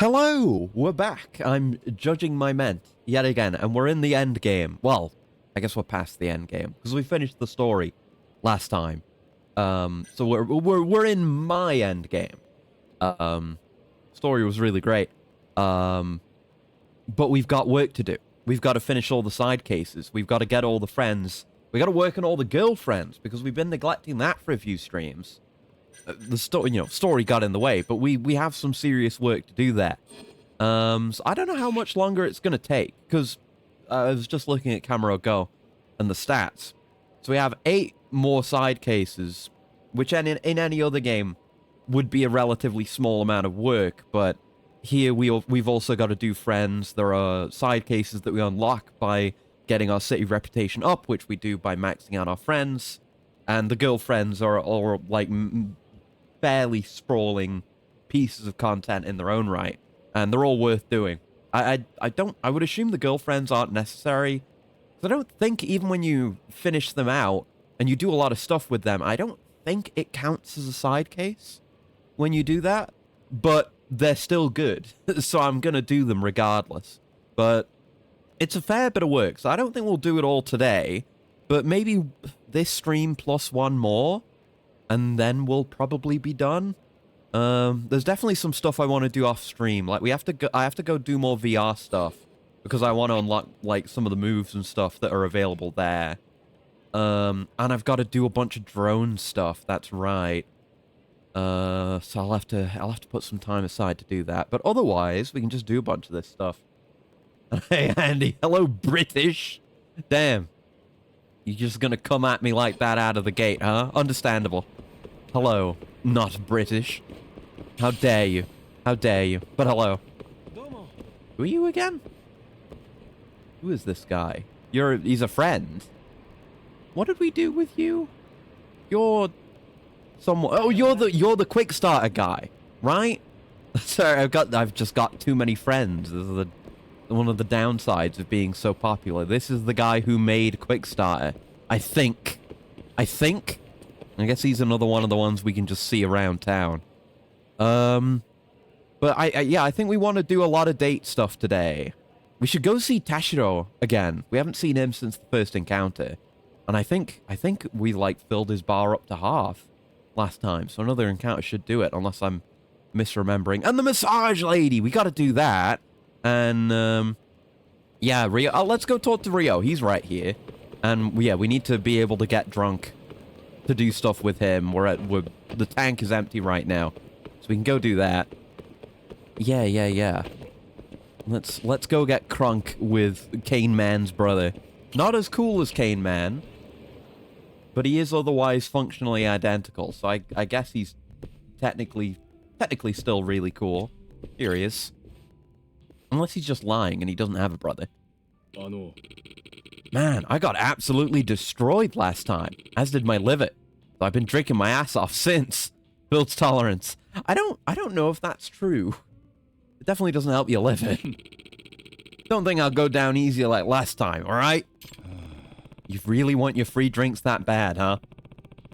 Hello, we're back. I'm judging my men yet again, and we're in the end game. Well, I guess we're past the end game because we finished the story last time. So we're in my end game. Story was really great. But we've got work to do. We've got to finish all the side cases. We've got to get all the friends. We got to work on all the girlfriends because we've been neglecting that for a few streams. The story got in the way, but we have some serious work to do there. So I don't know how much longer it's going to take, because I was just looking at Camera Go and the stats. So we have 8 more side cases, which in any other game would be a relatively small amount of work, but here we've also got to do friends. There are side cases that we unlock by getting our city reputation up, which we do by maxing out our friends, and the girlfriends are all like fairly sprawling pieces of content in their own right, and they're all worth doing. I would assume the girlfriends aren't necessary, because I don't think even when you finish them out and you do a lot of stuff with them, I don't think it counts as a side case when you do that, but they're still good, so I'm gonna do them regardless. But it's a fair bit of work, so I don't think we'll do it all today, but maybe this stream plus one more, and then we'll probably be done. There's definitely some stuff I want to do off stream. Like I have to go do more VR stuff because I want to unlock like some of the moves and stuff that are available there. And I've got to do a bunch of drone stuff. That's right. So I'll have to put some time aside to do that. But otherwise, we can just do a bunch of this stuff. Hey Andy, hello British. Damn. You're just gonna come at me like that out of the gate, huh? Understandable. Hello, not British. How dare you? How dare you? But hello. Who are you again? Who is this guy? He's a friend. What did we do with you? You're someone. Oh, you're the quick starter guy, right? Sorry, I've just got too many friends. This is one of the downsides of being so popular. This is the guy who made Quickstarter. I think. I guess he's another one of the ones we can just see around town. But I think we want to do a lot of date stuff today. We should go see Tashiro again. We haven't seen him since the first encounter. And I think we like filled his bar up to half last time. So another encounter should do it, unless I'm misremembering. And the massage lady, we got to do that. And yeah, Rio. Let's go talk to Rio. He's right here. And yeah, we need to be able to get drunk to do stuff with him. The tank is empty right now, so we can go do that. Yeah. Let's go get crunk with Kane Man's brother. Not as cool as Kane Man, but he is otherwise functionally identical. So I guess he's technically still really cool. Here he is. Unless he's just lying and he doesn't have a brother. Man, I got absolutely destroyed last time, as did my liver. So I've been drinking my ass off since. Builds tolerance. I don't know if that's true. It definitely doesn't help your liver. Don't think I'll go down easier like last time, alright? You really want your free drinks that bad, huh?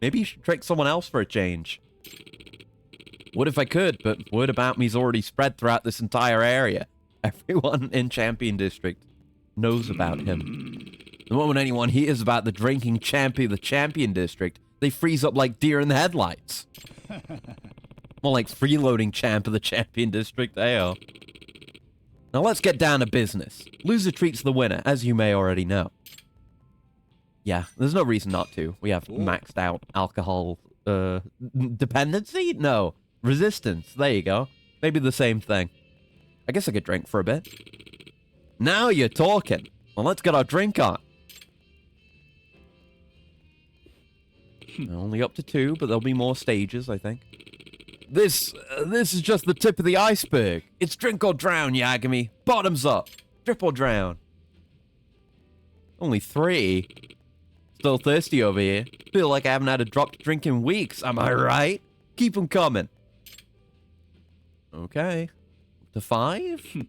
Maybe you should trick someone else for a change. Would if I could, but word about me's already spread throughout this entire area. Everyone in Champion District knows about him. The moment anyone hears about the drinking champion of the Champion District, they freeze up like deer in the headlights. More like freeloading champ of the Champion District, ayo. Now let's get down to business. Loser treats the winner, as you may already know. Yeah, there's no reason not to. We have maxed out alcohol, dependency? No. Resistance, there you go. Maybe the same thing. I guess I could drink for a bit. Now you're talking. Well, let's get our drink on. Only up to 2, but there'll be more stages, I think. This is just the tip of the iceberg. It's drink or drown, Yagami. Bottoms up. Drip or drown. Only 3. Still thirsty over here. Feel like I haven't had a drop to drink in weeks, am I right? Keep them coming. Okay. To 5?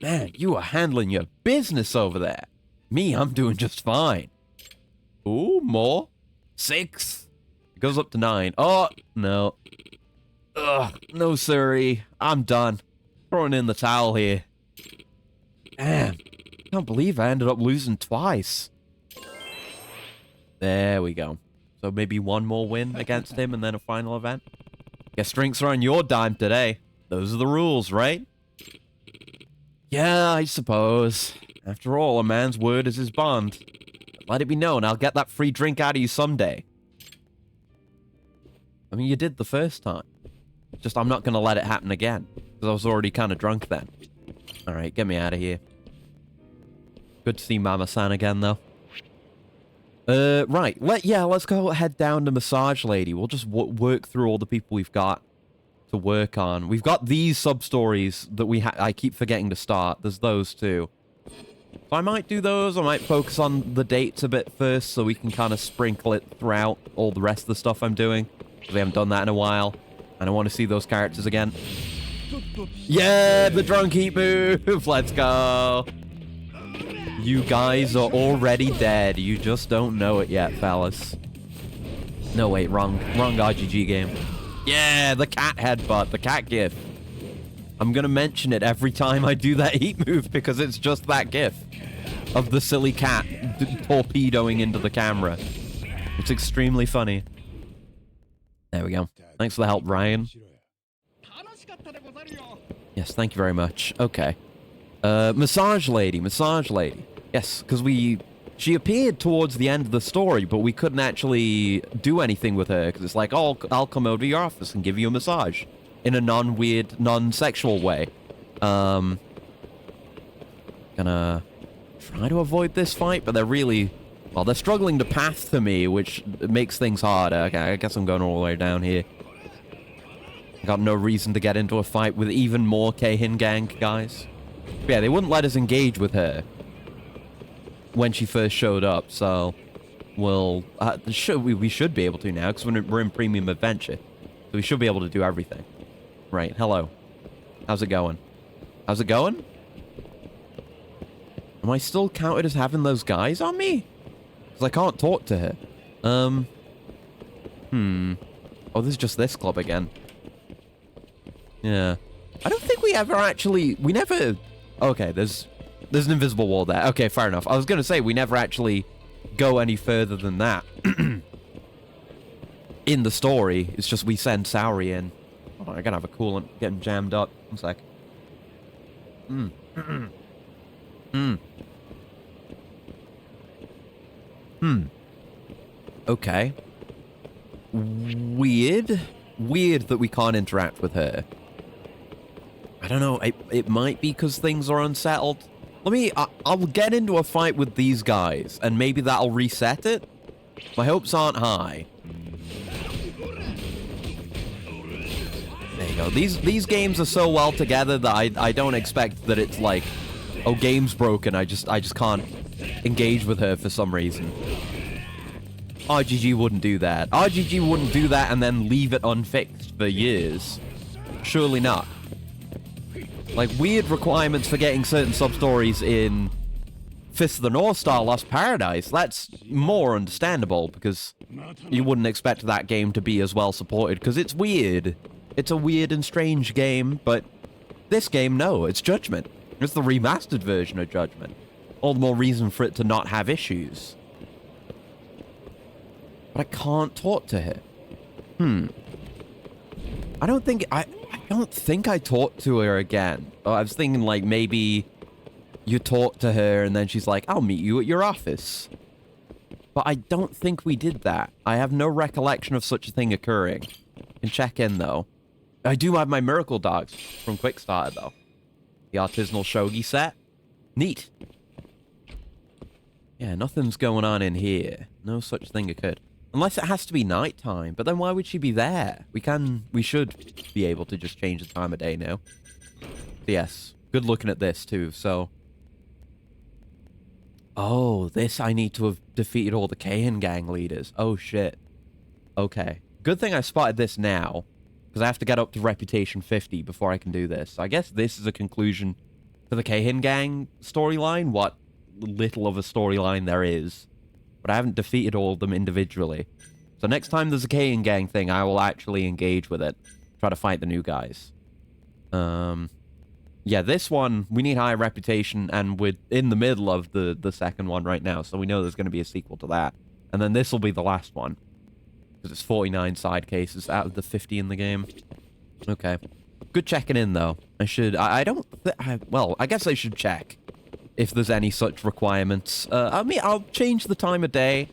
Man, you are handling your business over there. Me, I'm doing just fine. Ooh, more. 6. It goes up to 9. Oh, no. Ugh, no siree. I'm done. Throwing in the towel here. Damn. Can't believe I ended up losing twice. There we go. So maybe one more win against him and then a final event. Guess drinks are on your dime today. Those are the rules, right? Yeah, I suppose. After all, a man's word is his bond. Let it be known, I'll get that free drink out of you someday. I mean, you did the first time. Just I'm not going to let it happen again. Because I was already kind of drunk then. Alright, get me out of here. Good to see Mama-san again, though. Right. Let's go head down to Massage Lady. We'll just work through all the people we've got to work on. We've got these sub-stories that I keep forgetting to start. There's those, too. So I might do those. I might focus on the dates a bit first so we can kind of sprinkle it throughout all the rest of the stuff I'm doing. Because we haven't done that in a while. And I want to see those characters again. Yeah, the drunk heat move. Let's go. You guys are already dead. You just don't know it yet, fellas. No, wait, wrong RGG game. Yeah, the cat headbutt, the cat gif. I'm gonna mention it every time I do that heat move because it's just that gif of the silly cat torpedoing into the camera. It's extremely funny. There we go. Thanks for the help, Ryan. Yes, thank you very much. Okay. Massage Lady. Yes, because she appeared towards the end of the story, but we couldn't actually do anything with her, because it's like, oh, I'll come over to your office and give you a massage. In a non-weird, non-sexual way. Gonna try to avoid this fight, but they're really... Well, they're struggling to path to me, which makes things harder. Okay, I guess I'm going all the way down here. I got no reason to get into a fight with even more Keihin gang guys. But yeah, they wouldn't let us engage with her when she first showed up, so we should be able to now, because we're in Premium Adventure. So we should be able to do everything. Right, hello. How's it going? How's it going? Am I still counted as having those guys on me? Because I can't talk to her. Oh, this is just this club again. Yeah. I don't think we ever actually... We never... Okay, there's an invisible wall there. Okay, fair enough. I was going to say, we never actually go any further than that. In the story, it's just we send Saori in. Oh, I gotta have a coolant getting jammed up. One sec. Okay. Weird that we can't interact with her. I don't know. It might be because things are unsettled. I'll get into a fight with these guys, and maybe that'll reset it. My hopes aren't high. There you go. These games are so well together that I don't expect that it's like, oh, game's broken. I just can't engage with her for some reason. RGG wouldn't do that. RGG wouldn't do that and then leave it unfixed for years. Surely not. Like, weird requirements for getting certain sub-stories in Fist of the North Star Lost Paradise. That's more understandable, because you wouldn't expect that game to be as well supported, because it's weird. It's a weird and strange game, but this game, no, it's Judgment. It's the remastered version of Judgment. All the more reason for it to not have issues. But I can't talk to her. I don't think I talked to her again. Oh, I was thinking, like, maybe you talk to her and then she's like, I'll meet you at your office. But I don't think we did that. I have no recollection of such a thing occurring. I can check in, though. I do have my Miracle Dogs from Quickstarter, though. The artisanal shogi set. Neat. Yeah, nothing's going on in here. No such thing occurred. Unless it has to be nighttime, but then why would she be there? We should be able to just change the time of day now. Yes, good looking at this too, so... Oh, this I need to have defeated all the Keihin gang leaders. Oh shit. Okay. Good thing I spotted this now, because I have to get up to Reputation 50 before I can do this. So I guess this is a conclusion to the Keihin gang storyline, what little of a storyline there is. But I haven't defeated all of them individually. So next time there's a Keihin gang thing, I will actually engage with it. Try to fight the new guys. Yeah, this one, we need high reputation, and we're in the middle of the second one right now, so we know there's going to be a sequel to that. And then this will be the last one. Because it's 49 side cases out of the 50 in the game. Okay. Good checking in, though. I don't... well, I guess I should check if there's any such requirements. I mean, I'll change the time of day.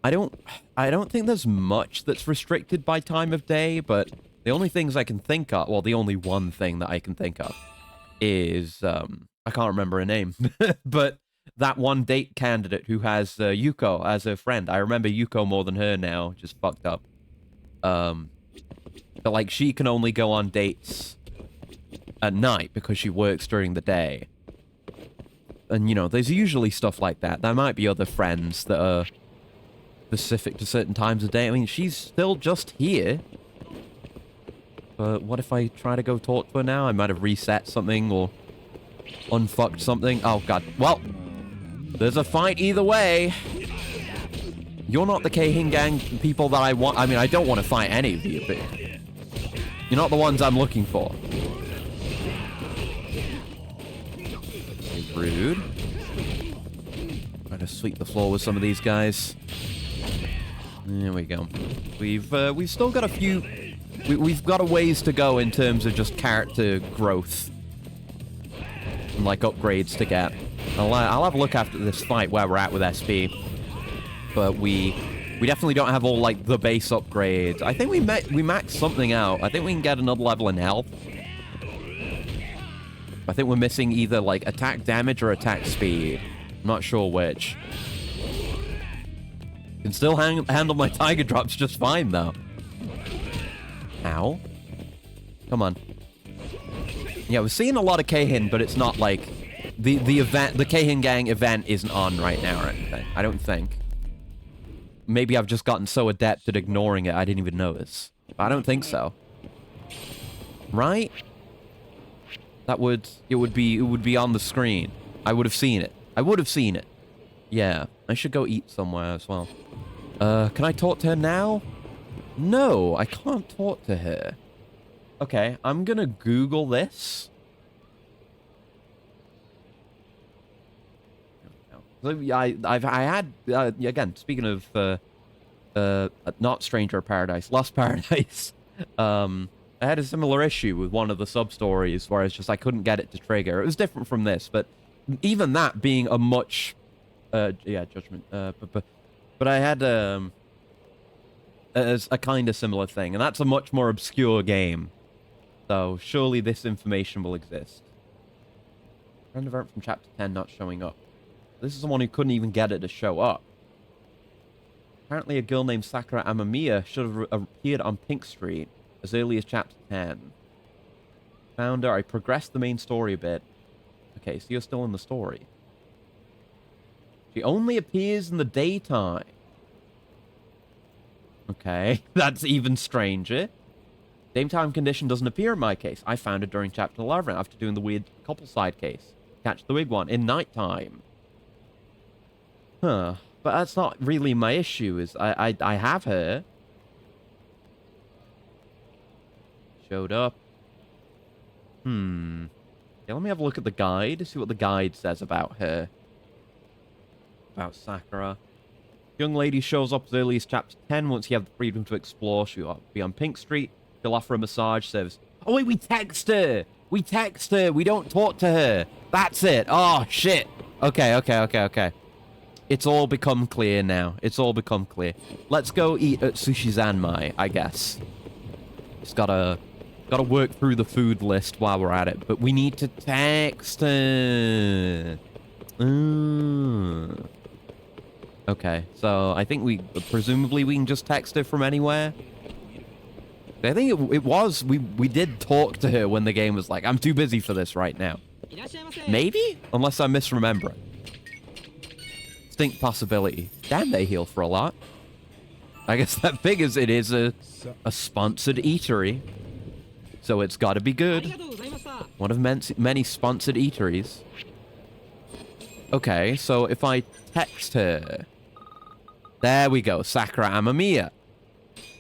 I don't think there's much that's restricted by time of day, but the only things I can think of... Well, the only one thing that I can think of is, I can't remember her name, but that one date candidate who has Yuko as her friend. I remember Yuko more than her now, just fucked up. But like, she can only go on dates at night because she works during the day. And, you know, there's usually stuff like that. There might be other friends that are specific to certain times of day. I mean, she's still just here. But what if I try to go talk to her now? I might have reset something or unfucked something. Oh, God. Well, there's a fight either way. You're not the Keihin gang people that I want. I mean, I don't want to fight any of you, but you're not the ones I'm looking for. Rude. Try to sweep the floor with some of these guys. There we go. We've still got a few... We've got a ways to go in terms of just character growth. And, like, upgrades to get. I'll have a look after this fight where we're at with SP. But we definitely don't have all, like, the base upgrades. I think we maxed something out. I think we can get another level in health. I think we're missing either, like, attack damage or attack speed. I'm not sure which. Can still handle my tiger drops just fine, though. Ow. Come on. Yeah, we're seeing a lot of Keihin, but it's not like... The Keihin gang event isn't on right now or anything. I don't think. Maybe I've just gotten so adept at ignoring it I didn't even notice. But I don't think so. Right? It would be on the screen. I would have seen it. I would have seen it. Yeah. I should go eat somewhere as well. Can I talk to her now? No, I can't talk to her. Okay, I'm gonna Google this. So, yeah, I had again, speaking of not Stranger Paradise, Lost Paradise. I had a similar issue with one of the sub-stories where it's just I couldn't get it to trigger. It was different from this, but even that being a much yeah, Judgment, but I had as a kind of similar thing, and that's a much more obscure game. So surely this information will exist. Friend event from chapter 10 not showing up. This is someone who couldn't even get it to show up. Apparently a girl named Sakura Amamiya should have appeared on Pink Street as early as chapter 10. Found her. I progressed the main story a bit. Okay, so you're still in the story. She only appears in the daytime. Okay, that's even stranger. Daytime condition doesn't appear in my case. I found it during chapter 11 after doing the weird couple side case. Catch the big one in nighttime. Huh. But that's not really my issue, is I have her. Showed up. Okay, let me have a look at the guide, see what the guide says about her. About Sakura. Young lady shows up as early as chapter 10. Once you have the freedom to explore, she'll be on Pink Street. She'll offer a massage service. Oh, wait, we text her! We text her! We don't talk to her! That's it! Oh, shit! Okay. It's all become clear now. It's all become clear. Let's go eat at Sushi Zanmai, I guess. Just gotta work through the food list while we're at it. But we need to text her. Okay, so I think presumably we can just text her from anywhere. I think it was, we did talk to her when the game was like, I'm too busy for this right now. Maybe? Unless I'm misremembering. Distinct possibility. Damn, they heal for a lot. I guess that figures it is a sponsored eatery. So it's gotta be good. One of many sponsored eateries. Okay, so if I text her... There we go, Sakura Amamiya.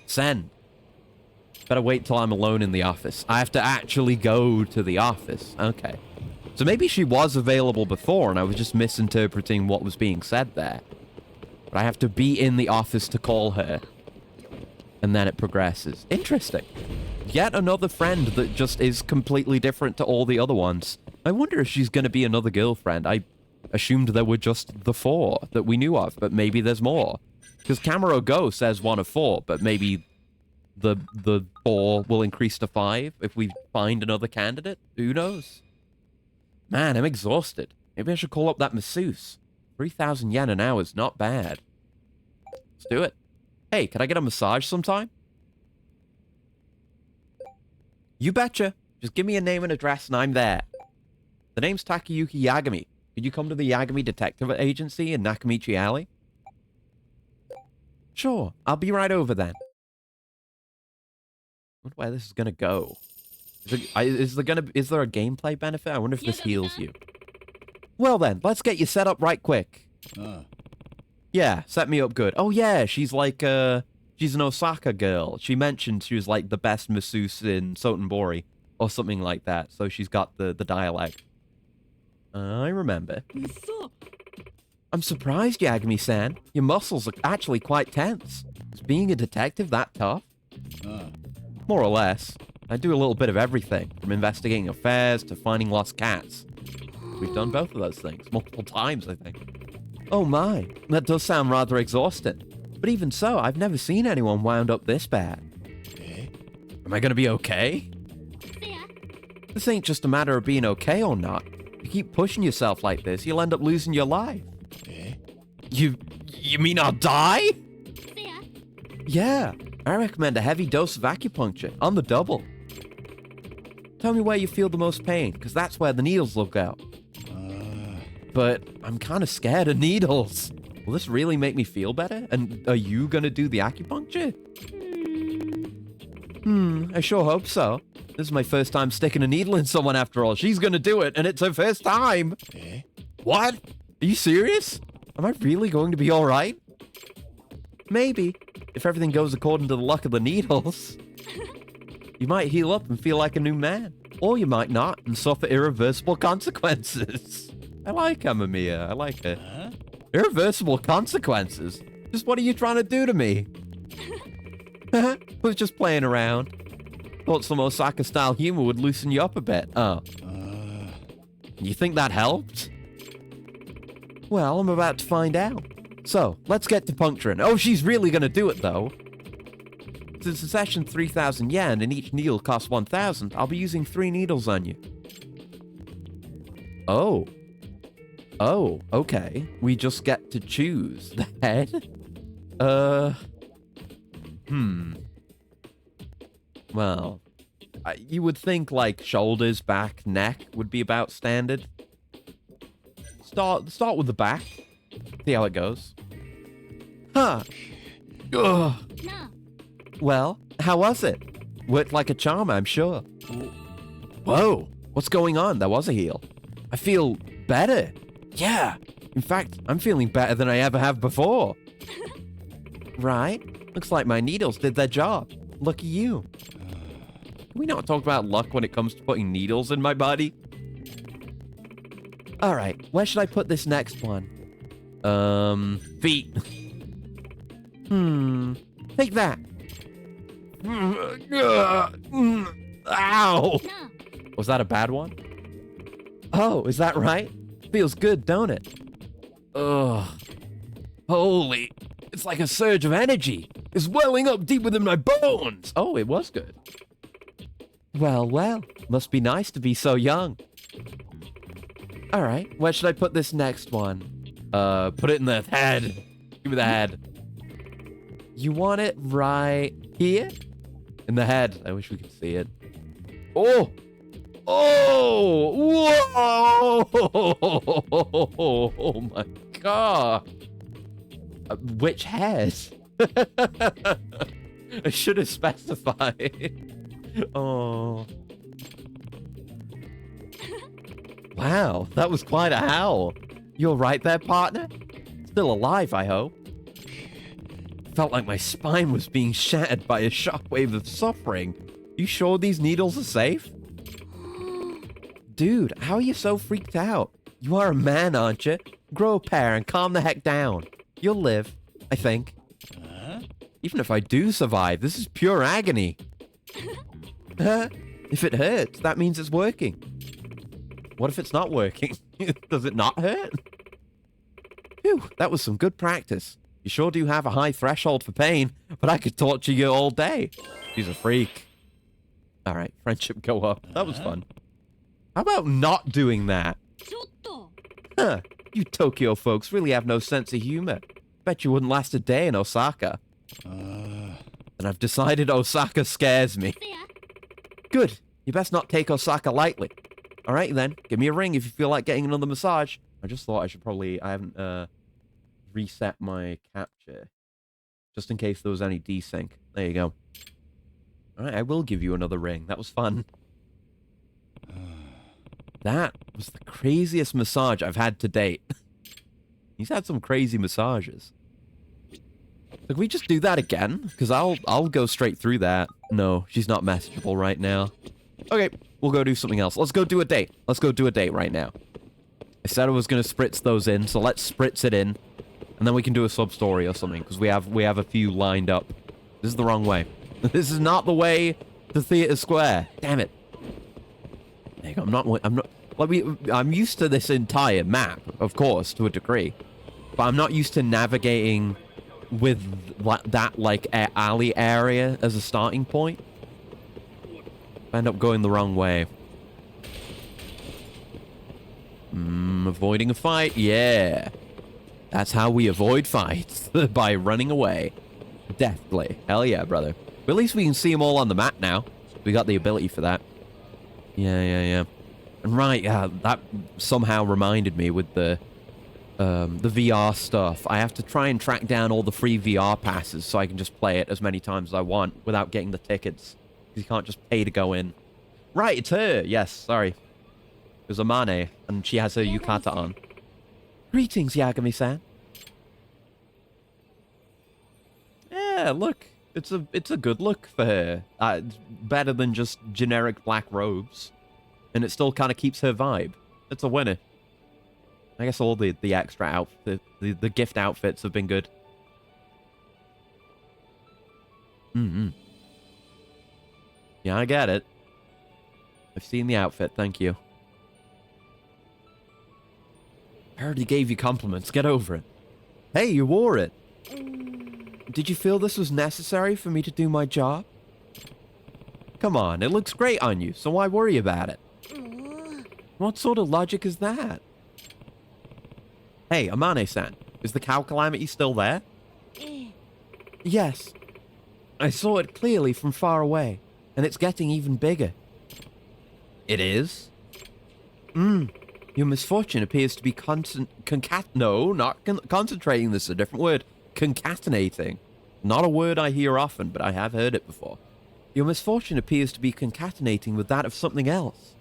Send. Better wait till I'm alone in the office. I have to actually go to the office. Okay. So maybe she was available before and I was just misinterpreting what was being said there. But I have to be in the office to call her. And then it progresses. Interesting. Yet another friend that just is completely different to all the other ones. I wonder if she's going to be another girlfriend. I assumed there were just the 4 that we knew of, but maybe there's more. Because Camero Go says 1 of 4, but maybe the 4 will increase to 5 if we find another candidate. Who knows? Man, I'm exhausted. Maybe I should call up that masseuse. 3,000 yen an hour is not bad. Let's do it. Hey, can I get a massage sometime? You betcha. Just give me a name and address and I'm there. The name's Takayuki Yagami. Could you come to the Yagami Detective Agency in Nakamichi Alley? Sure, I'll be right over then. I wonder where this is gonna go. Is there a gameplay benefit? I wonder if this heals you. Well then, let's get you set up right quick. Yeah, set me up good. Oh yeah, she's like, she's an Osaka girl. She mentioned she was like the best masseuse in Sotenbori, or something like that, so she's got the dialect. I remember. I'm surprised, Yagami-san. Your muscles are actually quite tense. Is being a detective that tough? More or less. I do a little bit of everything, from investigating affairs to finding lost cats. We've done both of those things, multiple times, I think. Oh my, that does sound rather exhausting. But even so, I've never seen anyone wound up this bad. Am I gonna be okay? This ain't just a matter of being okay or not. If you keep pushing yourself like this, you'll end up losing your life. You mean I'll die? Yeah, I recommend a heavy dose of acupuncture, on the double. Tell me where you feel the most pain, because that's where the needles will go. But I'm kind of scared of needles. Will this really make me feel better? And are you gonna do the acupuncture? I sure hope so. This is my first time sticking a needle in someone after all. She's gonna do it, and it's her first time. What? Are you serious? Am I really going to be alright? Maybe. If everything goes according to the luck of the needles. You might heal up and feel like a new man. Or you might not and suffer irreversible consequences. I like Amamiya. I like her. Huh? Irreversible consequences? Just what are you trying to do to me? Was just playing around. Thought some Osaka-style humor would loosen you up a bit. Oh. You think that helped? Well, I'm about to find out. So, let's get to puncturing. Oh, she's really gonna do it, though. Since the session's 3,000 yen and each needle costs 1,000, I'll be using 3 needles on you. Oh. Oh, okay. We just get to choose the head? Well, you would think, like, shoulders, back, neck would be about standard. Start with the back. See how it goes. Huh. Ugh. No. Well, how was it? Worked like a charm, I'm sure. Whoa. What's going on? There was a heal. I feel better. Yeah. In fact, I'm feeling better than I ever have before. Right? Looks like my needles did their job. Lucky you. Can we not talk about luck when it comes to putting needles in my body? Alright, where should I put this next one? Feet. Take that. Ow! Was that a bad one? Oh, is that right? Feels good, don't it? Ugh. Holy. It's like a surge of energy. It's welling up deep within my bones. Oh, it was good. Well, well. Must be nice to be so young. Alright, where should I put this next one? Put it in the head. Give me the head. You want it right here? In the head. I wish we could see it. Oh! Oh! Whoa! Oh my god. Which head? I should have specified. Oh. Wow, that was quite a howl. You're right there, partner? Still alive, I hope. Felt like my spine was being shattered by a shockwave of suffering. You sure these needles are safe? Dude, how are you so freaked out? You are a man, aren't you? Grow a pair and calm the heck down. You'll live, I think. Even if I do survive, this is pure agony. If it hurts, that means it's working. What if it's not working? Does it not hurt? Phew, that was some good practice. You sure do have a high threshold for pain, but I could torture you all day. She's a freak. Alright, friendship go up. That was fun. How about not doing that? Huh, you Tokyo folks really have no sense of humor. Bet you wouldn't last a day in Osaka. And I've decided Osaka scares me. Good. You best not take Osaka lightly. Alright then, give me a ring if you feel like getting another massage. I just thought I should probably... I haven't reset my capture. Just in case there was any desync. There you go. Alright, I will give you another ring. That was fun. That was the craziest massage I've had to date. He's had some crazy massages. Can we just do that again? Because I'll go straight through that. No, she's not messageable right now. Okay, we'll go do something else. Let's go do a date. Let's go do a date right now. I said I was going to spritz those in, so let's spritz it in. And then we can do a sub-story or something, because we have a few lined up. This is the wrong way. This is not the way to Theatre Square. Damn it. There you go. I'm used to this entire map, of course, to a degree. But I'm not used to navigating with that, like, alley area as a starting point. I end up going the wrong way. Avoiding a fight? Yeah. That's how we avoid fights. By running away. Deftly. Hell yeah, brother. But at least we can see them all on the map now. We got the ability for that. Yeah. And right, that somehow reminded me with the VR stuff. I have to try and track down all the free VR passes so I can just play it as many times as I want without getting the tickets. Because you can't just pay to go in. Right, it's her. Yes, sorry. It was Amane, and she has her yukata on. Greetings, Yagami-san. Yeah, look. It's a good look for her. Better than just generic black robes. And it still kind of keeps her vibe. It's a winner. I guess all the extra outfit, the gift outfits have been good. Yeah, I get it. I've seen the outfit, thank you. I already gave you compliments, get over it. Hey, you wore it. Did you feel this was necessary for me to do my job? Come on, it looks great on you, so why worry about it? What sort of logic is that? Hey, Amane-san, is the cow calamity still there? Yes. I saw it clearly from far away, and it's getting even bigger. It is? Your misfortune appears to be concentrating, this is a different word. Concatenating. Not a word I hear often, but I have heard it before. Your misfortune appears to be concatenating with that of something else.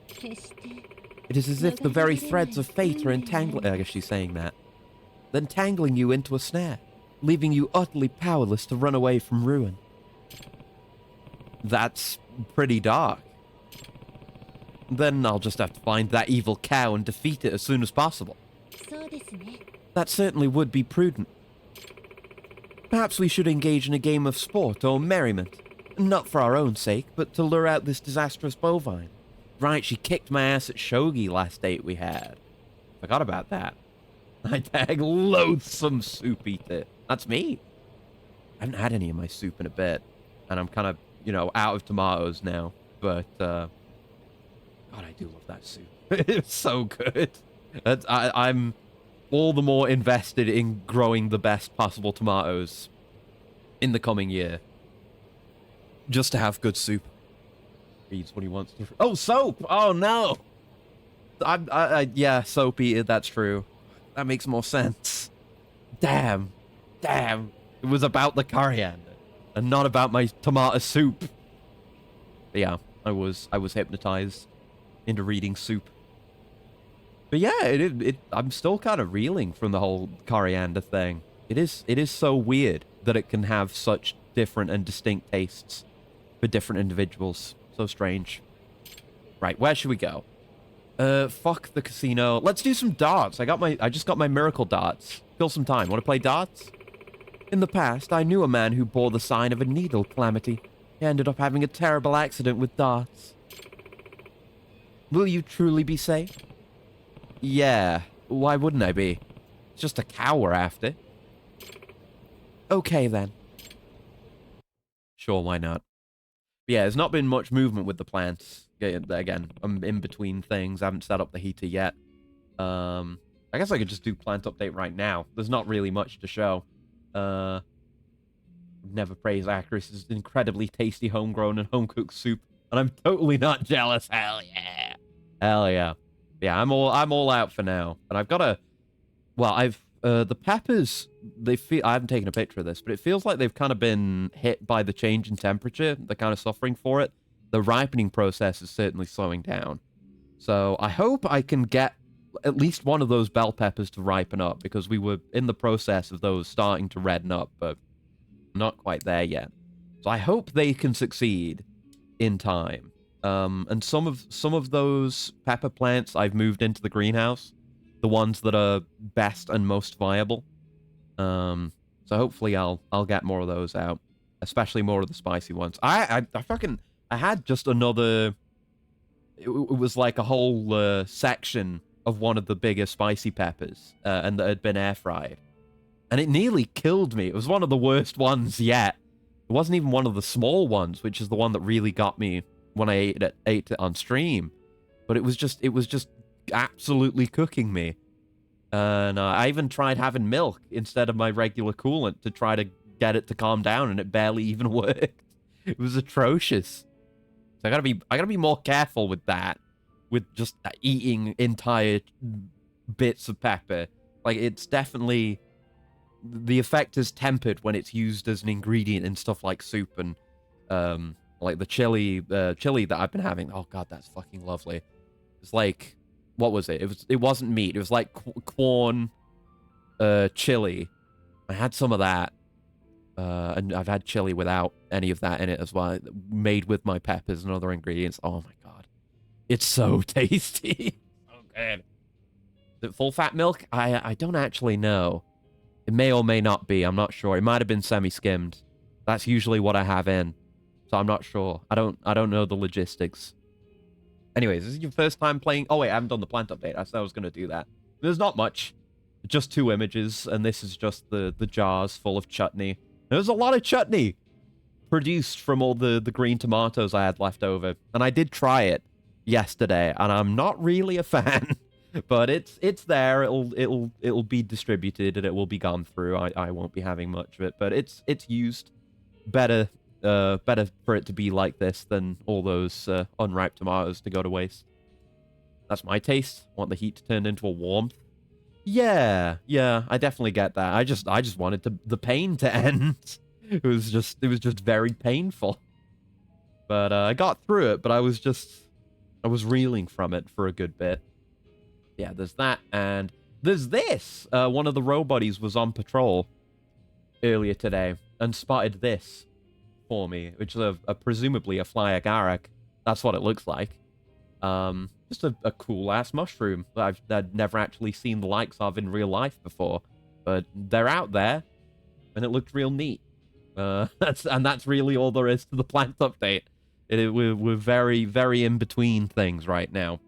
It is as if the very threads of fate are entangling... I guess she's saying that. Entangling you into a snare, leaving you utterly powerless to run away from ruin. That's pretty dark. Then I'll just have to find that evil cow and defeat it as soon as possible. That certainly would be prudent. Perhaps we should engage in a game of sport or merriment. Not for our own sake, but to lure out this disastrous bovine. Right, she kicked my ass at shogi last date we had. Forgot about that. I tag loathsome soup eater. That's me. I haven't had any of my soup in a bit. And I'm kind of, out of tomatoes now. But, God, I do love that soup. It's so good. I'm all the more invested in growing the best possible tomatoes in the coming year. Just to have good soup. Reads what he wants to... Oh, soap! Oh, no! Yeah, soap eater, that's true. That makes more sense. Damn. It was about the coriander, and not about my tomato soup. But yeah, I was hypnotized into reading soup. But yeah, I'm still kind of reeling from the whole coriander thing. It is so weird that it can have such different and distinct tastes for different individuals. So strange. Right, where should we go? Fuck the casino. Let's do some darts. I just got my miracle darts. Kill some time. Want to play darts? In the past, I knew a man who bore the sign of a needle calamity. He ended up having a terrible accident with darts. Will you truly be safe? Yeah. Why wouldn't I be? It's just a cow we're after. Okay, then. Sure, why not? But yeah, there's not been much movement with the plants. Again, I'm in between things. I haven't set up the heater yet. I guess I could just do plant update right now. There's not really much to show. Never praise Acris. It's incredibly tasty homegrown and home-cooked soup. And I'm totally not jealous. Hell yeah. Hell yeah. Yeah, I'm all out for now. And I've got a... Well, the peppers, they feel... I haven't taken a picture of this, but it feels like they've kind of been hit by the change in temperature. They're kind of suffering for it. The ripening process is certainly slowing down. So I hope I can get at least one of those bell peppers to ripen up, because we were in the process of those starting to redden up, but not quite there yet. So I hope they can succeed in time. And some of those pepper plants I've moved into the greenhouse, the ones that are best and most viable. So hopefully I'll get more of those out, especially more of the spicy ones. I had just another... It was like a whole section of one of the bigger spicy peppers, and that had been air fried. And it nearly killed me. It was one of the worst ones yet. It wasn't even one of the small ones, which is the one that really got me when I ate it on stream. But it was just absolutely cooking me. And I even tried having milk instead of my regular coolant to try to get it to calm down, and it barely even worked. It was atrocious. So I gotta be more careful with that, with just eating entire bits of pepper. Like, it's definitely... The effect is tempered when it's used as an ingredient in stuff like soup and, like the chili that I've been having. Oh god, that's fucking lovely. It's like, what was it? It wasn't meat. It was like corn, chili. I had some of that. And I've had chili without any of that in it as well, made with my peppers and other ingredients. Oh my god. It's so tasty. So good. Is it full fat milk? I don't actually know. It may or may not be. I'm not sure. It might have been semi-skimmed. That's usually what I have in. So I'm not sure. I don't know the logistics. Anyways, this is your first time playing... Oh wait, I haven't done the plant update. I said I was going to do that. There's not much. Just 2 images, and this is just the jars full of chutney. There's a lot of chutney produced from all the green tomatoes I had left over. And I did try it yesterday, and I'm not really a fan. But it's there. It'll be distributed, and it will be gone through. I won't be having much of it, but it's used. Better for it to be like this than all those unripe tomatoes to go to waste. That's my taste. I want the heat to turn into a warmth. Yeah, I definitely get that. I just wanted the pain to end. It was just very painful. But I got through it, but I was reeling from it for a good bit. Yeah, there's that, and there's this. One of the row-buddies was on patrol earlier today and spotted this for me, which is presumably a fly agaric. That's what it looks like. Just a cool-ass mushroom that I'd never actually seen the likes of in real life before. But they're out there, and it looked real neat. That's really all there is to the plant update. We're very, very in between things right now.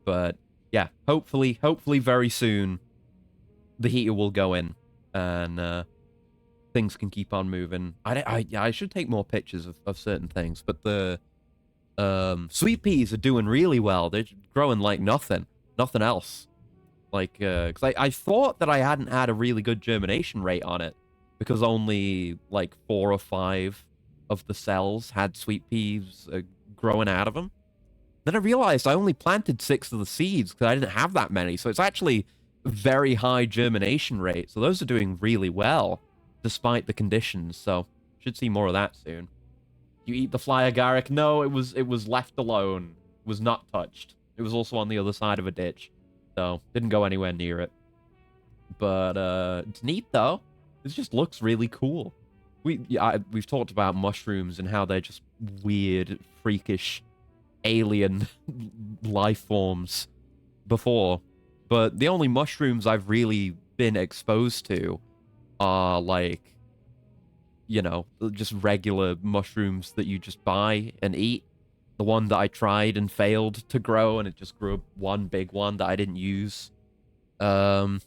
But yeah, hopefully very soon the heater will go in, and things can keep on moving. I should take more pictures of certain things, but the sweet peas are doing really well. They're growing like nothing else. Like, because I thought that I hadn't had a really good germination rate on it, because only like 4 or 5 of the cells had sweet peas growing out of them. Then I realized I only planted 6 of the seeds because I didn't have that many. So it's actually a very high germination rate. So those are doing really well, despite the conditions. So should see more of that soon. You eat the fly agaric? No, it was left alone. It was not touched. It was also on the other side of a ditch. So didn't go anywhere near it. But it's neat though. This just looks really cool. We've talked about mushrooms and how they're just weird, freakish alien life forms before, but the only mushrooms I've really been exposed to are like, you know, just regular mushrooms that you just buy and eat. The one that I tried and failed to grow, and it just grew one big one that I didn't use. I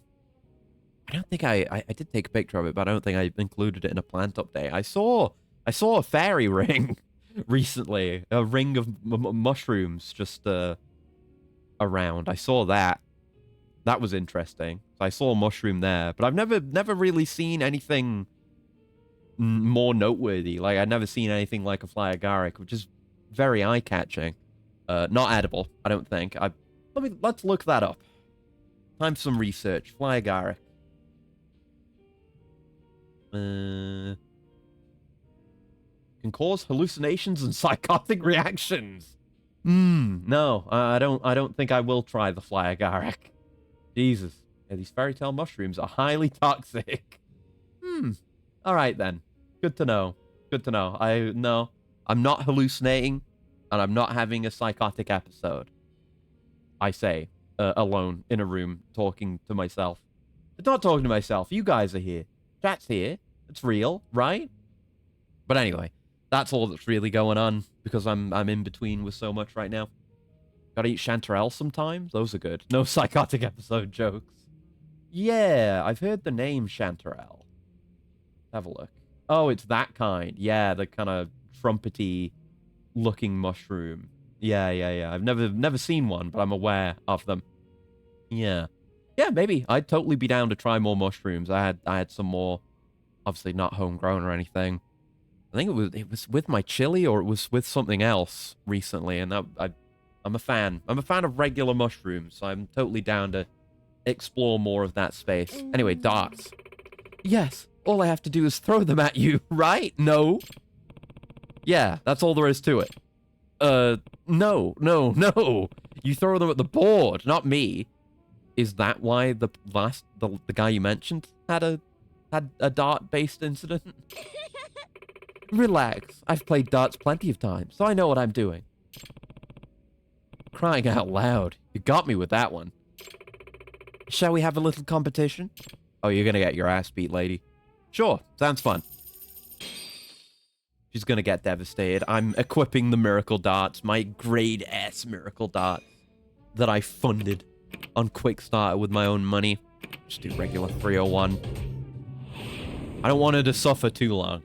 don't think I did take a picture of it, but I don't think I included it in a plant update. I saw a fairy ring recently, a ring of mushrooms just around. I saw that. That was interesting. I saw a mushroom there, but I've never really seen anything more noteworthy. Like, I've never seen anything like a fly agaric, which is very eye-catching. Not edible, I don't think. Let's look that up. Time for some research. Fly agaric. Can cause hallucinations and psychotic reactions. No, I don't think I will try the fly agaric. Jesus. Yeah, these fairy tale mushrooms are highly toxic. All right then. Good to know. Good to know. I'm not hallucinating, and I'm not having a psychotic episode. I say, alone in a room talking to myself. But not talking to myself. You guys are here. Chat's here. It's real, right? But anyway, that's all that's really going on because I'm in between with so much right now. Gotta eat chanterelle sometimes. Those are good. No psychotic episode jokes. Yeah, I've heard the name chanterelle. Have a look. Oh, it's that kind. Yeah, the kind of trumpety looking mushroom. Yeah. I've never seen one, but I'm aware of them. Yeah. Yeah, maybe. I'd totally be down to try more mushrooms. I had some more, obviously not homegrown or anything. I think it was with my chili or it was with something else recently, and I'm a fan. I'm a fan of regular mushrooms, so I'm totally down to explore more of that space. Anyway, darts. Yes, all I have to do is throw them at you, right? No. Yeah, that's all there is to it. No. You throw them at the board, not me. Is that why the guy you mentioned had a dart-based incident? Relax. I've played darts plenty of times, so I know what I'm doing. Crying out loud. You got me with that one. Shall we have a little competition? Oh, you're gonna get your ass beat, lady. Sure, sounds fun. She's gonna get devastated. I'm equipping the miracle darts, my grade S miracle darts that I funded on Quickstarter with my own money. Just do regular 301. I don't want her to suffer too long.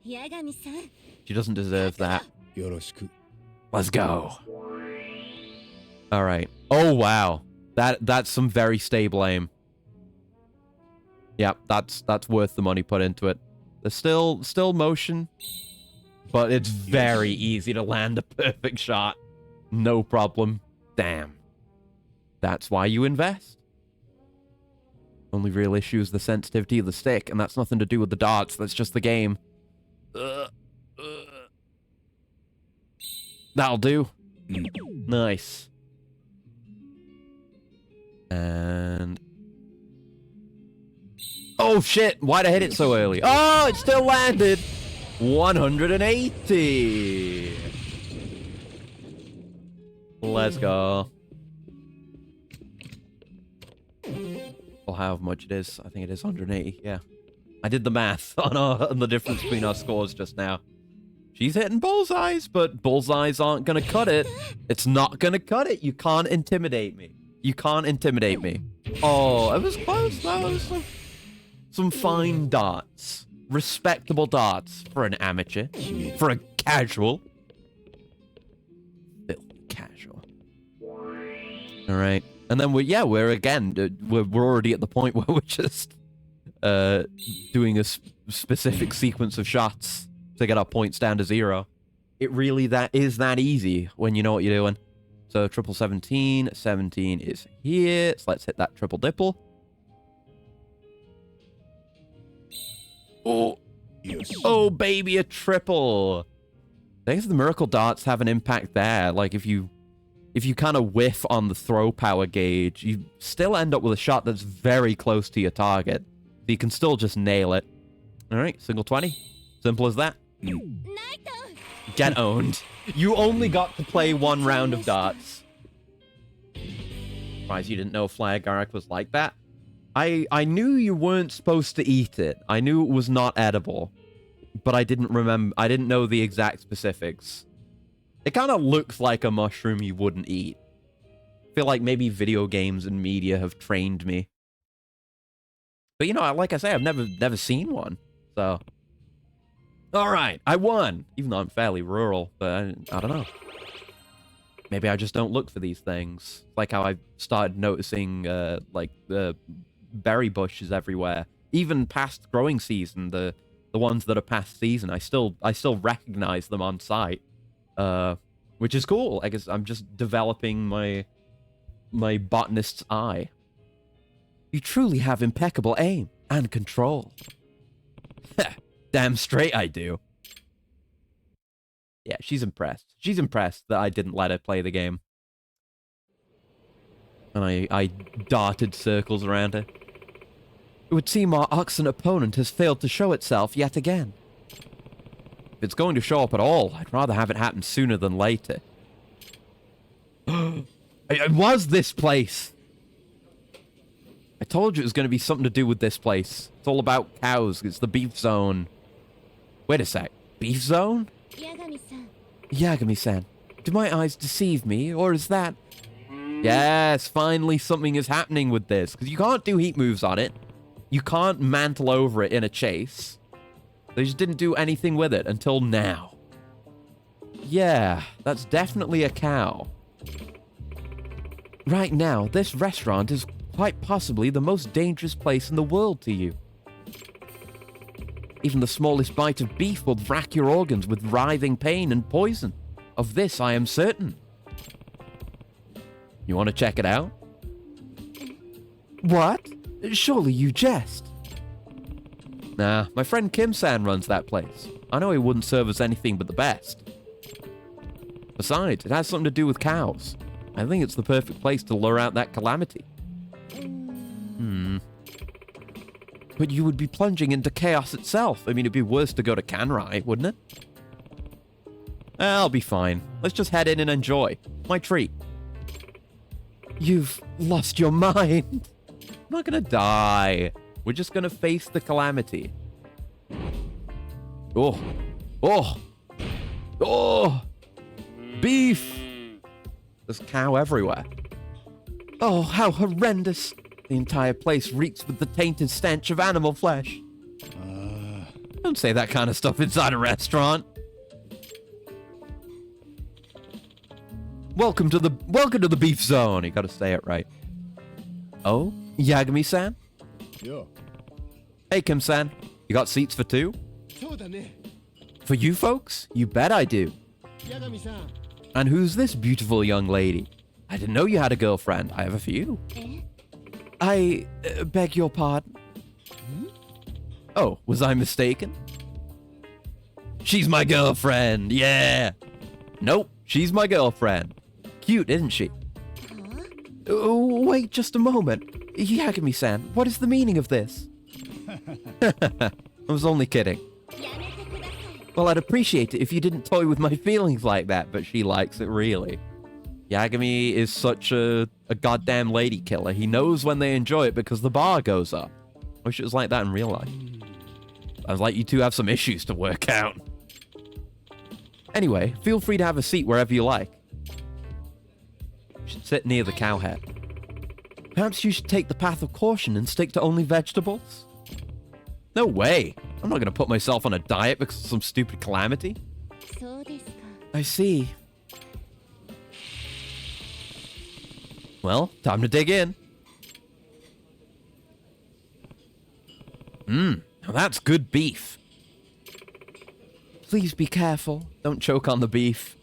She doesn't deserve that. Let's go. All right. Oh, wow. That's some very stable aim. Yeah, that's worth the money put into it. There's still motion, but it's very easy to land a perfect shot. No problem. Damn. That's why you invest. Only real issue is the sensitivity of the stick, and that's nothing to do with the darts. That's just the game. That'll do. Nice. And... oh, shit! Why'd I hit it so early? Oh, it still landed! 180! Let's go. Or however much it is. I think it is 180, yeah. I did the math on the difference between our scores just now. She's hitting bullseyes, but bullseyes aren't gonna cut it. It's not gonna cut it. You can't intimidate me. You can't intimidate me. Oh, it was close. That was some fine darts. Respectable darts for an amateur. For a casual. Filthy casual. Alright. And then we're already at the point where we're just doing a specific sequence of shots to get our points down to 0. It really is that easy when you know what you're doing. So triple 17, 17 is here. So let's hit that triple dipple. Oh, yes. Oh baby, a triple. I guess the miracle darts have an impact there. Like if you kind of whiff on the throw power gauge, you still end up with a shot that's very close to your target. You can still just nail it. All right, single 20. Simple as that. Get owned. You only got to play one round of darts. Surprised you didn't know Fly Agaric was like that. I knew you weren't supposed to eat it. I knew it was not edible. But I didn't remember. I didn't know the exact specifics. It kind of looks like a mushroom you wouldn't eat. I feel like maybe video games and media have trained me. But you know, like I say, I've never seen one. So, all right, I won. Even though I'm fairly rural, but I don't know. Maybe I just don't look for these things. Like how I started noticing, like the berry bushes everywhere, even past growing season. The ones that are past season, I still recognize them on sight, which is cool. I guess I'm just developing my botanist's eye. You truly have impeccable aim and control. Damn straight I do. Yeah, she's impressed. She's impressed that I didn't let her play the game. And I darted circles around her. It would seem our oxen opponent has failed to show itself yet again. If it's going to show up at all, I'd rather have it happen sooner than later. It was this place! I told you it was going to be something to do with this place. It's all about cows. It's the beef zone. Wait a sec. Beef zone? Yagami-san. Yagami-san. Do my eyes deceive me, or is that... Yes, finally something is happening with this. Because you can't do heat moves on it. You can't mantle over it in a chase. They just didn't do anything with it until now. Yeah, that's definitely a cow. Right now, this restaurant is quite possibly the most dangerous place in the world to you. Even the smallest bite of beef will rack your organs with writhing pain and poison. Of this, I am certain. You want to check it out? What? Surely you jest. Nah, my friend Kim-san runs that place. I know he wouldn't serve us anything but the best. Besides, it has something to do with cows. I think it's the perfect place to lure out that calamity. But you would be plunging into chaos itself. I mean, it'd be worse to go to Kanrai, wouldn't it? I'll be fine. Let's just head in and enjoy. My treat. You've lost your mind. I'm not gonna die. We're just gonna face the calamity. Oh. Oh. Oh. Beef. There's cow everywhere. Oh, how horrendous. The entire place reeks with the tainted stench of animal flesh. Don't say that kind of stuff inside a restaurant. Welcome to the beef zone. You gotta say it right. Oh, Yagami-san? Yeah. Hey, Kim-san. You got seats for two? For you folks? You bet I do. Yagami-san. And who's this beautiful young lady? I didn't know you had a girlfriend. I have a few. I beg your pardon. Oh, was I mistaken? She's my girlfriend, yeah! Nope, she's my girlfriend. Cute, isn't she? Oh, wait just a moment. Yagami-san, what is the meaning of this? I was only kidding. Well, I'd appreciate it if you didn't toy with my feelings like that, but she likes it really. Yagami is such a goddamn lady killer. He knows when they enjoy it because the bar goes up. Wish it was like that in real life. Sounds like you two have some issues to work out. Anyway, feel free to have a seat wherever you like. You should sit near the cow head. Perhaps you should take the path of caution and stick to only vegetables? No way. I'm not going to put myself on a diet because of some stupid calamity. I see. Well, time to dig in. Now that's good beef. Please be careful. Don't choke on the beef.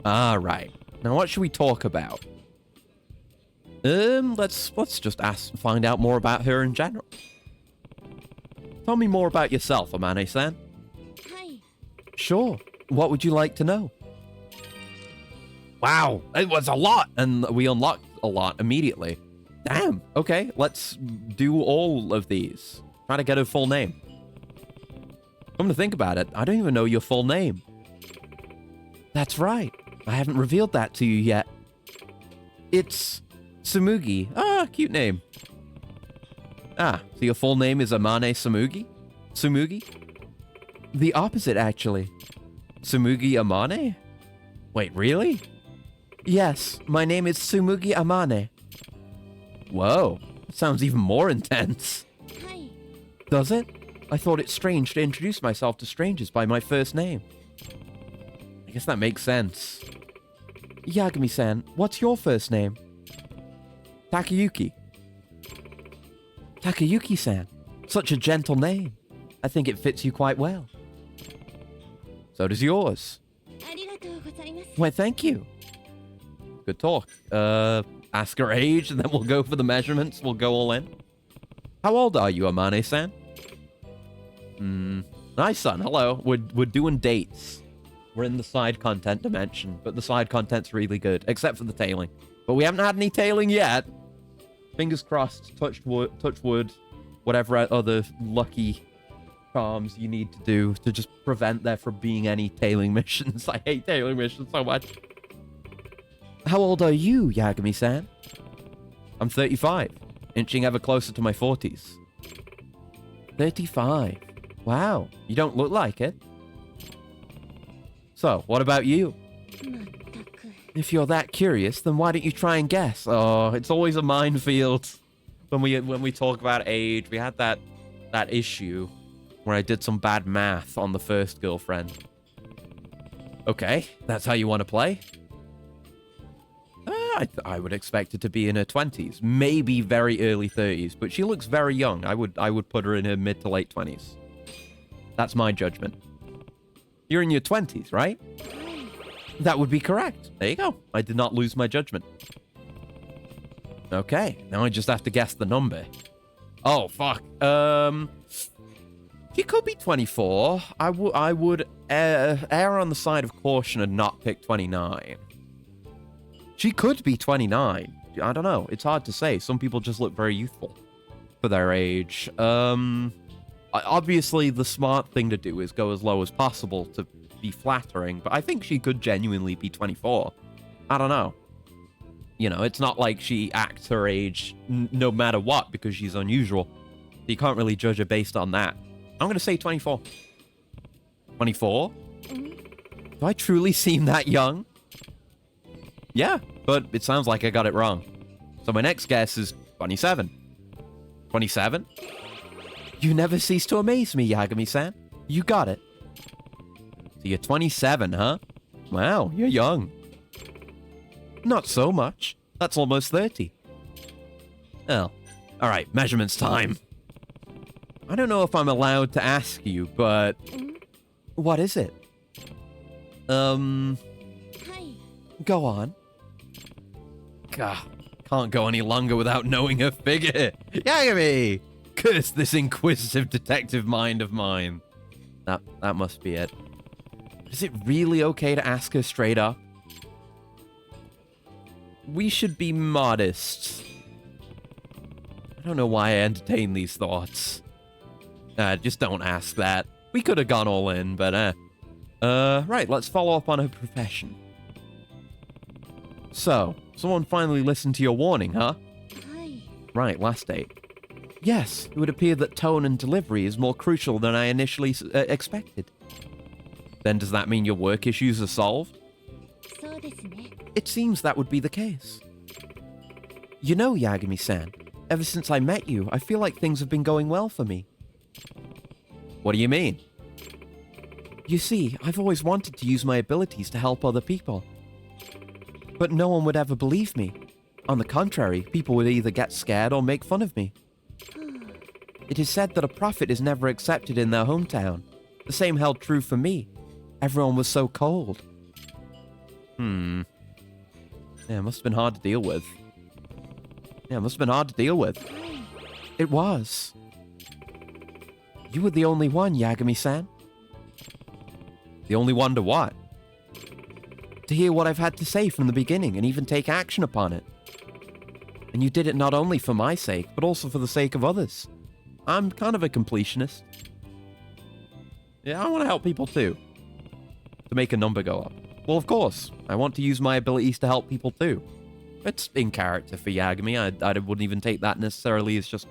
Alright. Now what should we talk about? Let's just find out more about her in general. Tell me more about yourself, Amane-san. Hi. Sure. What would you like to know? Wow, it was a lot, and we unlocked a lot immediately. Damn. Okay, let's do all of these. Try to get her full name. Come to think about it, I don't even know your full name. That's right. I haven't revealed that to you yet. It's Tsumugi. Ah, cute name. Ah, so your full name is Amane Tsumugi? Tsumugi? The opposite, actually. Tsumugi Amane? Wait, really? Yes, my name is Tsumugi Amane. Whoa, that sounds even more intense. はい Does it? I thought it strange to introduce myself to strangers by my first name. I guess that makes sense. Yagami-san, what's your first name? Takayuki. Takayuki-san. Such a gentle name. I think it fits you quite well. So does yours. ありがとうございます Why, thank you. Good talk. Ask her age, and then we'll go for the measurements. We'll go all in. How old are you, Amane-san? Nice, son. Hello. We're doing dates. We're in the side content dimension, but the side content's really good, except for the tailing. But we haven't had any tailing yet. Fingers crossed. Touch wood. Whatever other lucky charms you need to do to just prevent there from being any tailing missions. I hate tailing missions so much. How old are you, Yagami-san? I'm 35, inching ever closer to my 40s. 35. Wow, you don't look like it. So, what about you? まったく If you're that curious, then why don't you try and guess? Oh, it's always a minefield when we talk about age. We had that issue where I did some bad math on the first girlfriend. Okay, that's how you want to play? I would expect it to be in her 20s, maybe very early 30s, but she looks very young. I would put her in her mid to late 20s. That's my judgment. You're in your 20s, right? はい That would be correct. There you go. I did not lose my judgment. Okay, now I just have to guess the number. Oh, fuck. She could be 24. I would err on the side of caution and not pick 29. She could be 29. I don't know. It's hard to say. Some people just look very youthful for their age. Obviously, the smart thing to do is go as low as possible to be flattering, but I think she could genuinely be 24. I don't know. You know, it's not like she acts her age no matter what because she's unusual. You can't really judge her based on that. I'm going to say 24. 24? Do I truly seem that young? Yeah, but it sounds like I got it wrong. So my next guess is 27. 27? You never cease to amaze me, Yagami-san. You got it. So you're 27, huh? Wow, you're young. Not so much. That's almost 30. Oh. Alright, measurements time. I don't know if I'm allowed to ask you, but... What is it? はい Go on. Gah, can't go any longer without knowing her figure. Yagami! Curse this inquisitive detective mind of mine. That must be it. Is it really okay to ask her straight up? We should be modest. I don't know why I entertain these thoughts. Just don't ask that. We could have gone all in, but right, let's follow up on her profession. So, someone finally listened to your warning, huh? はい Right, last date. Yes, it would appear that tone and delivery is more crucial than I initially expected. Then does that mean your work issues are solved? そうですね It seems that would be the case. You know, Yagami-san, ever since I met you, I feel like things have been going well for me. What do you mean? You see, I've always wanted to use my abilities to help other people. But no one would ever believe me. On the contrary, people would either get scared or make fun of me. It is said that a prophet is never accepted in their hometown. The same held true for me. Everyone was so cold. Yeah, it must have been hard to deal with. It was. You were the only one, Yagami-san. The only one to what? To hear what I've had to say from the beginning and even take action upon it. And you did it not only for my sake, but also for the sake of others. I'm kind of a completionist. Yeah, I want to help people too. To make a number go up. Well, of course. I want to use my abilities to help people too. It's in character for Yagami. I wouldn't even take that necessarily as just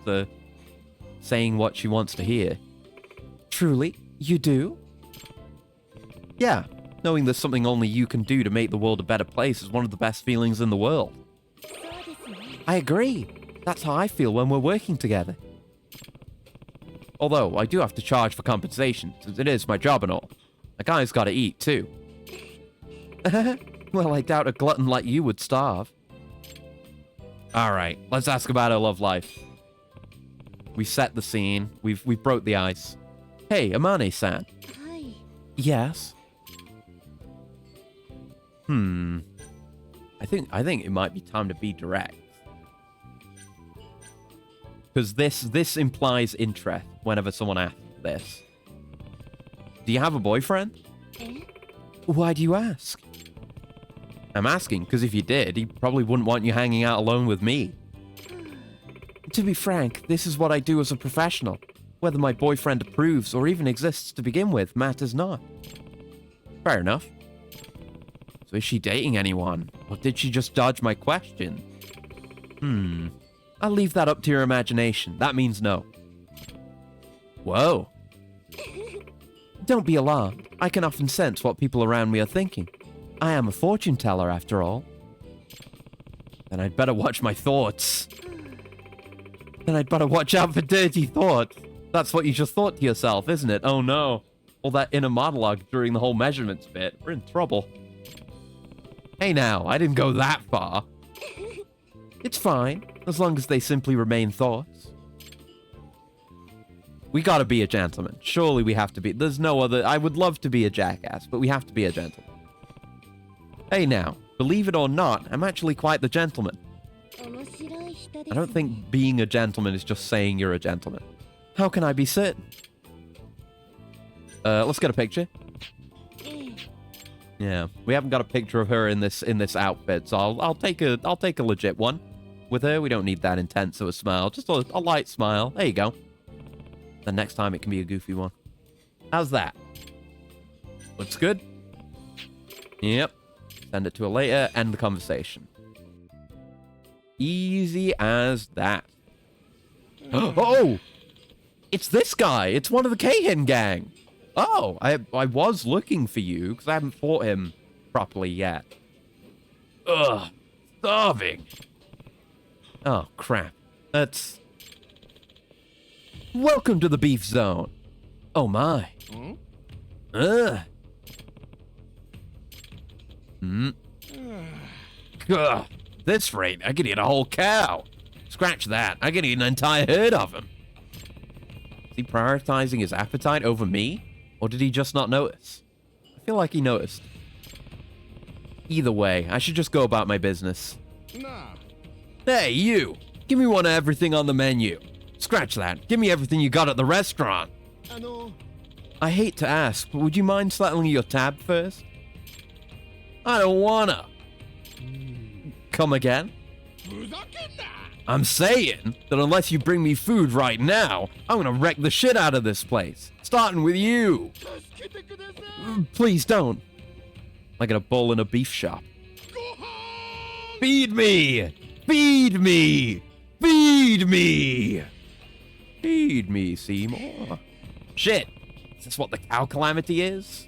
saying what she wants to hear. Truly, you do? Yeah. Knowing there's something only you can do to make the world a better place is one of the best feelings in the world. そうですね。 I agree. That's how I feel when we're working together. Although, I do have to charge for compensation, since it is my job and all. A guy's gotta eat, too. Well, I doubt a glutton like you would starve. Alright, let's ask about her love life. We set the scene. We've broke the ice. Hey, Amane-san. はい。 Yes? I think it might be time to be direct. Because this implies interest whenever someone asks this. Do you have a boyfriend? え Why do you ask? I'm asking because if you did, he probably wouldn't want you hanging out alone with me. To be frank, this is what I do as a professional. Whether my boyfriend approves or even exists to begin with matters not. Fair enough. So is she dating anyone? Or did she just dodge my question? I'll leave that up to your imagination. That means no. Whoa. Don't be alarmed. I can often sense what people around me are thinking. I am a fortune teller, after all. Then I'd better watch my thoughts. Then I'd better watch out for dirty thoughts. That's what you just thought to yourself, isn't it? Oh no. All that inner monologue during the whole measurements bit. We're in trouble. Hey now, I didn't go that far. It's fine, as long as they simply remain thoughts. We gotta be a gentleman. Surely we have to be. There's no other. I would love to be a jackass, but we have to be a gentleman. Hey now, believe it or not, I'm actually quite the gentleman. 面白い人ですね。 I don't think being a gentleman is just saying you're a gentleman. How can I be certain? Let's get a picture. ええ。 Yeah, we haven't got a picture of her in this outfit, so I'll take a legit one. With her, we don't need that intense of a smile, just a light smile. There you go. Then next time it can be a goofy one. How's that? Looks good. Yep. Send it to her later. End the conversation. Easy as that. Oh! It's this guy. It's one of the Keihin gang. Oh, I was looking for you because I haven't fought him properly yet. Ugh. Starving. Oh, crap. That's... Welcome to the beef zone. Oh, my. Ugh. Ugh. This rate, I could eat a whole cow. Scratch that. I could eat an entire herd of them. Is he prioritizing his appetite over me? Or did he just not notice? I feel like he noticed. Either way, I should just go about my business. Nah. Hey, you! Give me one of everything on the menu. Scratch that. Give me everything you got at the restaurant. I hate to ask, but would you mind settling your tab first? I don't wanna. Come again? ふざけんな I'm saying that unless you bring me food right now, I'm gonna wreck the shit out of this place. Starting with you. 助けてください Please don't. I get a bowl in a beef shop. ご飯 Feed me! Feed me! Feed me! Feed me, Seymour. Shit. Is this what the cow calamity is?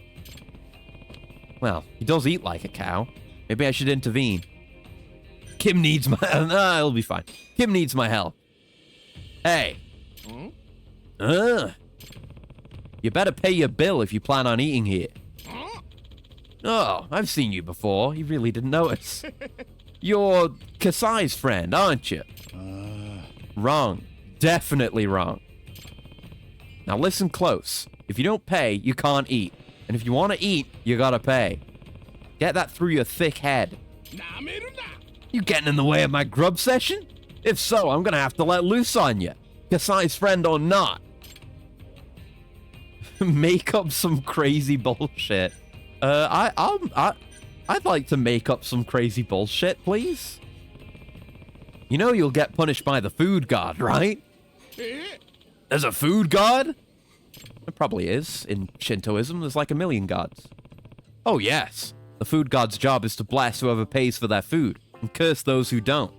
Well, he does eat like a cow. Maybe I should intervene. Kim needs my... Nah, it'll be fine. Kim needs my help. Hey. You better pay your bill if you plan on eating here. Oh, I've seen you before. You really didn't notice. You're Kasai's friend, aren't you? Wrong. Definitely wrong. Now listen close. If you don't pay, you can't eat. And if you want to eat, you gotta pay. Get that through your thick head. なめるな You getting in the way of my grub session? If so, I'm gonna have to let loose on you. Kasai's friend or not. Make up some crazy bullshit. I'd like to make up some crazy bullshit, please. You know you'll get punished by the food god, right? え There's a food god? It probably is. In Shintoism, there's like a million gods. Oh, yes. The food god's job is to bless whoever pays for their food and curse those who don't.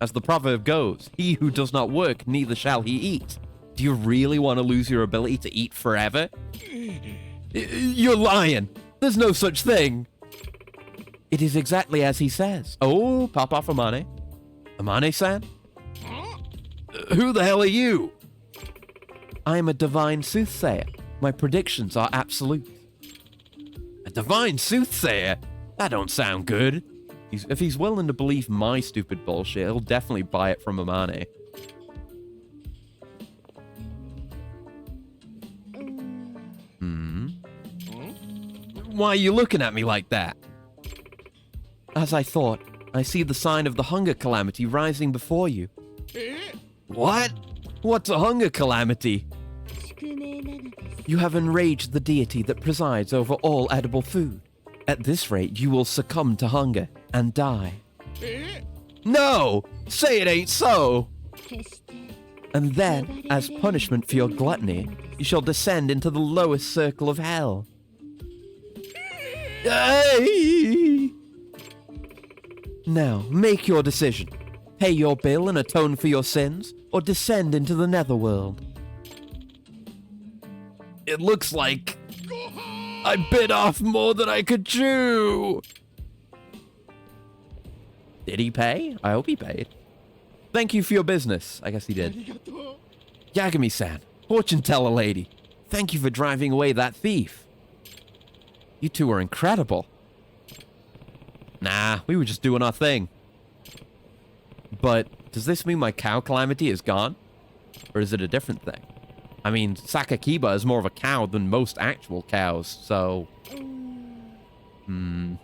As the proverb goes, he who does not work, neither shall he eat. Do you really want to lose your ability to eat forever? You're lying. There's no such thing. It is exactly as he says. Oh, pop off Amane. Amane-san? Huh? Who the hell are you? I am a divine soothsayer. My predictions are absolute. A divine soothsayer? That don't sound good. If he's willing to believe my stupid bullshit, he'll definitely buy it from Amane. Why are you looking at me like that? As I thought, I see the sign of the hunger calamity rising before you. Eh? What? What's a hunger calamity? 宿命なのです You have enraged the deity that presides over all edible food. At this rate, you will succumb to hunger and die. Eh? No! Say it ain't so! 決して And then, as punishment for your gluttony, you shall descend into the lowest circle of hell. Ay! Now, make your decision. Pay your bill and atone for your sins, or descend into the netherworld. It looks like I bit off more than I could chew. Did he pay? I hope he paid. Thank you for your business. I guess he あ did. りがとう。 Yagami-san, fortune teller lady, thank you for driving away that thief. You two are incredible. Nah, we were just doing our thing. But does this mean my cow calamity is gone? Or is it a different thing? I mean, Sakakiba is more of a cow than most actual cows, so... そんな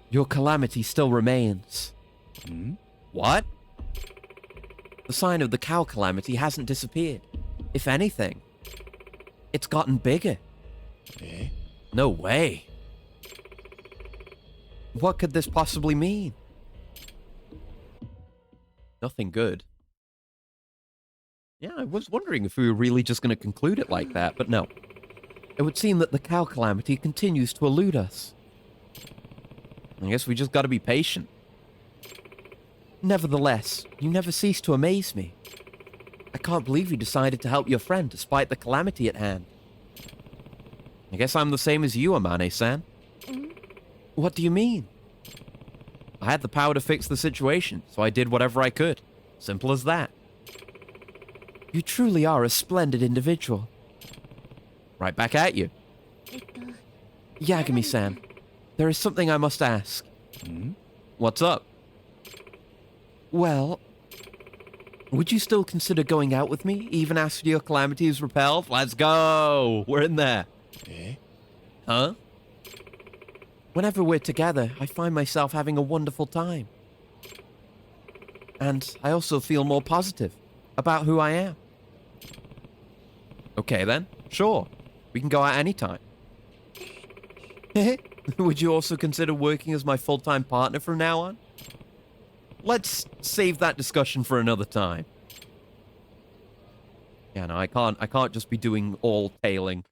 Your calamity still remains. What? The sign of the cow calamity hasn't disappeared. If anything, it's gotten bigger. え No way. What could this possibly mean? Nothing good. Yeah, I was wondering if we were really just going to conclude it like that, but no. It would seem that the cow calamity continues to elude us. I guess we just gotta be patient. Nevertheless, you never cease to amaze me. I can't believe you decided to help your friend despite the calamity at hand. I guess I'm the same as you, Amane-san. What do you mean? I had the power to fix the situation, so I did whatever I could. Simple as that. You truly are a splendid individual. Right back at you. えっと Yagami-san, there is something I must ask. What's up? Well, would you still consider going out with me, even after your calamity is repelled? Let's go! We're in there. え Huh? Whenever we're together, I find myself having a wonderful time. And I also feel more positive about who I am. Okay then, sure. We can go out anytime. Would you also consider working as my full-time partner from now on? Let's save that discussion for another time. Yeah, no, I can't just be doing all tailing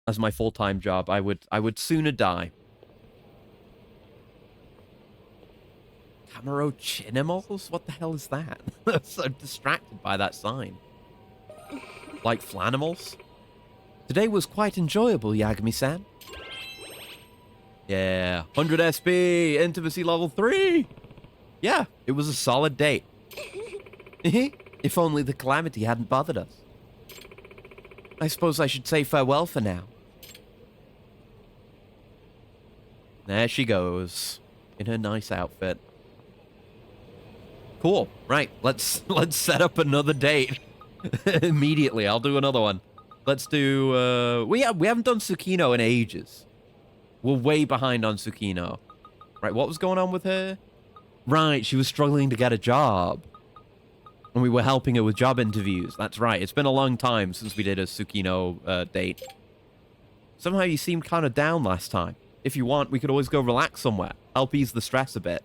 as my full-time job. I would sooner die. Camaro Chinimals? What the hell is that? I'm so distracted by that sign. Like Flanimals? Today was quite enjoyable, Yagami-san. Yeah, 100 SP, intimacy level 3. Yeah, it was a solid date. If only the calamity hadn't bothered us. I suppose I should say farewell for now. There she goes, in her nice outfit. Cool. Right, let's set up another date. Immediately, I'll do another one. Let's do, we haven't done Tsukino in ages. We're way behind on Tsukino. Right, what was going on with her? Right, she was struggling to get a job. And we were helping her with job interviews. That's right, it's been a long time since we did a Tsukino date. Somehow you seemed kind of down last time. If you want, we could always go relax somewhere. Help ease the stress a bit.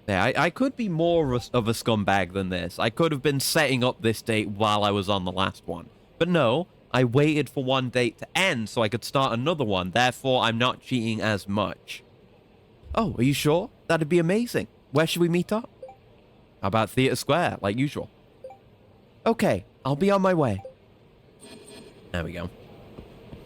Yeah, I could be more of a scumbag than this. I could have been setting up this date while I was on the last one. But no, I waited for one date to end so I could start another one. Therefore, I'm not cheating as much. Oh, are you sure? That'd be amazing. Where should we meet up? How about Theatre Square, like usual? Okay, I'll be on my way. There we go.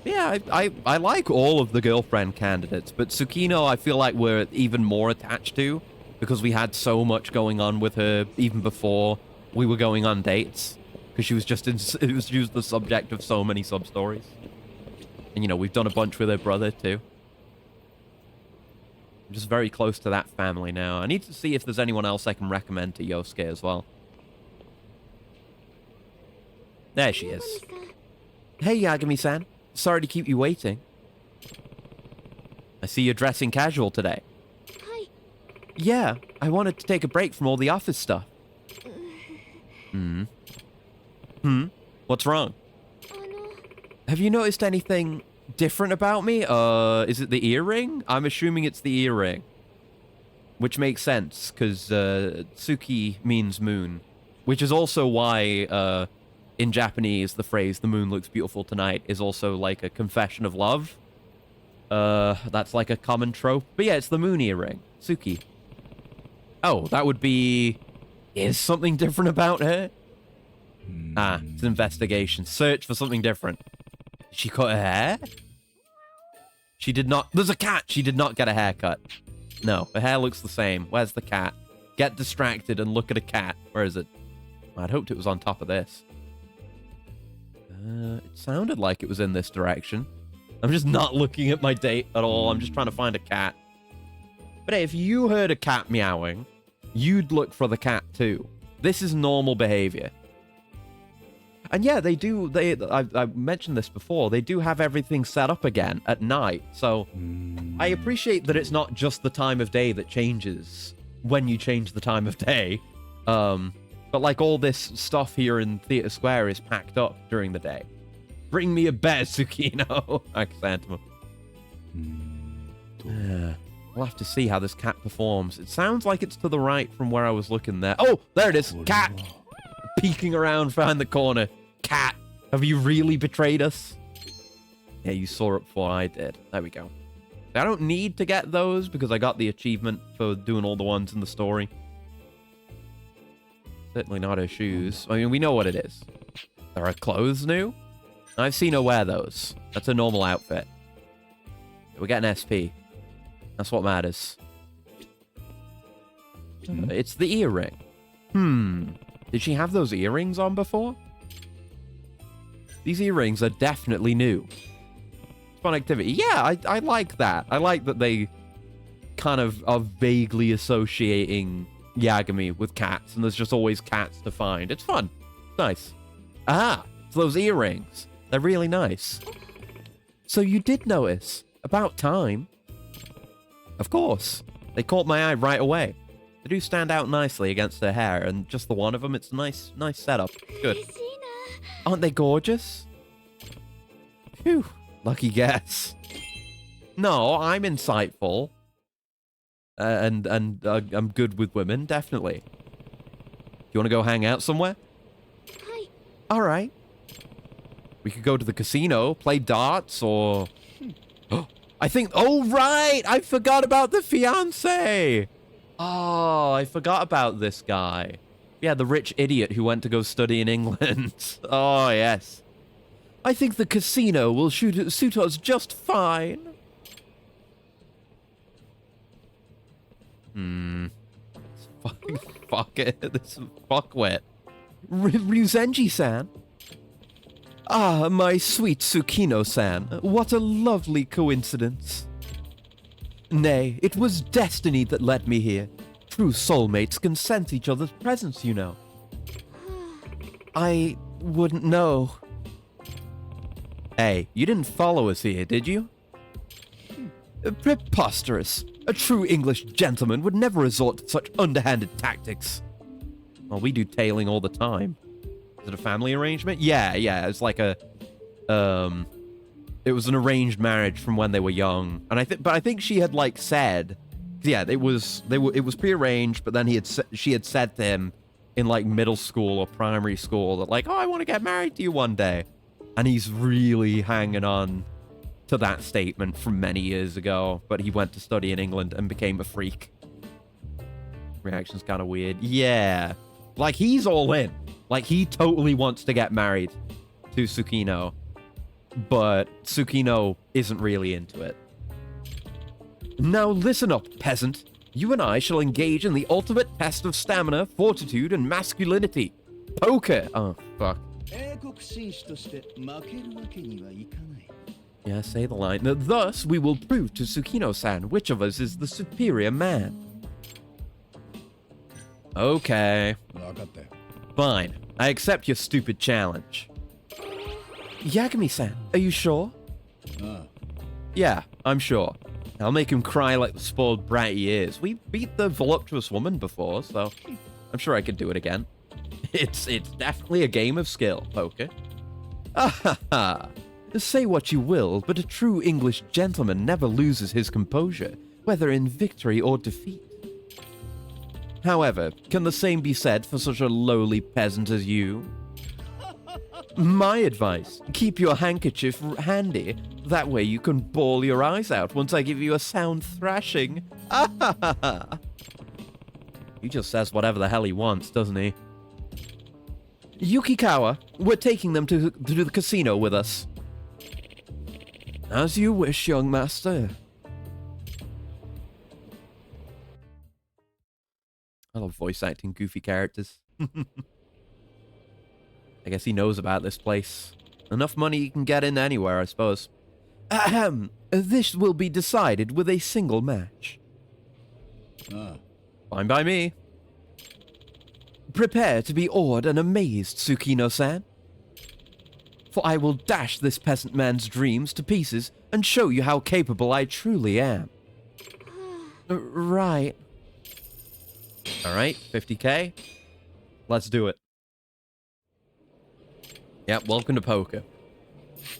Yeah, I like all of the girlfriend candidates, but Tsukino I feel like we're even more attached to because we had so much going on with her even before we were going on dates. Because she was just she was the subject of so many sub-stories. And, you know, we've done a bunch with her brother, too. I'm just very close to that family now. I need to see if there's anyone else I can recommend to Yosuke as well. There she is. Hey, Yagami-san. Sorry to keep you waiting. I see you're dressing casual today. Hi. Yeah, I wanted to take a break from all the office stuff. What's wrong? Have you noticed anything different about me? Is it the earring? I'm assuming it's the earring. Which makes sense, because Tsuki means moon. Which is also why, in Japanese, the phrase, the moon looks beautiful tonight, is also like a confession of love. That's like a common trope. But yeah, it's the moon earring. Tsuki. Oh, that would be... Is something different about her? Ah, it's an investigation. Search for something different. Did she cut her hair? She did not... There's a cat! She did not get a haircut. No, her hair looks the same. Where's the cat? Get distracted and look at a cat. Where is it? I'd hoped it was on top of this. It sounded like it was in this direction. I'm just not looking at my date at all. I'm just trying to find a cat. But hey, if you heard a cat meowing, you'd look for the cat too. This is normal behavior. And yeah, they do. I mentioned this before. They do have everything set up again at night. So I appreciate that it's not just the time of day that changes when you change the time of day. But like all this stuff here in Theatre Square is packed up during the day. Bring me a bear, Tsukino. Chrysanthemum. We'll have to see how this cat performs. It sounds like it's to the right from where I was looking there. Oh, there it is. Cat. Peeking around behind the corner. Cat, have you really betrayed us? Yeah, you saw it before I did. There we go. I don't need to get those because I got the achievement for doing all the ones in the story. Certainly not her shoes. I mean, we know what it is. Are her clothes new? I've seen her wear those. That's a normal outfit. We're getting SP. That's what matters. It's the earring. Did she have those earrings on before? These earrings are definitely new. Fun activity. Yeah, I like that. I like that they kind of are vaguely associating Yagami with cats, and there's just always cats to find. It's fun. Nice. Ah, it's those earrings. They're really nice. So you did notice. About time. Of course. They caught my eye right away. They do stand out nicely against her hair, and just the one of them, it's a nice setup. Good. Aren't they gorgeous? Phew. Lucky guess. No, I'm insightful. And I'm good with women, definitely. Do you want to go hang out somewhere? Hi. All right. We could go to the casino, play darts, or... I think... Oh, right! I forgot about the fiancé! Oh, I forgot about this guy. Yeah, the rich idiot who went to go study in England. Oh, yes. I think the casino will suit us just fine. Fuck it. This is fuckwit. Ryuzenji-san? Ah, my sweet Tsukino-san. What a lovely coincidence. Nay, it was destiny that led me here. True soulmates can sense each other's presence, you know. I wouldn't know. Hey, you didn't follow us here, did you? Preposterous. A true English gentleman would never resort to such underhanded tactics. Well, we do tailing all the time. Is it a family arrangement? Yeah, it's like a... It was an arranged marriage from when they were young. And I think she had, like, said Yeah, it was prearranged, but then she had said to him in like middle school or primary school that like, oh, I want to get married to you one day, and he's really hanging on to that statement from many years ago. But he went to study in England and became a freak. Reaction's kind of weird. Yeah, like he's all in. Like he totally wants to get married to Tsukino, but Tsukino isn't really into it. Now listen up, peasant. You and I shall engage in the ultimate test of stamina, fortitude, and masculinity. Poker. Oh, fuck. Yeah, say the line. Thus, we will prove to Tsukino-san which of us is the superior man. Okay. Fine. I accept your stupid challenge. Yagami-san, are you sure? Yeah, I'm sure. I'll make him cry like the spoiled brat he is. We beat the voluptuous woman before, so I'm sure I could do it again. It's definitely a game of skill, poker. Ah, say what you will, but a true English gentleman never loses his composure, whether in victory or defeat. However, can the same be said for such a lowly peasant as you? My advice, keep your handkerchief handy. That way you can bawl your eyes out once I give you a sound thrashing. He just says whatever the hell he wants, doesn't he? Yukikawa, we're taking them to the casino with us. As you wish, young master. I love voice acting goofy characters. I guess he knows about this place. Enough money you can get in anywhere, I suppose. Ahem. This will be decided with a single match. Fine by me. Prepare to be awed and amazed, Tsukino-san. For I will dash this peasant man's dreams to pieces and show you how capable I truly am. Right. Alright, 50k. Let's do it. Yep, welcome to poker.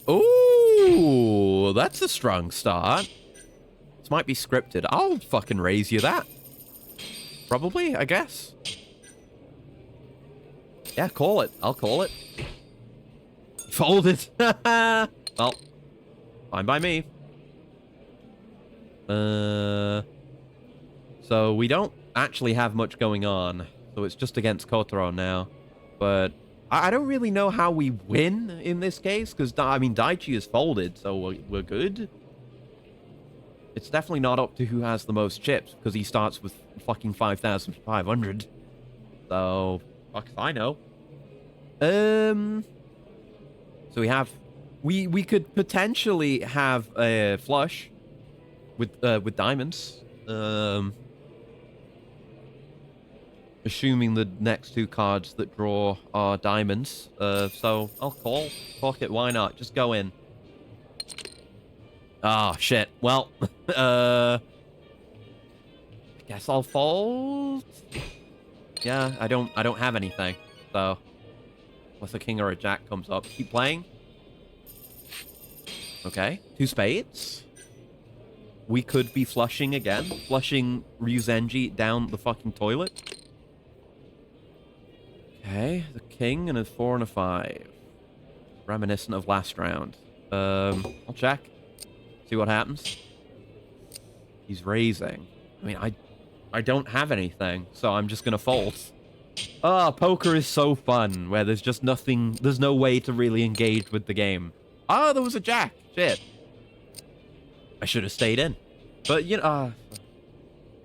Ooh, that's a strong start. This might be scripted. I'll fucking raise you that. Probably, I guess. Yeah, call it. I'll call it. Folded. Well, fine by me. So we don't actually have much going on. So it's just against Kotaro now. But I don't really know how we win in this case, because, I mean, Daichi is folded, so we're good. It's definitely not up to who has the most chips, because he starts with fucking 5,500. So, fuck if I know. So we could potentially have a flush with diamonds. Assuming the next two cards that draw are diamonds. So I'll call. Fuck it, why not? Just go in. Ah, oh, shit. Well, I guess I'll fold. Yeah, I don't have anything. So unless a king or a jack comes up. Keep playing. Okay, 2 spades. We could be flushing again. Flushing Ryuzenji down the fucking toilet. Okay, the king and a 4 and a 5. Reminiscent of last round. I'll check. See what happens. He's raising. I mean, I don't have anything, so I'm just gonna fold. Ah, poker is so fun, where there's just nothing, there's no way to really engage with the game. Ah, there was a jack. Shit. I should have stayed in. But, you know,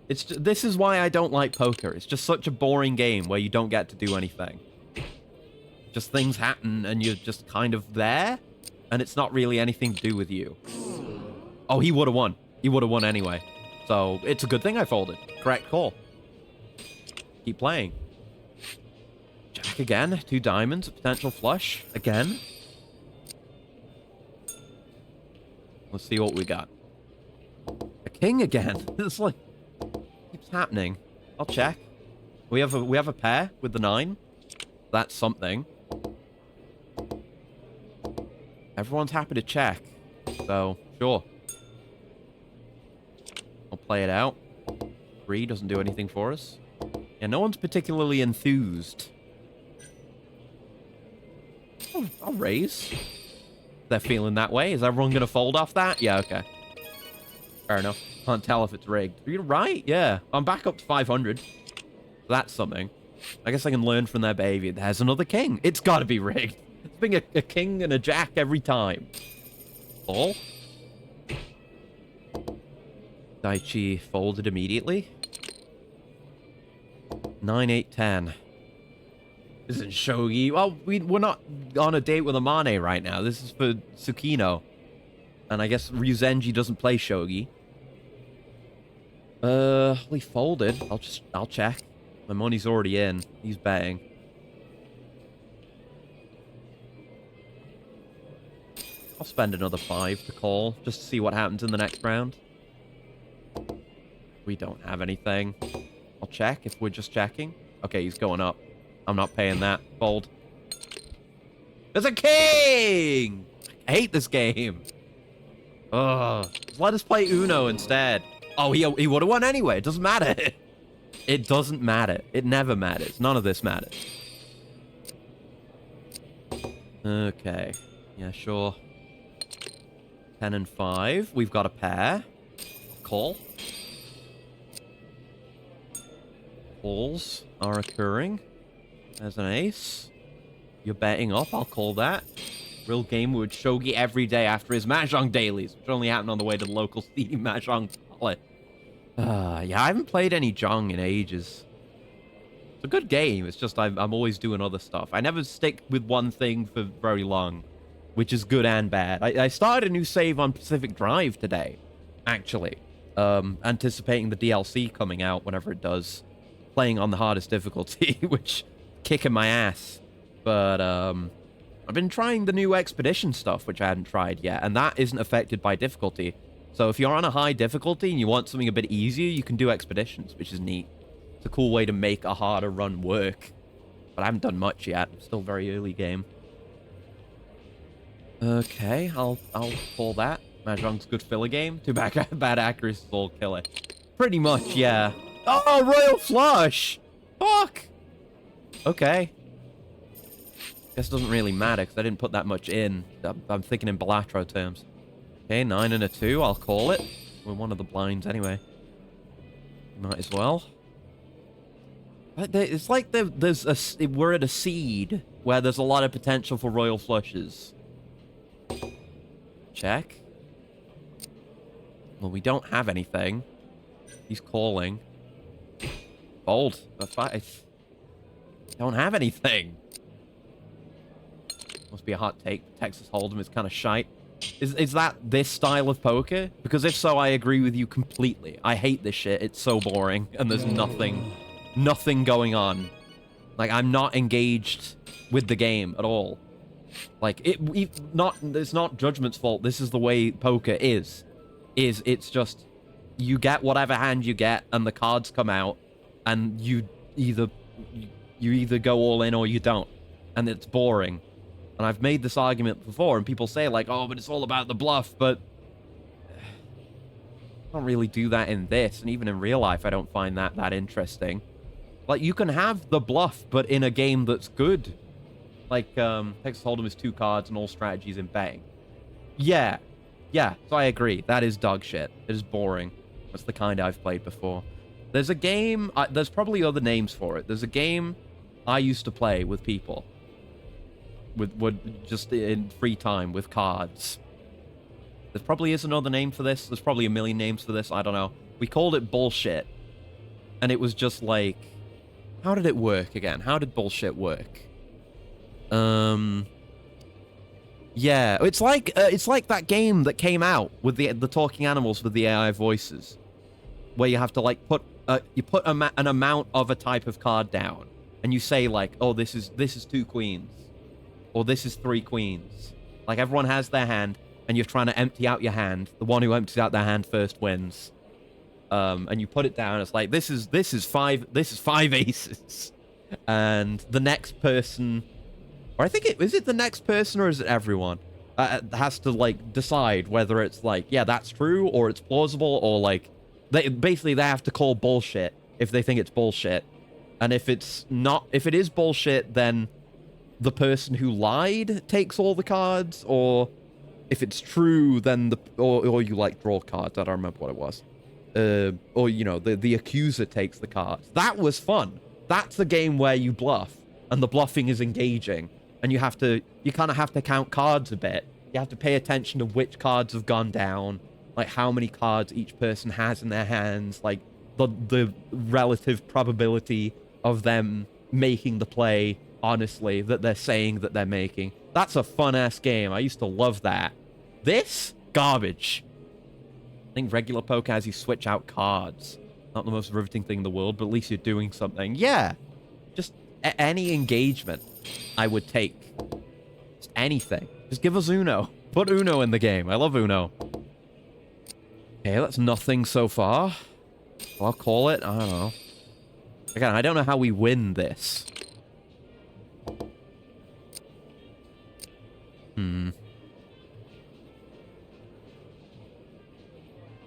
this is why I don't like poker. It's just such a boring game where you don't get to do anything. Just things happen and you're just kind of there, and it's not really anything to do with you. Oh, he would have won. He would have won anyway. So, it's a good thing I folded. Correct call. Keep playing. Jack again. 2 diamonds. A potential flush. Again. Let's see what we got. A king again. It's like... keeps happening. I'll check. We have a pair with the 9. That's something. Everyone's happy to check. So, sure. I'll play it out. 3 doesn't do anything for us. Yeah, no one's particularly enthused. I'll raise. They're feeling that way. Is everyone going to fold off that? Yeah, okay. Fair enough. Can't tell if it's rigged. You're right, yeah. I'm back up to 500. That's something. I guess I can learn from their behavior. There's another king. It's got to be rigged. It's being a king and a jack every time. All. Daichi folded immediately. 9, 8, 10. This isn't shogi. Well, we're not on a date with Amane right now. This is for Tsukino. And I guess Ryuzenji doesn't play shogi. We folded. I'll check. My money's already in. He's betting. I'll spend another 5 to call, just to see what happens in the next round. We don't have anything. I'll check if we're just checking. Okay, he's going up. I'm not paying that. Fold. There's a king! I hate this game. Ugh. Let us play Uno instead. Oh, he would have won anyway. It doesn't matter. It doesn't matter. It never matters. None of this matters. Okay. Yeah, sure. 10 and 5. We've got a pair. Call. Calls are occurring. There's an ace. You're betting up. I'll call that. Real gamer would shogi every day after his Mahjong dailies, which only happened on the way to the local seedy Mahjong parlor. Yeah, I haven't played any Jong in ages. It's a good game. It's just I'm always doing other stuff. I never stick with one thing for very long, which is good and bad. I started a new save on Pacific Drive today, actually. Anticipating the DLC coming out whenever it does. Playing on the hardest difficulty, which kicking my ass. But I've been trying the new Expedition stuff, which I hadn't tried yet, and that isn't affected by difficulty. So if you're on a high difficulty and you want something a bit easier, you can do Expeditions, which is neat. It's a cool way to make a harder run work. But I haven't done much yet. I'm still very early game. Okay, I'll call that. Mahjong's good filler game. Too bad accuracy is all killer. Pretty much, yeah. Oh, Royal Flush! Fuck! Okay. Guess it doesn't really matter, because I didn't put that much in. I'm thinking in Balatro terms. Okay, 9 and a 2, I'll call it. We're one of the blinds anyway. Might as well. It's like we're at a seed where there's a lot of potential for Royal Flushes. Check. Well, we don't have anything. He's calling. Fold. Don't have anything. Must be a hot take. Texas Hold'em is kind of shite. Is that this style of poker? Because if so, I agree with you completely. I hate this shit. It's so boring, and there's nothing going on. Like, I'm not engaged with the game at all. Like, it's not Judgment's fault. This is the way poker is. It's just, you get whatever hand you get, and the cards come out, and you either go all in or you don't. And it's boring. And I've made this argument before, and people say, like, oh, but it's all about the bluff, but I don't really do that in this, and even in real life, I don't find that interesting. Like, you can have the bluff, but in a game that's good. Like, Texas Hold'em is 2 cards and all strategies in betting. Yeah, so I agree. That is dog shit. It is boring. That's the kind I've played before. There's a game, there's probably other names for it. There's a game I used to play with people. With just in free time with cards. There probably is another name for this. There's probably a million names for this. I don't know. We called it bullshit. And it was just like, how did it work again? How did bullshit work? Yeah, it's like that game that came out with the talking animals with the AI voices, where you have to like put an amount of a type of card down, and you say like, oh, this is 2 queens. Or this is 3 queens. Like, everyone has their hand, and you're trying to empty out your hand. The one who empties out their hand first wins. And you put it down. It's like, this is 5 aces. And the next person, or I think is it the next person or is it everyone? Has to like decide whether it's like, yeah, that's true, or it's plausible, or like Basically, they have to call bullshit if they think it's bullshit. And if it's not, if it is bullshit, then the person who lied takes all the cards, or if it's true, then or you like draw cards. I don't remember what it was. Or you know, the accuser takes the cards. That was fun. That's the game where you bluff, and the bluffing is engaging, and you kind of have to count cards a bit. You have to pay attention to which cards have gone down, like how many cards each person has in their hands, like the relative probability of them making the play, honestly, that they're saying that they're making. That's a fun-ass game. I used to love that. This? Garbage. I think regular poker has you switch out cards. Not the most riveting thing in the world, but at least you're doing something. Yeah. Just any engagement I would take. Just anything. Just give us Uno. Put Uno in the game. I love Uno. Okay, that's nothing so far. Well, I'll call it. I don't know. Again, I don't know how we win this. I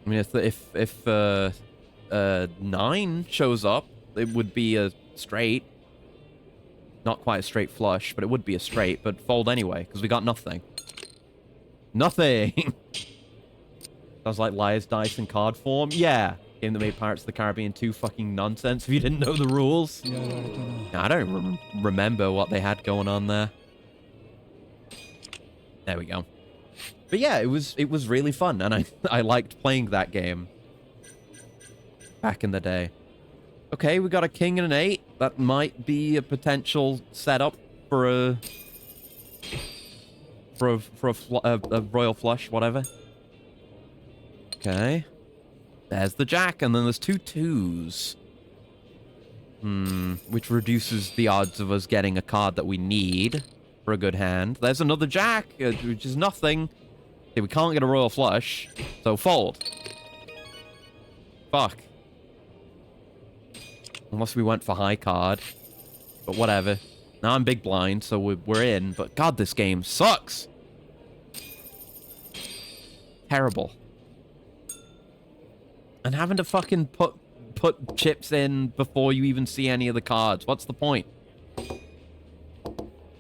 mean, if 9 shows up, it would be a straight. Not quite a straight flush, but it would be a straight, but fold anyway, because we got nothing. Nothing! Sounds like Liar's Dice in card form. Yeah. Game that made Pirates of the Caribbean 2 fucking nonsense if you didn't know the rules. I don't remember what they had going on there. There we go. But yeah, it was really fun, and I liked playing that game back in the day. Okay, we got a king and an 8. That might be a potential setup for a royal flush, whatever. Okay. There's the jack, and then there's 2 2s. Which reduces the odds of us getting a card that we need for a good hand. There's another jack, which is nothing. Okay, we can't get a royal flush, so fold. Fuck. Unless we went for high card. But whatever. Now I'm big blind, so we're in. But God, this game sucks. Terrible. And having to fucking put chips in before you even see any of the cards. What's the point?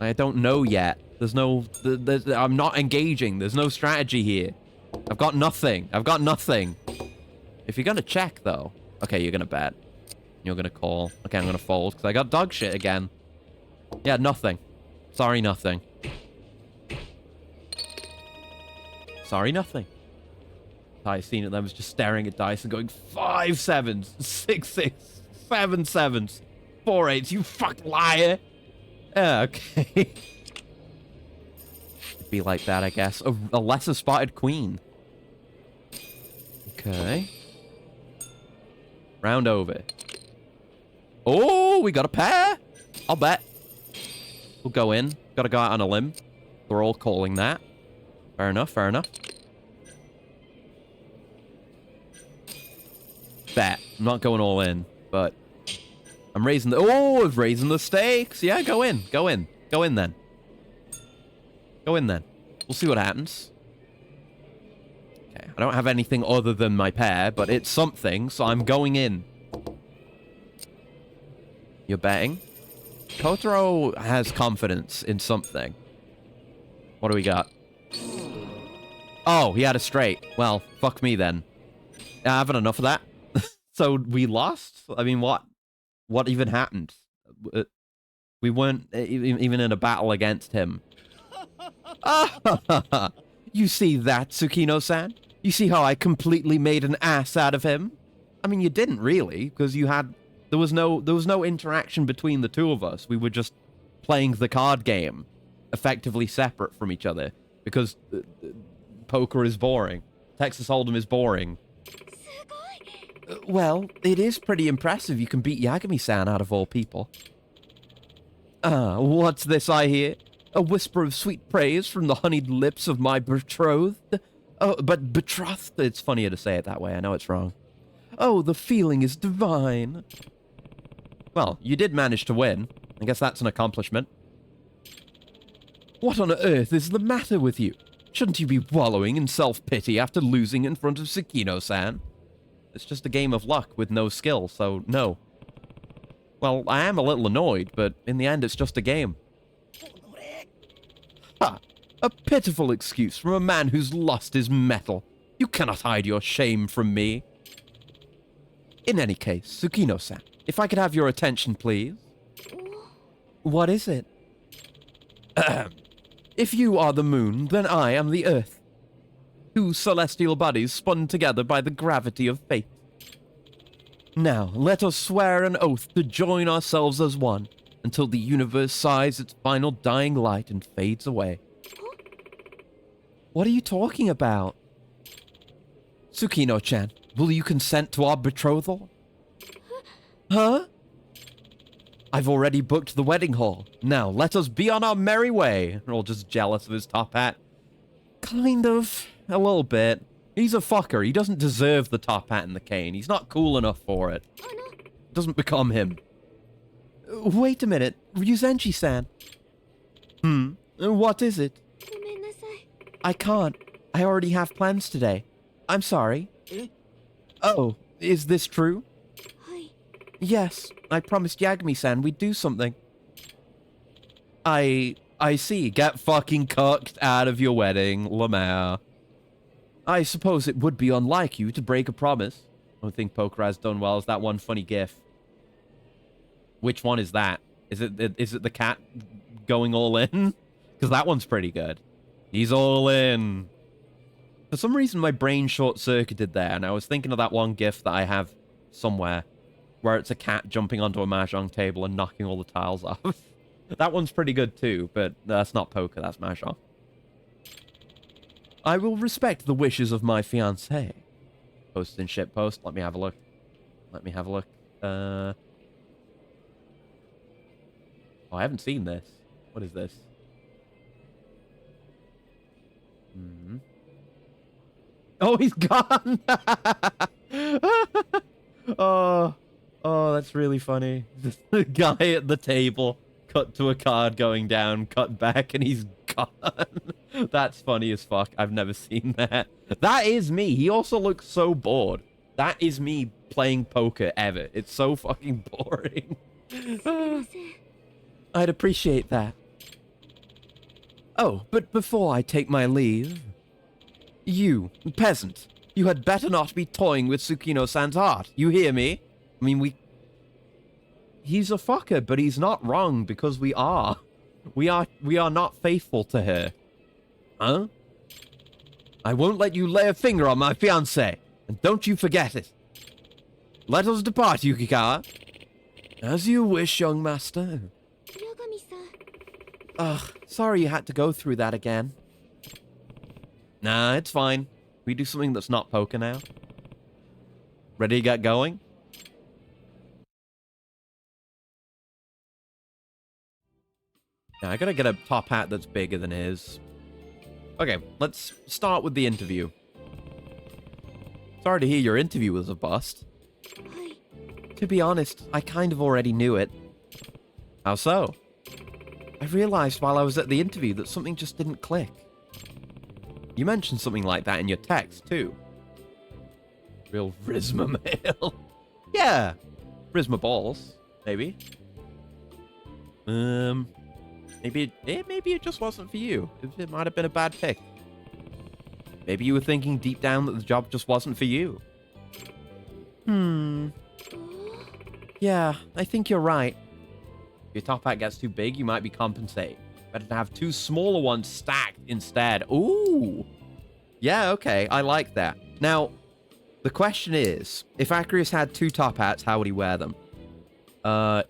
I don't know yet. There's no... I'm not engaging. There's no strategy here. I've got nothing. I've got nothing. If you're gonna check, though... Okay, you're gonna bet. You're gonna call. Okay, I'm gonna fold, because I got dog shit again. Yeah, nothing. Sorry, nothing. Sorry, nothing. I seen it then was just staring at dice and going 5 7s, 6 6, 7 7s, 4 8s. You fucking liar. Yeah, okay. It'd be like that, I guess. A lesser spotted queen. Okay. Round over. Oh, we got a pair. I'll bet. We'll go in. Gotta go out on a limb. We're all calling that. Fair enough, fair enough. Bet. I'm not going all in, but I'm raising the... Oh, I'm raising the stakes. Yeah, go in. Go in. Go in then. Go in then. We'll see what happens. Okay, I don't have anything other than my pair, but it's something, so I'm going in. You're betting? Kotaro has confidence in something. What do we got? Oh, he had a straight. Well, fuck me then. I haven't enough of that. So we lost? I mean, what even happened? We weren't even in a battle against him. Ah, you see that, Tsukino-san? You see how I completely made an ass out of him? I mean, you didn't really, because there was no interaction between the two of us. We were just playing the card game, effectively separate from each other, because poker is boring. Texas Hold'em is boring. Well, it is pretty impressive you can beat Yagami-san out of all people. What's this I hear? A whisper of sweet praise from the honeyed lips of my betrothed? Oh, but betrothed? It's funnier to say it that way. I know it's wrong. Oh, the feeling is divine. Well, you did manage to win. I guess that's an accomplishment. What on earth is the matter with you? Shouldn't you be wallowing in self-pity after losing in front of Tsukino-san? It's just a game of luck with no skill, so no. Well, I am a little annoyed, but in the end, it's just a game. Ha! A pitiful excuse from a man who's lost his mettle. You cannot hide your shame from me. In any case, Tsukino-san, if I could have your attention, please. What is it? If you are the moon, then I am the earth. Two celestial bodies spun together by the gravity of fate. Now, let us swear an oath to join ourselves as one, until the universe sighs its final dying light and fades away. What are you talking about? Tsukino-chan, will you consent to our betrothal? Huh? I've already booked the wedding hall. Now, let us be on our merry way. We're all just jealous of his top hat. Kind of. A little bit. He's a fucker. He doesn't deserve the top hat and the cane. He's not cool enough for it. Doesn't become him. Wait a minute. Ryuzenji-san. What is it? I can't. I already have plans today. I'm sorry. Oh, is this true? Yes, I promised Yagami-san we'd do something. I see. Get fucking cucked out of your wedding, Lemaire. I suppose it would be unlike you to break a promise. I don't think Poker has done well as that one funny gif. Which one is that? Is it the cat going all in? Because that one's pretty good. He's all in. For some reason, my brain short-circuited there, and I was thinking of that one gif that I have somewhere, where it's a cat jumping onto a mahjong table and knocking all the tiles off. That one's pretty good too, but that's not poker, that's mahjong. I will respect the wishes of my fiancé. Post in shitpost. Let me have a look. Let me have a look. Oh, I haven't seen this. What is this? Oh, he's gone! Oh, that's really funny. The guy at the table, cut to a card going down, cut back, and he's gone. That's funny as fuck. I've never seen that. That is me. He also looks so bored. That is me playing poker ever. It's so fucking boring. I'd appreciate that. Oh, but before I take my leave... You, peasant, you had better not be toying with Tsukino-san's heart. You hear me? I mean, He's a fucker, but he's not wrong, because we are. We are not faithful to her. Huh? I won't let you lay a finger on my fiancé, and don't you forget it. Let us depart, Yukikawa. As you wish, young master. Ugh, sorry you had to go through that again. Nah, it's fine. We do something that's not poker now. Ready to get going? Yeah, I gotta get a top hat that's bigger than his. Okay, let's start with the interview. Sorry to hear your interview was a bust. To be honest, I kind of already knew it. How so? I realized while I was at the interview that something just didn't click. You mentioned something like that in your text, too. Real Rizma male. Yeah. Rizma balls, maybe. Maybe it just wasn't for you. It might have been a bad pick. Maybe you were thinking deep down that the job just wasn't for you. Yeah, I think you're right. If your top hat gets too big, you might be compensated. Better to have two smaller ones stacked instead. Ooh. Yeah, okay. I like that. Now, the question is, if Acrius had two top hats, how would he wear them?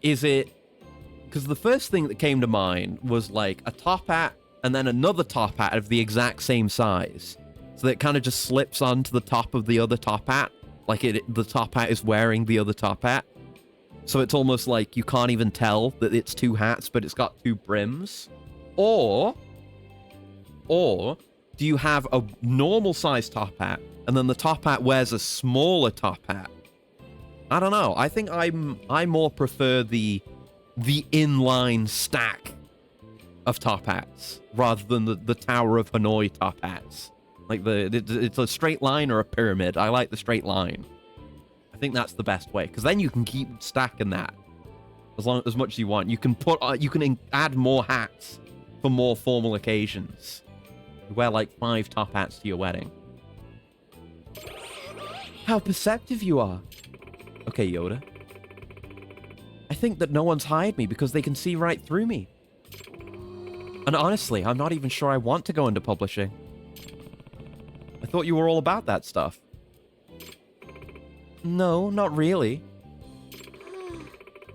Is it... Because the first thing that came to mind was, like, a top hat and then another top hat of the exact same size. So that it kind of just slips onto the top of the other top hat. Like, the top hat is wearing the other top hat. So it's almost like you can't even tell that it's two hats, but it's got two brims. Or do you have a normal size top hat, and then the top hat wears a smaller top hat? I don't know. I think I more prefer the inline stack of top hats rather than the Tower of Hanoi top hats. Like it's a straight line or a pyramid. I like the straight line. I think that's the best way, because then you can keep stacking that as much as you want. You can add more hats for more formal occasions. You wear like 5 top hats to your wedding. How perceptive you are. Okay, Yoda. I think that no one's hired me because they can see right through me. And honestly, I'm not even sure I want to go into publishing. I thought you were all about that stuff. No, not really.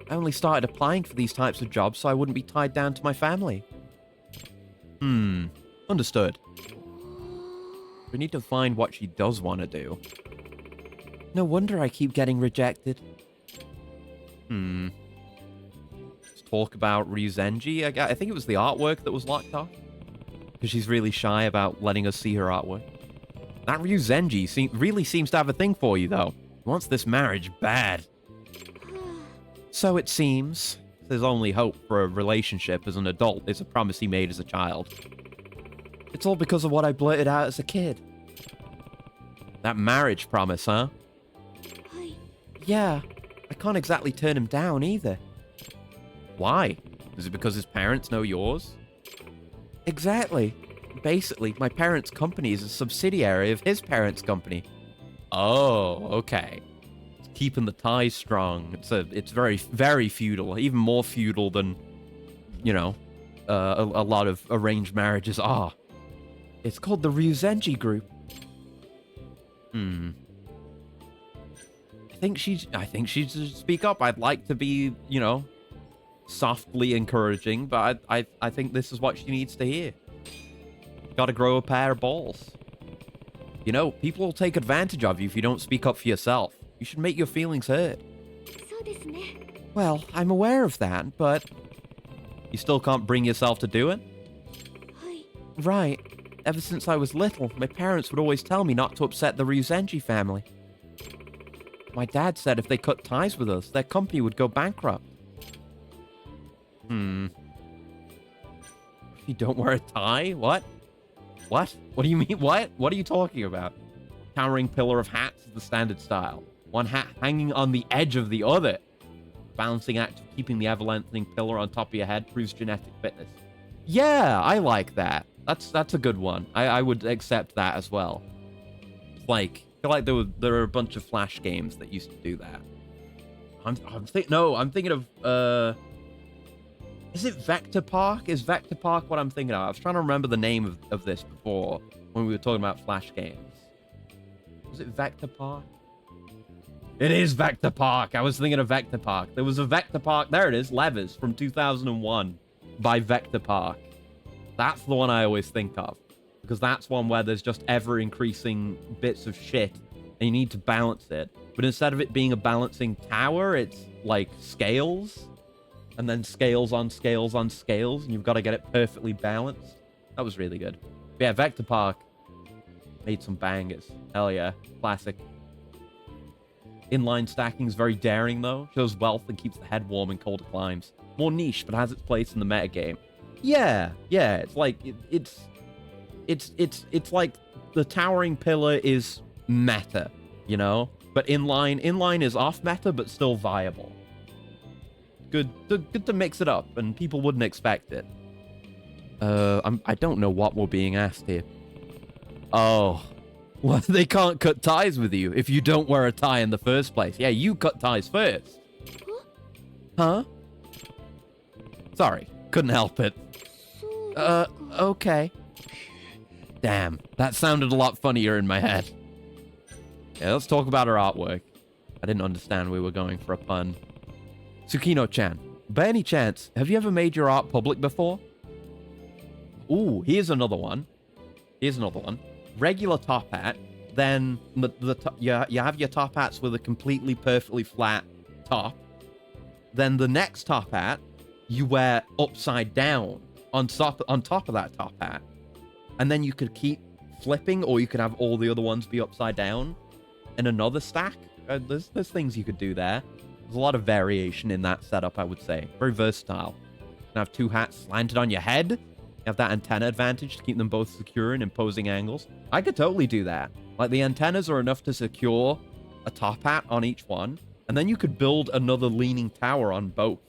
I only started applying for these types of jobs so I wouldn't be tied down to my family. Understood. We need to find what she does want to do. No wonder I keep getting rejected. Let's talk about Ryuzenji. I think it was the artwork that was locked off. Because she's really shy about letting us see her artwork. That Ryuzenji really seems to have a thing for you, though. He wants this marriage bad. So it seems. There's only hope for a relationship as an adult. It's a promise he made as a child. It's all because of what I blurted out as a kid. That marriage promise, huh? Yeah. I can't exactly turn him down either. Why? Is it because his parents know yours? Exactly. Basically, my parents' company is a subsidiary of his parents' company. Oh, okay. It's keeping the ties strong. It's very, very feudal. Even more feudal than, you know, a lot of arranged marriages are. It's called the Ryuzenji Group. I think she should speak up. I'd like to be, you know, softly encouraging, but I think this is what she needs to hear. Gotta grow a pair of balls. You know, people will take advantage of you if you don't speak up for yourself. You should make your feelings heard. Well, I'm aware of that, but... You still can't bring yourself to do it? Right. Ever since I was little, my parents would always tell me not to upset the Ryuzenji family. My dad said if they cut ties with us, their company would go bankrupt. If you don't wear a tie? What? What? What do you mean? What? What are you talking about? Towering pillar of hats is the standard style. One hat hanging on the edge of the other. Balancing act of keeping the ever-lengthening pillar on top of your head proves genetic fitness. Yeah, I like that. That's a good one. I would accept that as well. Like, I feel like there are a bunch of Flash games that used to do that. I'm thinking of is it Vector Park? Is Vector Park what I'm thinking of? I was trying to remember the name of this before when we were talking about Flash games. Was it Vector Park? It is Vector Park. I was thinking of Vector Park. There was a Vector Park. There it is. Levers from 2001 by Vector Park. That's the one I always think of. Because that's one where there's just ever-increasing bits of shit and you need to balance it. But instead of it being a balancing tower, it's like scales. And then scales on scales on scales. And you've got to get it perfectly balanced. That was really good. But yeah, Vector Park made some bangers. Hell yeah. Classic. Inline stacking is very daring, though. Shows wealth and keeps the head warm in colder climes. More niche, but has its place in the metagame. Yeah. It's like... It's like the towering pillar is meta, you know? But inline is off meta, but still viable. Good to mix it up, and people wouldn't expect it. I don't know what we're being asked here. Oh, well, they can't cut ties with you if you don't wear a tie in the first place. Yeah, you cut ties first. Huh? Sorry, couldn't help it. Okay. Damn, that sounded a lot funnier in my head. Yeah, let's talk about her artwork. I didn't understand we were going for a pun. Tsukino-chan, by any chance, have you ever made your art public before? Ooh, here's another one. Regular top hat, then you have your top hats with a completely perfectly flat top. Then the next top hat, you wear upside down on top of that top hat. And then you could keep flipping, or you could have all the other ones be upside down in another stack. There's things you could do there. There's a lot of variation in that setup, I would say. Very versatile. You can have 2 hats slanted on your head. You have that antenna advantage to keep them both secure in imposing angles. I could totally do that. Like, the antennas are enough to secure a top hat on each one, and then you could build another leaning tower on both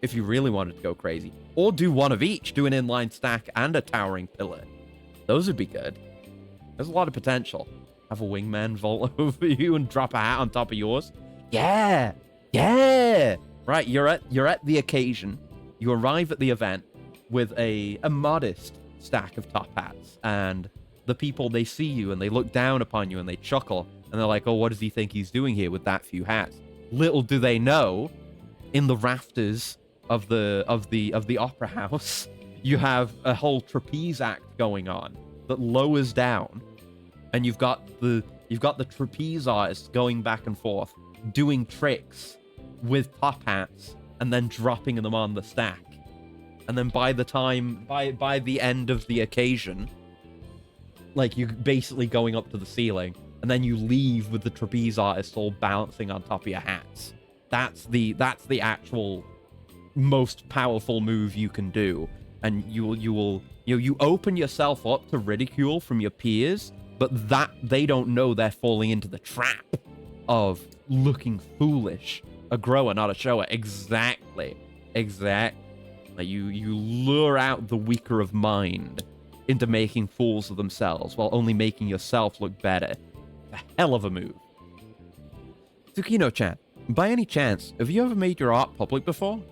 if you really wanted to go crazy. Or do one of each, do an inline stack and a towering pillar. Those would be good. There's a lot of potential. Have a wingman vault over you and drop a hat on top of yours. Yeah! Yeah! Right, you're at the occasion. You arrive at the event with a modest stack of top hats, and the people, they see you and they look down upon you and they chuckle, and they're like, oh, what does he think he's doing here with that few hats? Little do they know, in the rafters of the opera house, you have a whole trapeze act going on that lowers down, and you've got the trapeze artists going back and forth doing tricks with top hats and then dropping them on the stack. And then by the end of the occasion, like, you're basically going up to the ceiling, and then you leave with the trapeze artists all bouncing on top of your hats. That's the actual most powerful move you can do. And you open yourself up to ridicule from your peers, but that they don't know they're falling into the trap of looking foolish. A grower, not a shower. Exactly. Like, you lure out the weaker of mind into making fools of themselves while only making yourself look better. A hell of a move. Tsukino-chan, by any chance, have you ever made your art public before?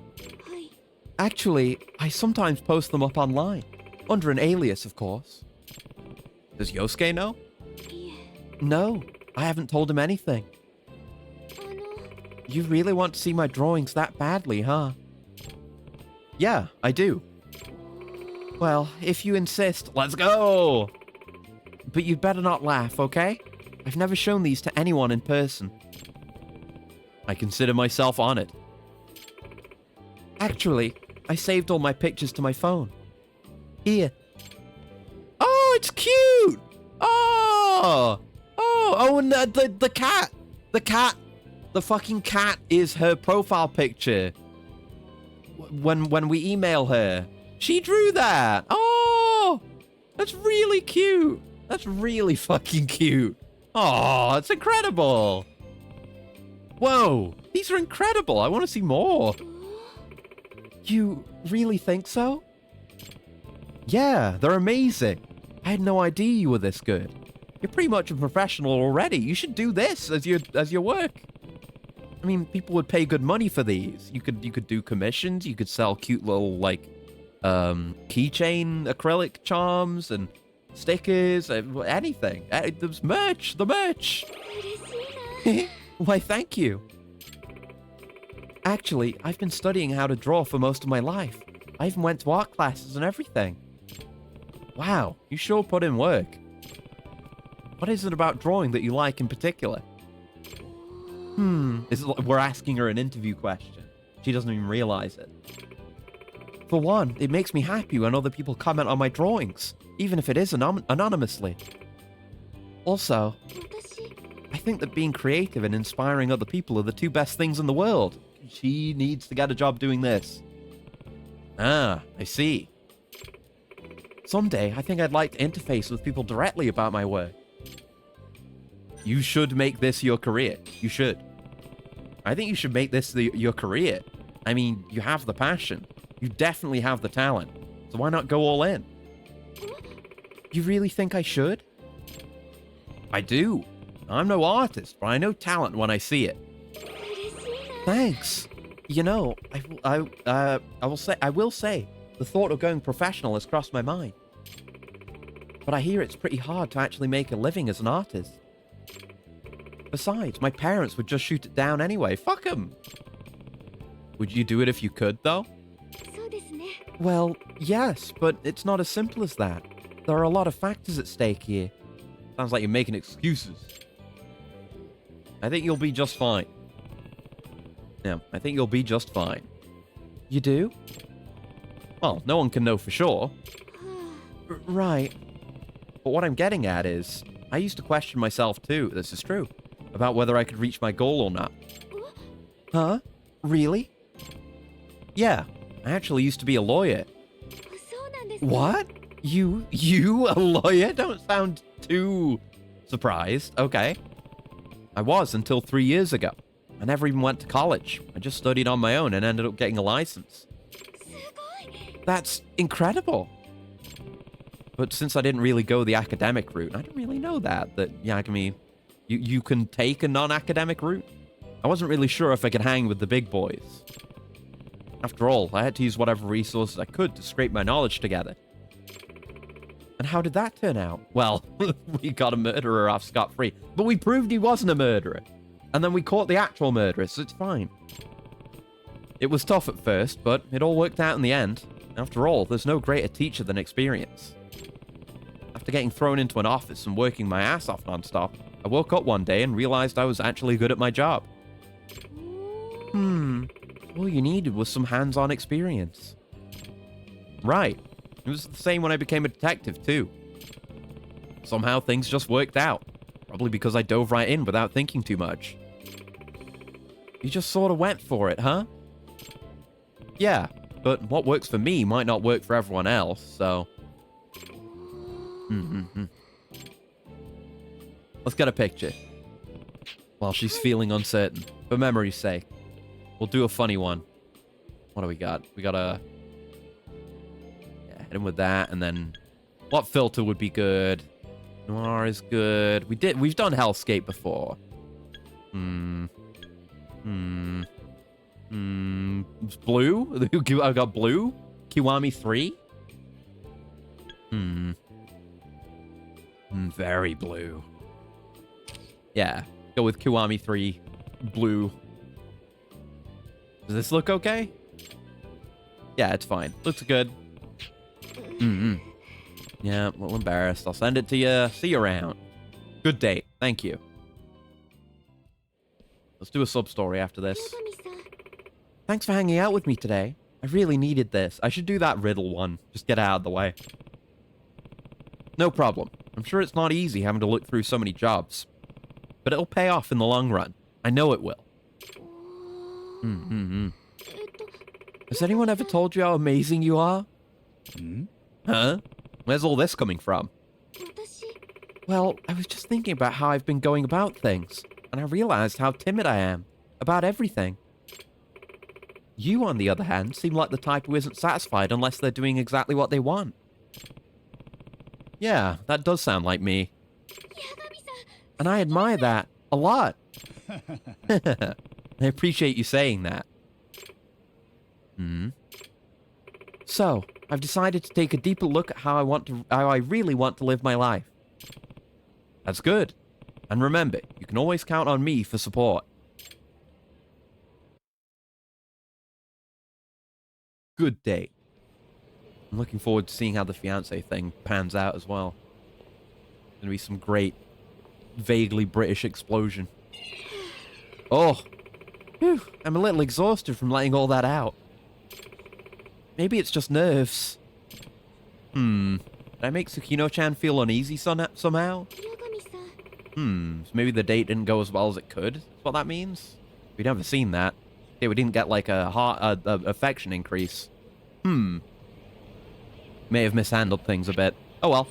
はい Actually, I sometimes post them up online. Under an alias, of course. Does Yosuke know? いえ No, I haven't told him anything. あの You really want to see my drawings that badly, huh? Yeah, I do. Well, if you insist, let's go! But you'd better not laugh, okay? I've never shown these to anyone in person. I consider myself honored. Actually, I saved all my pictures to my phone. Here. Oh, it's cute! Oh, and the cat! The fucking cat is her profile picture. When we email her, she drew that. Oh, that's really cute. That's really fucking cute. Oh, it's incredible. Whoa, these are incredible. I want to see more. You really think so? Yeah, they're amazing. I had no idea you were this good. You're pretty much a professional already. You should do this as your work. I mean, people would pay good money for these. You could do commissions. You could sell cute little, like, keychain acrylic charms and stickers, anything. There's merch. The merch. 嬉しいな Why, thank you. Actually, I've been studying how to draw for most of my life. I even went to art classes and everything. Wow, you sure put in work. What is it about drawing that you like in particular? We're asking her an interview question. She doesn't even realize it. For one, it makes me happy when other people comment on my drawings, even if it is anonymously. Also, 私 I think that being creative and inspiring other people are the two best things in the world. She needs to get a job doing this. Ah, I see. Someday, I think I'd like to interface with people directly about my work. You should make this your career. You should. I think you should make this your career. I mean, you have the passion. You definitely have the talent. So why not go all in? You really think I should? I do. I'm no artist, but I know talent when I see it. 嬉しいな Thanks. You know, I will say, the thought of going professional has crossed my mind. But I hear it's pretty hard to actually make a living as an artist. Besides, my parents would just shoot it down anyway. Fuck them. Would you do it if you could, though? そうですね Well, yes, but it's not as simple as that. There are a lot of factors at stake here. Sounds like you're making excuses. I think you'll be just fine. Yeah, I think you'll be just fine. You do? Well, no one can know for sure. は Right. But what I'm getting at is, I used to question myself too, this is true, about whether I could reach my goal or not. Huh? Really? Yeah, I actually used to be a lawyer. あそうなんですか What? You a lawyer? Don't sound too surprised. Okay. I was until 3 years ago. I never even went to college. I just studied on my own and ended up getting a license. すごい。 That's incredible. But since I didn't really go the academic route, I didn't really know that Yagami, you can take a non-academic route. I wasn't really sure if I could hang with the big boys. After all, I had to use whatever resources I could to scrape my knowledge together. And how did that turn out? Well, we got a murderer off scot-free, but we proved he wasn't a murderer. And then we caught the actual murderer, so it's fine. It was tough at first, but it all worked out in the end. After all, there's no greater teacher than experience. After getting thrown into an office and working my ass off non-stop, I woke up one day and realized I was actually good at my job. All you needed was some hands-on experience. Right. It was the same when I became a detective, too. Somehow things just worked out. Probably because I dove right in without thinking too much. You just sort of went for it, huh? Yeah, but what works for me might not work for everyone else, so... Let's get a picture. While she's feeling uncertain. For memory's sake. We'll do a funny one. What do we got? We got a... Yeah, hit him with that, and then... What filter would be good? Noir is good. We've done Hellscape before. Blue? I got blue? Kiwami 3? Very blue. Yeah, go with Kiwami 3 blue. Does this look okay? Yeah, it's fine. Looks good. Yeah, a little embarrassed. I'll send it to you. See you around. Good date. Thank you. Let's do a sub-story after this. 八神さん。 Thanks for hanging out with me today. I really needed this. I should do that riddle one. Just get out of the way. No problem. I'm sure it's not easy having to look through so many jobs. But it'll pay off in the long run. I know it will. Has anyone ever told you how amazing you are? Huh? Where's all this coming from? 私。 Well, I was just thinking about how I've been going about things, and I realized how timid I am about everything. You, on the other hand, seem like the type who isn't satisfied unless they're doing exactly what they want. Yeah, that does sound like me. 八神さん。 And I admire that a lot. I appreciate you saying that. So, I've decided to take a deeper look at how I really want to live my life. That's good. And remember, you can always count on me for support. Good date. I'm looking forward to seeing how the fiancé thing pans out as well. Gonna be some great, vaguely British explosion. Oh, whew, I'm a little exhausted from letting all that out. Maybe it's just nerves. Did I make Tsukino-chan feel uneasy somehow? 八神さん。 So maybe the date didn't go as well as it could. That's what that means. We'd never seen that. Okay, we didn't get like a affection increase. May have mishandled things a bit. Oh well.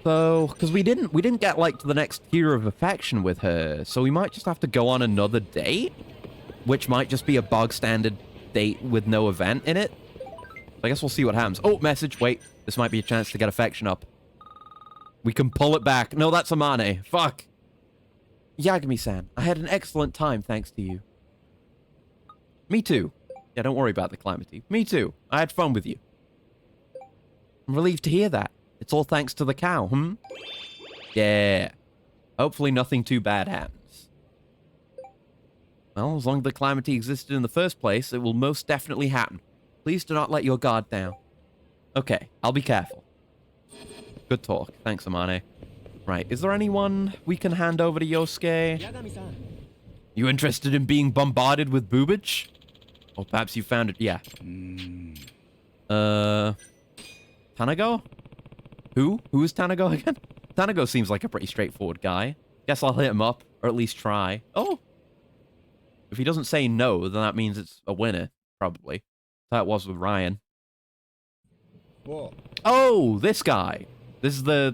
So, because we didn't get like to the next tier of affection with her, so we might just have to go on another date, which might just be a bog standard date with no event in it. I guess we'll see what happens. Oh, message. Wait, this might be a chance to get affection up. We can pull it back. No, that's Amane. Fuck. Yagami-san, I had an excellent time thanks to you. Me too. Yeah, don't worry about the calamity. Me too. I had fun with you. I'm relieved to hear that. It's all thanks to the cow, Yeah. Hopefully nothing too bad happens. Well, as long as the calamity existed in the first place, it will most definitely happen. Please do not let your guard down. Okay, I'll be careful. Good talk. Thanks, Amane. Right, is there anyone we can hand over to Yosuke? 八神さん。 You interested in being bombarded with boobage? Or perhaps you found it... Yeah. Tanago? Who? Who is Tanago again? Tanago seems like a pretty straightforward guy. Guess I'll hit him up, or at least try. Oh! If he doesn't say no, then that means it's a winner, probably. That was with Ryan. Whoa. Oh, this guy. This is the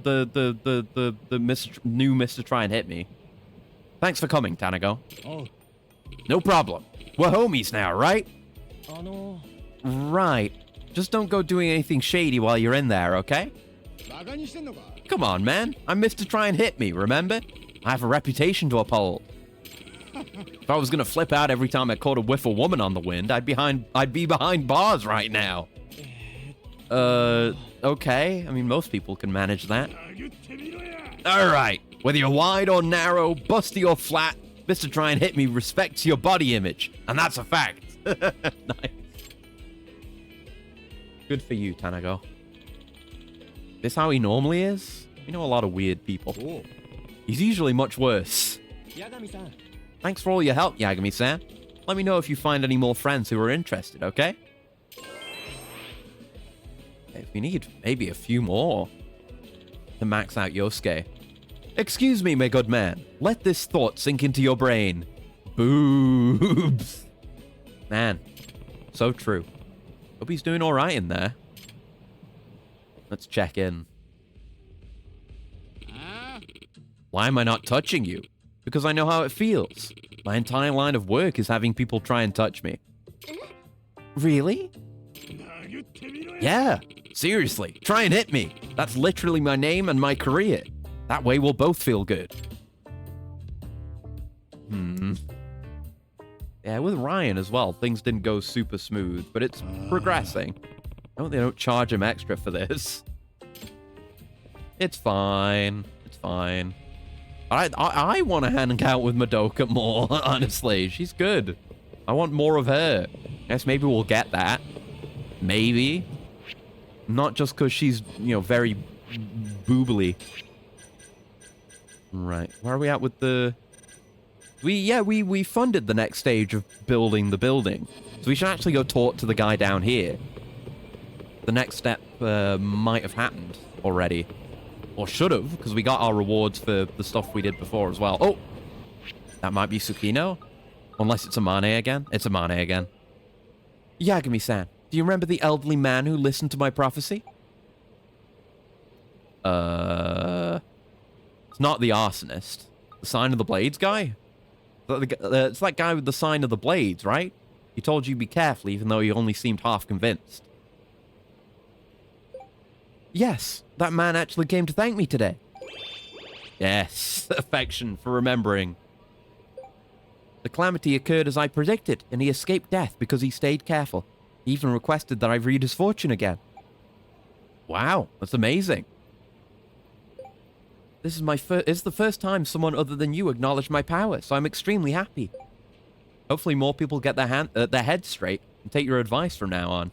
new Mr. Try and Hit Me. Thanks for coming, Tanago. おう No problem. We're homies now, right? あの Right. Just don't go doing anything shady while you're in there, okay? バカにしてんのか Come on, man. I'm Mr. Try and Hit Me, remember? I have a reputation to uphold. If I was gonna flip out every time I caught a whiff of woman on the wind, I'd be behind bars right now. Okay. I mean, most people can manage that. 言ってみろや Alright. Whether you're wide or narrow, busty or flat, Mr. Try and Hit Me respects your body image. And that's a fact. Nice. Good for you, Tanago. This how he normally is? You know a lot of weird people. おう He's usually much worse. 八神さん Thanks for all your help, Yagami-san. Let me know if you find any more friends who are interested, okay? We need maybe a few more to max out Yosuke. Excuse me, my good man. Let this thought sink into your brain. Boobs. Man, so true. Hope he's doing all right in there. Let's check in. あ Why am I not touching you? Because I know how it feels. My entire line of work is having people try and touch me. Really? あ殴ってみろや Yeah. Seriously. Try and hit me. That's literally my name and my career. That way we'll both feel good. Yeah, with Ryan as well, things didn't go super smooth, but it's progressing. I hope they don't charge him extra for this. It's fine. It's fine. I want to hang out with Madoka more, honestly. She's good. I want more of her. Guess maybe we'll get that. Maybe. Not just because she's, you know, very boobly. Right. Where are we at with the... We funded the next stage of building the building. So we should actually go talk to the guy down here. The next step might have happened already. Or should have, because we got our rewards for the stuff we did before as well. Oh! That might be Tsukino. Unless it's Amane again. It's Amane again. Yagami-san, do you remember the elderly man who listened to my prophecy? It's not the arsonist. The Sign of the Blades guy? It's that guy with the Sign of the Blades, right? He told you to be careful even though he only seemed half convinced. Yes, that man actually came to thank me today. Yes, affection for remembering. The calamity occurred as I predicted, and he escaped death because he stayed careful. He even requested that I read his fortune again. Wow, that's amazing. This is it's the first time someone other than you acknowledged my power, so I'm extremely happy. Hopefully more people get their heads straight and take your advice from now on.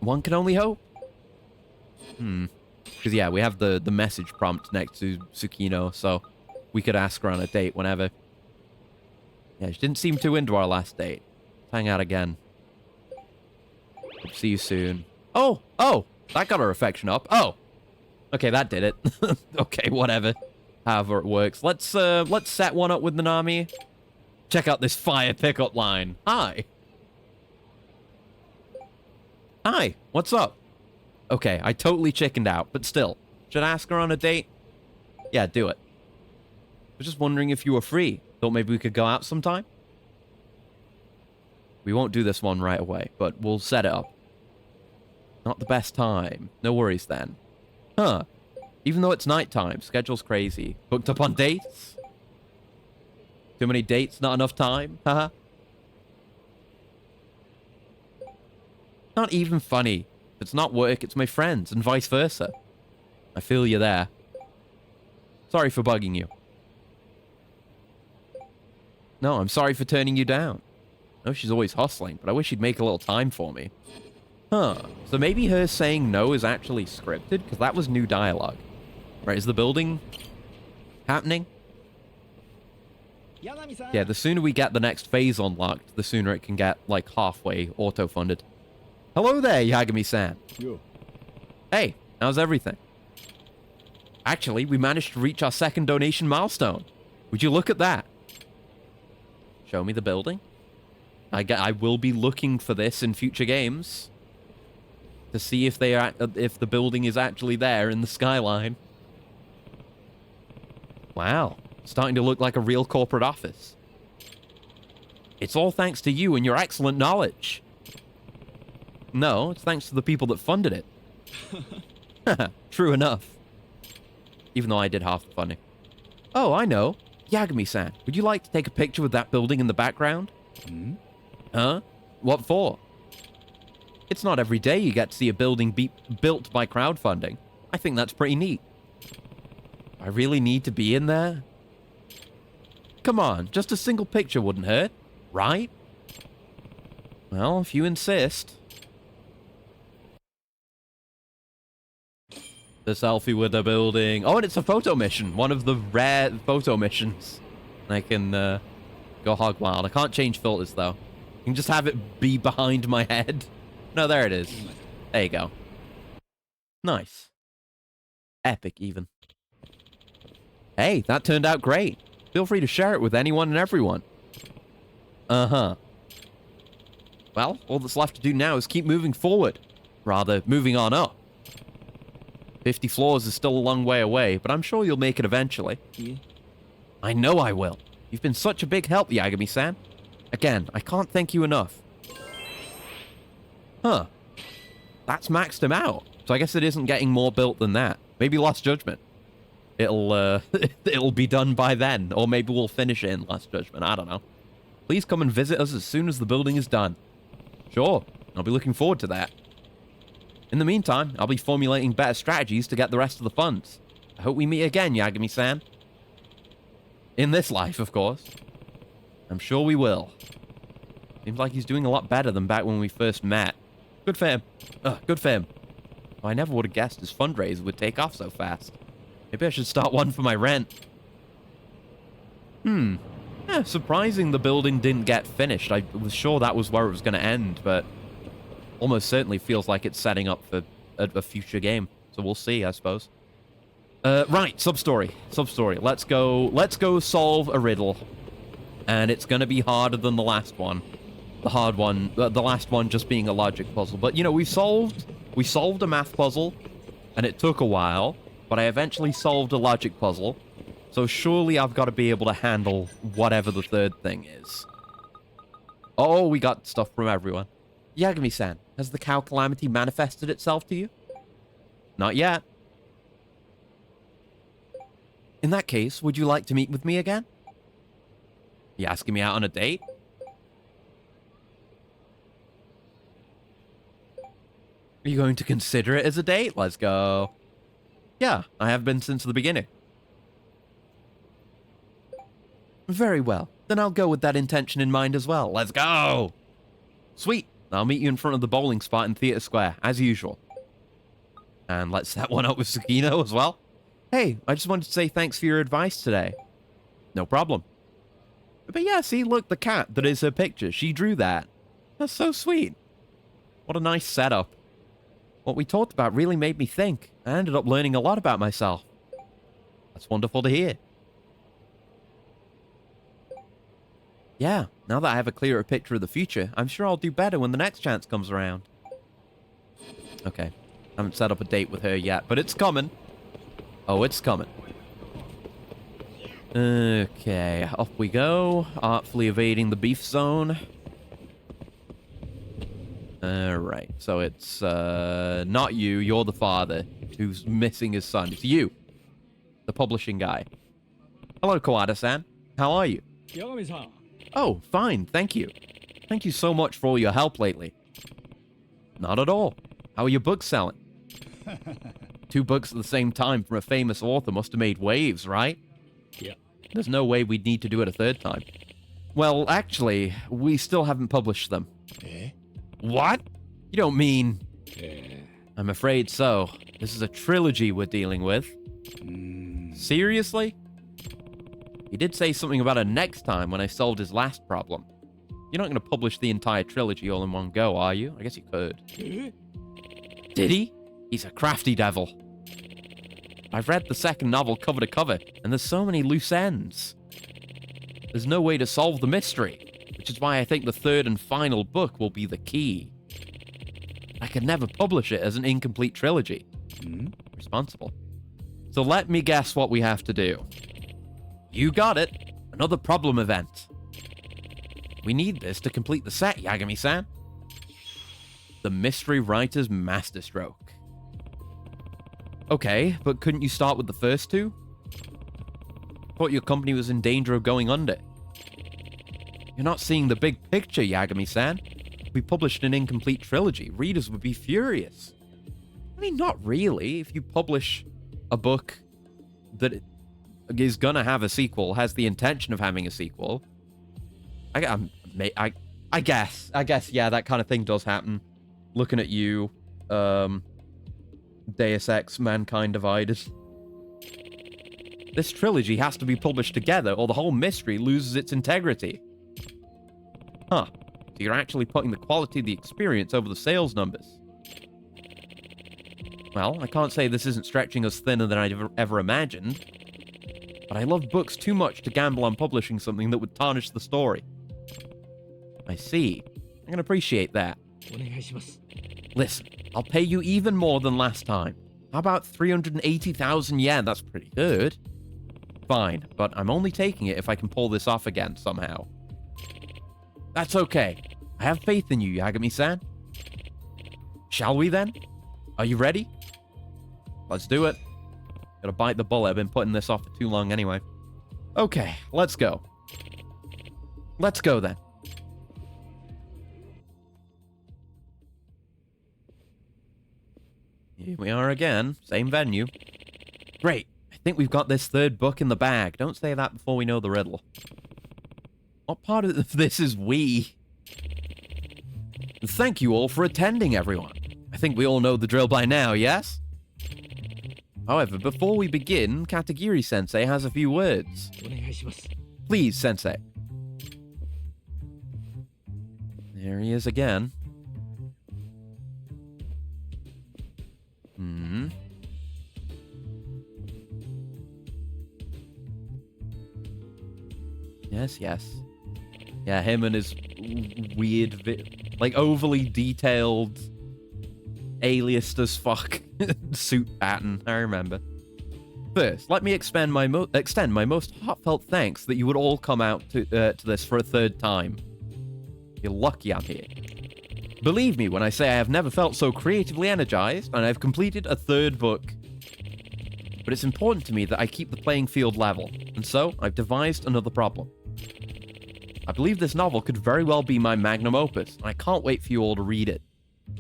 One can only hope. Because, yeah, we have the message prompt next to Tsukino, so we could ask her on a date whenever. Yeah, she didn't seem too into our last date. Let's hang out again. Hope to see you soon. Oh! That got her affection up. Oh! Okay, that did it. Okay, whatever. However it works. Let's set one up with Nanami. Check out this fire pickup line. Hi. Hi, what's up? Okay, I totally chickened out, but still. Should I ask her on a date? Yeah, do it. I was just wondering if you were free. Thought maybe we could go out sometime? We won't do this one right away, but we'll set it up. Not the best time. No worries then. Huh. Even though it's nighttime, schedule's crazy. Booked up on dates? Too many dates, not enough time? Haha. Not even funny. If it's not work, it's my friends, and vice versa. I feel you there. Sorry for bugging you. No, I'm sorry for turning you down. I know she's always hustling, but I wish she'd make a little time for me. Huh. So maybe her saying no is actually scripted? Because that was new dialogue. Right, is the building happening? 八神さん Yeah, the sooner we get the next phase unlocked, the sooner it can get, like, halfway auto-funded. Hello there, Yagami-san. よ Hey, how's everything? Actually, we managed to reach our second donation milestone. Would you look at that? Show me the building. I will be looking for this in future games to see if the building is actually there in the skyline. Wow, Starting to look like a real corporate office. It's all thanks to you and your excellent knowledge. No, it's thanks to the people that funded it. True enough. Even though I did half the funding. Oh, I know. Yagami-san, would you like to take a picture with that building in the background? Huh? What for? It's not every day you get to see a building built by crowdfunding. I think that's pretty neat. I really need to be in there? Come on, just a single picture wouldn't hurt, right? Well, if you insist. The selfie with the building. Oh, and it's a photo mission. One of the rare photo missions. I can go hog wild. I can't change filters, though. I can just have it be behind my head. No, there it is. There you go. Nice. Epic, even. Hey, that turned out great. Feel free to share it with anyone and everyone. Uh-huh. Well, all that's left to do now is keep moving forward. Rather, moving on up. 50 floors is still a long way away, but I'm sure you'll make it eventually. Yeah. I know I will. You've been such a big help, Yagami-san. Again, I can't thank you enough. Huh. That's maxed him out. So I guess it isn't getting more built than that. Maybe Lost Judgment. It'll it'll be done by then. Or maybe we'll finish it in Lost Judgment. I don't know. Please come and visit us as soon as the building is done. Sure. I'll be looking forward to that. In the meantime, I'll be formulating better strategies to get the rest of the funds. I hope we meet again, Yagami-san. In this life, of course. I'm sure we will. Seems like he's doing a lot better than back when we first met. Good for him. Good for him. I never would have guessed his fundraiser would take off so fast. Maybe I should start one for my rent. Yeah, surprising the building didn't get finished. I was sure that was where it was going to end, but almost certainly feels like it's setting up for a future game. So we'll see, I suppose. Right, sub-story. Sub-story. Let's go solve a riddle. And it's going to be harder than the last one. The hard one, the last one just being a logic puzzle. But, you know, we solved a math puzzle, and it took a while, but I eventually solved a logic puzzle. So surely I've got to be able to handle whatever the third thing is. Oh, we got stuff from everyone. Yagami-san, has the cow calamity manifested itself to you? Not yet. In that case, would you like to meet with me again? You asking me out on a date? Are you going to consider it as a date? Let's go. Yeah, I have been since the beginning. Very well. Then I'll go with that intention in mind as well. Let's go! Sweet. I'll meet you in front of the bowling spot in Theatre Square, as usual. And let's set one up with Tsukino as well. Hey, I just wanted to say thanks for your advice today. No problem. But yeah, see, look, the cat that is her picture. She drew that. That's so sweet. What a nice setup. What we talked about really made me think. I ended up learning a lot about myself. That's wonderful to hear. Yeah, now that I have a clearer picture of the future, I'm sure I'll do better when the next chance comes around. Okay. I haven't set up a date with her yet, but it's coming. Oh, it's coming. Okay, off we go. Artfully evading the beef zone. Alright, so it's not you, you're the father who's missing his son. It's you, the publishing guy. Hello, Kawada-san. How are you? Yagami-san. Oh, fine, thank you. Thank you so much for all your help lately. Not at all. How are your books selling? 2 books at the same time from a famous author must have made waves, right? Yeah. There's no way we'd need to do it a third time. Well, actually, we still haven't published them. Eh? What? You don't mean... Eh. I'm afraid so. This is a trilogy we're dealing with. Seriously? He did say something about a next time when I solved his last problem. You're not going to publish the entire trilogy all in one go, are you? I guess you could. Eh? Did he? He's a crafty devil. I've read the second novel cover to cover, and there's so many loose ends. There's no way to solve the mystery, which is why I think the third and final book will be the key. I could never publish it as an incomplete trilogy. Responsible. So let me guess what we have to do. You got it. Another problem event. We need this to complete the set, Yagami-san. The Mystery Writer's Masterstroke. Okay, but couldn't you start with the first two? Thought your company was in danger of going under. You're not seeing the big picture, Yagami-san. If we published an incomplete trilogy, readers would be furious. I mean, not really. If you publish a book that is gonna have a sequel, has the intention of having a sequel, I guess, yeah, that kind of thing does happen. Looking at you, Deus Ex, Mankind Divided. This trilogy has to be published together, or the whole mystery loses its integrity. Huh. So you're actually putting the quality of the experience over the sales numbers. Well, I can't say this isn't stretching us thinner than I'd ever imagined, but I love books too much to gamble on publishing something that would tarnish the story. I see. I can appreciate that. Listen, I'll pay you even more than last time. How about 380,000 yen? That's pretty good. Fine, but I'm only taking it if I can pull this off again somehow. That's okay. I have faith in you, Yagami-san. Shall we then? Are you ready? Let's do it. Gotta bite the bullet. I've been putting this off for too long anyway. Okay, let's go. Let's go then. Here we are again. Same venue. Great. I think we've got this third book in the bag. Don't say that before we know the riddle. What part of this is we? Thank you all for attending, everyone. I think we all know the drill by now, yes? However, before we begin, Katagiri-sensei has a few words. Please, sensei. There he is again. Yes. Yeah, him and his weird, like, overly detailed, aliased as fuck suit pattern. I remember. First, let me extend my most heartfelt thanks that you would all come out to this for a third time. You're lucky I'm here. Believe me when I say I have never felt so creatively energized, and I've completed a third book. But it's important to me that I keep the playing field level, and so I've devised another problem. I believe this novel could very well be my magnum opus, and I can't wait for you all to read it.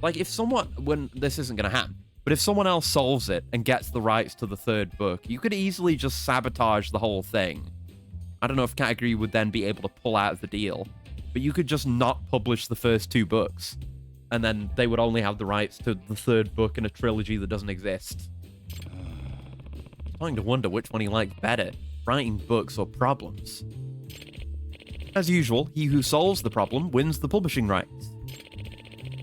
Like, if someone, when this isn't going to happen, but if someone else solves it and gets the rights to the third book, you could easily just sabotage the whole thing. I don't know if Katagiri would then be able to pull out of the deal, but you could just not publish the first two books, and then they would only have the rights to the third book in a trilogy that doesn't exist. I'm starting to wonder which one he liked better, writing books or problems. As usual, he who solves the problem wins the publishing rights.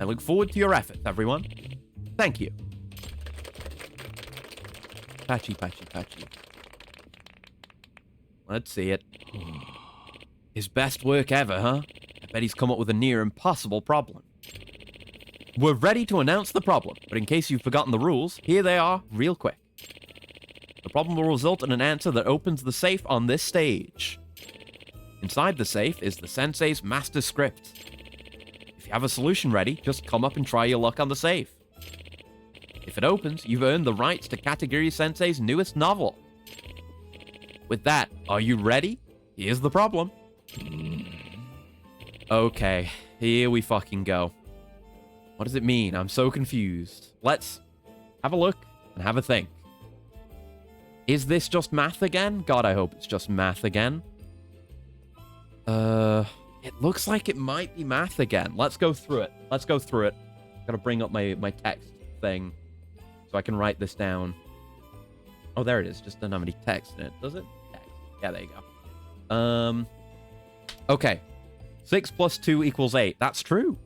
I look forward to your efforts, everyone. Thank you. Patchy. Let's see it. His best work ever, huh? I bet he's come up with a near impossible problem. We're ready to announce the problem, but in case you've forgotten the rules, here they are, real quick. The problem will result in an answer that opens the safe on this stage. Inside the safe is the sensei's master script. If you have a solution ready, just come up and try your luck on the safe. If it opens, you've earned the rights to Katagiri-sensei's newest novel. With that, are you ready? Here's the problem. Okay, here we fucking go. What does it mean? I'm so confused. Let's have a look and have a think. Is this just math again? God, I hope it's just math again. It looks like it might be math again. Let's go through it. Gotta bring up my text thing so I can write this down. Oh, there it is. Just doesn't have any text in it, does it? Text. Yeah, there you go. Okay. 6 plus 2 equals 8. That's true.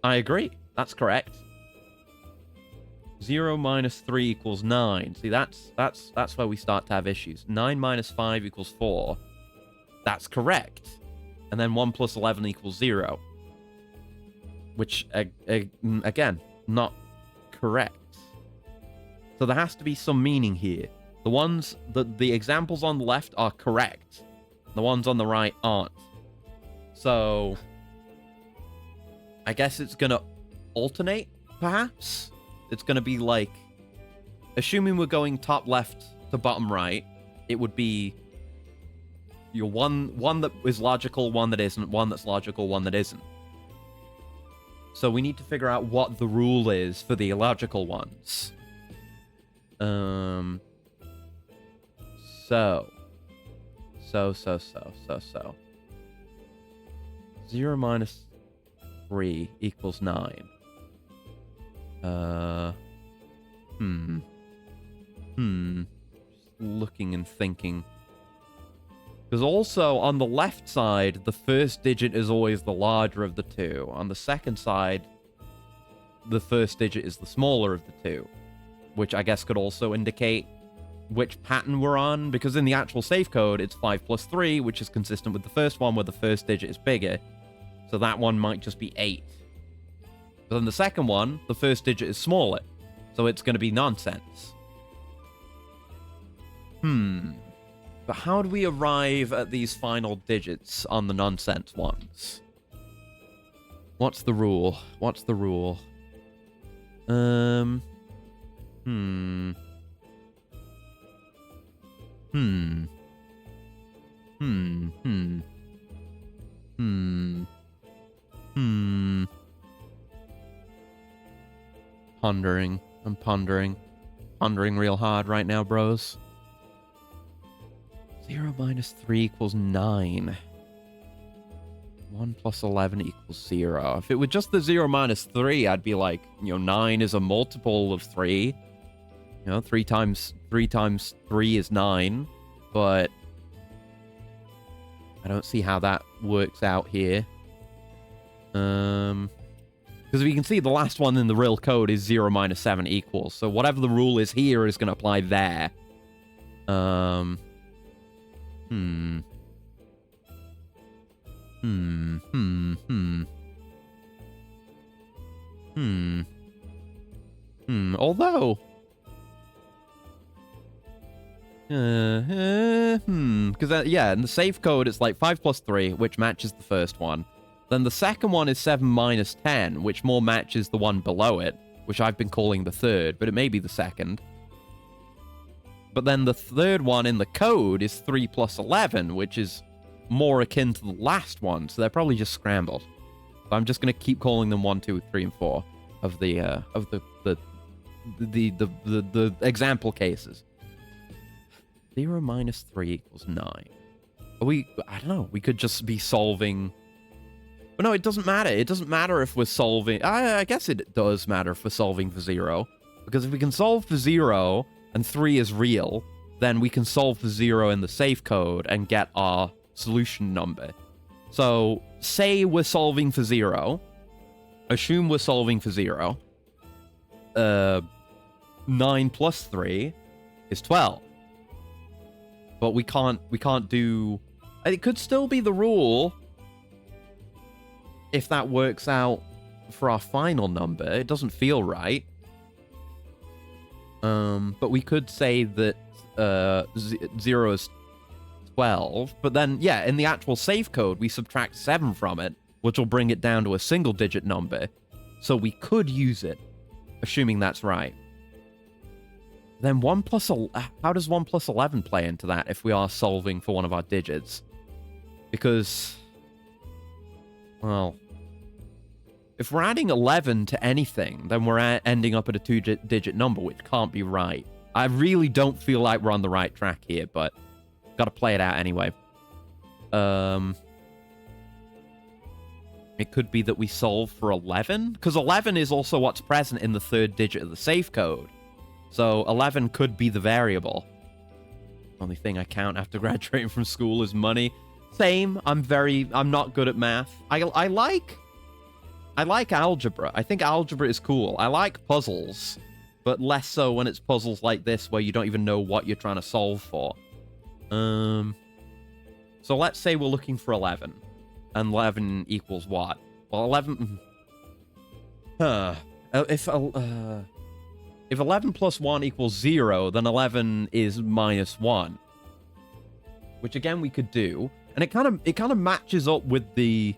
I agree. That's correct. 0 minus 3 equals 9. See, that's where we start to have issues. 9 minus 5 equals 4. That's correct. And then 1 plus 11 equals 0. Which, again, not correct. So there has to be some meaning here. The examples on the left are correct. The ones on the right aren't. So I guess it's gonna alternate, perhaps? It's gonna be like, assuming we're going top left to bottom right, it would be your one that is logical, one that isn't, one that's logical, one that isn't. So we need to figure out what the rule is for the illogical ones. So. 0 minus 3 equals 9. Just looking and thinking. Because also, on the left side, the first digit is always the larger of the two. On the second side, the first digit is the smaller of the two. Which I guess could also indicate which pattern we're on, because in the actual safe code, it's 5 plus 3, which is consistent with the first one, where the first digit is bigger. So that one might just be 8. But then the second one, the first digit is smaller. So it's going to be nonsense. But how do we arrive at these final digits on the nonsense ones? What's the rule? What's the rule? Pondering. I'm pondering. Pondering real hard right now, bros. 0 minus 3 equals 9. 1 plus 11 equals 0. If it were just the 0 minus 3, I'd be like, 9 is a multiple of 3. 3 times 3 is 9. But I don't see how that works out here. Because we can see the last one in the real code is 0 minus 7 equals. So whatever the rule is here is going to apply there. Although... Because, yeah, in the safe code, it's like 5 plus 3, which matches the first one. Then the second one is 7 minus 10, which more matches the one below it, which I've been calling the third, but it may be the second. But then the third one in the code is 3 plus 11, which is more akin to the last one, so they're probably just scrambled. So I'm just going to keep calling them 1, 2, 3, and 4 of the example cases. 0 minus 3 equals 9. I don't know, we could just be solving... But no, it doesn't matter. It doesn't matter if we're solving... I guess it does matter if we're solving for 0. Because if we can solve for 0, and 3 is real, then we can solve for 0 in the safe code and get our solution number. So, say we're solving for 0. Assume we're solving for 0. 9 plus 3 is 12. But we can't do... It could still be the rule if that works out for our final number. It doesn't feel right. But we could say that 0 is 12. But then, yeah, in the actual safe code, we subtract 7 from it, which will bring it down to a single-digit number. So we could use it, assuming that's right. Then how does 1 plus 11 play into that if we are solving for one of our digits? Because, well, if we're adding 11 to anything, then we're ending up at a 2-digit number, which can't be right. I really don't feel like we're on the right track here, but gotta play it out anyway. It could be that we solve for 11, because 11 is also what's present in the third digit of the safe code. So 11 could be the variable. Only thing I count after graduating from school is money. Same. I'm not good at math. I like algebra. I think algebra is cool. I like puzzles, but less so when it's puzzles like this where you don't even know what you're trying to solve for. So let's say we're looking for 11. And 11 equals what? Well, 11... if 11 plus 1 equals 0, then 11 is minus 1. Which again we could do. And it kind of matches up with the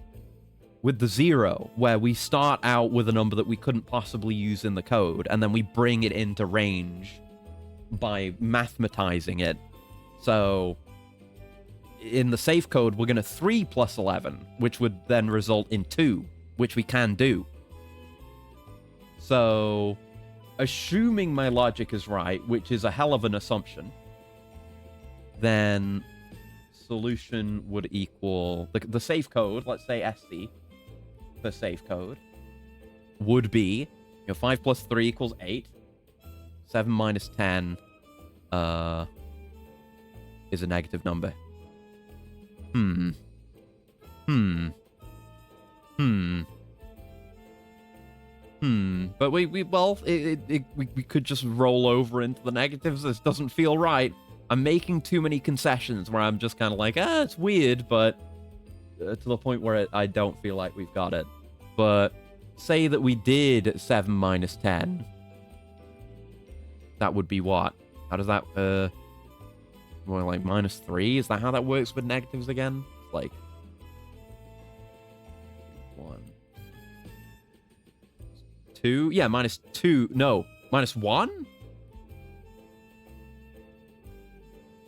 0, where we start out with a number that we couldn't possibly use in the code, and then we bring it into range by mathematizing it. So in the safe code, we're going to 3 plus 11, which would then result in 2, which we can do. So, assuming my logic is right, which is a hell of an assumption, then solution would equal... The safe code, let's say SC, the safe code, would be 5 plus 3 equals 8. 7 minus 10 is a negative number. But we could just roll over into the negatives. This doesn't feel right. I'm making too many concessions where I'm just kind of like, it's weird, but to the point where I don't feel like we've got it. But say that we did 7 minus 10. That would be what? How does that, more like minus 3? Is that how that works with negatives again? Like 1, 2. Yeah, minus 2. No, minus 1.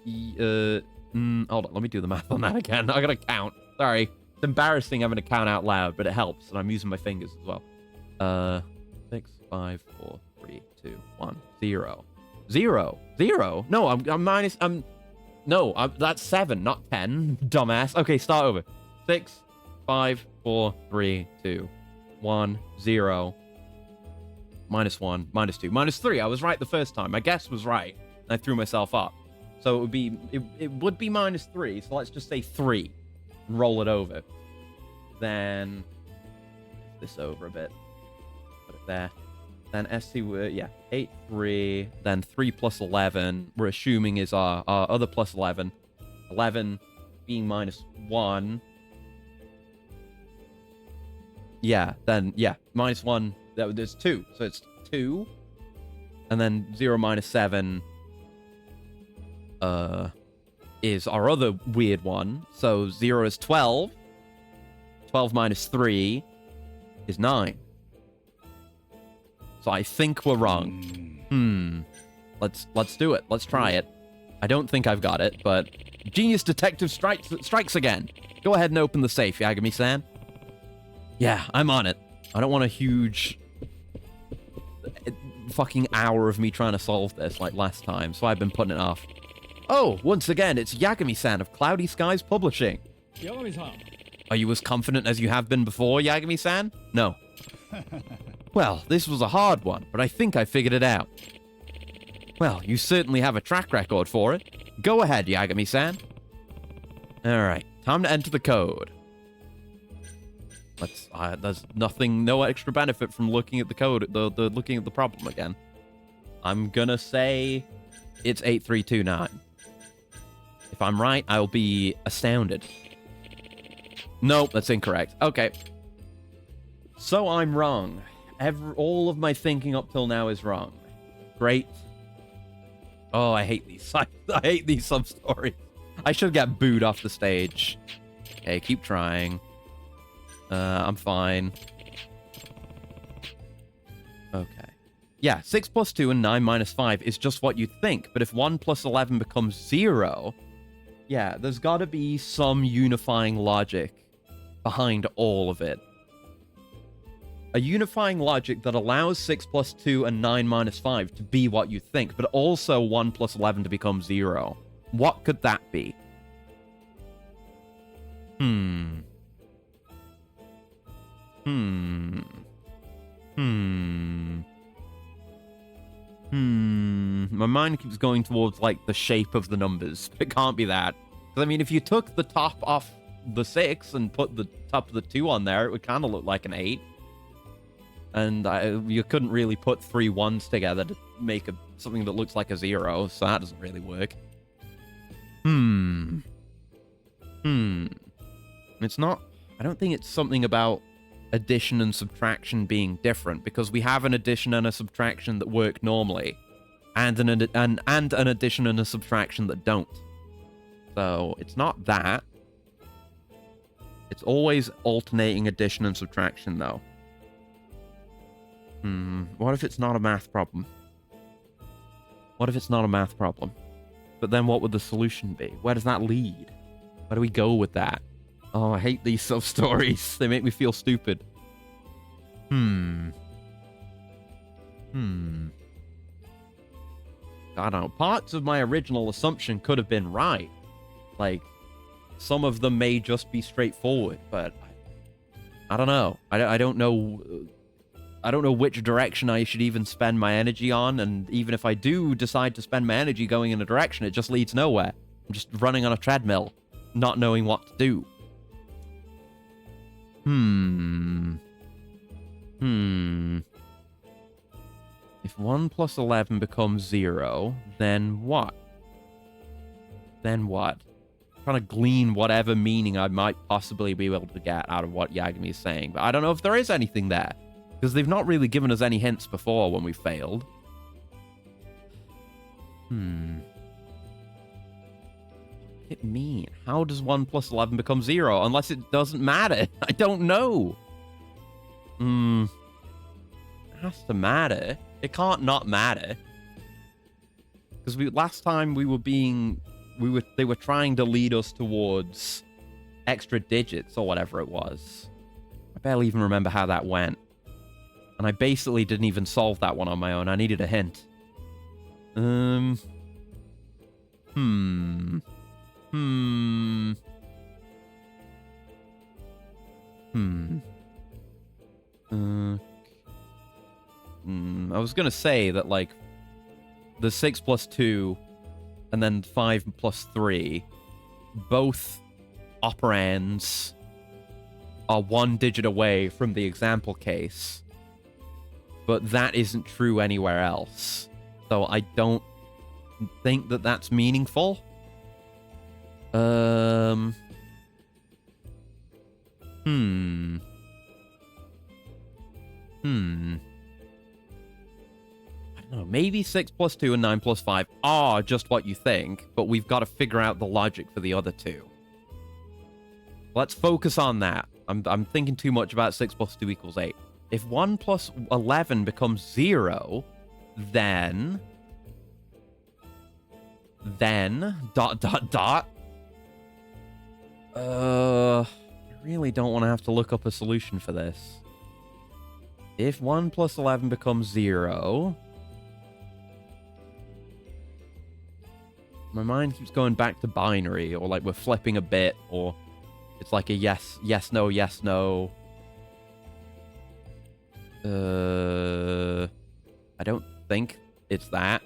Hold on, let me do the math on that again. I gotta count. Sorry, it's embarrassing having to count out loud, but it helps, and I'm using my fingers as well. 6, 5, 4, 3, 2, 1, 0, 0, 0. No, I'm minus. That's 7, not 10. Dumbass. Okay, start over. 6, 5, 4, 3, 2, 1, 0. Minus 1, minus 2, minus 3. I was right the first time. My guess was right. I threw myself up. So it would be minus 3. So let's just say 3. Roll it over. Then this over a bit. Put it there. Then SC were 8, 3. Then 3 plus 11. We're assuming is our other plus 11. 11 being minus 1. Yeah. Then minus 1. There's 2. So it's 2. And then 0 minus 7 is our other weird one. So 0 is 12. 12 minus 3 is 9. So I think we're wrong. Let's do it. Let's try it. I don't think I've got it, but Genius Detective strikes again. Go ahead and open the safe, Yagami-san. Yeah, I'm on it. I don't want a huge fucking hour of me trying to solve this like last time, so I've been putting it off. Oh, once again, it's Yagami-san of Cloudy Skies Publishing. Yagami-san. Are you as confident as you have been before, Yagami-san? No. Well, this was a hard one, but I think I figured it out. Well, you certainly have a track record for it. Go ahead, Yagami-san. Alright, time to enter the code. There's no extra benefit from looking at the code, looking at the problem again. I'm gonna say it's 8329. If I'm right, I'll be astounded. Nope, that's incorrect. Okay. So I'm wrong. All of my thinking up till now is wrong. Great. Oh, I hate these. I hate these sub-stories. I should get booed off the stage. Okay, keep trying. I'm fine. Okay. Yeah, 6 plus 2 and 9 minus 5 is just what you'd think. But if 1 plus 11 becomes 0... Yeah, there's got to be some unifying logic behind all of it. A unifying logic that allows 6 plus 2 and 9 minus 5 to be what you think, but also 1 plus 11 to become 0. What could that be? My mind keeps going towards, like, the shape of the numbers. It can't be that. Because, I mean, if you took the top off the 6 and put the top of the 2 on there, it would kind of look like an 8. And you couldn't really put 3 1s together to make something that looks like a 0, so that doesn't really work. It's not... I don't think it's something about addition and subtraction being different, because we have an addition and a subtraction that work normally, and an addition and a subtraction that don't. So it's not that. It's always alternating addition and subtraction, though. What if it's not a math problem? What if it's not a math problem? But then what would the solution be? Where does that lead? Where do we go with that? Oh, I hate these sub-stories. They make me feel stupid. I don't know. Parts of my original assumption could have been right. Like, some of them may just be straightforward, but I don't know. I don't know. I don't know which direction I should even spend my energy on, and even if I do decide to spend my energy going in a direction, it just leads nowhere. I'm just running on a treadmill, not knowing what to do. If 1 plus 11 becomes 0, then what? Then what? I'm trying to glean whatever meaning I might possibly be able to get out of what Yagami is saying, but I don't know if there is anything there, because they've not really given us any hints before when we failed. What does it mean? How does 1 plus 11 become 0? Unless it doesn't matter. I don't know. It has to matter. It can't not matter. Because last time they were trying to lead us towards extra digits or whatever it was. I barely even remember how that went. And I basically didn't even solve that one on my own. I needed a hint. I was gonna say that, like, the 6 plus 2 and then 5 plus 3, both operands are 1 digit away from the example case, but that isn't true anywhere else. So I don't think that that's meaningful. I don't know, maybe 6 plus 2 and 9 plus 5 are just what you think, but we've got to figure out the logic for the other two. Let's focus on that. I'm thinking too much about 6 plus 2 equals 8. If 1 plus 11 becomes 0, then... I really don't want to have to look up a solution for this. If 1 plus 11 becomes 0... My mind keeps going back to binary, or like we're flipping a bit, or it's like a yes, yes, no, yes, no. I don't think it's that,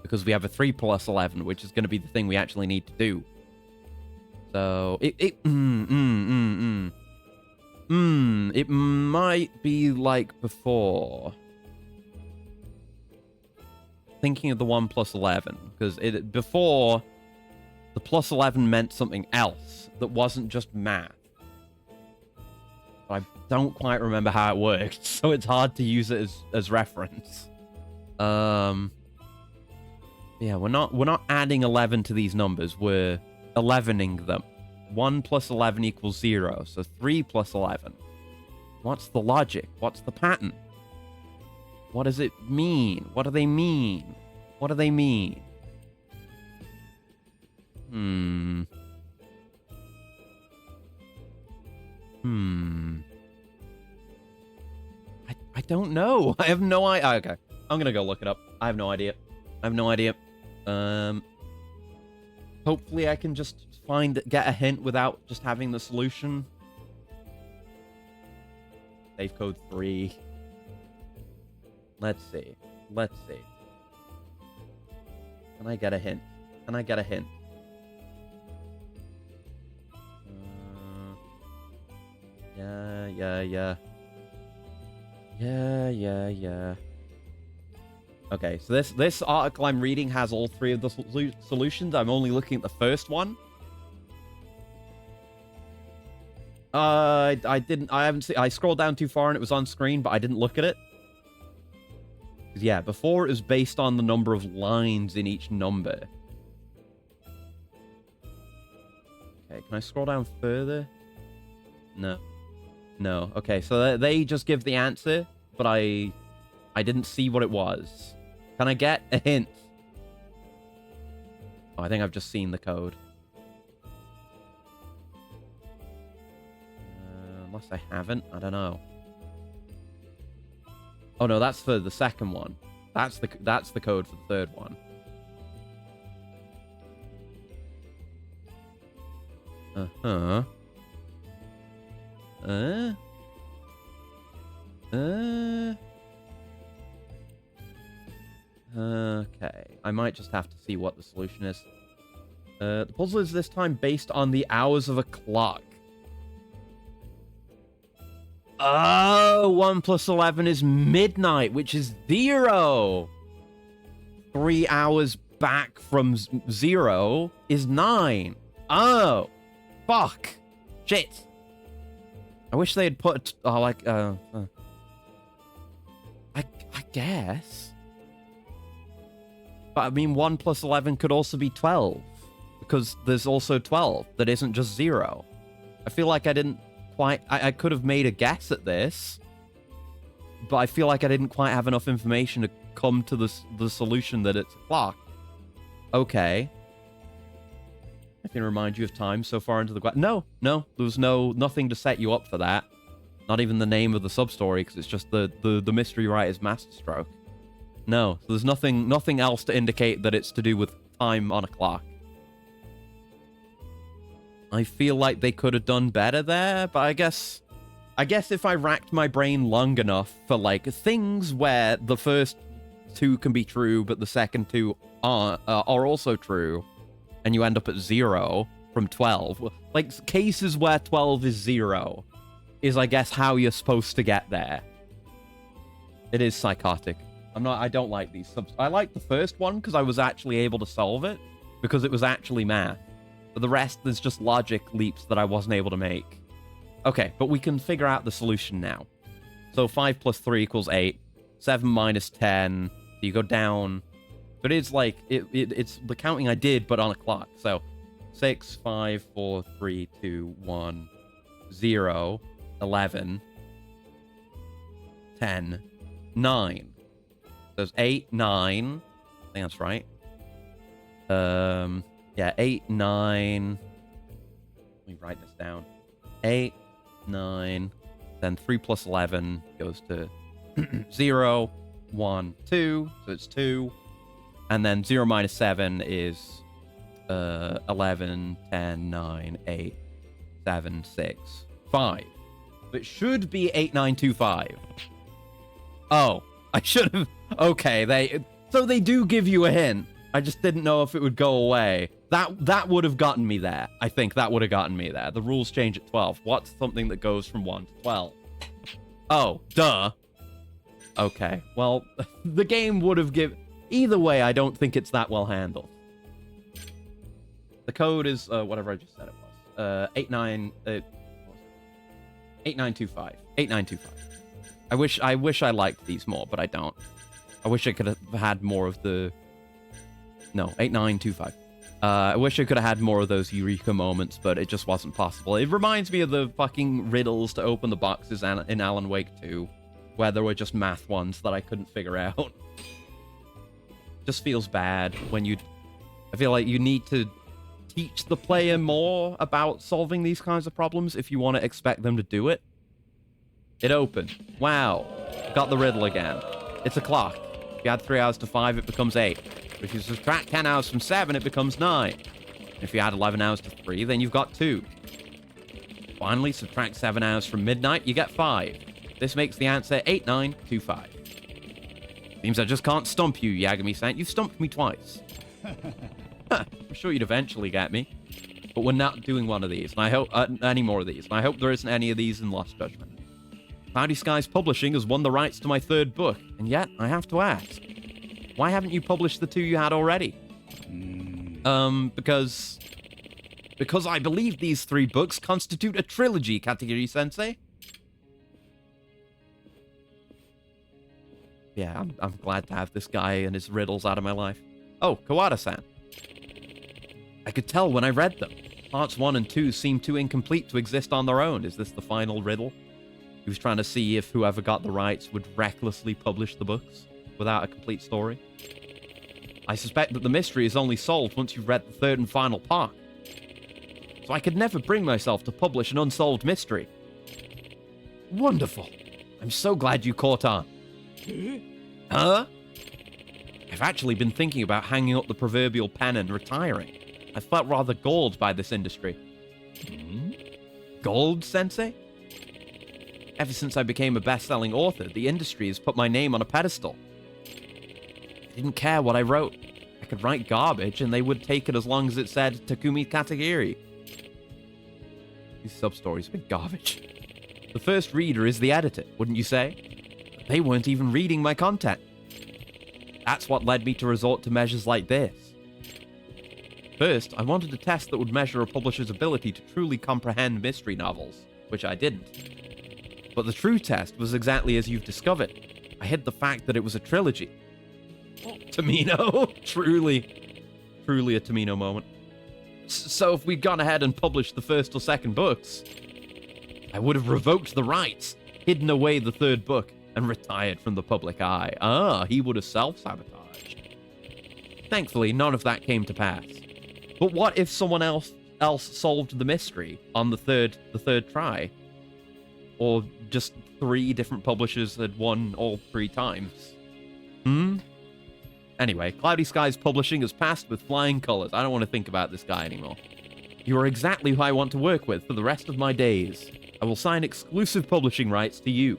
because we have a 3 plus 11, which is going to be the thing we actually need to do. So it might be like before. Thinking of the 1 plus 11, because before the plus 11 meant something else that wasn't just math. I don't quite remember how it worked, so it's hard to use it as reference. Yeah, we're not adding 11 to these numbers, we're 11ing them. 1 plus 11 equals 0, so 3 plus 11. What's the logic? What's the pattern? What does it mean? What do they mean? What do they mean? I don't know. I have no idea. Okay, I'm gonna go look it up. I have no idea. Hopefully I can just get a hint without just having the solution. Save code 3. Let's see. Can I get a hint? Yeah. Okay, so this article I'm reading has all 3 of the solutions. I'm only looking at the first one. I didn't. I haven't seen. I scrolled down too far and it was on screen, but I didn't look at it. 'Cause, yeah, before it was based on the number of lines in each number. Okay, can I scroll down further? No. No. Okay, so they just give the answer, but I didn't see what it was. Can I get a hint? Oh, I think I've just seen the code. Unless I haven't, I don't know. Oh no, that's for the second one. That's the code for the third one. Uh-huh. Okay. I might just have to see what the solution is. The puzzle is this time based on the hours of a clock. Oh, 1 plus 11 is midnight, which is 0. 3 hours back from 0 is 9. Oh, fuck. Shit. I wish they had put, I guess. But I mean, 1 plus 11 could also be 12. Because there's also 12 that isn't just 0. I feel like I didn't quite... I could have made a guess at this. But I feel like I didn't quite have enough information to come to the solution that it's a clock. Okay. I can remind you of time so far into the... No. There was nothing to set you up for that. Not even the name of the sub-story, because it's just the mystery writer's masterstroke. No, so there's nothing else to indicate that it's to do with time on a clock. I feel like they could have done better there, but I guess if I racked my brain long enough for, like, things where the first two can be true, but the second two are also true, and you end up at 0 from 12, like, cases where 12 is 0 is, I guess, how you're supposed to get there. It is psychotic. I don't like these subs. I like the first one because I was actually able to solve it, because it was actually math. But the rest, there's just logic leaps that I wasn't able to make. Okay, but we can figure out the solution now. So 5 plus 3 equals 8. 7 minus 10. You go down. But it's like, it's the counting I did, but on a clock. So 6, 5, 4, 3, 2, 1, 0, 11, 10, 9. So it's 8, 9. I think that's right. Yeah, 8, 9. Let me write this down. 8, 9. Then 3 plus 11 goes to 0, 1, 2. So it's 2. And then 0 minus 7 is 11, 10, 9, 8, 7, 6, 5. It should be 8, 9, 2, 5. Oh, I should have... Okay, so they do give you a hint. I just didn't know if it would go away. That would have gotten me there. I think that would have gotten me there. The rules change at 12. What's something that goes from 1 to 12? Oh, duh. Okay, well, the game would have given... Either way, I don't think it's that well handled. The code is whatever I just said it was. 8925. 8925. I wish I liked these more, but I don't. I wish I could have had more of the... No, 8925. I wish I could have had more of those Eureka moments, but it just wasn't possible. It reminds me of the fucking riddles to open the boxes in Alan Wake 2, where there were just math ones that I couldn't figure out. Just feels bad when you... I feel like you need to teach the player more about solving these kinds of problems if you want to expect them to do it. It opened. Wow. Got the riddle again. It's a clock. If you add 3 hours to 5, it becomes 8. If you subtract 10 hours from 7, it becomes 9. If you add 11 hours to 3, then you've got 2. Finally, subtract 7 hours from midnight, you get 5. This makes the answer 8925. Seems I just can't stump you, Yagami-san. You've stumped me twice. I'm sure you'd eventually get me. But we're not doing one of these, and I hope any more of these. And I hope there isn't any of these in Lost Judgment. Cloudy Skies Publishing has won the rights to my third book, and yet I have to ask, why haven't you published the 2 you had already? Because because I believe these 3 books constitute a trilogy, Katagiri-sensei. Yeah, I'm glad to have this guy and his riddles out of my life. Oh, Kawada-san. I could tell when I read them. Parts 1 and 2 seemed too incomplete to exist on their own. Is this the final riddle? He was trying to see if whoever got the rights would recklessly publish the books without a complete story. I suspect that the mystery is only solved once you've read the 3rd and final part. So I could never bring myself to publish an unsolved mystery. Wonderful. I'm so glad you caught on. Huh? I've actually been thinking about hanging up the proverbial pen and retiring. I felt rather galled by this industry. Galled, Sensei? Ever since I became a best-selling author, the industry has put my name on a pedestal. They didn't care what I wrote. I could write garbage, and they would take it as long as it said Takumi Katagiri. These sub-stories have been garbage. The first reader is the editor, wouldn't you say? But they weren't even reading my content. That's what led me to resort to measures like this. First, I wanted a test that would measure a publisher's ability to truly comprehend mystery novels, which I didn't. But the true test was exactly as you've discovered. I hid the fact that it was a trilogy. Tamino. Truly a Tamino moment. So if we'd gone ahead and published the first or second books, I would have revoked the rights, hidden away the 3rd book, and retired from the public eye. Ah, he would have self-sabotaged. Thankfully, none of that came to pass. But what if someone else solved the mystery on the third try? Or just 3 different publishers had won all 3 times? Anyway, Cloudy Skies Publishing has passed with flying colors. I don't want to think about this guy anymore. You are exactly who I want to work with for the rest of my days. I will sign exclusive publishing rights to you.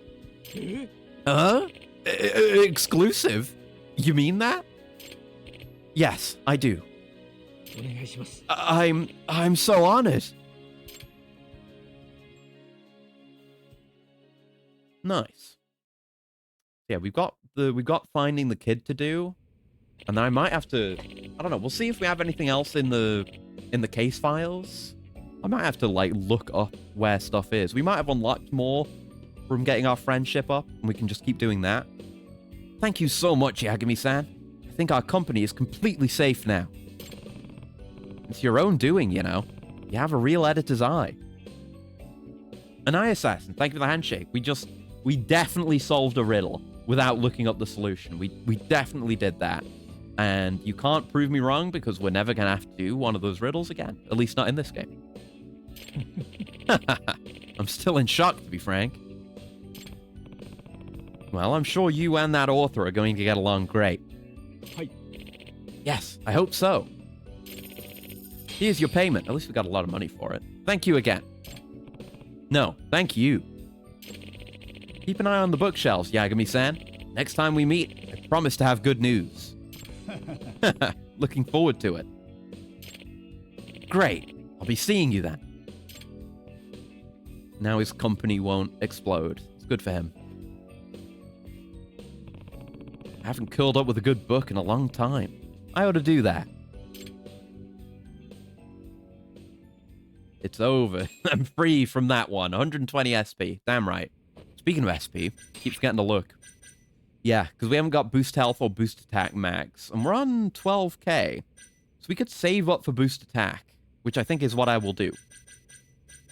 Exclusive? You mean that? Yes, I do. I'm so honored. Nice. Yeah, we've got finding the kid to do, and then I might have to. I don't know. We'll see if we have anything else in the case files. I might have to like look up where stuff is. We might have unlocked more from getting our friendship up, and we can just keep doing that. Thank you so much, Yagami-san. I think our company is completely safe now. It's your own doing, you know. You have a real editor's eye. An eye assassin, thank you for the handshake. We definitely solved a riddle without looking up the solution. We definitely did that. And you can't prove me wrong because we're never going to have to do one of those riddles again. At least not in this game. I'm still in shock, to be frank. Well, I'm sure you and that author are going to get along great. Hi. Yes, I hope so. Here's your payment. At least we got a lot of money for it. Thank you again. No, thank you. Keep an eye on the bookshelves, Yagami-san. Next time we meet, I promise to have good news. Looking forward to it. Great. I'll be seeing you then. Now his company won't explode. It's good for him. I haven't curled up with a good book in a long time. I ought to do that. It's over. I'm free from that one. 120 SP. Damn right. Speaking of SP, keep forgetting to look. Yeah, because we haven't got boost health or boost attack max. And we're on 12k. So we could save up for boost attack, which I think is what I will do.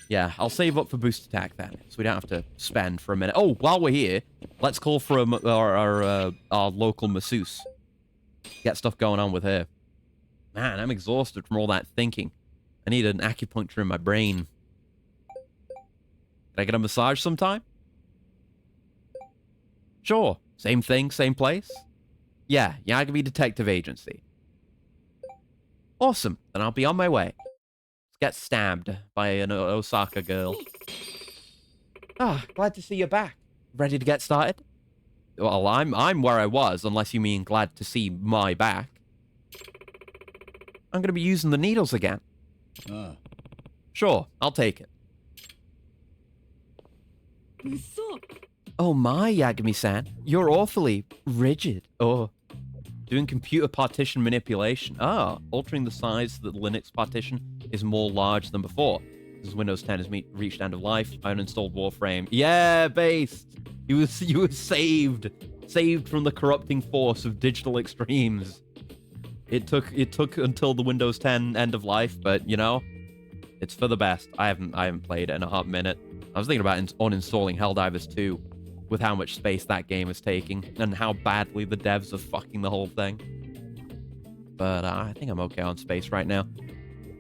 Yeah, I'll save up for boost attack then, so we don't have to spend for a minute. Oh, while we're here, let's call for our local masseuse. Get stuff going on with her. Man, I'm exhausted from all that thinking. I need an acupuncture in my brain. Can I get a massage sometime? Sure. Same thing, same place? Yeah, Yagami Detective Agency. Awesome. Then I'll be on my way. Let's get stabbed by an Osaka girl. Ah, glad to see you're back. Ready to get started? Well, I'm where I was, unless you mean glad to see my back. I'm going to be using the needles again. Sure, I'll take it. Oh my, Yagami-san. You're awfully rigid. Oh. Doing computer partition manipulation. Ah, altering the size so that the Linux partition is more large than before. As Windows 10 has reached end of life, I uninstalled Warframe. Yeah, Based! You were saved. Saved from the corrupting force of digital extremes. It took until the Windows 10 end of life, but you know, it's for the best. I haven't played it in a hot minute. I was thinking about uninstalling Helldivers 2 with how much space that game is taking and how badly the devs are fucking the whole thing. But I think I'm okay on space right now.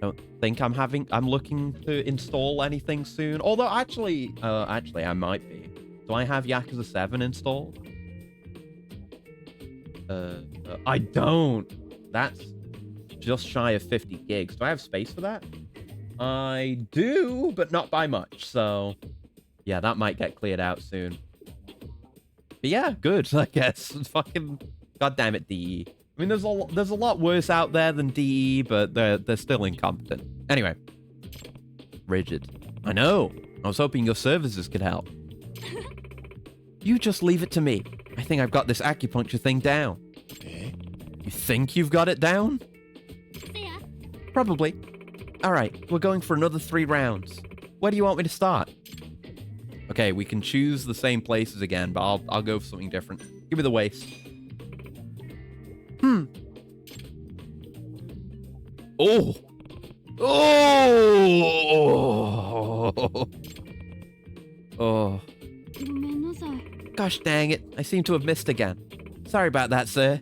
Don't think I'm looking to install anything soon. Although actually I might be. Do I have Yakuza 7 installed? I don't. That's just shy of 50 gigs. Do I have space for that? I do, but not by much. So yeah, that might get cleared out soon. But yeah, good, I guess. Fucking goddamn it, DE. I mean, there's a lot worse out there than DE, but they're still incompetent. Anyway, rigid. I know. I was hoping your services could help. You just leave it to me. I think I've got this acupuncture thing down. Eh? You think you've got it down? せや Probably. All right, we're going for another 3 rounds. Where do you want me to start? Okay, we can choose the same places again, but I'll go for something different. Give me the waist. Oh. Oh. Oh. ごめんなさい Gosh dang it. I seem to have missed again. Sorry about that, sir.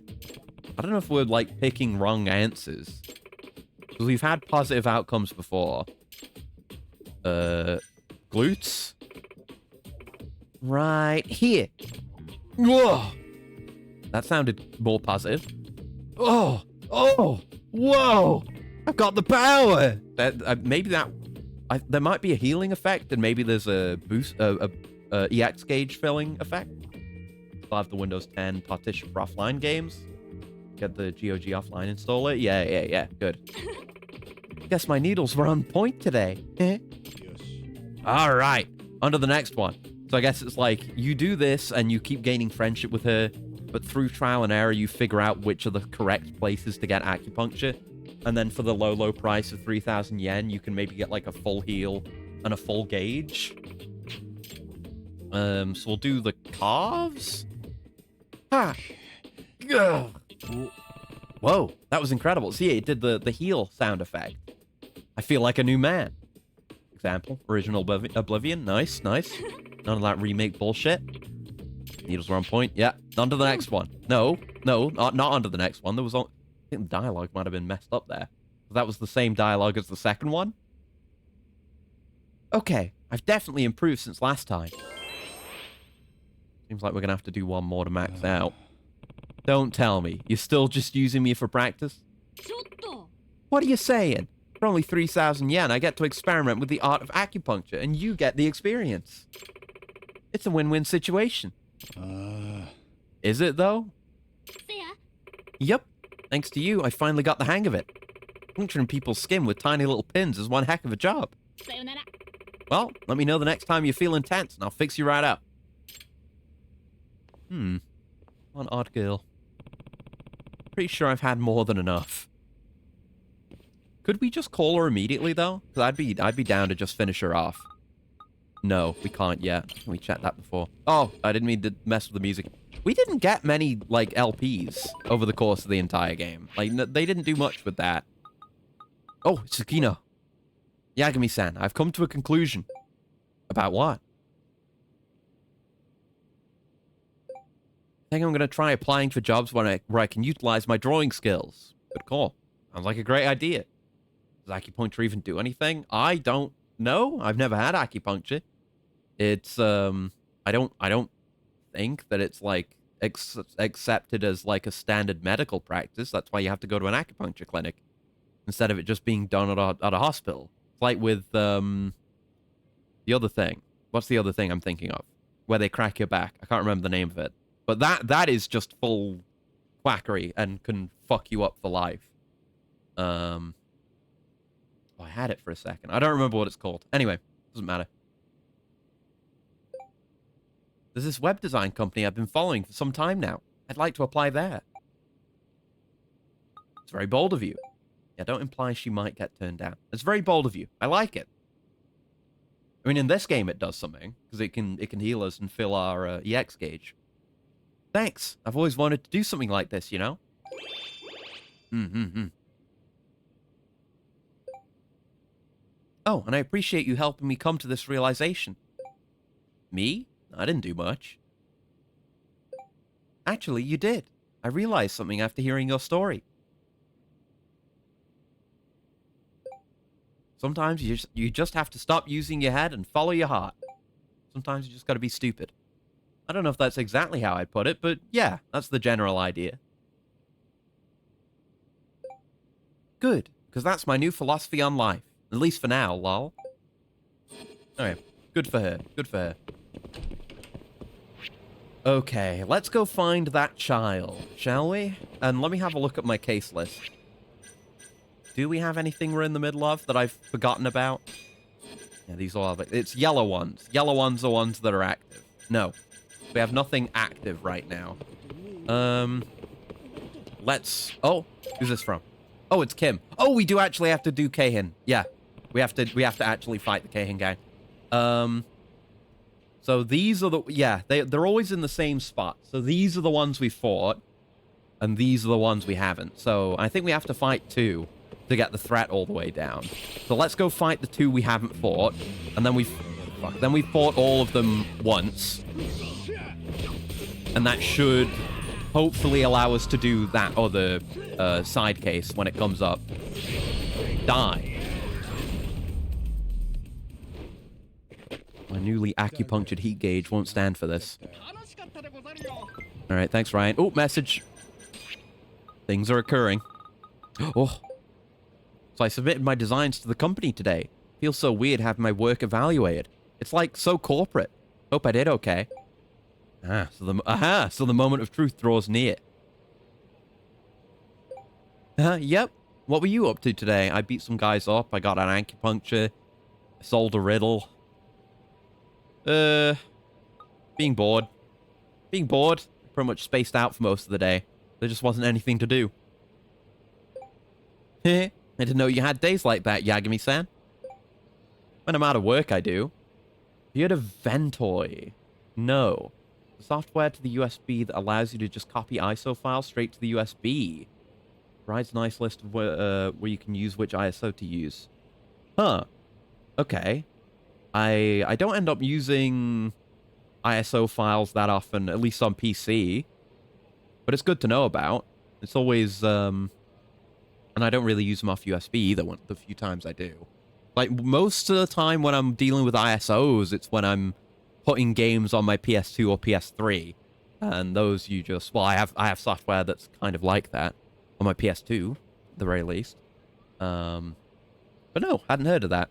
I don't know if we're, like, picking wrong answers. Because we've had positive outcomes before. Glutes? Right here. Whoa! That sounded more positive. Oh! Oh! Whoa! I've got the power! Maybe that... there might be a healing effect, and maybe there's a boost... EX gauge filling effect. Still have the Windows 10 partition for offline games. Get the GOG offline installer. Yeah. Good. Guess my needles were on point today. Yoshi. All right. On to the next one. So I guess it's like you do this and you keep gaining friendship with her, but through trial and error, you figure out which are the correct places to get acupuncture. And then for the low price of 3,000 yen, you can maybe get like a full heal and a full gauge. So we'll do the calves. Ha! Ugh. Whoa, that was incredible. See, it did the heal sound effect. I feel like a new man. Example, original Oblivion. Nice. None of that remake bullshit. Needles were on point. Yeah, on to the next one. No, not onto the next one. There was I think the dialogue might have been messed up there. That was the same dialogue as the second one. Okay, I've definitely improved since last time. Seems like we're gonna have to do one more to max out. Don't tell me. You're still just using me for practice? ちょっと What are you saying? For only 3,000 yen, I get to experiment with the art of acupuncture, and you get the experience. It's a win-win situation. Is it, though? せや Yep. Thanks to you, I finally got the hang of it. Puncturing people's skin with tiny little pins is one heck of a job. さよなら Well, let me know the next time you're feeling tense, and I'll fix you right up. One odd girl. Pretty sure I've had more than enough. Could we just call her immediately, though? Because I'd be down to just finish her off. No, we can't yet. We checked that before. Oh, I didn't mean to mess with the music. We didn't get many, like, LPs over the course of the entire game. Like, they didn't do much with that. Oh, Tsukino. Yagami-san, I've come to a conclusion. About what? I think I'm going to try applying for jobs where I can utilize my drawing skills. Good call. Sounds like a great idea. Does acupuncture even do anything? I don't know. I've never had acupuncture. It's, I don't think that it's, like, accepted as, like, a standard medical practice. That's why you have to go to an acupuncture clinic instead of it just being done at a hospital. It's like with, the other thing. What's the other thing I'm thinking of? Where they crack your back. I can't remember the name of it. But that is just full quackery and can fuck you up for life. Oh, I had it for a second. I don't remember what it's called. Anyway, doesn't matter. There's this web design company I've been following for some time now. I'd like to apply there. It's very bold of you. Yeah, don't imply she might get turned down. It's very bold of you. I like it. I mean, in this game, it does something because it can heal us and fill our EX gauge. Thanks. I've always wanted to do something like this, you know? Oh, and I appreciate you helping me come to this realization. Me? I didn't do much. Actually, you did. I realized something after hearing your story. Sometimes you just have to stop using your head and follow your heart. Sometimes you just gotta be stupid. I don't know if that's exactly how I'd put it, but yeah, that's the general idea. Good, because that's my new philosophy on life. At least for now, lol. Alright, good for her. Good for her. Okay, let's go find that child, shall we? And let me have a look at my case list. Do we have anything we're in the middle of that I've forgotten about? Yeah, these all have... It's yellow ones. Yellow ones are ones that are active. No. We have nothing active right now. Let's... Oh, who's this from? Oh, it's Kim. Oh, we do actually have to do Keihin. Yeah. We have to actually fight the Keihin gang. So these are the... Yeah, they're always in the same spot. So these are the ones we fought. And these are the ones we haven't. So I think we have to fight 2 to get the threat all the way down. So let's go fight the 2 we haven't fought. And then we've fought all of them once. And that should hopefully allow us to do that other side case when it comes up. Die. My newly acupunctured heat gauge won't stand for this. Alright, thanks, Ryan. Oh, message. Things are occurring. Oh. So I submitted my designs to the company today. Feels so weird having my work evaluated. It's like so corporate. Hope I did okay. So the moment of truth draws near. Yep. What were you up to today? I beat some guys up. I got an acupuncture. I solved a riddle. Being bored. Pretty much spaced out for most of the day. There just wasn't anything to do. I didn't know you had days like that, Yagami-san. When I'm out of work, I do. Have you heard of Ventoy? No. The software to the USB that allows you to just copy ISO files straight to the USB. Provides a nice list of where you can use which ISO to use. Huh. Okay. I don't end up using ISO files that often, at least on PC. But it's good to know about. It's always, and I don't really use them off USB either, the few times I do. Like, most of the time when I'm dealing with ISOs, it's when I'm putting games on my PS2 or PS3. And those you just... Well, I have software that's kind of like that. On my PS2, at the very least. But no, hadn't heard of that.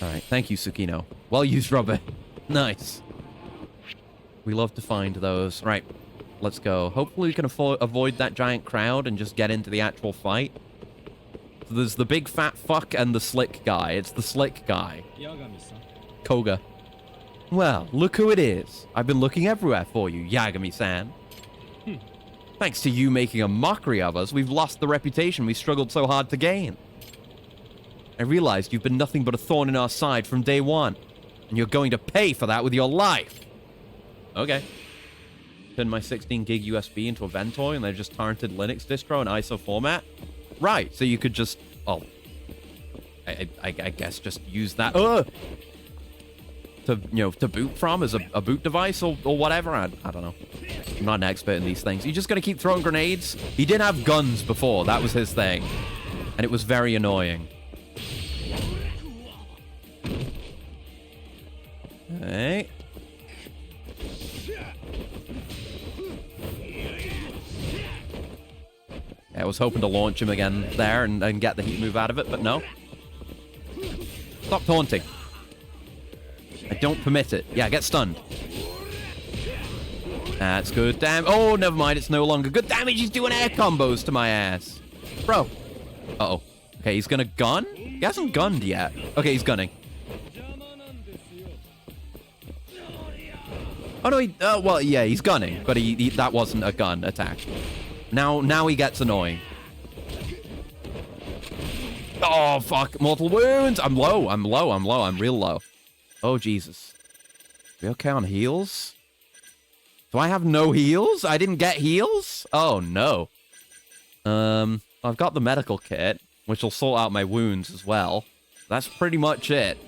Alright, thank you, Tsukino. Well used, Robert. Nice. We love to find those. Right, let's go. Hopefully we can avoid that giant crowd and just get into the actual fight. So there's the big fat fuck and the slick guy. It's the slick guy. Koga. Well, look who it is. I've been looking everywhere for you, Yagami-san. Thanks to you making a mockery of us, we've lost the reputation we struggled so hard to gain. I realized you've been nothing but a thorn in our side from day one, and you're going to pay for that with your life. Okay. Turn my 16 gig USB into a Ventoy, and they're just torrented Linux distro in ISO format. Right, so you could just... Oh. I guess just use that... to boot from as a boot device or whatever. I don't know. I'm not an expert in these things. You just gotta keep throwing grenades. He did have guns before. That was his thing. And it was very annoying. Okay. I was hoping to launch him again there and get the heat move out of it, but no. Stop taunting. I don't permit it. Yeah, get stunned. That's good. Damn. Oh, never mind. It's no longer good damage. He's doing air combos to my ass. Bro. Uh-oh. Okay, he's gonna gun? He hasn't gunned yet. Okay, he's gunning. Oh, no, well, yeah, he's gunning. But that wasn't a gun attack. Now he gets annoying. Oh, fuck. Mortal wounds. I'm low. I'm real low. Oh, Jesus. We okay on heals? Do I have no heals? I didn't get heals? Oh, no. I've got the medical kit, which will sort out my wounds as well. That's pretty much it.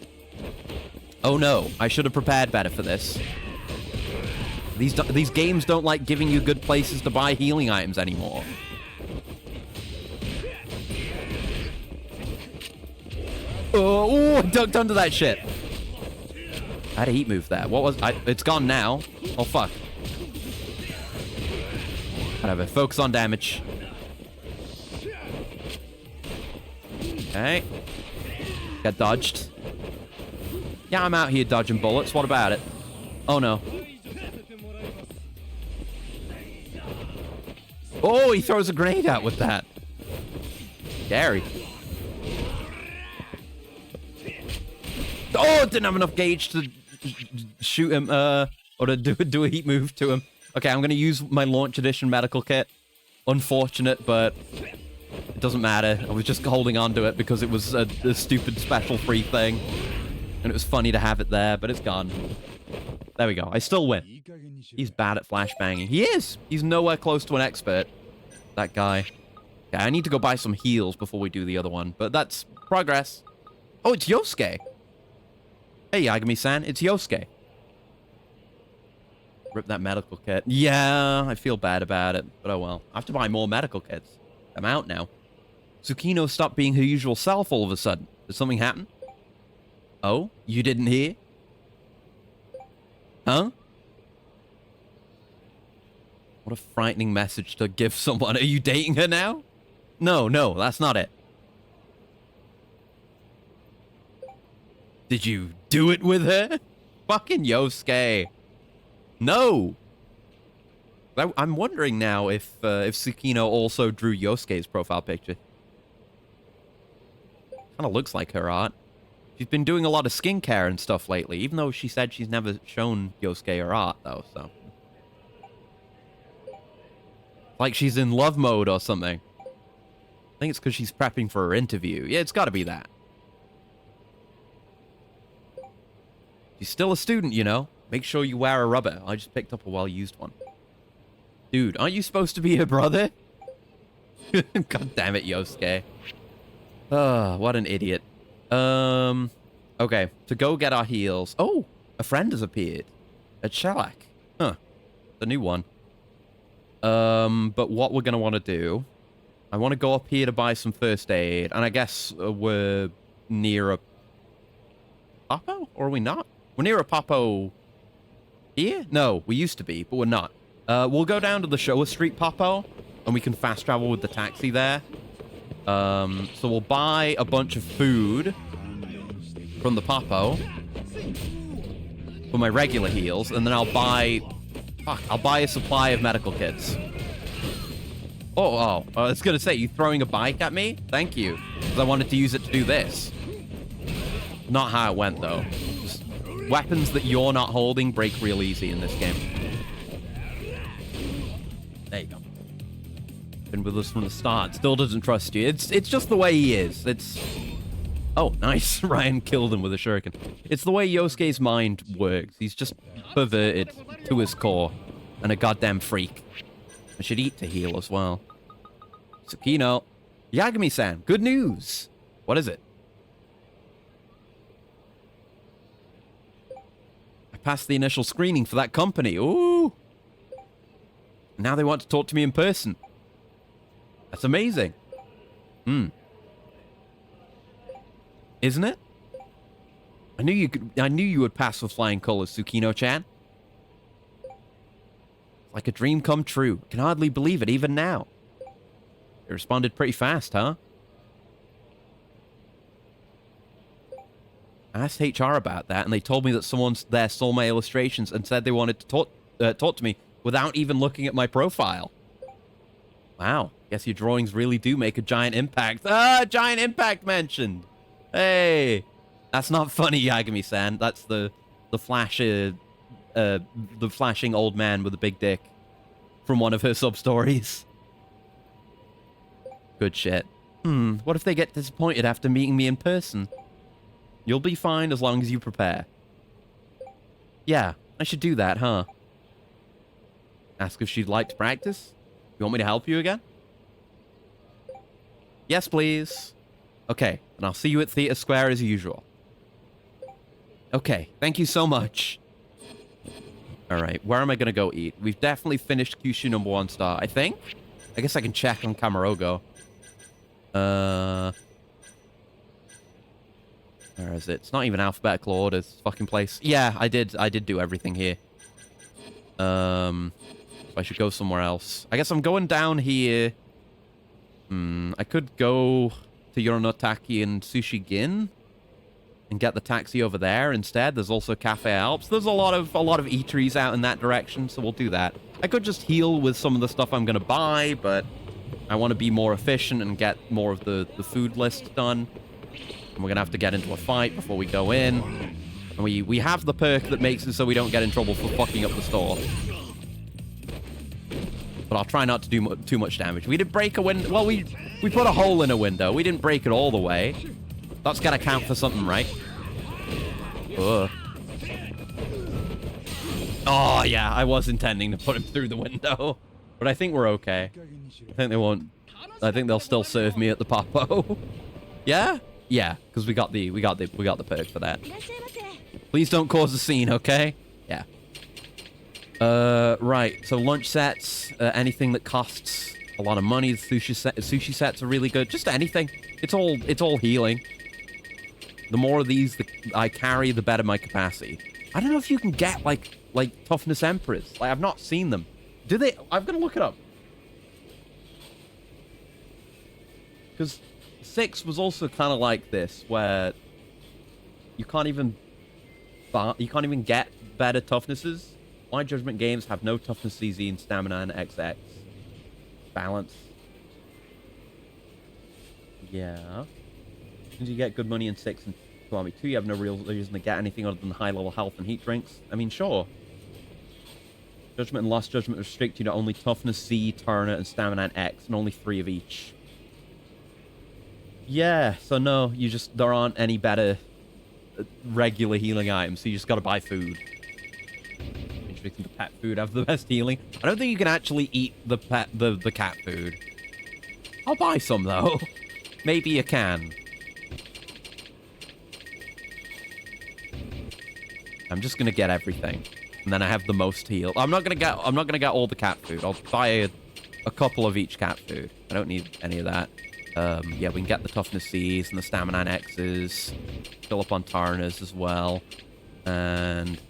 Oh, no. I should have prepared better for this. These games don't like giving you good places to buy healing items anymore. Oh, I ducked under that shit. I had a heat move there. What was... it's gone now. Oh, fuck. Whatever. Focus on damage. Okay. Get dodged. Yeah, I'm out here dodging bullets. What about it? Oh, no. Oh, he throws a grenade out with that. Scary. Oh, didn't have enough gauge to shoot him, or to do a heat move to him. Okay, I'm gonna use my launch edition medical kit. Unfortunate, but it doesn't matter. I was just holding on to it because it was a stupid special free thing. And it was funny to have it there, but it's gone. There we go. I still win. He's bad at flashbanging. He is! He's nowhere close to an expert. That guy. Okay, I need to go buy some heals before we do the other one, but that's progress. Oh, it's Yosuke! Hey, Yagami-san, it's Yosuke. Rip that medical kit. Yeah, I feel bad about it, but oh well. I have to buy more medical kits. I'm out now. Tsukino stopped being her usual self all of a sudden. Did something happen? Oh? You didn't hear? Huh? What a frightening message to give someone. Are you dating her now? No, that's not it. Did you do it with her? Fucking Yosuke. No. I'm wondering now if Tsukino also drew Yosuke's profile picture. Kind of looks like her art. She's been doing a lot of skincare and stuff lately, even though she said she's never shown Yosuke her art, though, so. Like she's in love mode or something. I think it's because she's prepping for her interview. Yeah, it's got to be that. She's still a student, you know. Make sure you wear a rubber. I just picked up a well-used one. Dude, aren't you supposed to be her brother? God damn it, Yosuke. Oh, what an idiot. Okay, to go get our heals. Oh, a friend has appeared. At Shellac. Huh. The new one. But what we're gonna want to do... I want to go up here to buy some first aid. And I guess we're near a... Papo? Or are we not? We're near a Papo... Here? No, we used to be, but we're not. We'll go down to the Showa Street Papo. And we can fast travel with the taxi there. So we'll buy a bunch of food from the Papo for my regular heals, and then I'll buy a supply of medical kits. I was gonna say, you throwing a bike at me? Thank you, because I wanted to use it to do this. Not how it went, though. Just weapons that you're not holding break real easy in this game. There you go. Been with us from the start. Still doesn't trust you. It's just the way he is. It's... Oh, nice. Ryan killed him with a shuriken. It's the way Yosuke's mind works. He's just perverted to his core. And a goddamn freak. I should eat to heal as well. Tsukino. Yagami-san, good news. What is it? I passed the initial screening for that company. Ooh. Now they want to talk to me in person. That's amazing. Isn't it? I knew you would pass with flying colors, Tsukino-chan. It's like a dream come true. I can hardly believe it even now. They responded pretty fast, huh? I asked HR about that, and they told me that someone there saw my illustrations and said they wanted to talk to me without even looking at my profile. Wow. Guess your drawings really do make a giant impact. Ah, giant impact mentioned. Hey. That's not funny, Yagami-san. That's the flashing old man with a big dick from one of her sub-stories. Good shit. What if they get disappointed after meeting me in person? You'll be fine as long as you prepare. Yeah, I should do that, huh? Ask if she'd like to practice? You want me to help you again? Yes, please. Okay, and I'll see you at Theatre Square as usual. Okay, thank you so much. Alright, where am I gonna go eat? We've definitely finished Kyushu number 1 star, I think. I guess I can check on Kamurogo. Where is it? It's not even alphabetical order, this fucking place. Yeah, I did do everything here. So I should go somewhere else. I guess I'm going down here. I could go to Yoronotaki and Sushi Gin and get the taxi over there instead. There's also Cafe Alps. There's a lot of eateries out in that direction, so we'll do that. I could just heal with some of the stuff I'm gonna buy, but I want to be more efficient and get more of the food list done. And we're gonna have to get into a fight before we go in. And we have the perk that makes it so we don't get in trouble for fucking up the store. But I'll try not to do too much damage. We did break a window. Well, we put a hole in a window. We didn't break it all the way. That's gotta count for something, right? Ugh. Oh, yeah, I was intending to put him through the window. But I think we're okay. I think they won't. I think they'll still serve me at the Papo. Yeah? Yeah, because we got the perk for that. Please don't cause a scene, okay? Yeah. Right. So lunch sets, anything that costs a lot of money. The sushi sets are really good. Just anything. It's all healing. The more of these that I carry, the better my capacity. I don't know if you can get like toughness emperors. Like, I've not seen them. Do they? I'm gonna look it up. Because 6 was also kind of like this, where you can't even get better toughnesses. My Judgment games have no toughness CZ and stamina and XX. Balance. Yeah. Since you get good money in 6 and Army 2, you have no real reason to get anything other than high-level health and heat drinks. I mean, sure. Judgment and Lost Judgment restrict you to only toughness C, Turner, and stamina and X, and only 3 of each. Yeah, so no, there aren't any better regular healing items, so you just gotta buy food. The pet food have the best healing. I don't think you can actually eat the cat food. I'll buy some though. Maybe you can. I'm just gonna get everything, and then I have the most heal. I'm not gonna get all the cat food. I'll buy a couple of each cat food. I don't need any of that. Yeah, we can get the toughness C's and the stamina and X's. Fill up on Tarnas as well, and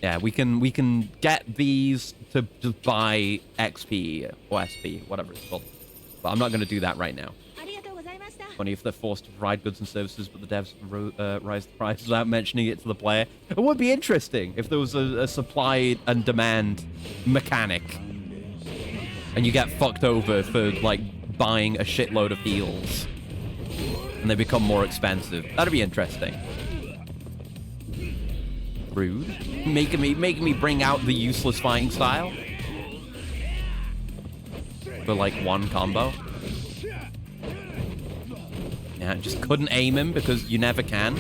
yeah, we can get these to just buy XP or SP, whatever it's called. But I'm not going to do that right now. Funny if they're forced to provide goods and services, but the devs rise the price without mentioning it to the player. It would be interesting if there was a supply and demand mechanic, and you get fucked over for like buying a shitload of heals, and they become more expensive. That'd be interesting. Rude. Making me bring out the useless fighting style for like one combo. Yeah, just couldn't aim him because you never can.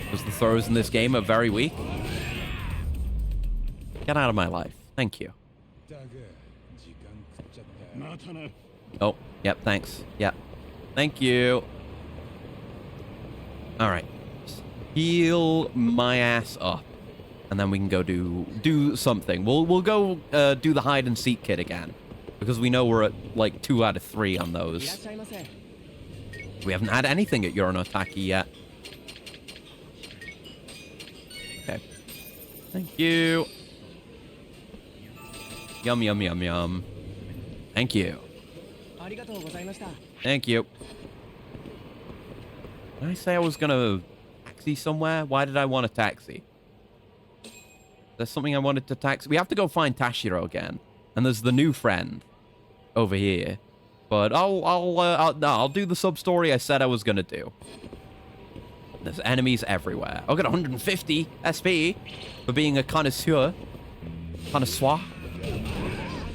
Because the throws in this game are very weak. Get out of my life. Thank you. Oh, yep, thanks. Yep. Thank you. Alright. Heal my ass up. And then we can go do something. We'll go do the hide and seek kit again. Because we know we're at like 2 out of 3 on those. We haven't had anything at Yoronotaki yet. Okay. Thank you. Yum, yum, yum, yum. Thank you. Thank you. Did I say I was gonna taxi somewhere? Why did I want a taxi? There's something I wanted to taxi. We have to go find Tashiro again. And there's the new friend over here. But I'll do the sub-story I said I was gonna do. There's enemies everywhere. I'll get 150 SP for being a connoisseur. Connoisseur?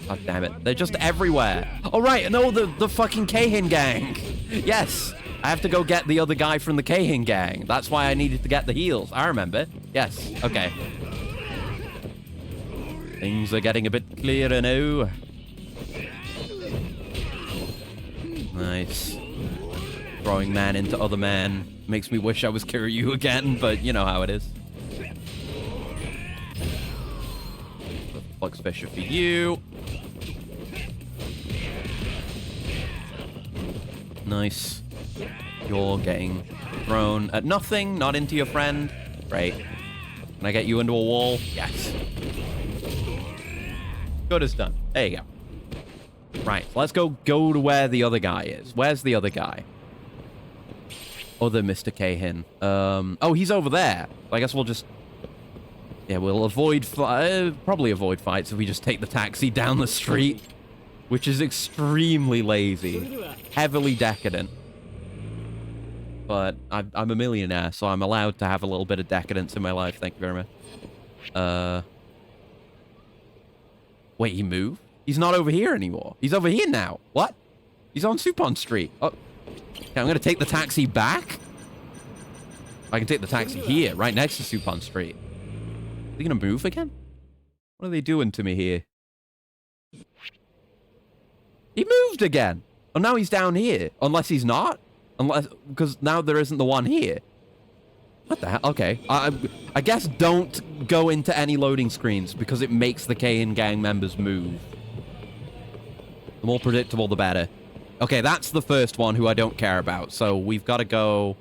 God damn it. They're just everywhere. Oh, right. No, the fucking Kahin gang. Yes. I have to go get the other guy from the Kahin gang. That's why I needed to get the heals. I remember. Yes. Okay. Things are getting a bit clearer now. Nice. Throwing man into other man. Makes me wish I was Kiryu again, but you know how it is. Flux Fisher for you. Nice. You're getting thrown at nothing, not into your friend. Great. Can I get you into a wall? Yes. Good as done. There you go. Right, let's go to where the other guy is. Where's the other guy? Other Mr. Kahin. Oh, he's over there. I guess we'll just... Yeah, we'll avoid... probably avoid fights if we just take the taxi down the street. Which is extremely lazy. Heavily decadent. But I'm a millionaire, so I'm allowed to have a little bit of decadence in my life. Thank you very much. Wait, he moved? He's not over here anymore. He's over here now. What? He's on Supon Street. Oh. Okay, I'm going to take the taxi back. I can take the taxi here, right next to Supon Street. Are they going to move again? What are they doing to me here? He moved again. Oh, now he's down here. Unless he's not. Unless, because now there isn't the one here. What the hell? Okay. I guess don't go into any loading screens because it makes the Kahin gang members move. The more predictable, the better. Okay, that's the first one who I don't care about. So we've got to go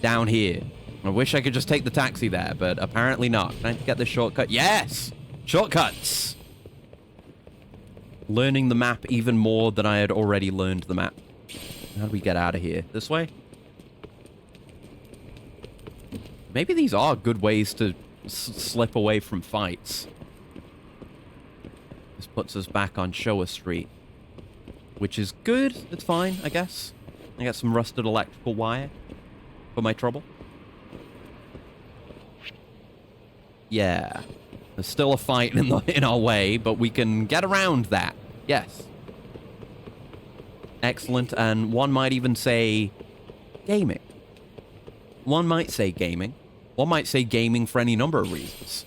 down here. I wish I could just take the taxi there, but apparently not. Can I get the shortcut? Yes! Shortcuts! Learning the map even more than I had already learned the map. How do we get out of here? This way? Maybe these are good ways to slip away from fights. This puts us back on Showa Street. Which is good. It's fine, I guess. I got some rusted electrical wire for my trouble. Yeah. There's still a fight in our way, but we can get around that. Yes. Excellent, and one might even say gaming. One might say gaming. One might say gaming for any number of reasons.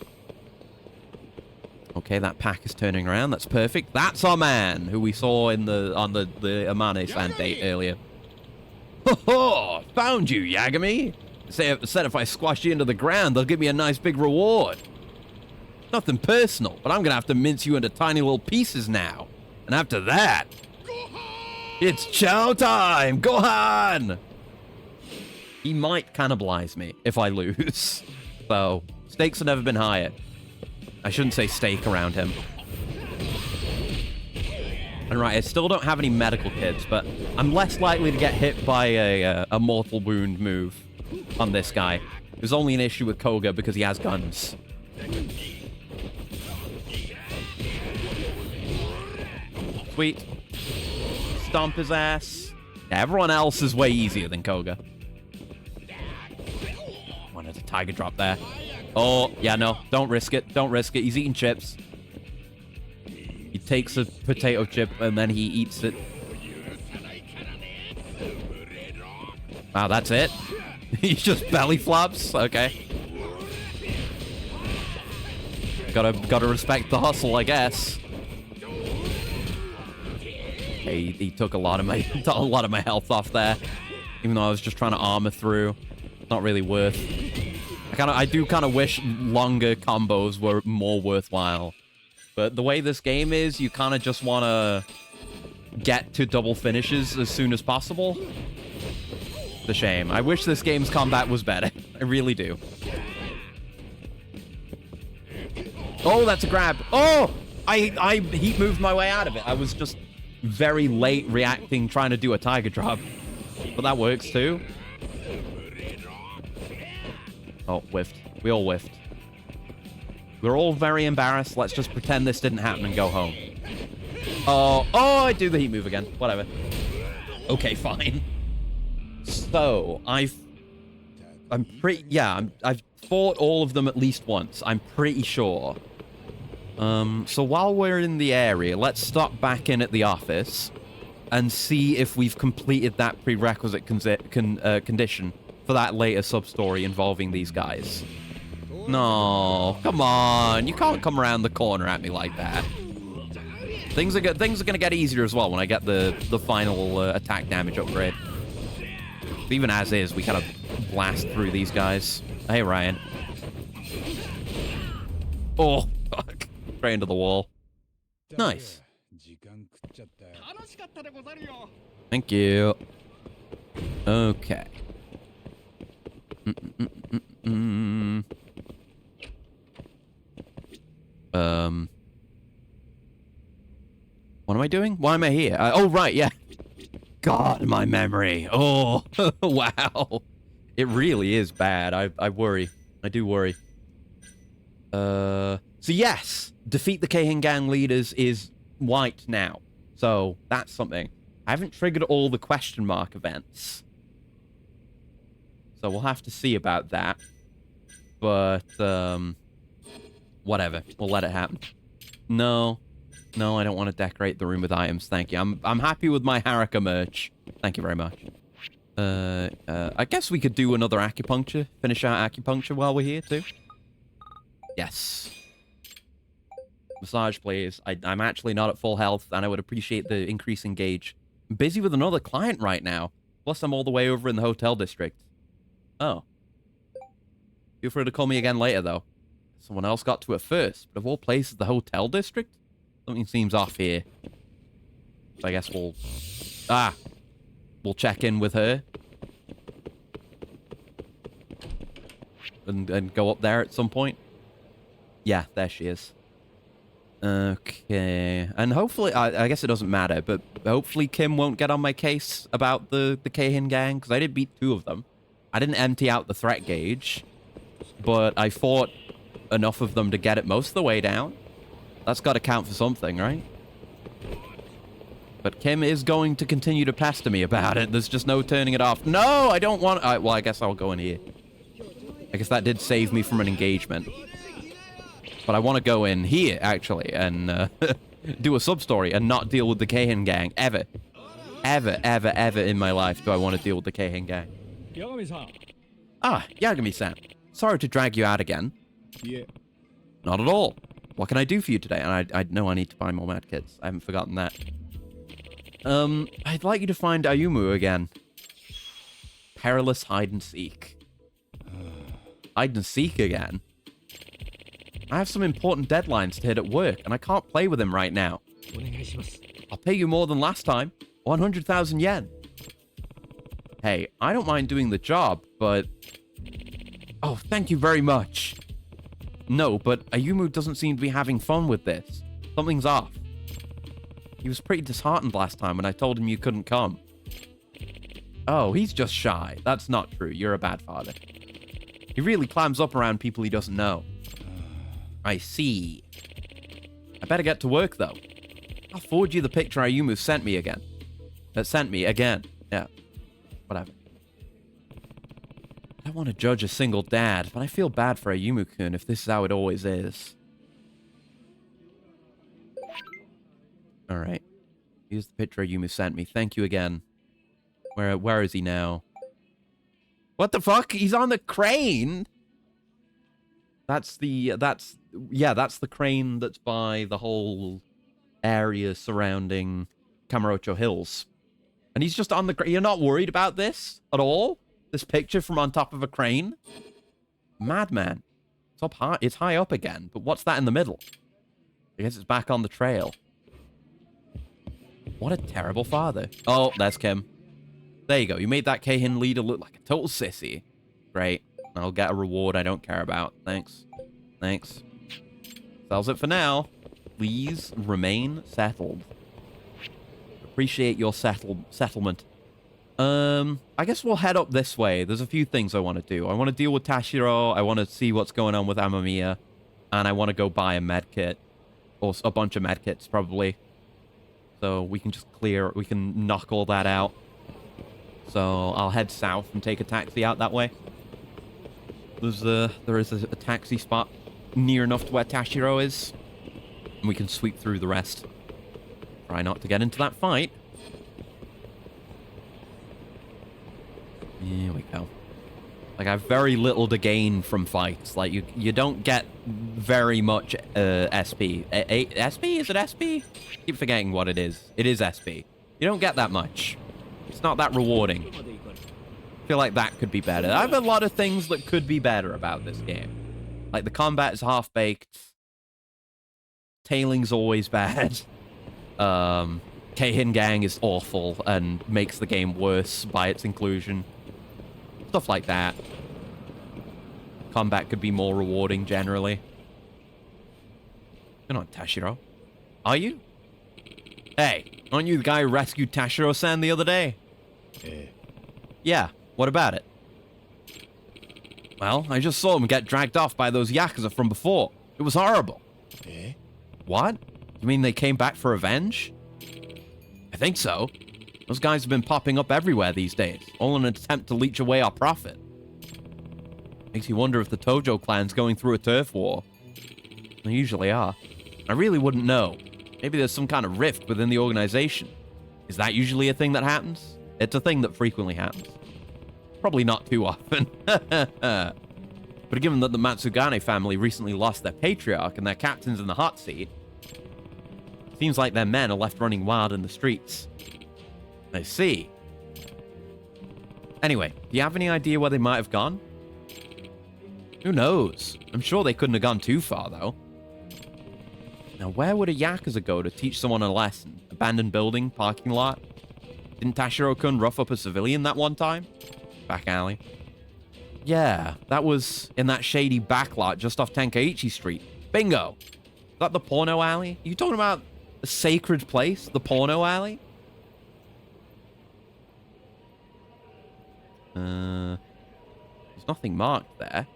Okay, that pack is turning around. That's perfect. That's our man who we saw in on the Amane-san date earlier. Ho ho! Found you, Yagami! Said if I squash you into the ground, they'll give me a nice big reward. Nothing personal, but I'm gonna have to mince you into tiny little pieces now. And after that, it's chow time! Gohan! He might cannibalize me if I lose. So, stakes have never been higher. I shouldn't say stake around him. And right, I still don't have any medical kits, but I'm less likely to get hit by a mortal wound move on this guy. There's only an issue with Koga because he has guns. Sweet. Stomp his ass. Yeah, everyone else is way easier than Koga. Wanted a tiger drop there. Oh, yeah, no. Don't risk it. Don't risk it. He's eating chips. He takes a potato chip and then he eats it. Wow, that's it? He just belly flops? Okay. Gotta respect the hustle, I guess. Okay, he took a lot of my health off there. Even though I was just trying to armor through. Not really worth. I do kind of wish longer combos were more worthwhile. But the way this game is, you kind of just want to get to double finishes as soon as possible. It's a shame. I wish this game's combat was better. I really do. Oh, that's a grab. Oh! I heat moved my way out of it. I was just very late reacting, trying to do a tiger drop. But that works too. Oh, whiffed. We all whiffed. We're all very embarrassed. Let's just pretend this didn't happen and go home. Oh, I do the heat move again. Whatever. Okay, fine. So, I've fought all of them at least once. I'm pretty sure. So while we're in the area, let's stop back in at the office. and see if we've completed that prerequisite condition for that later sub-story involving these guys. No, come on. You can't come around the corner at me like that. Things are gonna get easier as well when I get the final attack damage upgrade. Even as is, we kind of blast through these guys. Hey, Ryan. Oh, fuck. Straight into the wall. Nice. 時間食っちゃったよ。 楽しかったでござるよ。 Thank you. Okay. What am I doing? Why am I here? Oh, right, yeah. God, my memory. Oh, wow. It really is bad. I worry. I do worry. So yes, defeat the Keihin gang leaders is white now. So that's something. I haven't triggered all the question mark events. So we'll have to see about that. But, whatever. We'll let it happen. No. No, I don't want to decorate the room with items. Thank you. I'm happy with my Haruka merch. Thank you very much. I guess we could do another acupuncture. Finish our acupuncture while we're here, too. Yes. Massage, please. I'm actually not at full health, and I would appreciate the increase in gauge. I'm busy with another client right now. Plus, I'm all the way over in the hotel district. Oh. Feel free to call me again later, though. Someone else got to it first, but of all places, the hotel district? Something seems off here. So I guess we'll... We'll check in with her. And go up there at some point. Yeah, there she is. Okay. And hopefully... I guess it doesn't matter, but hopefully Kim won't get on my case about the Keihin gang, because I did beat 2 of them. I didn't empty out the threat gauge, but I fought enough of them to get it most of the way down. That's got to count for something, right? But Kim is going to continue to pester me about it. There's just no turning it off. No, I don't want... well, I guess I'll go in here. I guess that did save me from an engagement. But I want to go in here, actually, and do a sub-story and not deal with the Keihin gang. Ever. Ever, ever, ever in my life do I want to deal with the Keihin gang. 八神さん。 Ah, Yagami-san. Sorry to drag you out again. いえ、 Not at all. What can I do for you today? And I know I need to buy more medkits. I haven't forgotten that. I'd like you to find Ayumu again. Perilous hide and seek. Hide and seek again? I have some important deadlines to hit at work, and I can't play with him right now. お願いします。 I'll pay you more than last time. 100,000 yen. Hey, I don't mind doing the job, but... Oh, thank you very much. No, but Ayumu doesn't seem to be having fun with this. Something's off. He was pretty disheartened last time when I told him you couldn't come. Oh, he's just shy. That's not true. You're a bad father. He really climbs up around people he doesn't know. I see. I better get to work, though. I'll forward you the picture Ayumu sent me again. Yeah. Whatever. I don't want to judge a single dad, but I feel bad for Ayumu-kun if this is how it always is. Alright. Here's the picture Ayumu sent me. Thank you again. Where is he now? What the fuck? He's on the crane? That's the crane that's by the whole area surrounding Kamurocho Hills. And he's just on the crane. You're not worried about this at all? This picture from on top of a crane? Madman. It's up high. It's high up again, but what's that in the middle? I guess it's back on the trail. What a terrible father. Oh, there's Kim. There you go. You made that Keihin leader look like a total sissy. Great. I'll get a reward I don't care about. Thanks. Thanks. Sells it for now. Please remain settled. Appreciate your settlement. I guess we'll head up this way. There's a few things I want to do. I want to deal with Tashiro. I want to see what's going on with Amamiya. And I want to go buy a medkit. Or a bunch of medkits, probably. So we can just we can knock all that out. So I'll head south and take a taxi out that way. There is a taxi spot near enough to where Tashiro is. And we can sweep through the rest. Try not to get into that fight. I have very little to gain from fights. Like, you don't get very much SP. SP? Is it SP? Keep forgetting what it is. It is SP. You don't get that much. It's not that rewarding. I feel like that could be better. I have a lot of things that could be better about this game. Like, the combat is half-baked. Tailing's always bad. Keihin Gang is awful and makes the game worse by its inclusion. Stuff like that. Combat could be more rewarding generally. You're not Tashiro. Are you? Hey, aren't you the guy who rescued Tashiro-san the other day? Yeah, what about it? Well, I just saw him get dragged off by those Yakuza from before. It was horrible. What? You mean they came back for revenge? I think so. Those guys have been popping up everywhere these days, all in an attempt to leech away our profit. Makes you wonder if the Tojo clan's going through a turf war. They usually are. I really wouldn't know. Maybe there's some kind of rift within the organization. Is that usually a thing that happens? It's a thing that frequently happens. Probably not too often. But given that the Matsugane family recently lost their patriarch and their captain's in the hot seat, seems like their men are left running wild in the streets. I see. Anyway, do you have any idea where they might have gone? Who knows? I'm sure they couldn't have gone too far, though. Now, where would a Yakuza go to teach someone a lesson? Abandoned building? Parking lot? Didn't Tashiro-kun rough up a civilian that one time? Back alley. Yeah, that was in that shady backlot just off Tenkaichi Street. Bingo! Is that the porno alley? Are you talking about a sacred place? The porno alley? There's nothing marked there.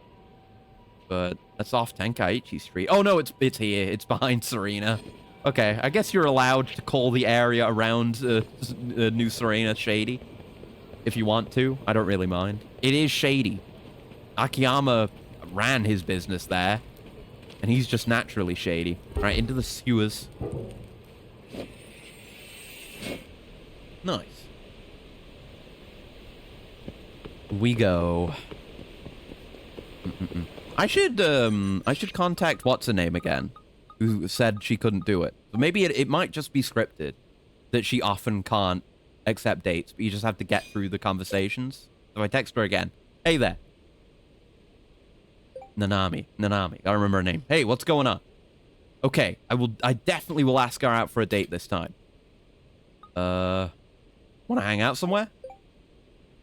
But that's off Tenkaichi Street. Oh no, it's here. It's behind Serena. Okay, I guess you're allowed to call the area around New Serena shady. If you want to. I don't really mind. It is shady. Akiyama ran his business there. And he's just naturally shady. Right, into the sewers. Nice. We go. I should contact what's her name again, who said she couldn't do it. So maybe it might just be scripted that she often can't accept dates, but you just have to get through the conversations. So I text her again. Hey there. Nanami. I remember her name. Hey, what's going on? Okay, I definitely will ask her out for a date this time. Want to hang out somewhere?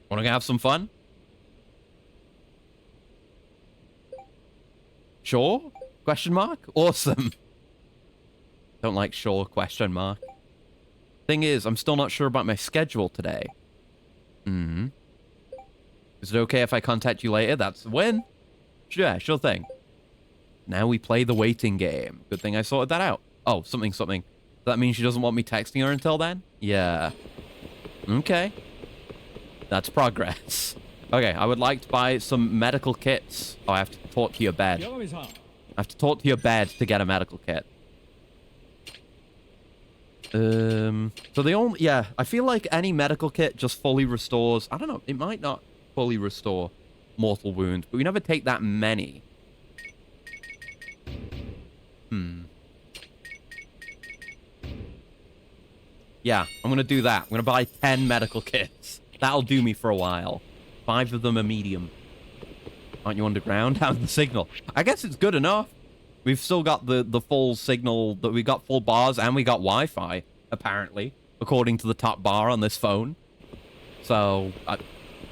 Want to have some fun? Sure? Question mark? Awesome. Don't like sure, question mark. Thing is, I'm still not sure about my schedule today. Is it okay if I contact you later? That's a win. Yeah, sure thing. Now we play the waiting game. Good thing I sorted that out. Oh, something. Does that mean she doesn't want me texting her until then? Yeah. Okay. That's progress. Okay, I would like to buy some medical kits. Oh, I have to talk to your bed. I have to talk to your bed to get a medical kit. So the only... Yeah, I feel like any medical kit just fully restores... I don't know, it might not fully restore mortal wounds, but we never take that many. Yeah, I'm gonna do that. I'm gonna buy 10 medical kits. That'll do me for a while. 5 of them are medium. Aren't you underground? How's the signal? I guess it's good enough. We've still got the full signal, that we got full bars, and we got Wi-Fi, apparently, according to the top bar on this phone. So,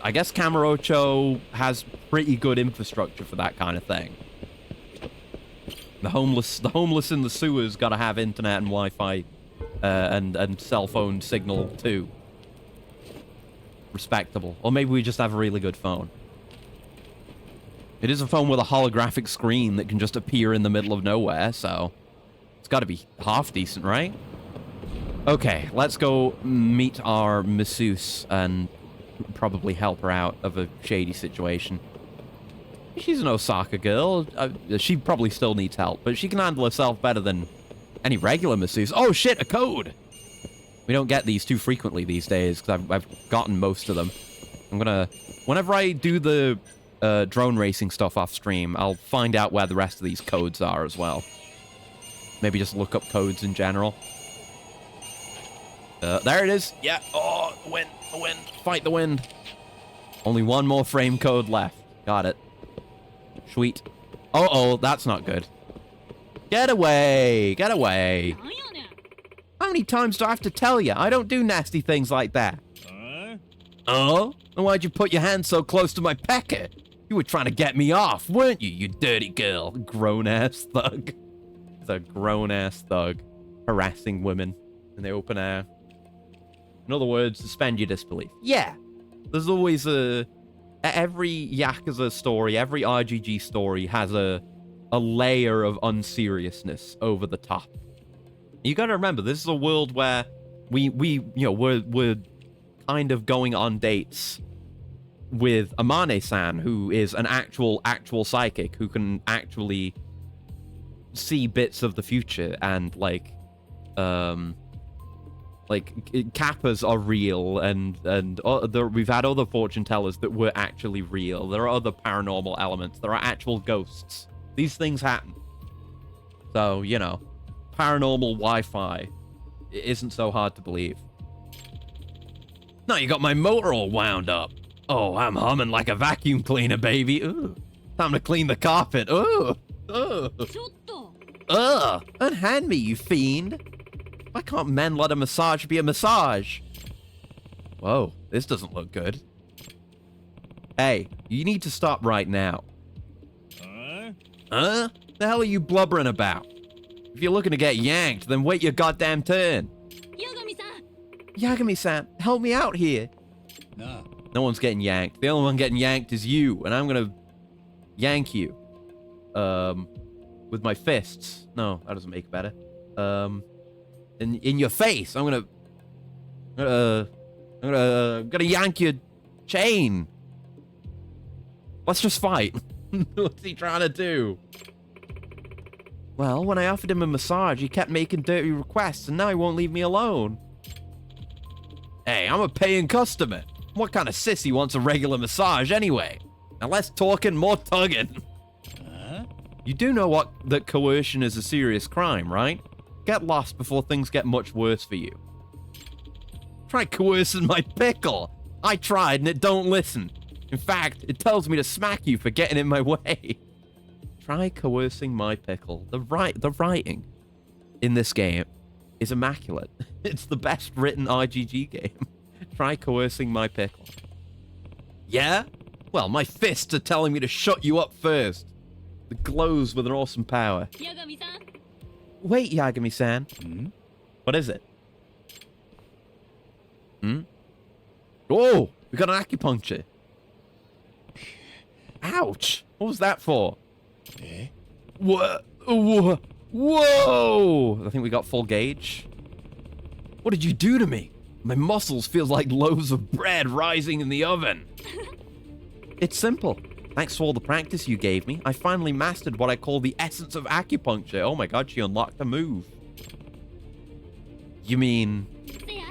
I guess Kamurocho has pretty good infrastructure for that kind of thing. The homeless in the sewers gotta have internet and Wi-Fi, and cell phone signal too. Respectable. Or maybe we just have a really good phone. It is a phone with a holographic screen that can just appear in the middle of nowhere, so it's got to be half decent, right? Okay, let's go meet our masseuse and probably help her out of a shady situation. She's an Osaka girl. She probably still needs help, but she can handle herself better than any regular masseuse. Oh shit, a code! We don't get these too frequently these days, because I've gotten most of them. I'm gonna... Whenever I do the drone racing stuff off stream, I'll find out where the rest of these codes are as well. Maybe just look up codes in general. There it is. Yeah. Oh, the wind. The wind. Fight the wind. Only one more frame code left. Got it. Sweet. Oh, that's not good. Get away. Get away. なんやねん How many times do I have to tell you? I don't do nasty things like that. Oh? Then why'd you put your hand so close to my pecker? You were trying to get me off, weren't you, you dirty girl? Grown-ass thug. He's a grown-ass thug. Harassing women in the open air. In other words, suspend your disbelief. Yeah. There's always every Yakuza story, every RGG story has a layer of unseriousness over the top. You gotta remember, this is a world where we're kind of going on dates with Amane-san, who is an actual psychic who can actually see bits of the future, and like kappas are real, and we've had other fortune tellers that were actually real. There are other paranormal elements. There are actual ghosts. These things happen. So, you know, paranormal Wi-Fi isn't so hard to believe. No, you got my motor all wound up. Oh, I'm humming like a vacuum cleaner, baby. Ooh, time to clean the carpet. Ooh, ooh. ちょっと Unhand me, you fiend. Why can't men let a massage be a massage? Whoa, this doesn't look good. Hey, you need to stop right now. Huh? The hell are you blubbering about? If you're looking to get yanked, then wait your goddamn turn. 八神さん Yagami-san, help me out here. なあ No one's getting yanked. The only one getting yanked is you, and I'm gonna yank you. With my fists. No, that doesn't make it better. In your face. I'm gonna yank your chain. Let's just fight. What's he trying to do? Well, when I offered him a massage, he kept making dirty requests, and now he won't leave me alone. Hey, I'm a paying customer. What kind of sissy wants a regular massage anyway? Now less talking, more tugging. You do know that coercion is a serious crime, right? Get lost before things get much worse for you. Try coercing my pickle. I tried and it don't listen. In fact, it tells me to smack you for getting in my way. Try coercing my pickle. The writing in this game is immaculate. It's the best written RGG game. Try coercing my pickle. Yeah? Well, my fists are telling me to shut you up first. It glows with an awesome power. 八神さん Wait, Yagami-san. Hmm? What is it? Oh, we got an acupuncture. Ouch. What was that for? え Whoa. Whoa. I think we got full gauge. What did you do to me? My muscles feel like loaves of bread rising in the oven. It's simple. Thanks to all the practice you gave me, I finally mastered what I call the essence of acupuncture. Oh my god, she unlocked a move. You mean... せや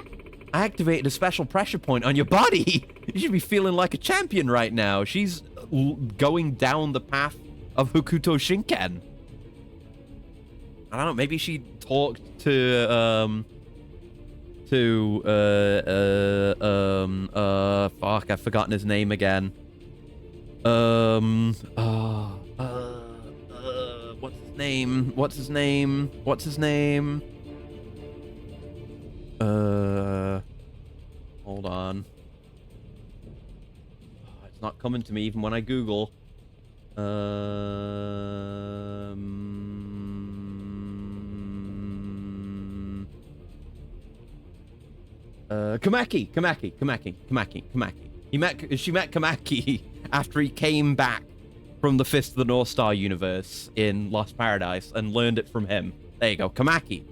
I activated a special pressure point on your body. You should be feeling like a champion right now. She's going down the path of Hokuto Shinken. I don't know, maybe she talked to, fuck, I've forgotten his name again. What's his name? Hold on. It's not coming to me even when I Google. Kamaki. She met Kamaki after he came back from the Fist of the North Star universe in Lost Paradise and learned it from him. There you go, Kamaki.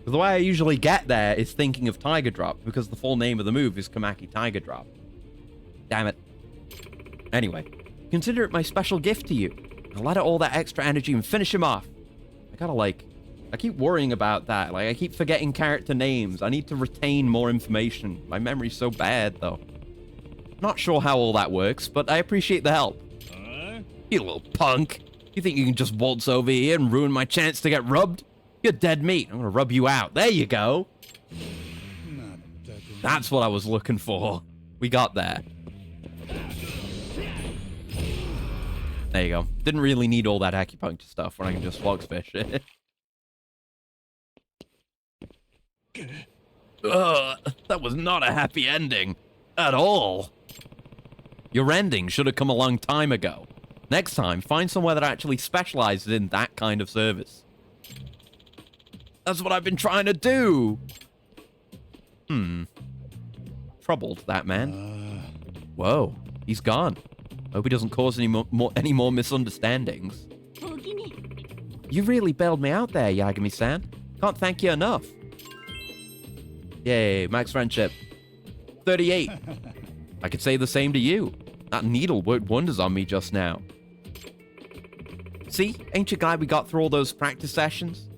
The way I usually get there is thinking of Tiger Drop, because the full name of the move is Kamaki Tiger Drop. Damn it. Anyway, consider it my special gift to you. I'll let out all that extra energy and finish him off. I keep worrying about that. I keep forgetting character names. I need to retain more information. My memory's so bad, though. Not sure how all that works, but I appreciate the help. You little punk. You think you can just waltz over here and ruin my chance to get rubbed? You're dead meat. I'm gonna rub you out. There you go. まったく That's what I was looking for. We got there. There you go. Didn't really need all that acupuncture stuff when I can just foxfish it. Ugh, that was not a happy ending. At all. Your ending should have come a long time ago. Next time, find somewhere that actually specializes in that kind of service. That's what I've been trying to do. Troubled, that man. Whoa, he's gone. Hope he doesn't cause any more misunderstandings. おおきに You really bailed me out there, Yagami-san. Can't thank you enough. Yay, max friendship. 38. I could say the same to you. That needle worked wonders on me just now. See? Ain't you glad we got through all those practice sessions?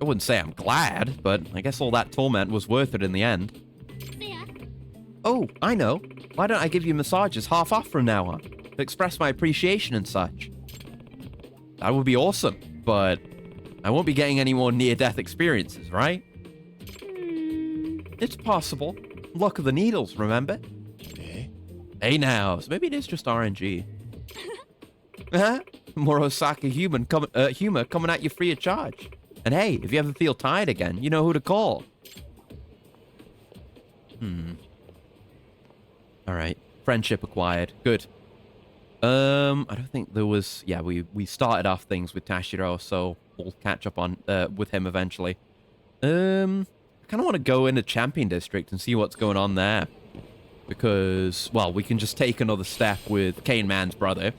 I wouldn't say I'm glad, but I guess all that torment was worth it in the end. せや Oh, I know. Why don't I give you massages half off from now on? To express my appreciation and such. That would be awesome, but I won't be getting any more near-death experiences, right? It's possible. Luck of the needles, remember? え Hey now, so maybe it is just RNG. Huh? More Osaka humor coming at you free of charge. And hey, if you ever feel tired again, you know who to call. Alright. Friendship acquired. Good. I don't think there was... Yeah, we started off things with Tashiro, so we'll catch up on with him eventually. I kind of want to go into Champion District and see what's going on there. Because, well, we can just take another step with Kane Man's brother.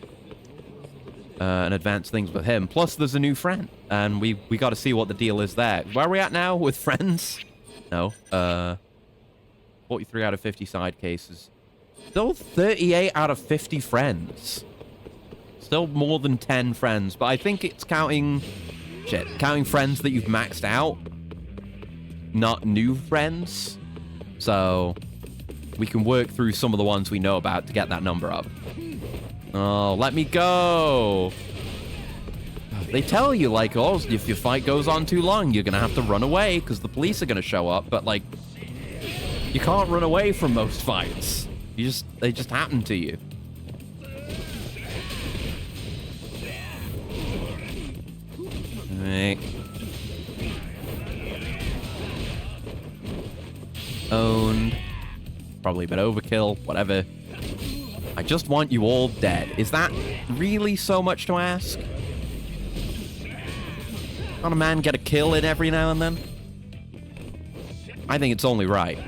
And advance things with him. Plus, there's a new friend. And we got to see what the deal is there. Where are we at now with friends? No. 43 out of 50 side cases. Still 38 out of 50 friends. Still more than 10 friends. But I think it's counting... Shit. Counting friends that you've maxed out. Not new friends. So... we can work through some of the ones we know about to get that number up. Oh, let me go. They tell you, like, oh, if your fight goes on too long, you're going to have to run away because the police are going to show up. But, like, you can't run away from most fights. They just happen to you. Alright. Owned. Probably a bit overkill, whatever. I just want you all dead. Is that really so much to ask? Can't a man get a kill in every now and then? I think it's only right.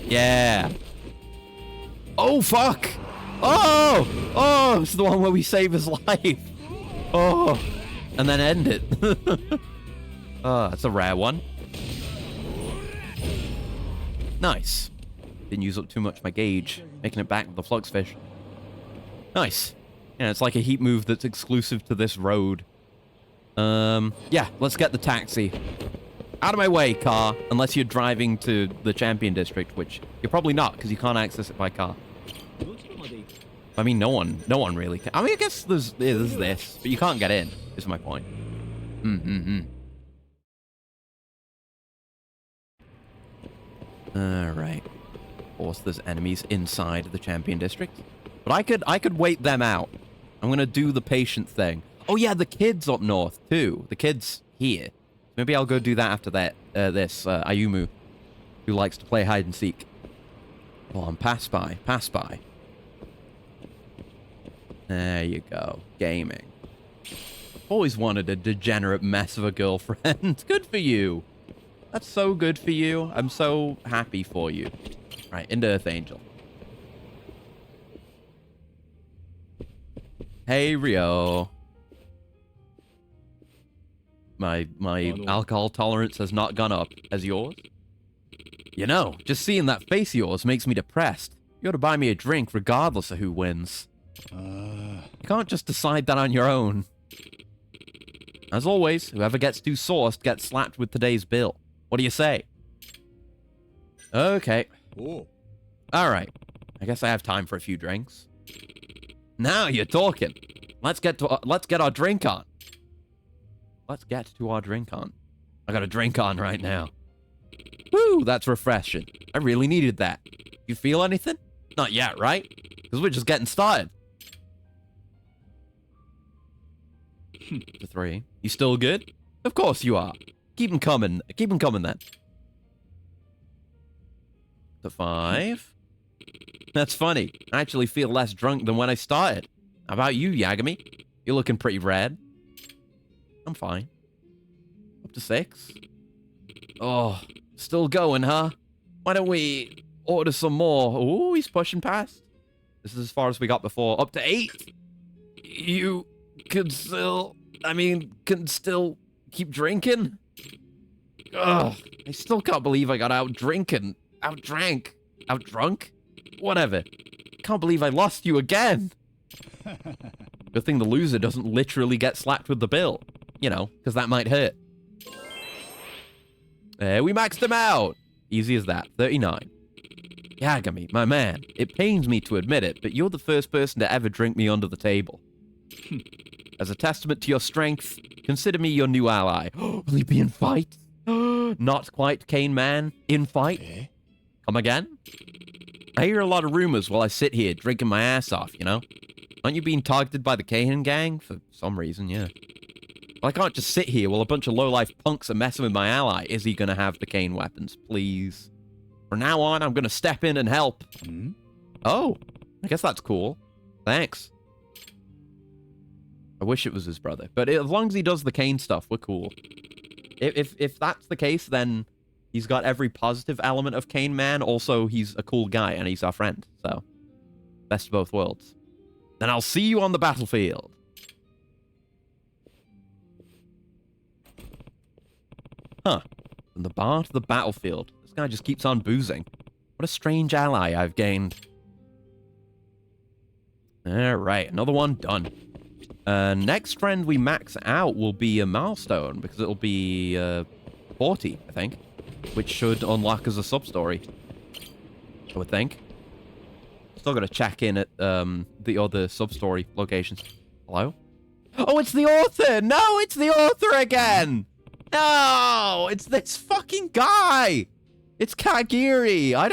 Yeah. Oh, fuck! Oh! Oh, it's the one where we save his life. Oh. And then end it. Oh, that's a rare one. Nice. Didn't use up too much of my gauge, making it back with the Fluxfish. Nice. Yeah, it's like a heat move that's exclusive to this road. Yeah, let's get the taxi. Out of my way, car, unless you're driving to the Champion District, which you're probably not, because you can't access it by car. どちらまで行く I mean, no one really can. I mean, I guess there's this, but you can't get in, is my point. Alright. Of course, there's enemies inside the Champion District. But I could wait them out. I'm gonna do the patient thing. Oh yeah, the kids up north, too. The kids here. Maybe I'll go do that after that, Ayumu, who likes to play hide and seek. Come on, pass by, pass by. There you go. Gaming. Always wanted a degenerate mess of a girlfriend. Good for you. That's so good for you. I'm so happy for you. Right, into Earth Angel. Hey, Rio. My alcohol tolerance has not gone up. Has yours? You know, just seeing that face of yours makes me depressed. You ought to buy me a drink regardless of who wins. You can't just decide that on your own. As always, whoever gets too sauced gets slapped with today's bill. What do you say? Okay. おう All right. I guess I have time for a few drinks. Now you're talking. Let's get our drink on. Let's get to our drink on. I got a drink on right now. Woo, that's refreshing. I really needed that. You feel anything? Not yet, right? Because we're just getting started. To 3. You still good? Of course you are. Keep them coming. Keep them coming then. To 5. That's funny. I actually feel less drunk than when I started. How about you, Yagami? You're looking pretty red. I'm fine. Up to 6. Oh, still going, huh? Why don't we order some more? Ooh, he's pushing past. This is as far as we got before. Up to 8. You can still keep drinking? Ugh, I still can't believe I got outdrunk. Whatever. Can't believe I lost you again. Good thing the loser doesn't literally get slapped with the bill. You know, because that might hurt. We maxed him out. Easy as that. 39. Yagami, my man, it pains me to admit it, but you're the first person to ever drink me under the table. As a testament to your strength, consider me your new ally. Will he be in fight? Not quite, Kane Man. In fight? Okay. Come again? I hear a lot of rumors while I sit here drinking my ass off, you know? Aren't you being targeted by the Kahan gang? For some reason, yeah. Well, I can't just sit here while a bunch of low-life punks are messing with my ally. Is he gonna have the Kane weapons? Please. From now on, I'm gonna step in and help. Hmm? Oh, I guess that's cool. Thanks. I wish it was his brother. But as long as he does the Kane stuff, we're cool. If that's the case, then he's got every positive element of Kane Man. Also, he's a cool guy, and he's our friend. So, best of both worlds. Then I'll see you on the battlefield. Huh. From the bar to the battlefield. This guy just keeps on boozing. What a strange ally I've gained. Alright, another one done. Next friend we max out will be a milestone, because it'll be 40, I think. Which should unlock as a sub-story. I would think. Still gotta check in at the other sub-story locations. Hello? Oh, it's the author! No, it's the author again! No! It's this fucking guy! It's Kagiri! I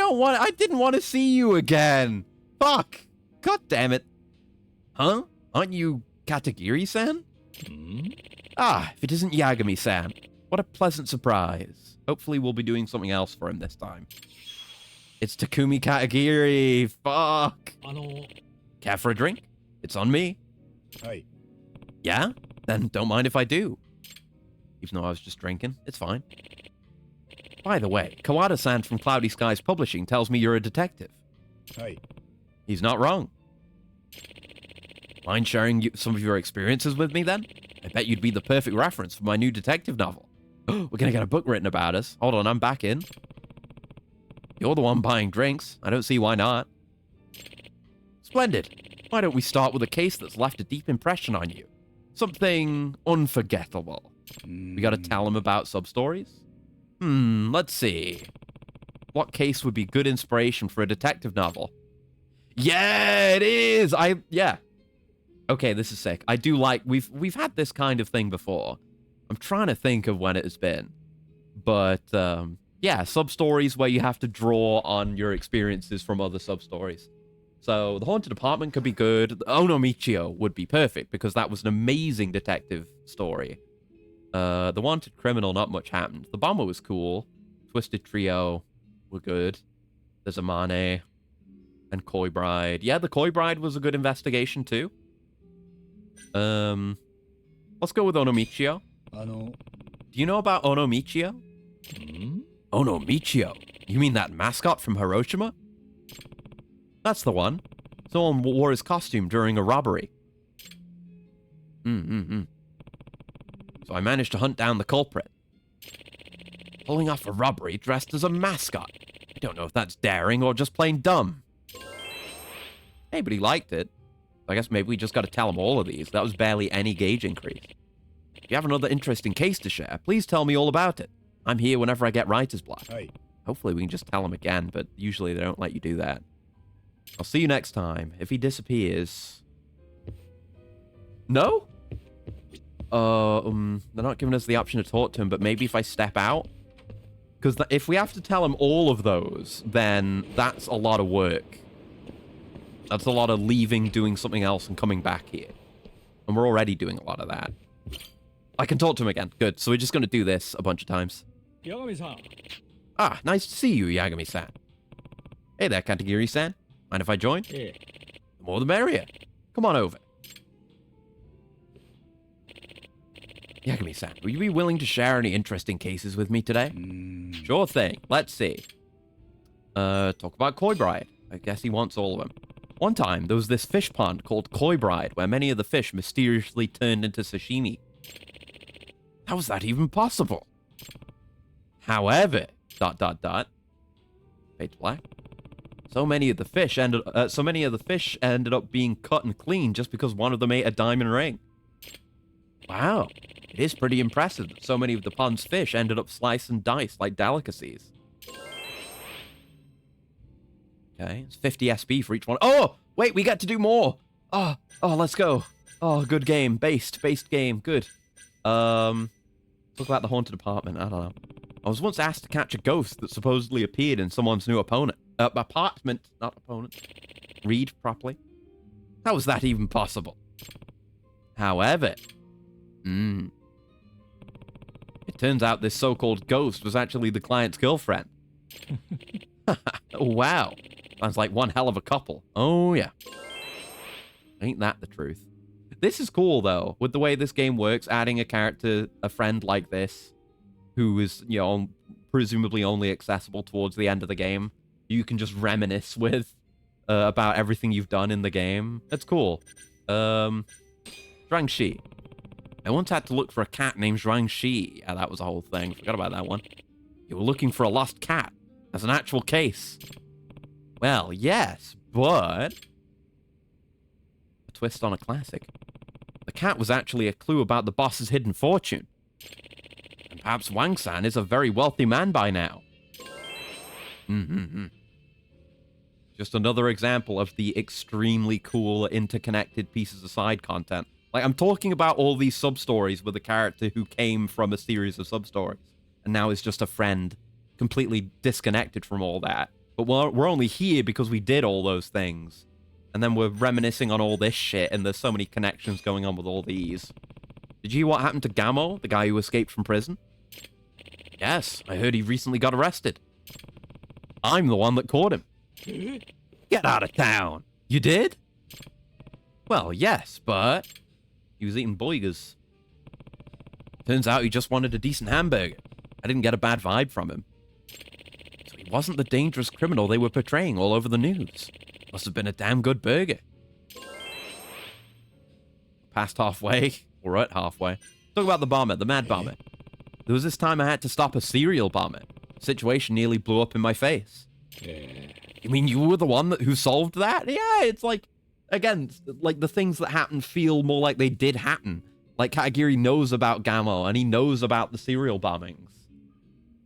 didn't want to see you again! Fuck! God damn it. Huh? Aren't you Katagiri-san? Ah, if it isn't Yagami-san. What a pleasant surprise. Hopefully we'll be doing something else for him this time. It's Takumi Katagiri. Fuck. Care for a drink? It's on me. Hi. Yeah? Then don't mind if I do. Even though I was just drinking, it's fine. By the way, Kawada-san from Cloudy Skies Publishing tells me you're a detective. Hi. He's not wrong. Mind sharing some of your experiences with me, then? I bet you'd be the perfect reference for my new detective novel. We're gonna get a book written about us. Hold on, I'm back in. You're the one buying drinks. I don't see why not. Splendid. Why don't we start with a case that's left a deep impression on you? Something unforgettable. We gotta tell him about sub-stories? Let's see. What case would be good inspiration for a detective novel? Yeah, it is! Yeah. Okay, this is sick. I do like... We've had this kind of thing before. I'm trying to think of when it has been. But, yeah, sub-stories where you have to draw on your experiences from other sub-stories. So, The Haunted Apartment could be good. Ono Michio would be perfect, because that was an amazing detective story. The Wanted Criminal, not much happened. The Bomber was cool. Twisted Trio were good. There's Amane and Koi Bride. Yeah, the Koi Bride was a good investigation, too. Let's go with Ono Michio. Do you know about Ono Michio? Ono Michio? You mean that mascot from Hiroshima? That's the one. Someone wore his costume during a robbery. So I managed to hunt down the culprit. Pulling off a robbery dressed as a mascot. I don't know if that's daring or just plain dumb. Hey, but he liked it. I guess maybe we just got to tell him all of these. That was barely any gauge increase. If you have another interesting case to share, please tell me all about it. I'm here whenever I get writer's block. Hi. Hopefully we can just tell him again, but usually they don't let you do that. I'll see you next time. If he disappears... No? They're not giving us the option to talk to him, but maybe if I step out? Because if we have to tell him all of those, then that's a lot of work. That's a lot of leaving, doing something else, and coming back here. And we're already doing a lot of that. I can talk to him again. Good. So we're just going to do this a bunch of times. 八神さん Ah, nice to see you, Yagami-san. Hey there, Katagiri-san. Mind if I join? ええ The more the merrier. Come on over. Yagami-san, will you be willing to share any interesting cases with me today? Sure thing. Let's see. Talk about Koi Bride. I guess he wants all of them. One time, there was this fish pond called Koi Bride, where many of the fish mysteriously turned into sashimi. How was that even possible? However, ... Fade to black. So many of the fish ended up being cut and cleaned just because one of them ate a diamond ring. Wow, it is pretty impressive that so many of the pond's fish ended up sliced and diced like delicacies. Okay, it's 50 SP for each one. Oh, wait, we get to do more. Oh, let's go. Oh, good game. Based game. Good. Talk about the haunted apartment. I don't know. I was once asked to catch a ghost that supposedly appeared in someone's new apartment, not opponent. Read properly. How was that even possible? However, it turns out this so-called ghost was actually the client's girlfriend. Wow. Sounds like one hell of a couple. Oh, yeah. Ain't that the truth? This is cool, though, with the way this game works, adding a friend like this, who is, you know, presumably only accessible towards the end of the game. You can just reminisce with about everything you've done in the game. That's cool. Zhuangxi. I once had to look for a cat named Zhuangxi. Yeah, that was a whole thing. Forgot about that one. You were looking for a lost cat. As an actual case. Well, yes, but... a twist on a classic. The cat was actually a clue about the boss's hidden fortune. And perhaps Wang-san is a very wealthy man by now. Just another example of the extremely cool, interconnected pieces of side content. Like, I'm talking about all these sub-stories with a character who came from a series of sub-stories, and now is just a friend, completely disconnected from all that. But we're only here because we did all those things. And then we're reminiscing on all this shit, and there's so many connections going on with all these. Did you hear what happened to Gamo, the guy who escaped from prison? Yes, I heard he recently got arrested. I'm the one that caught him. Get out of town. You did? Well, yes, but... he was eating boigers. Turns out he just wanted a decent hamburger. I didn't get a bad vibe from him. So he wasn't the dangerous criminal they were portraying all over the news. Must have been a damn good burger. Past halfway. We're at halfway. Talk about the bomber, the mad bomber. There was this time I had to stop a serial bomber. The situation nearly blew up in my face. You mean you were the one who solved that? Yeah, it's like, again, like the things that happen feel more like they did happen. Like Katagiri knows about Gamo and he knows about the serial bombings.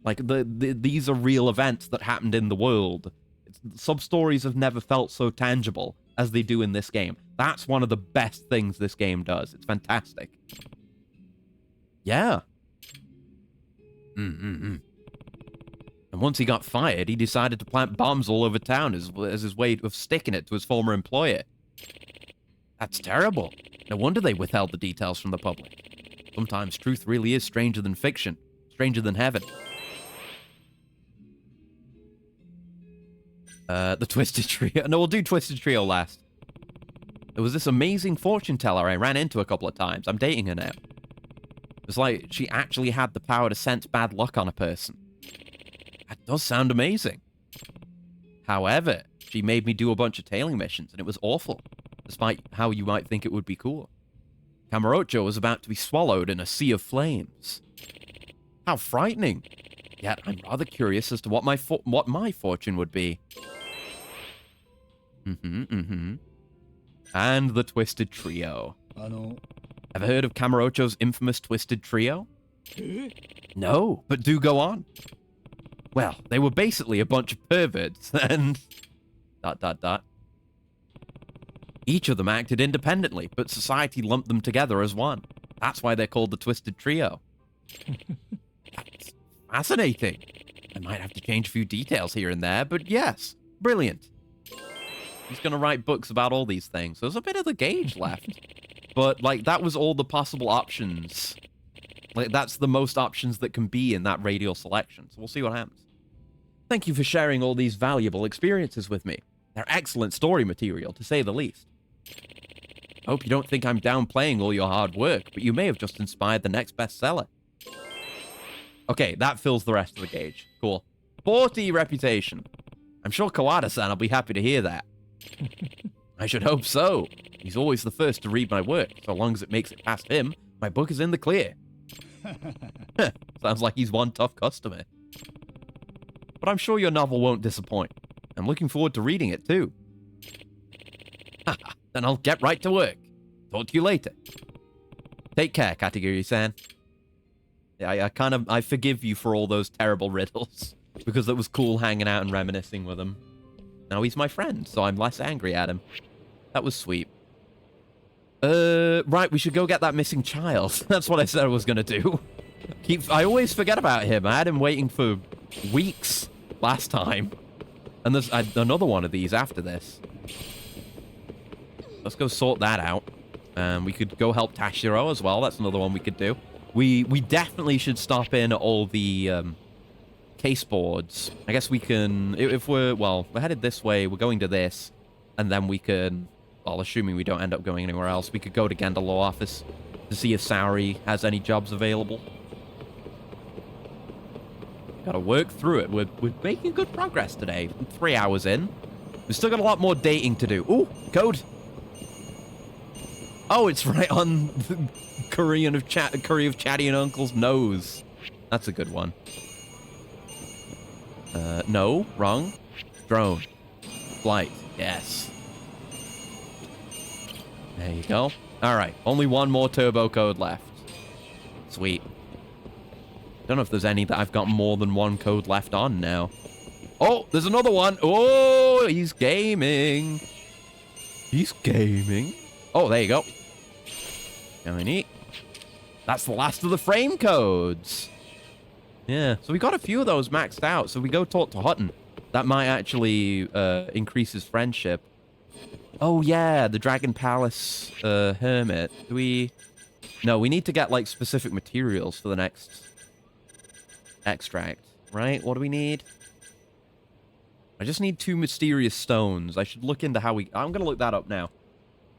Like these are real events that happened in the world. Sub-stories have never felt so tangible as they do in this game. That's one of the best things this game does. It's fantastic. Yeah. And once he got fired, he decided to plant bombs all over town as his way of sticking it to his former employer. That's terrible. No wonder they withheld the details from the public. Sometimes truth really is stranger than fiction. Stranger than heaven. The Twisted Trio. No, we'll do Twisted Trio last. There was this amazing fortune teller I ran into a couple of times. I'm dating her now. It was like she actually had the power to sense bad luck on a person. That does sound amazing. However, she made me do a bunch of tailing missions, and it was awful, despite how you might think it would be cool. Kamurocho was about to be swallowed in a sea of flames. How frightening. Yet I'm rather curious as to what my fortune would be. And the Twisted Trio. Ever heard of Kamurocho's infamous Twisted Trio? No, but do go on. Well, they were basically a bunch of perverts, and... Each of them acted independently, but society lumped them together as one. That's why they're called the Twisted Trio. That's fascinating. I might have to change a few details here and there, but yes, brilliant. He's going to write books about all these things. There's a bit of the gauge left. But, like, that was all the possible options. Like, that's the most options that can be in that radial selection. So we'll see what happens. Thank you for sharing all these valuable experiences with me. They're excellent story material, to say the least. I hope you don't think I'm downplaying all your hard work, but you may have just inspired the next bestseller. Okay, that fills the rest of the gauge. Cool. 40 reputation. I'm sure Kawada-san will be happy to hear that. I should hope so. He's always the first to read my work. So long as it makes it past him, my book is in the clear. Sounds like he's one tough customer. But I'm sure your novel won't disappoint. I'm looking forward to reading it, too. Then I'll get right to work. Talk to you later. Take care, Katagiri-san. Yeah, I forgive you for all those terrible riddles. Because it was cool hanging out and reminiscing with him. Now he's my friend, so I'm less angry at him. That was sweet. Right, we should go get that missing child. That's what I said I was gonna do. I always forget about him. I had him waiting for weeks last time. And there's another one of these after this. Let's go sort that out. We could go help Tashiro as well. That's another one we could do. We definitely should stop in at all the case boards. I guess we can, if we're headed this way, we're going to this, and then we can, well, assuming we don't end up going anywhere else, we could go to Genda Law Office to see if Saori has any jobs available. Gotta work through it. We're making good progress today. 3 hours in. We've still got a lot more dating to do. Ooh, code. Oh, it's right on the Curry of Chatty and Uncle's nose. That's a good one. No, wrong. Drone. Flight. Yes. There you go. All right, only one more turbo code left. Sweet. Don't know if there's any that I've got more than one code left on now. Oh, there's another one. Oh, he's gaming. He's gaming. Oh, there you go. Very neat. That's the last of the frame codes. Yeah, so we got a few of those maxed out. So we go talk to Hutton. That might actually increase his friendship. Oh, yeah, the Dragon Palace Hermit. Do we... No, we need to get, like, specific materials for the next extract, right? What do we need? I just need 2 mysterious stones. I should look into how we... I'm going to look that up now.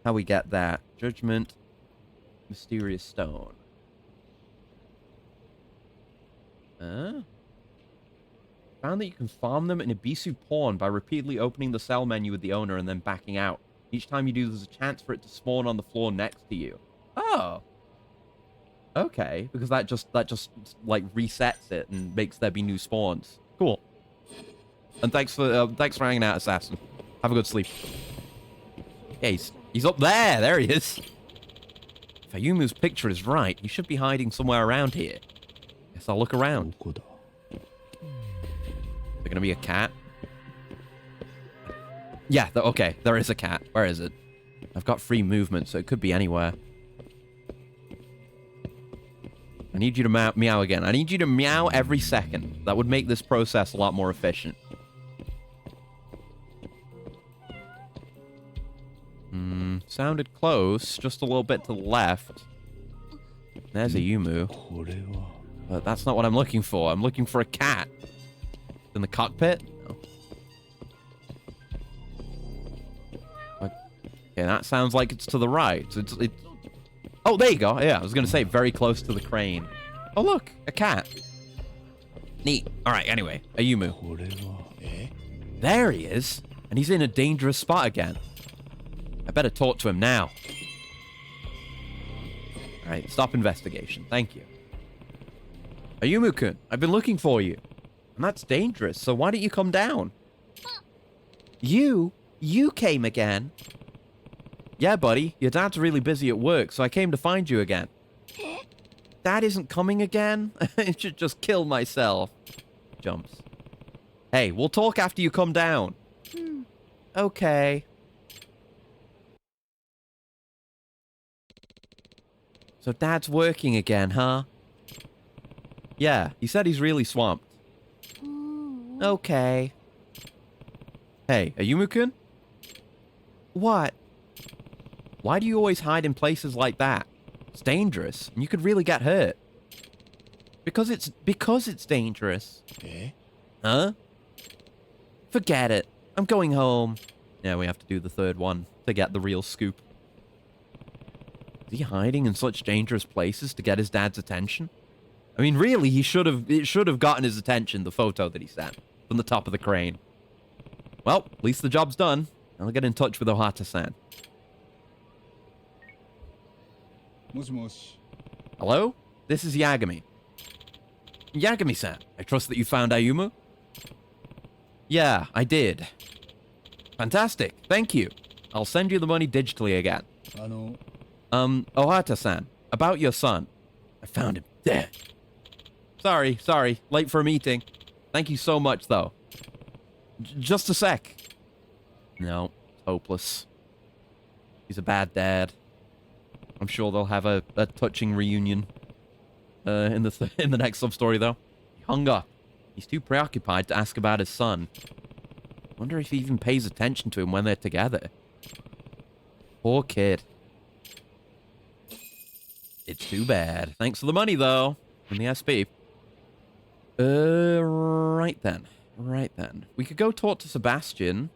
How we get that. Judgment. Mysterious stone. Found that you can farm them in Ibisu Pawn by repeatedly opening the sell menu with the owner and then backing out. Each time you do, there's a chance for it to spawn on the floor next to you. Oh. Okay, because that just like resets it and makes there be new spawns. Cool. And thanks for hanging out, Assassin. Have a good sleep. Yeah, he's up there. There he is. If Ayumu's picture is right, he should be hiding somewhere around here. Guess I'll look around. Is there gonna be a cat? Yeah, okay, there is a cat. Where is it? I've got free movement, so it could be anywhere. I need you to meow again. I need you to meow every second. That would make this process a lot more efficient. Sounded close. Just a little bit to the left. There's a Yumu. But that's not what I'm looking for. I'm looking for a cat. In the cockpit? No. Okay, that sounds like it's to the right. It's Oh, there you go. Yeah, I was going to say very close to the crane. Oh, look, a cat. Neat. All right, anyway, Ayumu. There he is. And he's in a dangerous spot again. I better talk to him now. All right, stop investigation. Thank you. Ayumu-kun, I've been looking for you. And that's dangerous, so why don't you come down? You came again. Yeah, buddy, your dad's really busy at work, so I came to find you again. Dad isn't coming again? I should just kill myself. Jumps. Hey, we'll talk after you come down. Okay. So Dad's working again, huh? Yeah, he said he's really swamped. Okay. Hey, Ayumu-kun? What? Why do you always hide in places like that? It's dangerous, and you could really get hurt. Because it's dangerous. え Huh? Forget it. I'm going home. Yeah, we have to do the third one to get the real scoop. Is he hiding in such dangerous places to get his dad's attention? I mean, really, it should have gotten his attention, the photo that he sent from the top of the crane. Well, at least the job's done. I'll get in touch with Ohata-san. もしもし Hello? This is Yagami. Yagami-san, I trust that you found Ayumu? Yeah, I did. Fantastic, thank you. I'll send you the money digitally again. あの Ohata-san, about your son. I found him dead. Sorry, late for a meeting. Thank you so much, though. Just a sec. No, hopeless. He's a bad dad. I'm sure they'll have a touching reunion in the next sub-story, though. He hung up. He's too preoccupied to ask about his son. Wonder if he even pays attention to him when they're together. Poor kid. It's too bad. Thanks for the money, though. From the SP. Right then. We could go talk to Sebastian.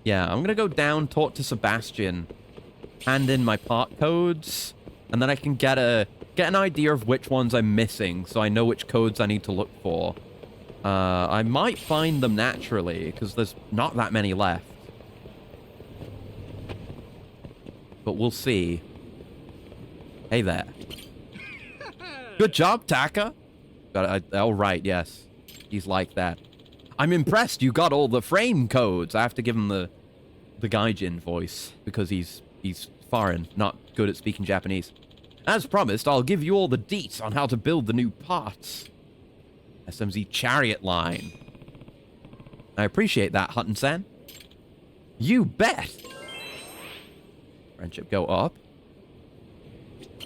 Yeah, I'm gonna go down, talk to Sebastian, hand in my part codes, and then I can get an idea of which ones I'm missing, so I know which codes I need to look for. I might find them naturally, because there's not that many left. But we'll see. Hey there. Good job, Taka. Oh, right, yes. He's like that. I'm impressed you got all the frame codes. I have to give him the Gaijin voice, because he's foreign, not good at speaking Japanese. As promised, I'll give you all the deets on how to build the new parts. SMZ chariot line. I appreciate that, Hutton-san. You bet! Friendship go up.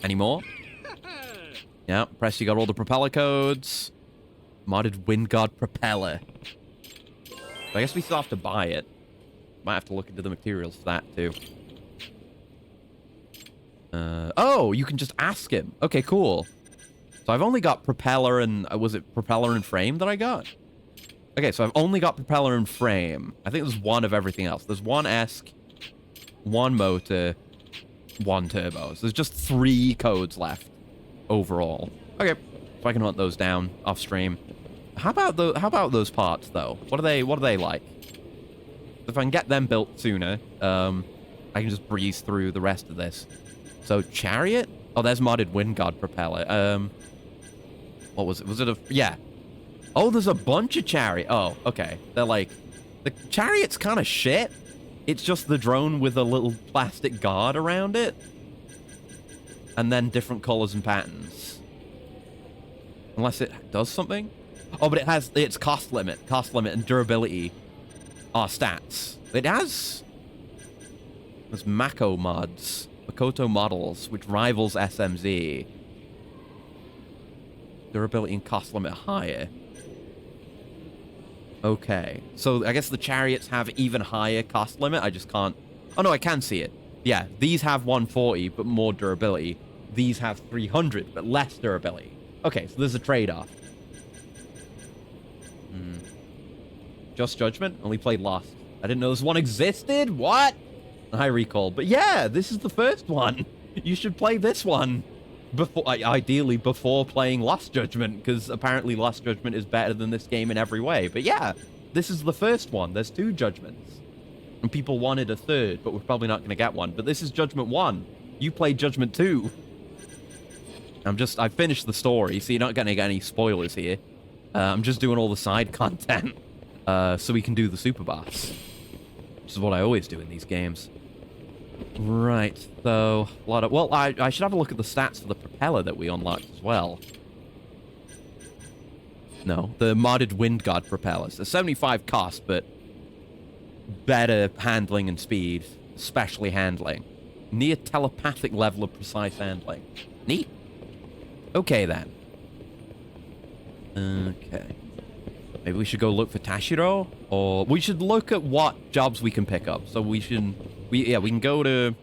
Any more? Yeah, press, you got all the propeller codes. Modded Windguard propeller. So I guess we still have to buy it. Might have to look into the materials for that, too. Oh, you can just ask him. Okay, cool. So I've only got propeller and... was it propeller and frame that I got? Okay, so I've only got propeller and frame. I think there's one of everything else. There's one ESC, one motor, one turbo. So there's just 3 codes left overall. Okay, so I can hunt those down off stream. How about those parts, though? What are they like? If I can get them built sooner, I can just breeze through the rest of this. So, chariot? Oh, there's modded Windguard propeller. What was it? Was it a... yeah. Oh, there's a bunch of chariot. Oh, okay. They're like... the chariot's kind of shit. It's just the drone with a little plastic guard around it. And then different colors and patterns. Unless it does something. Oh, but it has... its cost limit and durability are stats. It has... there's Mako mods. Makoto models, which rivals SMZ. Durability and cost limit higher. Okay. So I guess the chariots have even higher cost limit. I just can't... oh, no, I can see it. Yeah, these have 140, but more durability. These have 300, but less durability. Okay, so there's a trade-off. Just Judgment? Only played Lost. I didn't know this one existed? What? High recall. But yeah, this is the first one. You should play this one. Ideally before playing Lost Judgment, because apparently Lost Judgment is better than this game in every way. But yeah, this is the first one. There's 2 Judgments. And people wanted a third, but we're probably not going to get one. But this is Judgment 1. You played Judgment 2. I finished the story, so you're not going to get any spoilers here. I'm just doing all the side content, so we can do the super boss. Which is what I always do in these games. Right, so... well, I should have a look at the stats for the propeller that we unlocked as well. No, the modded Windguard propellers. They're 75 cost, but better handling and speed, especially handling. Near telepathic level of precise handling. Neat. Okay, then. Okay. Maybe we should go look for Tashiro? Or we should look at what jobs we can pick up. So we should... we can go to...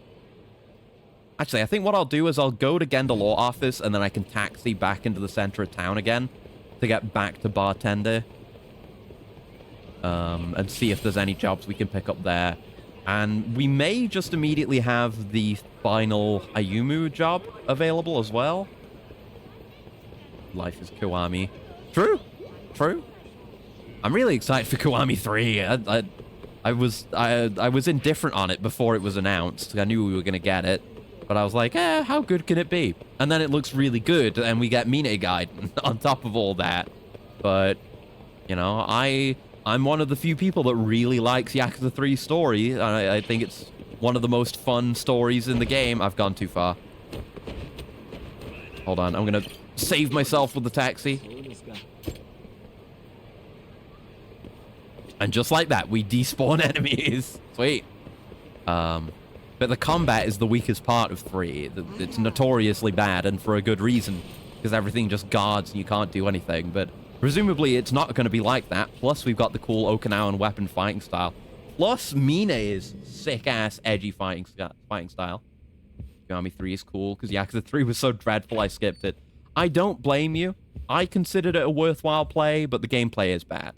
Actually, I think what I'll do is I'll go to Genda Law Office and then I can taxi back into the center of town again to get back to Bartender. And see if there's any jobs we can pick up there. And we may just immediately have the final Ayumu job available as well. Life is Kiwami. True. I'm really excited for Kiwami 3. I was indifferent on it before it was announced. I knew we were going to get it. But I was like, how good can it be? And then it looks really good, and we get Mine Guide on top of all that. But, you know, I'm one of the few people that really likes Yakuza 3's story. I think it's one of the most fun stories in the game. I've gone too far. Hold on, I'm gonna save myself with the taxi. And just like that, we despawn enemies. Sweet. But the combat is the weakest part of 3. It's notoriously bad, and for a good reason. Because everything just guards and you can't do anything. But presumably it's not going to be like that. Plus we've got the cool Okinawan weapon fighting style. Plus Mine's sick-ass edgy fighting style. Kiwami 3 is cool, because Yakuza 3 was so dreadful I skipped it. I don't blame you. I considered it a worthwhile play, but the gameplay is bad.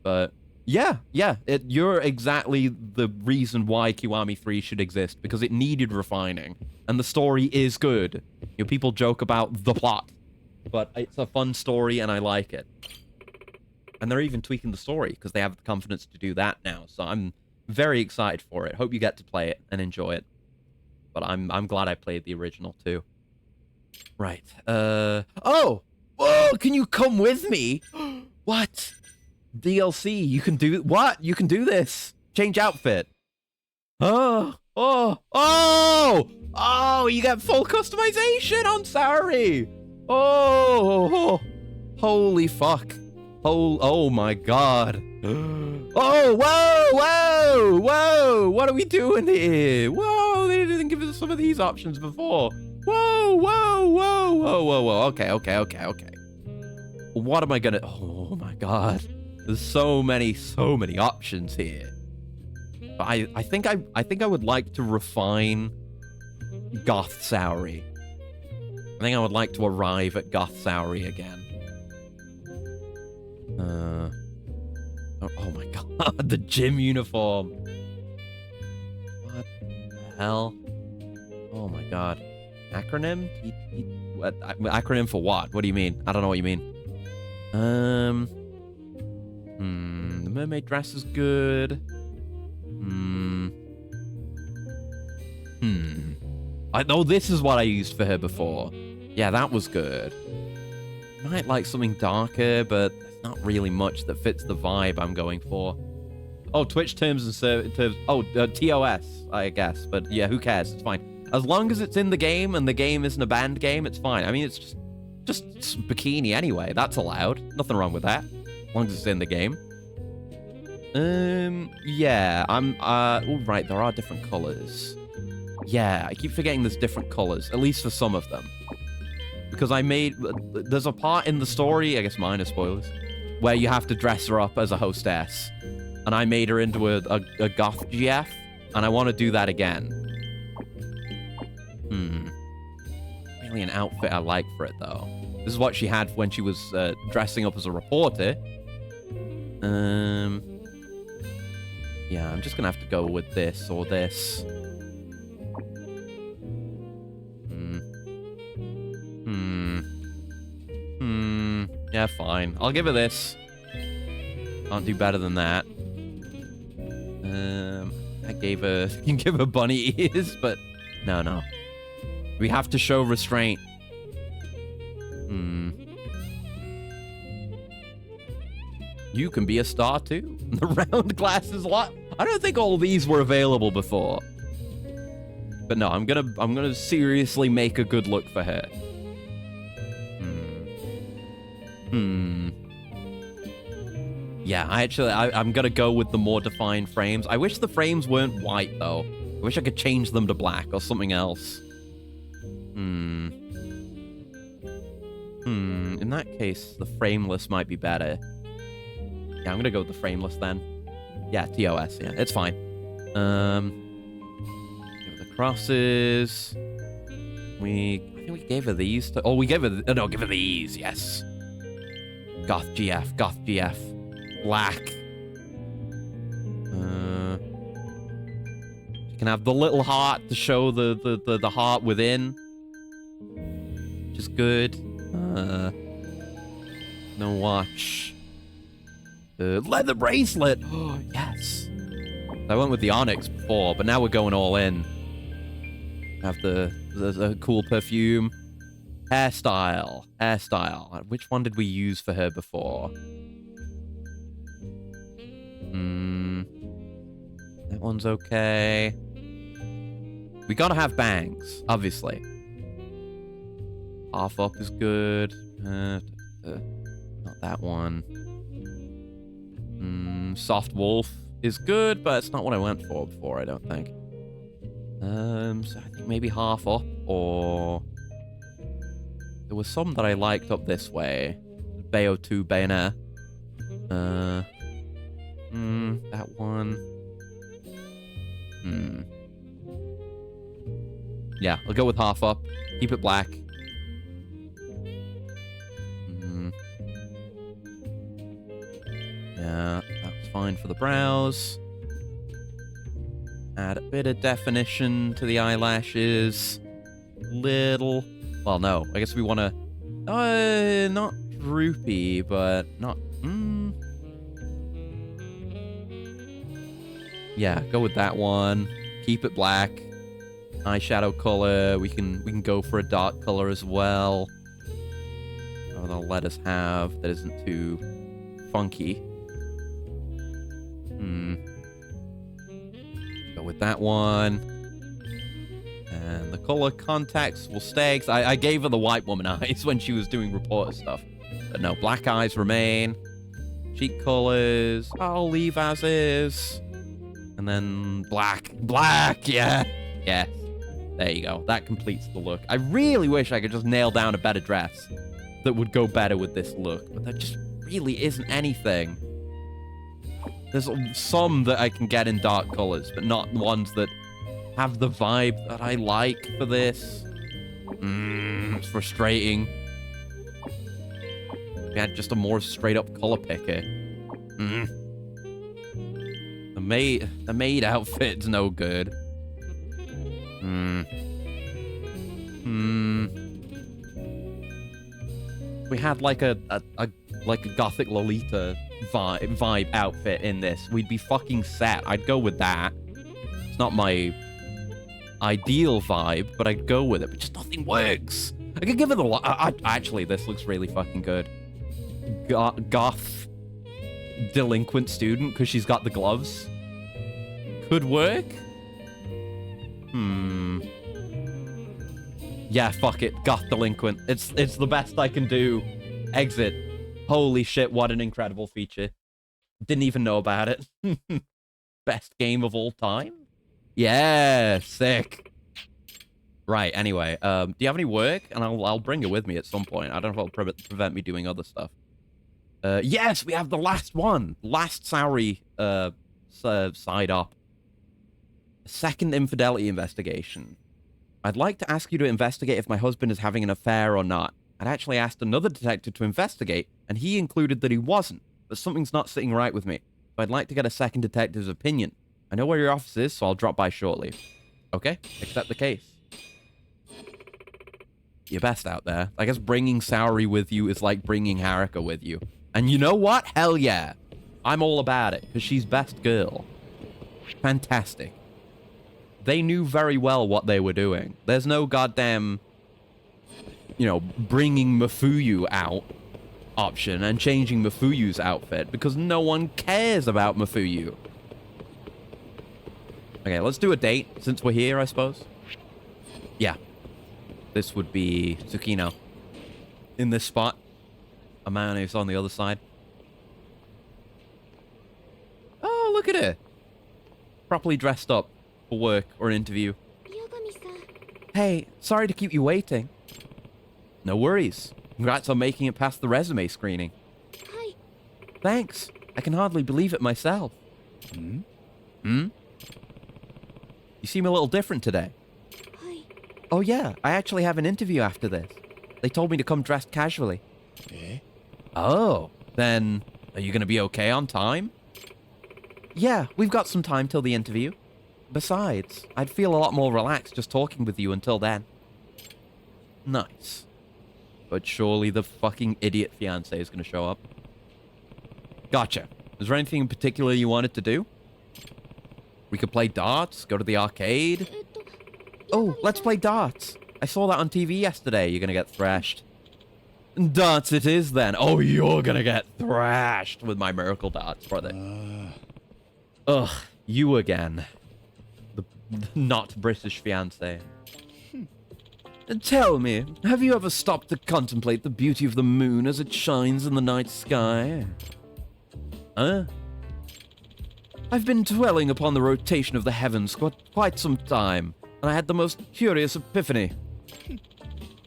But... yeah, you're exactly the reason why Kiwami 3 should exist, because it needed refining, and the story is good. You know, people joke about the plot, but it's a fun story, and I like it. And they're even tweaking the story, because they have the confidence to do that now, so I'm very excited for it. Hope you get to play it and enjoy it. But I'm glad I played the original, too. Right, oh! Whoa, can you come with me? What? DLC, you can do what? You can do this. Change outfit. Oh, you get full customization on Saori. Oh, holy fuck. Oh my god. Oh, whoa. What are we doing here? Whoa, they didn't give us some of these options before. Whoa. Okay. What am I gonna... oh my god. There's so many options here. But I think I would like to refine Goth Saori. I think I would like to arrive at Goth Saori again. Oh my god, the gym uniform. What the hell? Oh my god. Acronym? What? Acronym for what? What do you mean? I don't know what you mean. The mermaid dress is good. I know this is what I used for her before. Yeah, that was good. Might like something darker, but there's not really much that fits the vibe I'm going for. Oh, Twitch terms and service. Oh, TOS, I guess. But yeah, who cares? It's fine. As long as it's in the game and the game isn't a banned game, it's fine. I mean, it's just bikini anyway. That's allowed. Nothing wrong with that. As long as it's in the game. Yeah, oh, right, there are different colors. Yeah, I keep forgetting there's different colors, at least for some of them. Because there's a part in the story, I guess minor spoilers, where you have to dress her up as a hostess. And I made her into a goth GF, and I want to do that again. Really an outfit I like for it, though. This is what she had when she was dressing up as a reporter. Yeah, I'm just gonna have to go with this or this. Yeah, fine. I'll give her this. Can't do better than that. I can give her bunny ears, but no. We have to show restraint. You can be a star too. The round glasses lot. I don't think all these were available before. But no, I'm gonna seriously make a good look for her. Yeah, I'm gonna go with the more defined frames. I wish the frames weren't white though. I wish I could change them to black or something else. In that case, the frameless might be better. Yeah, I'm gonna go with the frameless then. Yeah, TOS, yeah, it's fine. Give her the crosses. I think we gave her these. Oh, we gave her... no, give her these, yes. Goth GF. Black. You can have the little heart to show the heart within. Which is good. No watch. Leather bracelet! Oh, yes. I went with the onyx before, but now we're going all in. Have the cool perfume. Hairstyle. Which one did we use for her before? That one's okay. We gotta have bangs, obviously. Half up is good. Not that one. Soft wolf is good, but it's not what I went for before, I don't think. So I think maybe half up, or... There was some that I liked up this way. Bayo 2 Bayonet. That one. Yeah, I'll go with half up. Keep it black. Yeah, that's fine for the brows. Add a bit of definition to the eyelashes. Little. Well, no. I guess we want to... not droopy, but not... Yeah, go with that one. Keep it black. Eyeshadow color. We can go for a dark color as well. Oh, they'll let us have that isn't too funky. Go with that one. And the color contacts will stay. Cause I gave her the white woman eyes when she was doing reporter stuff. But no, black eyes remain. Cheek colors, I'll leave as is. And then black. Yeah. Yes. There you go. That completes the look. I really wish I could just nail down a better dress that would go better with this look. But there just really isn't anything. There's some that I can get in dark colors, but not ones that have the vibe that I like for this. It's frustrating. We had just a more straight up color picker. The maid outfit's no good. We had like a gothic Lolita vibe outfit in this. We'd be fucking set. I'd go with that. It's not my ideal vibe, but I'd go with it. But just nothing works. I could give it a actually, this looks really fucking good. Goth delinquent student because she's got the gloves. Could work. Yeah, fuck it. Goth delinquent. It's the best I can do. Exit. Holy shit, what an incredible feature. Didn't even know about it. Best game of all time? Yeah, sick. Right, anyway, do you have any work? And I'll bring it with me at some point. I don't know if it'll prevent me doing other stuff. Yes, we have the last one. Last Saori, side up. Second infidelity investigation. I'd like to ask you to investigate if my husband is having an affair or not. I'd actually asked another detective to investigate, and he included that he wasn't, but something's not sitting right with me. So I'd like to get a second detective's opinion. I know where your office is, so I'll drop by shortly. Okay, accept the case. You're best out there. I guess bringing Saori with you is like bringing Haruka with you. And you know what? Hell yeah. I'm all about it, because she's best girl. Fantastic. They knew very well what they were doing. There's no goddamn, you know, bringing Mafuyu out option and changing Mafuyu's outfit, because no one cares about Mafuyu. Okay, let's do a date, since we're here, I suppose. Yeah. This would be Tsukino. In this spot. Amane is on the other side. Oh, look at her. Properly dressed up. for work or an interview. 八神さん Hey, sorry to keep you waiting. No worries. Congrats on making it past the resume screening. はい Thanks. I can hardly believe it myself. Hmm? You seem a little different today. はい Oh yeah, I actually have an interview after this. They told me to come dressed casually. え Oh, then are you going to be okay on time? Yeah, we've got some time till the interview. Besides, I'd feel a lot more relaxed just talking with you until then. Nice. But surely the fucking idiot fiancé is going to show up. Gotcha. Is there anything in particular you wanted to do? We could play darts, go to the arcade. えっと Oh, let's play darts. I saw that on TV yesterday. You're gonna get thrashed. Darts it is then. Oh, you're gonna get thrashed with my miracle darts, brother. Ugh, you again. The not British fiancé. Tell me, have you ever stopped to contemplate the beauty of the moon as it shines in the night sky? Huh? I've been dwelling upon the rotation of the heavens for quite some time, and I had the most curious epiphany.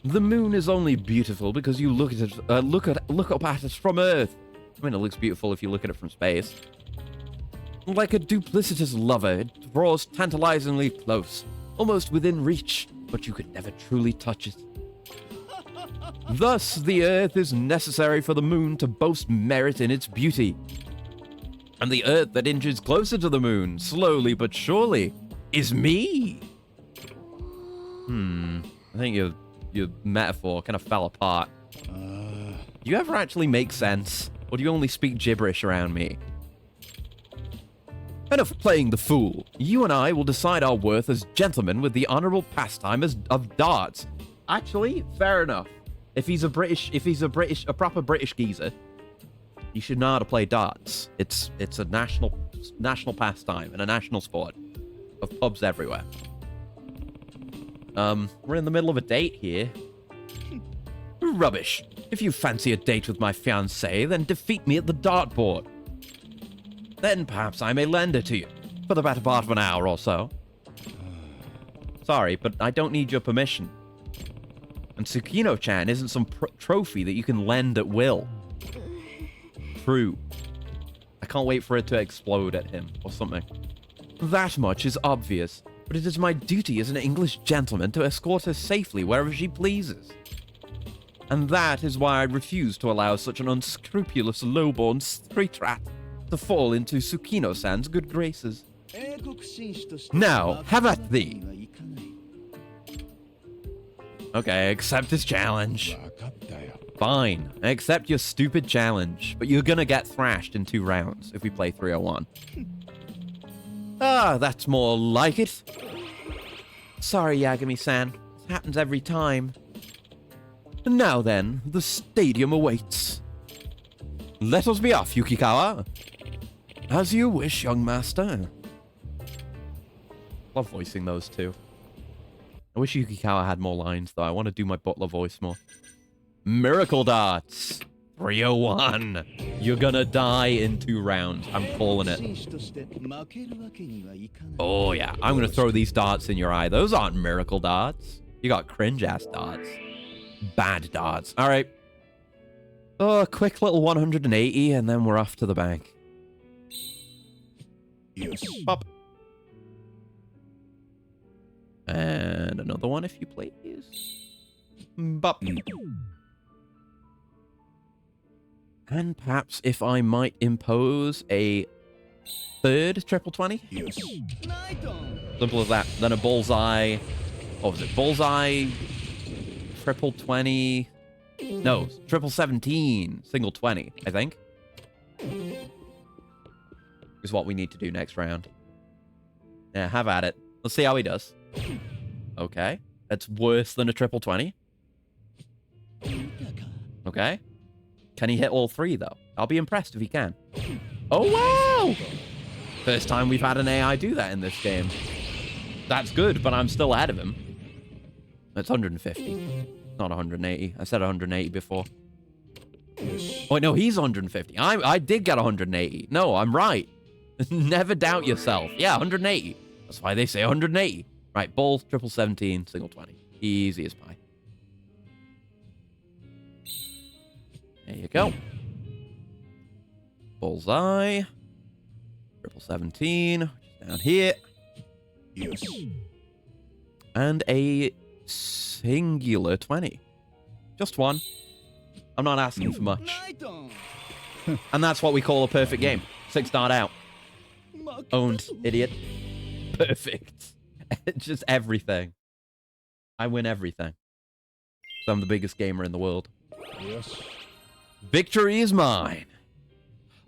The moon is only beautiful because you look at it, look up at it from Earth. I mean, it looks beautiful if you look at it from space. Like a duplicitous lover, it draws tantalizingly close, almost within reach, but you could never truly touch it. Thus, the Earth is necessary for the moon to boast merit in its beauty. And the Earth that inches closer to the moon, slowly but surely, is me. I think your metaphor kind of fell apart. Do you ever actually make sense? Or do you only speak gibberish around me? Enough playing the fool. You and I will decide our worth as gentlemen with the honorable pastime of darts. Actually, fair enough. If he's a proper British geezer, you should know how to play darts. It's a national pastime and a national sport of pubs everywhere. We're in the middle of a date here. Rubbish. If you fancy a date with my fiancée, then defeat me at the dartboard. Then perhaps I may lend her to you for the better part of an hour or so. Sorry, but I don't need your permission. And Tsukino-chan isn't some trophy that you can lend at will. True. I can't wait for it to explode at him or something. That much is obvious, but it is my duty as an English gentleman to escort her safely wherever she pleases. And that is why I refuse to allow such an unscrupulous low-born street rat to fall into Tsukino-san's good graces. Now, have at thee. Okay, accept his challenge. 分かったよ Fine, I accept your stupid challenge, but you're gonna get thrashed in 2 rounds if we play 301. Ah, that's more like it. Sorry, Yagami-san. This happens every time. Now then, the stadium awaits. Let us be off, Yukikawa. As you wish, young master. Love voicing those two. I wish Yukikawa had more lines, though. I want to do my butler voice more. Miracle darts. 301. You're gonna die in 2 rounds. I'm calling it. Oh, yeah. I'm gonna throw these darts in your eye. Those aren't miracle darts. You got cringe-ass darts. Bad darts. All right. Oh, a quick little 180, and then we're off to the bank. よし Pop. And another one, if you please. Bop. And perhaps if I might impose a 3rd triple 20? よし Simple as that. Then a bullseye. What was it? Bullseye, triple 20. No, triple 17, single 20, I think. Is what we need to do next round. Yeah, have at it. Let's see how he does. Okay. That's worse than a triple 20. Okay. Can he hit all 3, though? I'll be impressed if he can. Oh, wow! First time we've had an AI do that in this game. That's good, but I'm still ahead of him. That's 150. Not 180. I said 180 before. よし Oh, no, he's 150. I did get 180. No, I'm right. Never doubt yourself. Yeah, 180. That's why they say 180. Right, ball, triple 17, single 20. Easy as pie. There you go. Bullseye. Triple 17, which is down here. Yes. And a singular 20. Just one. I'm not asking for much. And that's what we call a perfect game. 6 dart out. Owned, idiot. Perfect. Just everything. I win everything. So I'm the biggest gamer in the world. Yes. Victory is mine.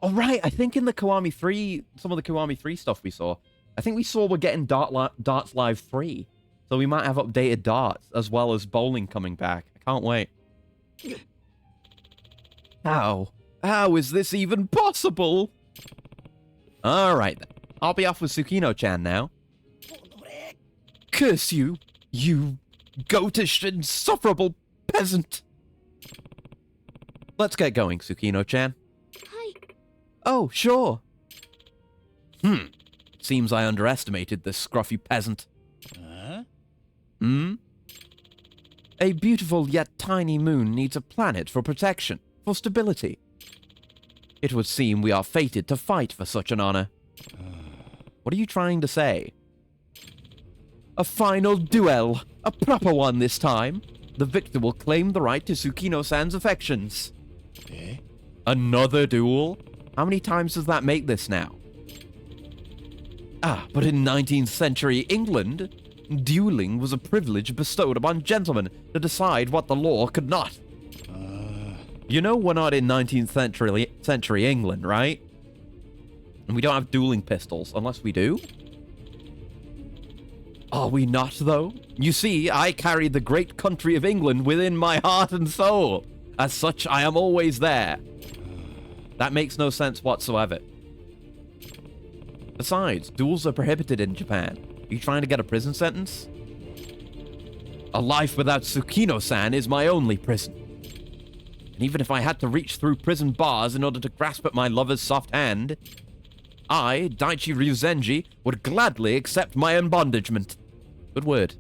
All right, I think in the Kiwami 3, some of the Kiwami 3 stuff we saw, I think we saw we're getting Darts Live 3. So we might have updated darts, as well as bowling coming back. I can't wait. How? How is this even possible? All right, then. I'll be off with Tsukino-chan now. Curse you, you goatish, insufferable peasant. Let's get going, Tsukino-chan. はい。 Oh, sure. Seems I underestimated this scruffy peasant. Huh? A beautiful yet tiny moon needs a planet for protection, for stability. It would seem we are fated to fight for such an honor. What are you trying to say? A final duel, a proper one this time. The victor will claim the right to Tsukino-san's affections. Eh? Another duel? How many times does that make this now? Ah, but in 19th century England, dueling was a privilege bestowed upon gentlemen to decide what the law could not. You know we're not in 19th century England, right? And we don't have dueling pistols, unless we do. Are we not, though? You see, I carry the great country of England within my heart and soul. As such, I am always there. That makes no sense whatsoever. Besides, duels are prohibited in Japan. Are you trying to get a prison sentence? A life without Tsukino-san is my only prison. And even if I had to reach through prison bars in order to grasp at my lover's soft hand, I, Daichi Ryuzenji, would gladly accept my embondagement. Good word.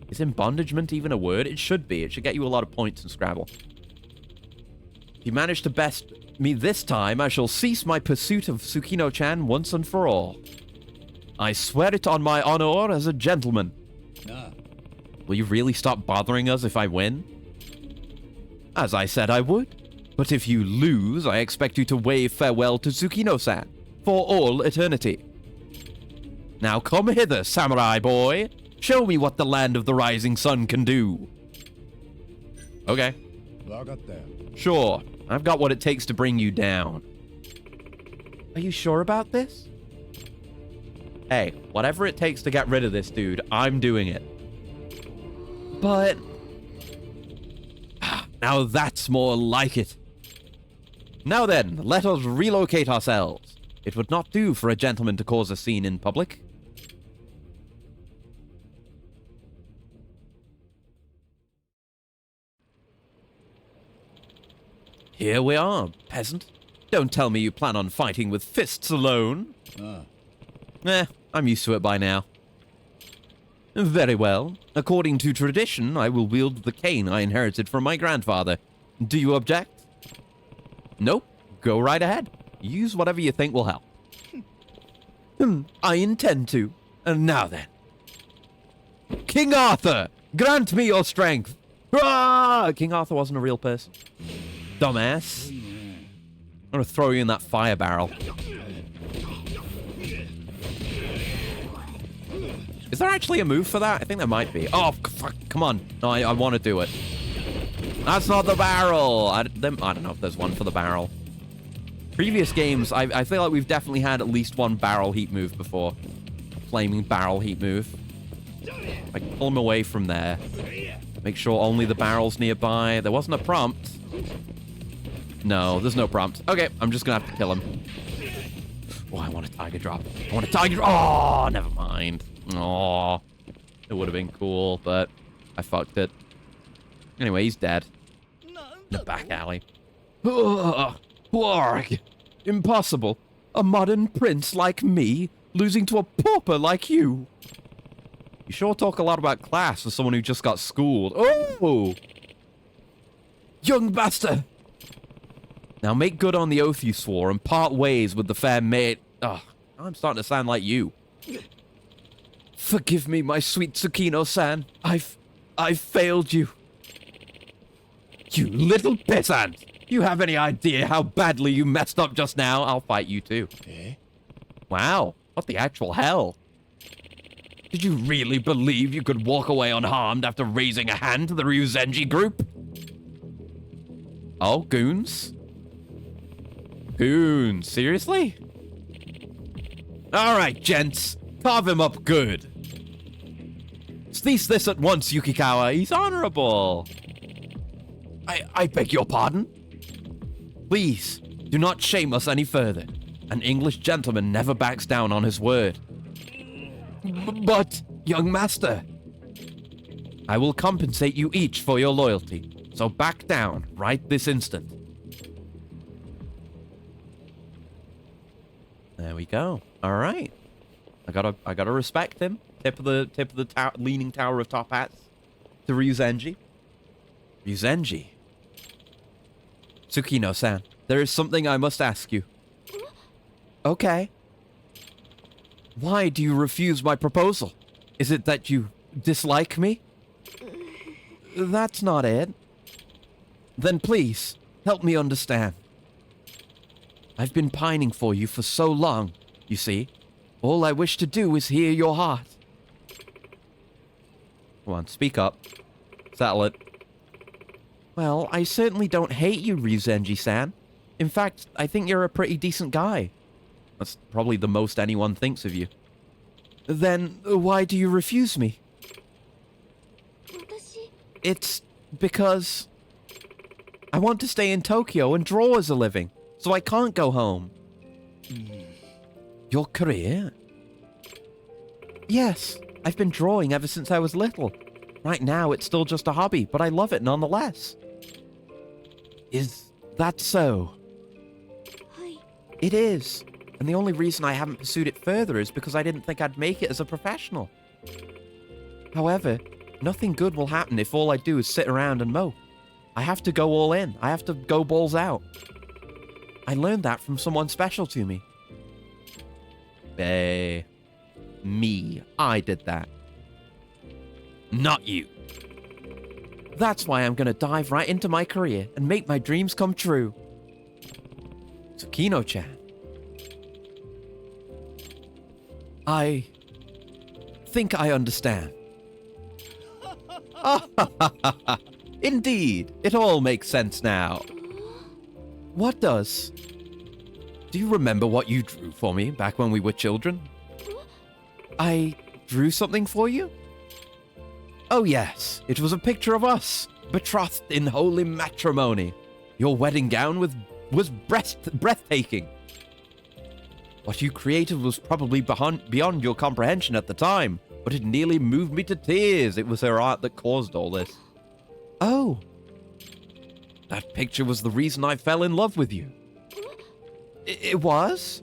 Is embondagement even a word? It should be. It should get you a lot of points in Scrabble. If you manage to best me this time, I shall cease my pursuit of Tsukino-chan once and for all. I swear it on my honor as a gentleman. Nah. Will you really stop bothering us if I win? As I said I would. But if you lose, I expect you to wave farewell to Tsukino-san for all eternity. Now come hither, samurai boy. Show me what the land of the rising sun can do. Okay. Sure. I've got what it takes to bring you down. Are you sure about this? Hey, whatever it takes to get rid of this dude, I'm doing it. But... now that's more like it. Now then, let us relocate ourselves. It would not do for a gentleman to cause a scene in public. Here we are, peasant. Don't tell me you plan on fighting with fists alone. I'm used to it by now. Very well. According to tradition, I will wield the cane I inherited from my grandfather. Do you object? Nope. Go right ahead. Use whatever you think will help. I intend to. And now then. King Arthur, grant me your strength. Hurrah! King Arthur wasn't a real person. Dumbass. I'm gonna throw you in that fire barrel. Is there actually a move for that? I think there might be. Oh, fuck, come on. No, I want to do it. That's not the barrel. I don't know if there's one for the barrel. Previous games, I feel like we've definitely had at least one barrel heat move before. Flaming barrel heat move. Like, pull him away from there. Make sure only the barrel's nearby. There wasn't a prompt. No, there's no prompt. Okay, I'm just gonna have to kill him. Oh, I want a tiger drop. I want a tiger drop. Oh, never mind. Oh, it would have been cool, but I fucked it. Anyway, he's dead. In the back alley. Warg! Impossible. A modern prince like me losing to a pauper like you. You sure talk a lot about class for someone who just got schooled. Oh! Young master! Now make good on the oath you swore and part ways with the fair maid. Ugh, I'm starting to sound like you. Forgive me, my sweet Tsukino-san. I've failed you. You little pissant! You have any idea how badly you messed up just now? I'll fight you too. Eh? Wow, what the actual hell? Did you really believe you could walk away unharmed after raising a hand to the Ryuzenji group? Oh, goons? Goons, seriously? Alright, gents. Carve him up good. Cease this at once, Yukikawa. He's honorable. I beg your pardon? Please, do not shame us any further. An English gentleman never backs down on his word. But, young master, I will compensate you each for your loyalty. So back down right this instant. There we go. All right. I gotta respect him. Tip of the leaning tower of top hats to Ryuzenji. Ryuzenji. Tsukino-san, there is something I must ask you. Okay. Why do you refuse my proposal? Is it that you dislike me? That's not it. Then please, help me understand. I've been pining for you for so long, you see. All I wish to do is hear your heart. Come on, speak up. Settle it. Well, I certainly don't hate you, Ryuzenji-san. In fact, I think you're a pretty decent guy. That's probably the most anyone thinks of you. Then, why do you refuse me? 私 It's because I want to stay in Tokyo and draw as a living, so I can't go home. Your career? Yes, I've been drawing ever since I was little. Right now, it's still just a hobby, but I love it nonetheless. Is that so? はい It is. And the only reason I haven't pursued it further is because I didn't think I'd make it as a professional. However, nothing good will happen if all I do is sit around and mope. I have to go all in. I have to go balls out. I learned that from someone special to me. Me. I did that. Not you. That's why I'm gonna dive right into my career and make my dreams come true. Tsukino-chan. I think I understand. Indeed, it all makes sense now. What does? Do you remember what you drew for me back when we were children? I drew something for you? Oh yes, it was a picture of us, betrothed in holy matrimony. Your wedding gown was breathtaking. What you created was probably beyond your comprehension at the time, but it nearly moved me to tears. It was her art that caused all this. Oh. That picture was the reason I fell in love with you. It was?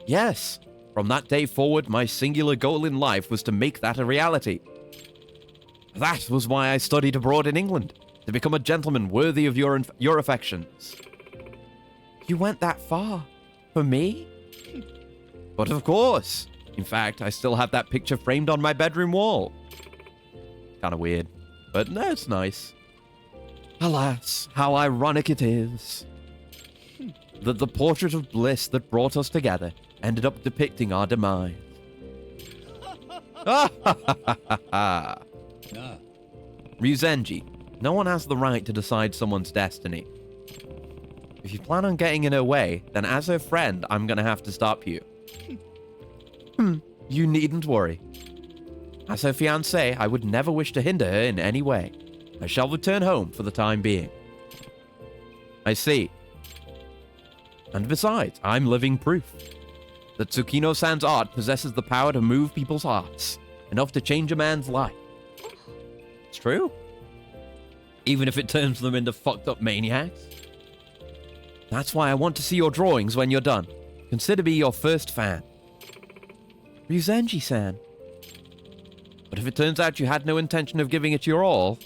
Yes. From that day forward, my singular goal in life was to make that a reality. That was why I studied abroad in England, to become a gentleman worthy of your affections. You went that far? For me? But of course. In fact, I still have that picture framed on my bedroom wall. Kind of weird, but no, it's nice. Alas, how ironic it is that the portrait of bliss that brought us together ended up depicting our demise. Nah. Ryuzenji, no one has the right to decide someone's destiny. If you plan on getting in her way, then as her friend, I'm gonna have to stop you. You needn't worry. As her fiancé, I would never wish to hinder her in any way. I shall return home for the time being. I see. And besides, I'm living proof that Tsukino-san's art possesses the power to move people's hearts, enough to change a man's life. It's true. Even if it turns them into fucked up maniacs. That's why I want to see your drawings when you're done. Consider me your first fan. Ryuzenji-san. But if it turns out you had no intention of giving it your all,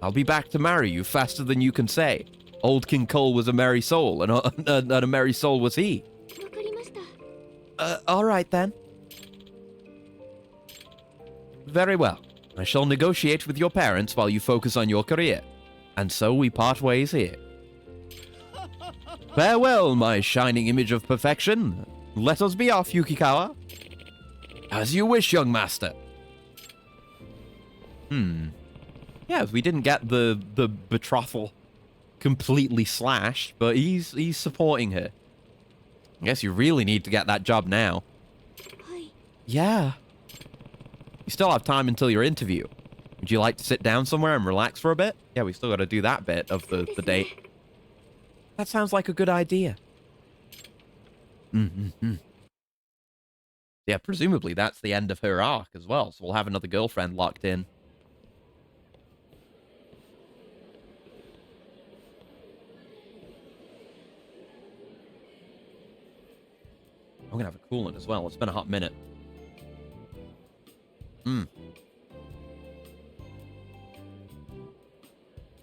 I'll be back to marry you faster than you can say. Old King Cole was a merry soul, and a merry soul was he. わかりました All right then. Very well. I shall negotiate with your parents while you focus on your career. And so we part ways here. Farewell, my shining image of perfection. Let us be off, Yukikawa. As you wish, young master. Yeah, we didn't get the betrothal completely slashed, but he's supporting her. I guess you really need to get that job now. はい Yeah. You still have time until your interview. Would you like to sit down somewhere and relax for a bit? Yeah, we still got to do that bit of the date. That sounds like a good idea. Yeah, presumably that's the end of her arc as well, so we'll have another girlfriend locked in. I'm gonna have a coolant as well. It's been a hot minute.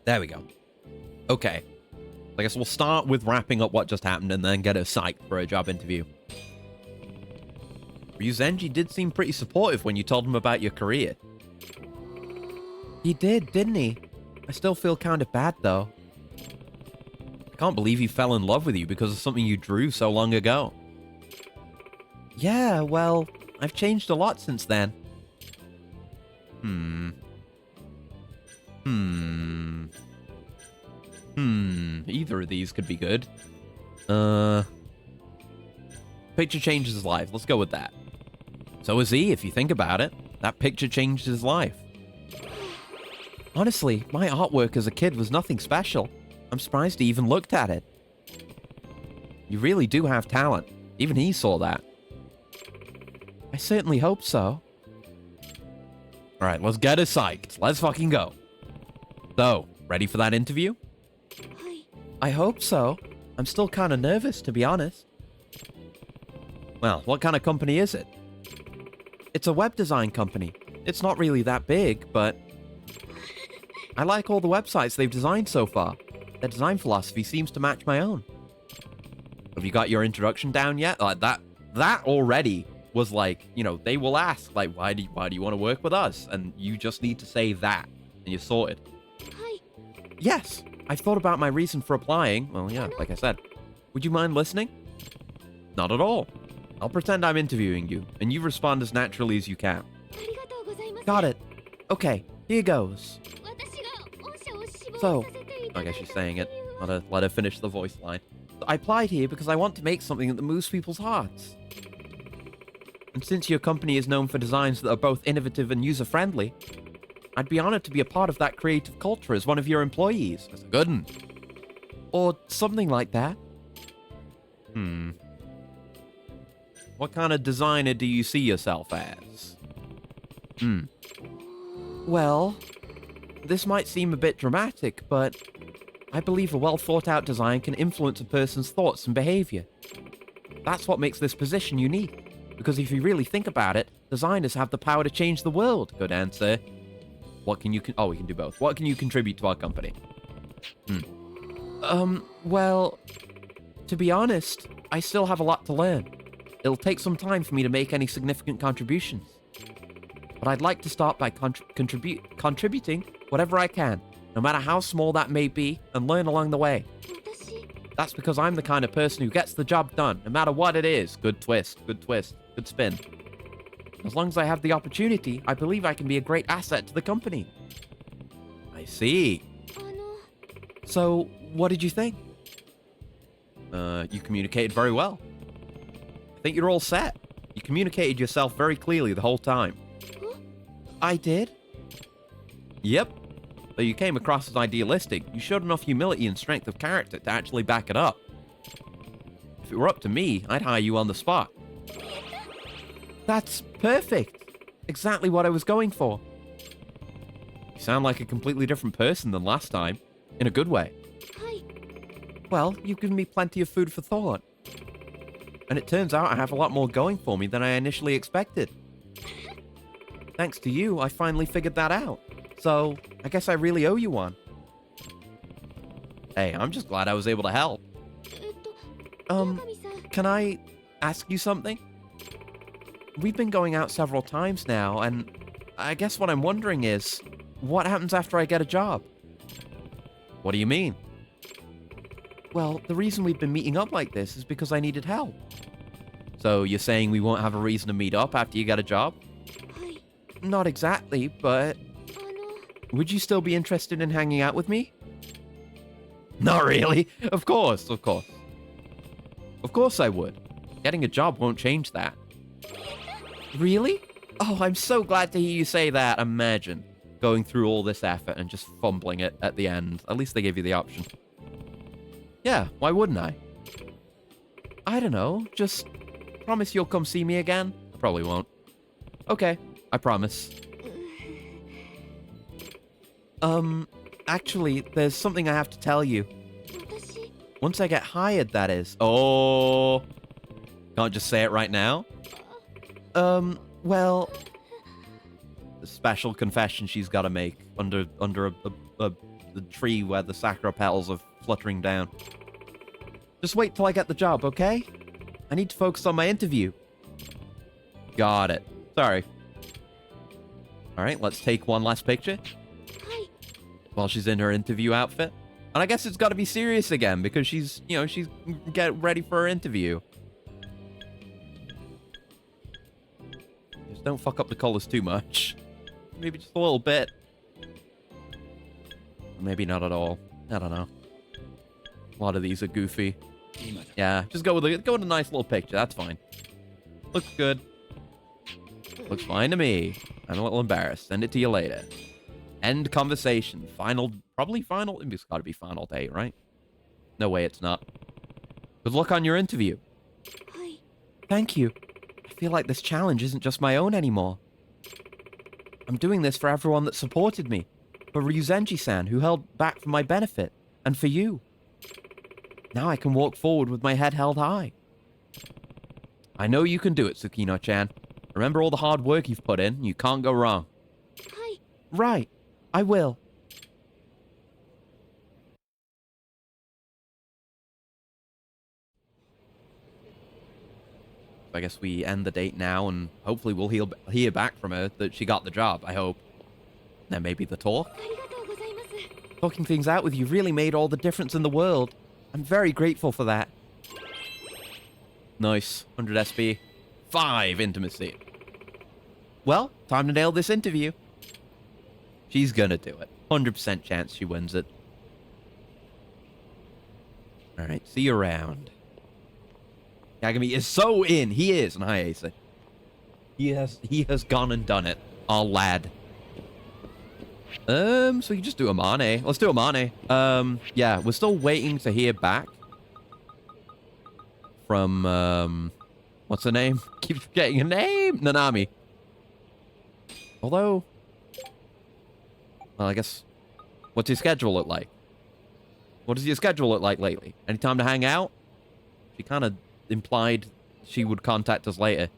There we go. Okay. I guess we'll start with wrapping up what just happened and then get her psyched for a job interview. Ryuzenji did seem pretty supportive when you told him about your career. He did, didn't he? I still feel kind of bad, though. I can't believe he fell in love with you because of something you drew so long ago. Yeah, well, I've changed a lot since then. Either of these could be good. Picture changes his life. Let's go with that. So is he, if you think about it. That picture changed his life. Honestly, my artwork as a kid was nothing special. I'm surprised he even looked at it. You really do have talent. Even he saw that. I certainly hope so. Alright, let's get us psyched. Let's fucking go. So, ready for that interview? はい I hope so. I'm still kind of nervous, to be honest. Well, what kind of company is it? It's a web design company. It's not really that big, but I like all the websites they've designed so far. Their design philosophy seems to match my own. Have you got your introduction down yet? Like that already was like, you know, they will ask, like, why do you want to work with us? And you just need to say that, and you're sorted. はい Yes, I've thought about my reason for applying. Well, yeah, like I said. Would you mind listening? Not at all. I'll pretend I'm interviewing you, and you respond as naturally as you can. ありがとうございます Got it. Okay, here goes. 私が御社を志望 So, させていた I だ guess い she's た saying it. 理由は Let her finish the voice line. I applied here because I want to make something that moves people's hearts. And since your company is known for designs that are both innovative and user-friendly, I'd be honored to be a part of that creative culture as one of your employees. That's a good one. Or something like that. What kind of designer do you see yourself as? Well, this might seem a bit dramatic, but I believe a well-thought-out design can influence a person's thoughts and behavior. That's what makes this position unique. Because if you really think about it, designers have the power to change the world. Good answer. What can you... we can do both. What can you contribute to our company? Well, to be honest, I still have a lot to learn. It'll take some time for me to make any significant contributions. But I'd like to start by contributing whatever I can, no matter how small that may be, and learn along the way. 私 That's because I'm the kind of person who gets the job done, no matter what it is. Good twist, good twist, good spin. As long as I have the opportunity, I believe I can be a great asset to the company. I see. あの So, what did you think? You communicated very well. I think you're all set. You communicated yourself very clearly the whole time. I did? Yep. Though you came across as idealistic, you showed enough humility and strength of character to actually back it up. If it were up to me, I'd hire you on the spot. That's perfect. Exactly what I was going for. You sound like a completely different person than last time. In a good way. はい Well, you've given me plenty of food for thought. And it turns out I have a lot more going for me than I initially expected. Thanks to you, I finally figured that out. So, I guess I really owe you one. Hey, I'm just glad I was able to help. 野上さん Can I ask you something? We've been going out several times now, and I guess what I'm wondering is, what happens after I get a job? What do you mean? Well, the reason we've been meeting up like this is because I needed help. So you're saying we won't have a reason to meet up after you get a job? はい Not exactly, but あの would you still be interested in hanging out with me? Not really. Of course, of course. Of course I would. Getting a job won't change that. Really? Oh, I'm so glad to hear you say that. Imagine going through all this effort and just fumbling it at the end. At least they gave you the option. Yeah, why wouldn't I? I don't know. Just promise you'll come see me again? I probably won't. Okay, I promise. Actually, there's something I have to tell you. 私 Once I get hired, that is. Oh. Can't just say it right now? Well, a special confession she's got to make under the tree where the sakura petals are fluttering down. Just wait till I get the job, okay? I need to focus on my interview. Got it. Sorry. All right, let's take one last picture はい while she's in her interview outfit. And I guess it's got to be serious again because she's get ready for her interview. Just don't fuck up the colors too much. Maybe just a little bit. Maybe not at all. I don't know. A lot of these are goofy. 今だ Yeah, just go with a nice little picture. That's fine. Looks good. Looks fine to me. I'm a little embarrassed. Send it to you later. End conversation. Probably final. It's got to be final date, right? No way it's not. Good luck on your interview. はい Thank you. I feel like this challenge isn't just my own anymore. I'm doing this for everyone that supported me. For Ryuzenji-san, who held back for my benefit. And for you. Now I can walk forward with my head held high. I know you can do it, Tsukino-chan. Remember all the hard work you've put in. You can't go wrong. はい Right. I will. I guess we end the date now, and hopefully we'll hear back from her that she got the job, I hope. Then maybe the talk. ありがとうございます Talking things out with you really made all the difference in the world. I'm very grateful for that. Nice. 100 SP. 5 intimacy. Well, time to nail this interview. She's gonna do it. 100% chance she wins it. Alright, see you around. Yagami is so in. He is. And hi, Asa. He has gone and done it. Our lad. So you just do a Mane. Let's do a Mane. Yeah, we're still waiting to hear back from, what's her name? Keep forgetting her name. Nanami. Although, well, I guess, what's your schedule look like? What does your schedule look like lately? Any time to hang out? She kind of implied she would contact us later.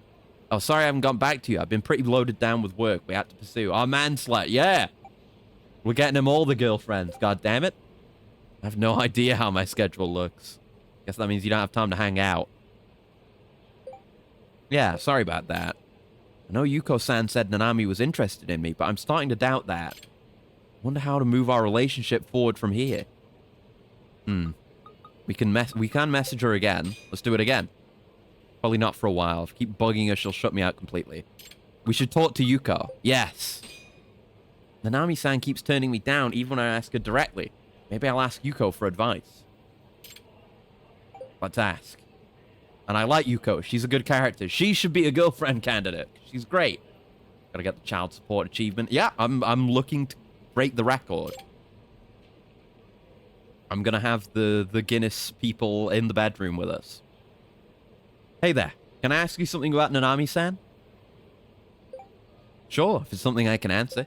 Oh, sorry I haven't gone back to you. I've been pretty loaded down with work. We had to pursue. Our manslet, yeah. We're getting him all the girlfriends. God damn it. I have no idea how my schedule looks. Guess that means you don't have time to hang out. Yeah, sorry about that. I know Yuko-san said Nanami was interested in me, but I'm starting to doubt that. Wonder how to move our relationship forward from here. We can message her again. Let's do it again. Probably not for a while. If I keep bugging her, she'll shut me out completely. We should talk to Yuko. Yes. Nanami-san keeps turning me down even when I ask her directly. Maybe I'll ask Yuko for advice. Let's ask. And I like Yuko. She's a good character. She should be a girlfriend candidate. She's great. Gotta get the child support achievement. Yeah, I'm looking to break the record. I'm gonna have the Guinness people in the bedroom with us. Hey there. Can I ask you something about Nanami-san? Sure, if it's something I can answer.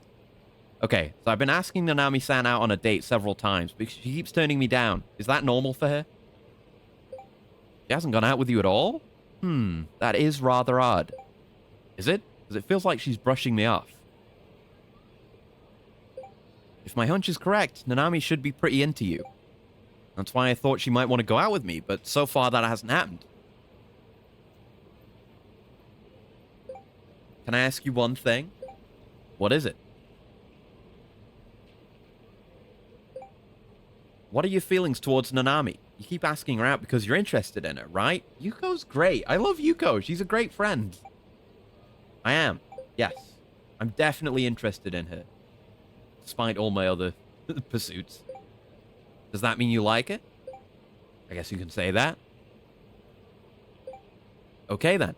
Okay, so I've been asking Nanami-san out on a date several times, but she keeps turning me down. Is that normal for her? She hasn't gone out with you at all? That is rather odd. Is it? Because it feels like she's brushing me off. If my hunch is correct, Nanami should be pretty into you. That's why I thought she might want to go out with me, but so far that hasn't happened. Can I ask you one thing? What is it? What are your feelings towards Nanami? You keep asking her out because you're interested in her, right? Yuko's great. I love Yuko. She's a great friend. I am. Yes. I'm definitely interested in her. Despite all my other pursuits. Does that mean you like it? I guess you can say that. Okay, then.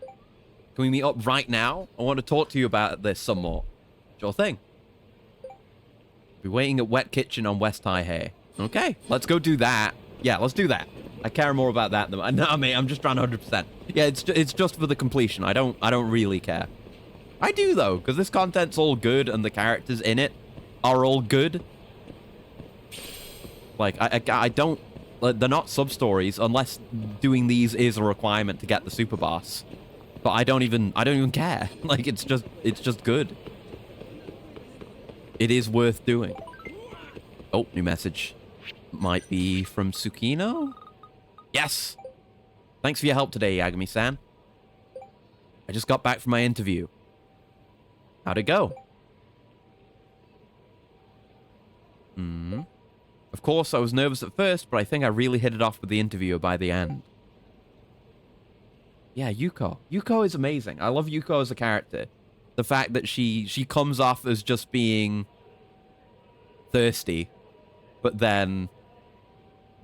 Can we meet up right now? I want to talk to you about this some more. Sure thing. Be waiting at Wet Kitchen on West Taihei. Okay, let's go do that. Yeah, let's do that. I care more about that than... No, mate, I'm just trying 100%. Yeah, it's just for the completion. I don't really care. I do, though, because this content's all good and the characters in it are all good. Like, I don't... They're not sub-stories unless doing these is a requirement to get the super boss. But I don't even care. Like, it's just good. It is worth doing. Oh, new message. Might be from Tsukino? Yes! Thanks for your help today, Yagami-san. I just got back from my interview. How'd it go? Of course, I was nervous at first, but I think I really hit it off with the interviewer by the end. Yeah, Yuko. Yuko is amazing. I love Yuko as a character. The fact that she comes off as just being thirsty, but then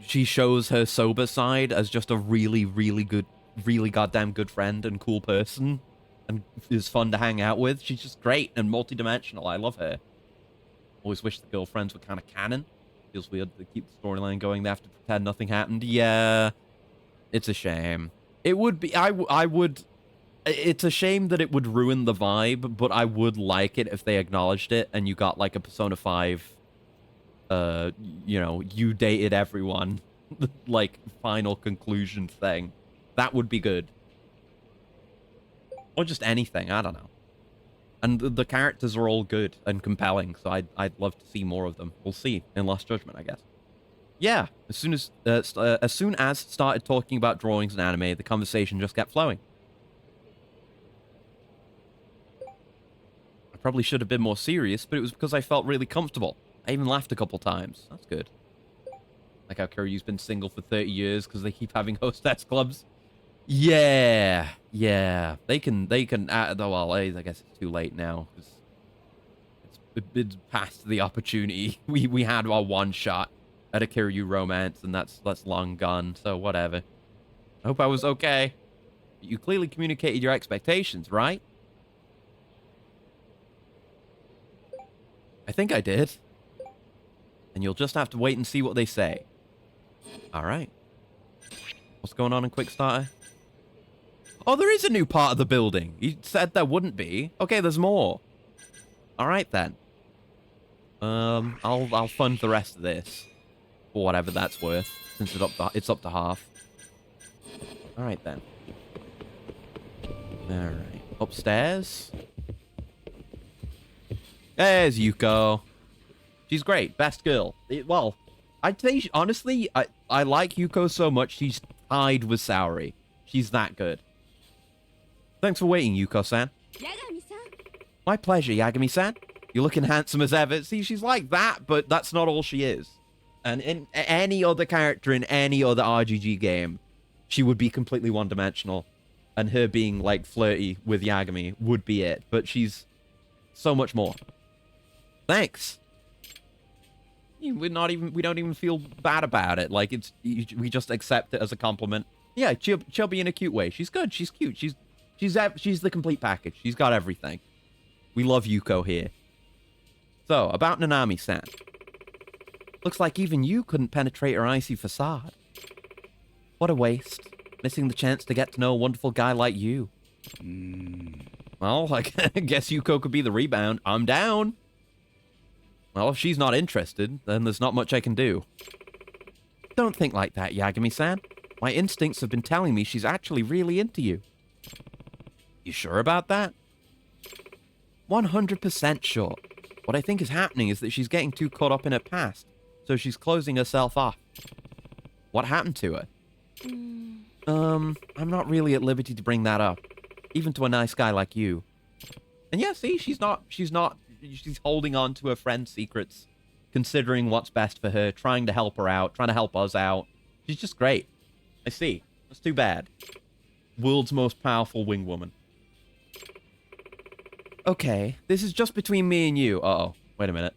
she shows her sober side as just a really, really good, really goddamn good friend and cool person, and is fun to hang out with. She's just great and multidimensional. I love her. Always wish the girlfriends were kind of canon. Feels weird to keep the storyline going. They have to pretend nothing happened. Yeah, it's a shame. It would be. I would. It's a shame that it would ruin the vibe, but I would like it if they acknowledged it and you got like a Persona 5, you know, you dated everyone, like final conclusion thing. That would be good. Or just anything, I don't know. And the characters are all good and compelling, so I'd love to see more of them. We'll see in Lost Judgment, I guess. Yeah, as soon as started talking about drawings and anime, the conversation just kept flowing. I probably should have been more serious, but it was because I felt really comfortable. I even laughed a couple times. That's good. Like how Kiryu's been single for 30 years because they keep having hostess clubs. Yeah. They can, well, I guess it's too late now. It's past the opportunity. We had our one shot at a Kiryu romance, and that's long gone, so whatever. I hope I was okay. You clearly communicated your expectations, right? I think I did. And you'll just have to wait and see what they say. Alright. What's going on in Quickstarter? Oh, there is a new part of the building. You said there wouldn't be. Okay, there's more. Alright then. I'll fund the rest of this. For whatever that's worth. Since it's up to half. Alright then. Alright. Upstairs. There's Yuko. She's great. Best girl. Well, I'd say, honestly, I like Yuko so much, she's tied with Saori. She's that good. Thanks for waiting, Yuko-san. Yagami-san. My pleasure, Yagami-san. You're looking handsome as ever. See, she's like that, but that's not all she is. And in any other character in any other RGG game, she would be completely one-dimensional. And her being, like, flirty with Yagami would be it. But she's so much more. Thanks. We don't even feel bad about it. Like, we just accept it as a compliment. Yeah, chubby in a cute way. She's good. She's cute. She's the complete package. She's got everything. We love Yuko here. So, about Nanami-san. Looks like even you couldn't penetrate her icy facade. What a waste. Missing the chance to get to know a wonderful guy like you. Well, I guess Yuko could be the rebound. I'm down. Well, if she's not interested, then there's not much I can do. Don't think like that, Yagami-san. My instincts have been telling me she's actually really into you. You sure about that? 100% sure. What I think is happening is that she's getting too caught up in her past, so she's closing herself off. What happened to her? I'm not really at liberty to bring that up, even to a nice guy like you. And yeah, see, she's holding on to her friend's secrets, considering what's best for her, trying to help her out, trying to help us out. She's just great. I see. That's too bad. World's most powerful wing woman. Okay, this is just between me and you. Uh-oh. Wait a minute.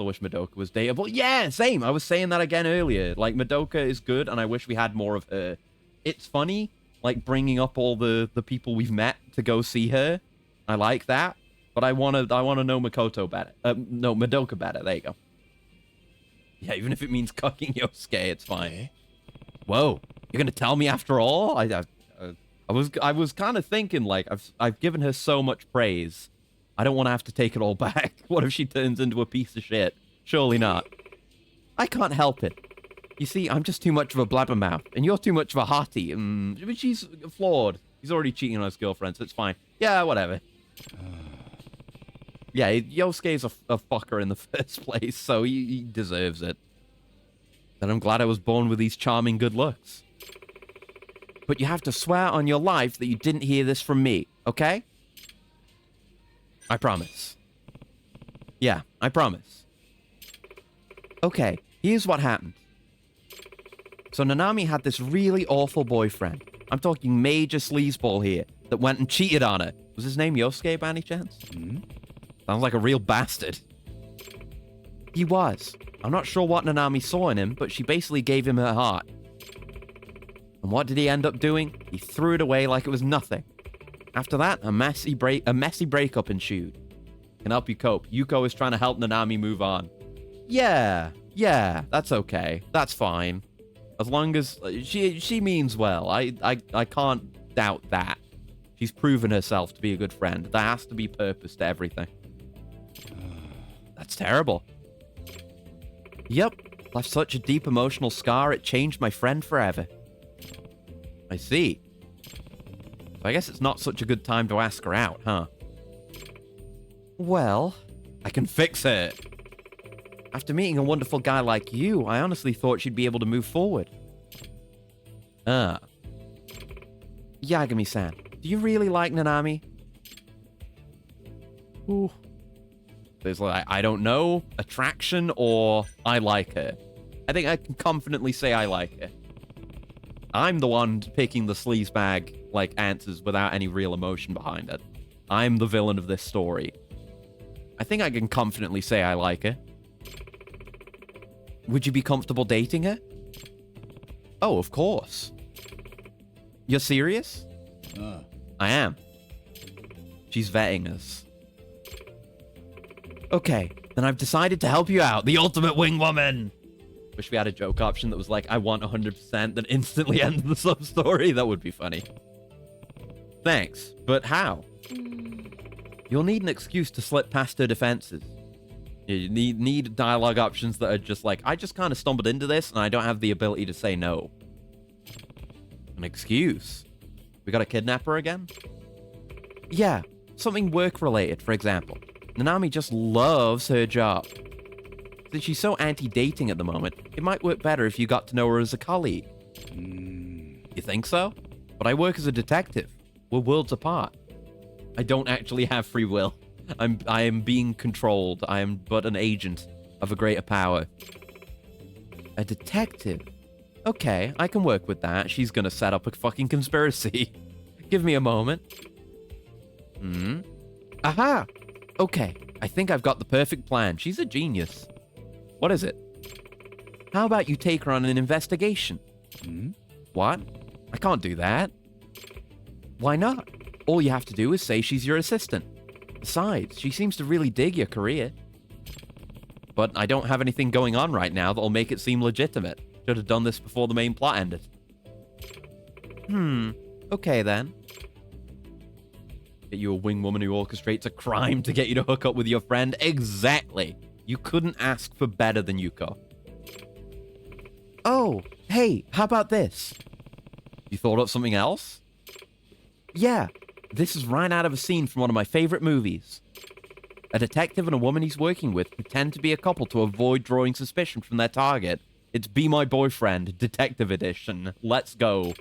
I wish Madoka was dateable. Yeah, same. I was saying that again earlier. Like, Madoka is good, and I wish we had more of her. It's funny, like, bringing up all the people we've met to go see her. I like that. But I wanna know Makoto better. No, Madoka better. There you go. Yeah, even if it means cucking Yosuke, it's fine. Whoa, you're gonna tell me after all? I was kind of thinking, like, I've given her so much praise. I don't want to have to take it all back. What if she turns into a piece of shit? Surely not. I can't help it. You see, I'm just too much of a blabbermouth, and you're too much of a hottie. But she's flawed. He's already cheating on his girlfriend, so it's fine. Yeah, whatever. Yeah, Yosuke's a fucker in the first place, so he deserves it. And I'm glad I was born with these charming good looks. But you have to swear on your life that you didn't hear this from me, okay? I promise. Yeah, I promise. Okay, here's what happened. So Nanami had this really awful boyfriend. I'm talking major sleazeball here, that went and cheated on her. Was his name Yosuke by any chance? Sounds like a real bastard. He was. I'm not sure what Nanami saw in him, but she basically gave him her heart. And what did he end up doing? He threw it away like it was nothing. After that, a messy breakup ensued. Can help you cope. Yuko is trying to help Nanami move on. Yeah, that's okay. That's fine. As long as she means well. I can't doubt that. She's proven herself to be a good friend. There has to be purpose to everything. That's terrible. Yep, left such a deep emotional scar, it changed my friend forever. I see. So I guess it's not such a good time to ask her out, huh? Well, I can fix her. After meeting a wonderful guy like you, I honestly thought she'd be able to move forward. Yagami-san, do you really like Nanami? Ooh. There's like, I don't know, attraction or I like her. I think I can confidently say I like her. I'm the one picking the sleazebag, like, answers without any real emotion behind it. I'm the villain of this story. I think I can confidently say I like her. Would you be comfortable dating her? Oh, of course. You're serious? I am. She's vetting us. Okay, then I've decided to help you out. The ultimate wing woman! Wish we had a joke option that was like, I want 100%, then instantly end the sub-story. That would be funny. Thanks, but how? You'll need an excuse to slip past her defenses. You need dialogue options that are just like, I just kind of stumbled into this, and I don't have the ability to say no. An excuse? We gotta kidnap her again? Yeah, something work-related, for example. Nanami just loves her job. Since she's so anti-dating at the moment, it might work better if you got to know her as a colleague. You think so? But I work as a detective. We're worlds apart. I don't actually have free will. I am being controlled. I am but an agent of a greater power. A detective? Okay, I can work with that. She's gonna set up a fucking conspiracy. Give me a moment. Aha! Okay, I think I've got the perfect plan. She's a genius. What is it? How about you take her on an investigation? What? I can't do that. Why not? All you have to do is say she's your assistant. Besides, she seems to really dig your career. But I don't have anything going on right now that'll make it seem legitimate. Should have done this before the main plot ended. Okay then. Get you a wing woman who orchestrates a crime to get you to hook up with your friend? Exactly. You couldn't ask for better than Yuko. Oh, hey, how about this? You thought up something else? Yeah, this is right out of a scene from one of my favorite movies. A detective and a woman he's working with pretend to be a couple to avoid drawing suspicion from their target. It's Be My Boyfriend, Detective Edition. Let's go.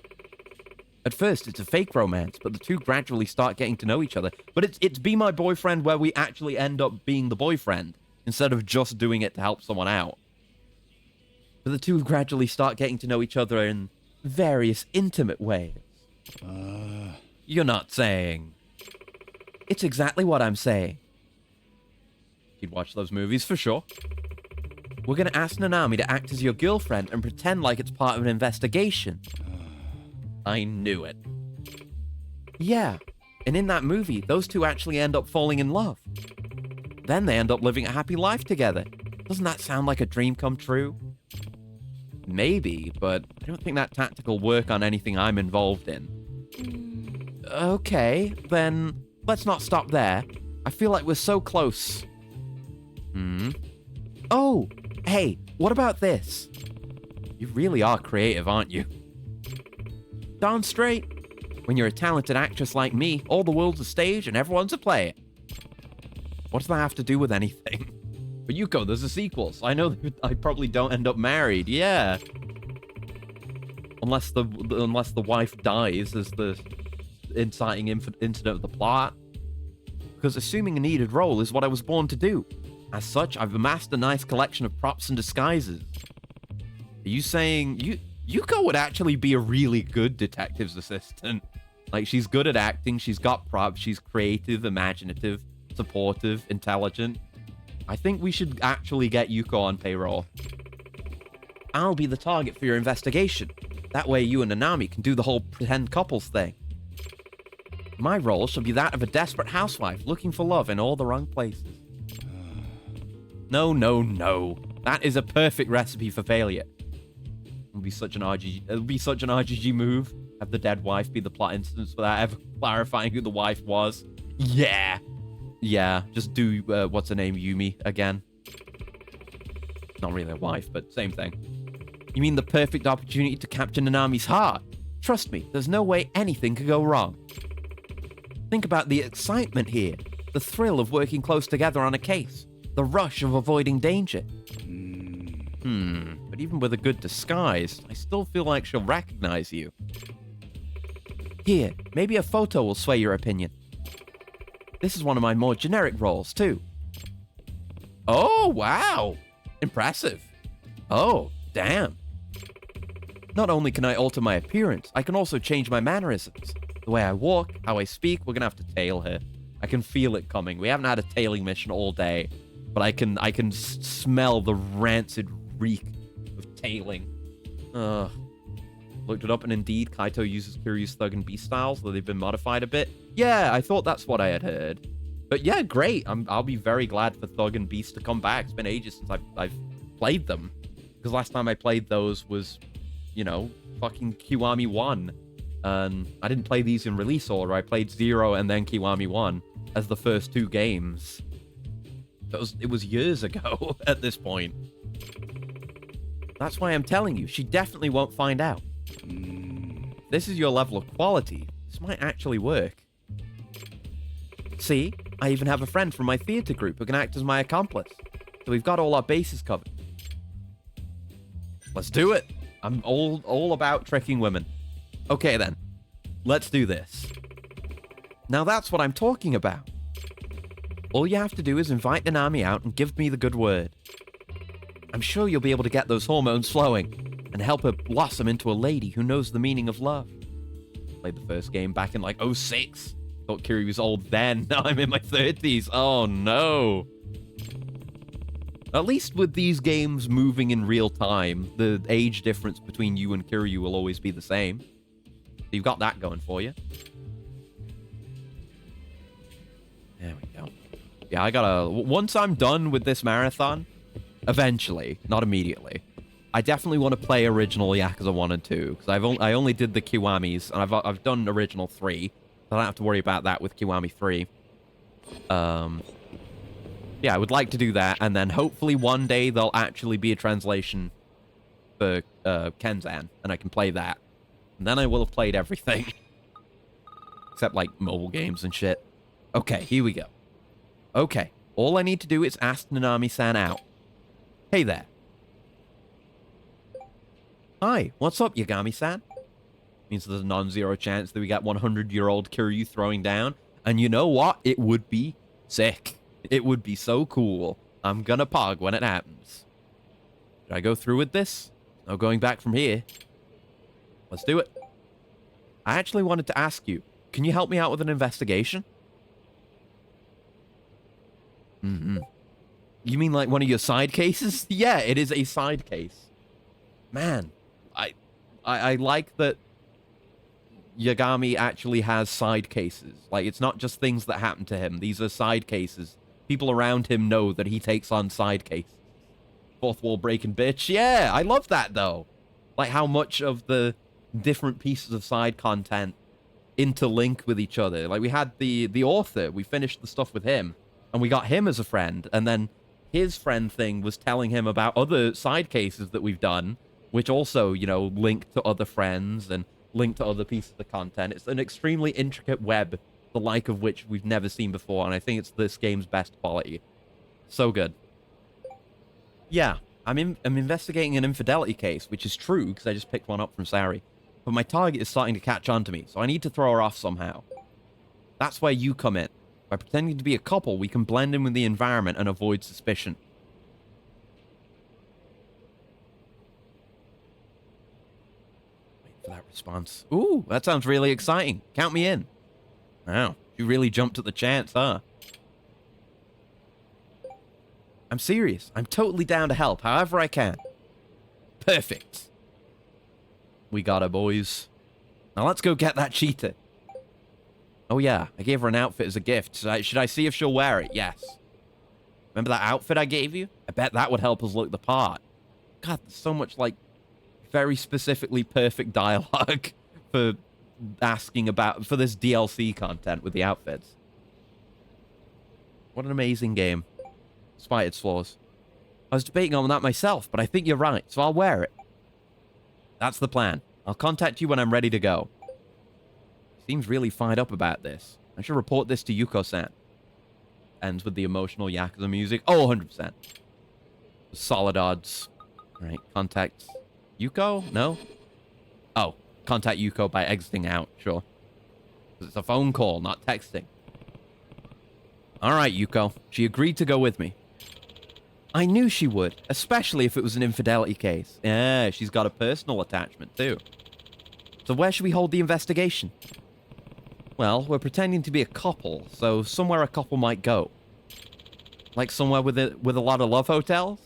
At first, it's a fake romance, but the two gradually start getting to know each other. But it's Be My Boyfriend where we actually end up being the boyfriend, instead of just doing it to help someone out. But the two gradually start getting to know each other in various intimate ways. You're not saying. It's exactly what I'm saying. You'd watch those movies for sure. We're gonna ask Nanami to act as your girlfriend and pretend like it's part of an investigation. I knew it. Yeah, and in that movie, those two actually end up falling in love. Then they end up living a happy life together. Doesn't that sound like a dream come true? Maybe, but I don't think that tactic will work on anything I'm involved in. Okay, then let's not stop there. I feel like we're so close. Oh, hey, what about this? You really are creative, aren't you? Darn straight. When you're a talented actress like me, all the world's a stage and everyone's a player. What does that have to do with anything? But Yuko, there's a sequel, so I know that I probably don't end up married, yeah. Unless the wife dies as the inciting incident of the plot. Because assuming a needed role is what I was born to do. As such, I've amassed a nice collection of props and disguises. Are you saying Yuko would actually be a really good detective's assistant? Like, she's good at acting, she's got props, she's creative, imaginative, supportive, intelligent. I think we should actually get Yuko on payroll. I'll be the target for your investigation. That way you and Nanami can do the whole pretend couples thing. My role shall be that of a desperate housewife looking for love in all the wrong places. No, no, no. That is a perfect recipe for failure. It would be such an RGG move. Have the dead wife be the plot instance without ever clarifying who the wife was. Yeah. Yeah, just do, what's her name, Yumi again. Not really a wife, but same thing. You mean the perfect opportunity to capture Nanami's heart? Trust me, there's no way anything could go wrong. Think about the excitement here. The thrill of working close together on a case. The rush of avoiding danger. But even with a good disguise, I still feel like she'll recognize you. Here, maybe a photo will sway your opinion. This is one of my more generic roles, too. Oh, wow. Impressive. Oh, damn. Not only can I alter my appearance, I can also change my mannerisms. The way I walk, how I speak, we're gonna have to tail her. I can feel it coming. We haven't had a tailing mission all day, but I can smell the rancid reek of tailing. Looked it up, and indeed, Kaito uses Kiryu's Thug and Beast styles, though they've been modified a bit. Yeah, I thought that's what I had heard. But yeah, great. I'll be very glad for Thug and Beast to come back. It's been ages since I've played them. Because last time I played those was, you know, fucking Kiwami 1. I didn't play these in release order. I played 0 and then Kiwami 1 as the first two games. It was years ago at this point. That's why I'm telling you, she definitely won't find out. If this is your level of quality, this might actually work. See, I even have a friend from my theater group who can act as my accomplice. So we've got all our bases covered. Let's do it. I'm all about tricking women. Okay then, let's do this. Now that's what I'm talking about. All you have to do is invite Nanami out and give me the good word. I'm sure you'll be able to get those hormones flowing and help her blossom into a lady who knows the meaning of love. Played the first game back in like 06. Thought Kiryu was old then. Now I'm in my 30s. Oh no. At least with these games moving in real time, the age difference between you and Kiryu will always be the same. So you've got that going for you. There we go. Yeah, once I'm done with this marathon, eventually, not immediately, I definitely want to play original Yakuza 1 and 2, because I only did the Kiwamis, and I've done original 3, so I don't have to worry about that with Kiwami 3. Yeah, I would like to do that, and then hopefully one day there'll actually be a translation for Kenzan, and I can play that. And then I will have played everything. Except, like, mobile games and shit. Okay, here we go. Okay, all I need to do is ask Nanami-san out. Hey there. Hi, what's up, Yagami-san? Means there's a non-zero chance that we get 100-year-old Kiryu throwing down. And you know what? It would be sick. It would be so cool. I'm gonna pog when it happens. Should I go through with this? No going back from here. Let's do it. I actually wanted to ask you, can you help me out with an investigation? You mean like one of your side cases? Yeah, it is a side case. Man, I like that Yagami actually has side cases. Like, it's not just things that happen to him. These are side cases. People around him know that he takes on side cases. Fourth wall breaking bitch. Yeah, I love that, though. Like, how much of the different pieces of side content interlink with each other. Like, we had the author. We finished the stuff with him. And we got him as a friend. And then his friend thing was telling him about other side cases that we've done, which also, you know, link to other friends and link to other pieces of content. It's an extremely intricate web, the like of which we've never seen before, and I think it's this game's best quality. So good. Yeah, I'm investigating an infidelity case, which is true, because I just picked one up from Sari. But my target is starting to catch on to me, so I need to throw her off somehow. That's where you come in. By pretending to be a couple, we can blend in with the environment and avoid suspicion. Wait for that response. Ooh, that sounds really exciting. Count me in. Wow, you really jumped at the chance, huh? I'm serious. I'm totally down to help, however I can. Perfect. We got her, boys. Now let's go get that cheetah. Oh yeah, I gave her an outfit as a gift. Should I see if she'll wear it? Yes. Remember that outfit I gave you? I bet that would help us look the part. God, there's so much, like, very specifically perfect dialogue for asking about, for this DLC content with the outfits. What an amazing game, despite its flaws. I was debating on that myself, but I think you're right, so I'll wear it. That's the plan. I'll contact you when I'm ready to go. Seems really fired up about this. I should report this to Yuko-san. Ends with the emotional Yakuza music. Oh, 100%. Solid odds. Alright, contact Yuko? No? Oh, contact Yuko by exiting out, sure. It's a phone call, not texting. Alright, Yuko. She agreed to go with me. I knew she would, especially if it was an infidelity case. Yeah, she's got a personal attachment, too. So where should we hold the investigation? Well, we're pretending to be a couple, so somewhere a couple might go. Like somewhere with a lot of love hotels?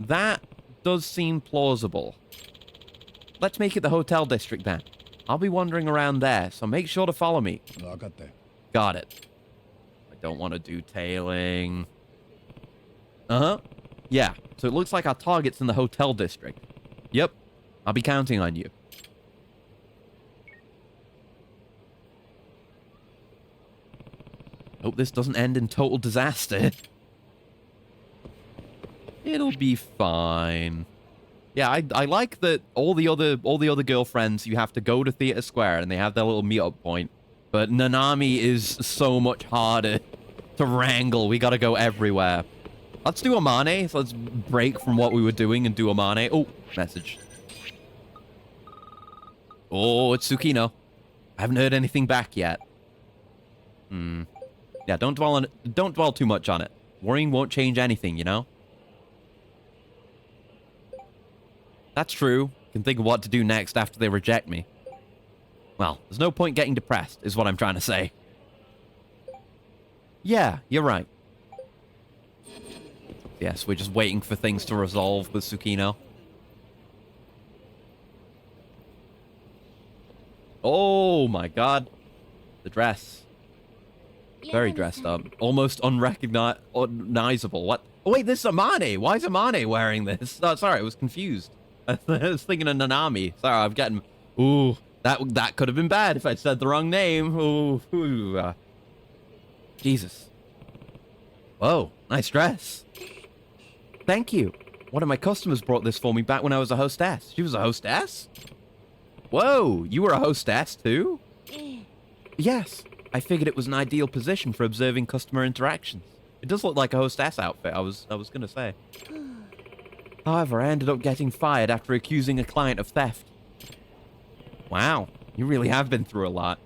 That does seem plausible. Let's make it the hotel district then. I'll be wandering around there, so make sure to follow me. Got it. I don't want to do tailing. Uh-huh. Yeah, so it looks like our target's in the hotel district. Yep, I'll be counting on you. Hope this doesn't end in total disaster. It'll be fine. Yeah, I like that all the other girlfriends, you have to go to Theater Square and they have their little meetup point. But Nanami is so much harder to wrangle. We gotta go everywhere. Let's do Amane. So let's break from what we were doing and do Amane. Oh, message. Oh, it's Tsukino. I haven't heard anything back yet. Yeah, don't dwell too much on it. Worrying won't change anything, you know? That's true. Can think of what to do next after they reject me. Well, there's no point getting depressed, is what I'm trying to say. Yeah, you're right. Yes, we're just waiting for things to resolve with Tsukino. Oh my god. The dress. Very dressed up. Almost unrecognizable. What? Oh wait, this is Amane. Why is Amane wearing this? Oh, sorry, I was confused. I was thinking of Nanami. Sorry, I'm getting... Ooh, that could have been bad if I'd said the wrong name. Ooh. Jesus. Whoa, nice dress. Thank you. One of my customers brought this for me back when I was a hostess. She was a hostess? Whoa, you were a hostess too? ええ Yes. I figured it was an ideal position for observing customer interactions. It does look like a hostess outfit, I was gonna say. However, I ended up getting fired after accusing a client of theft. Wow, you really have been through a lot.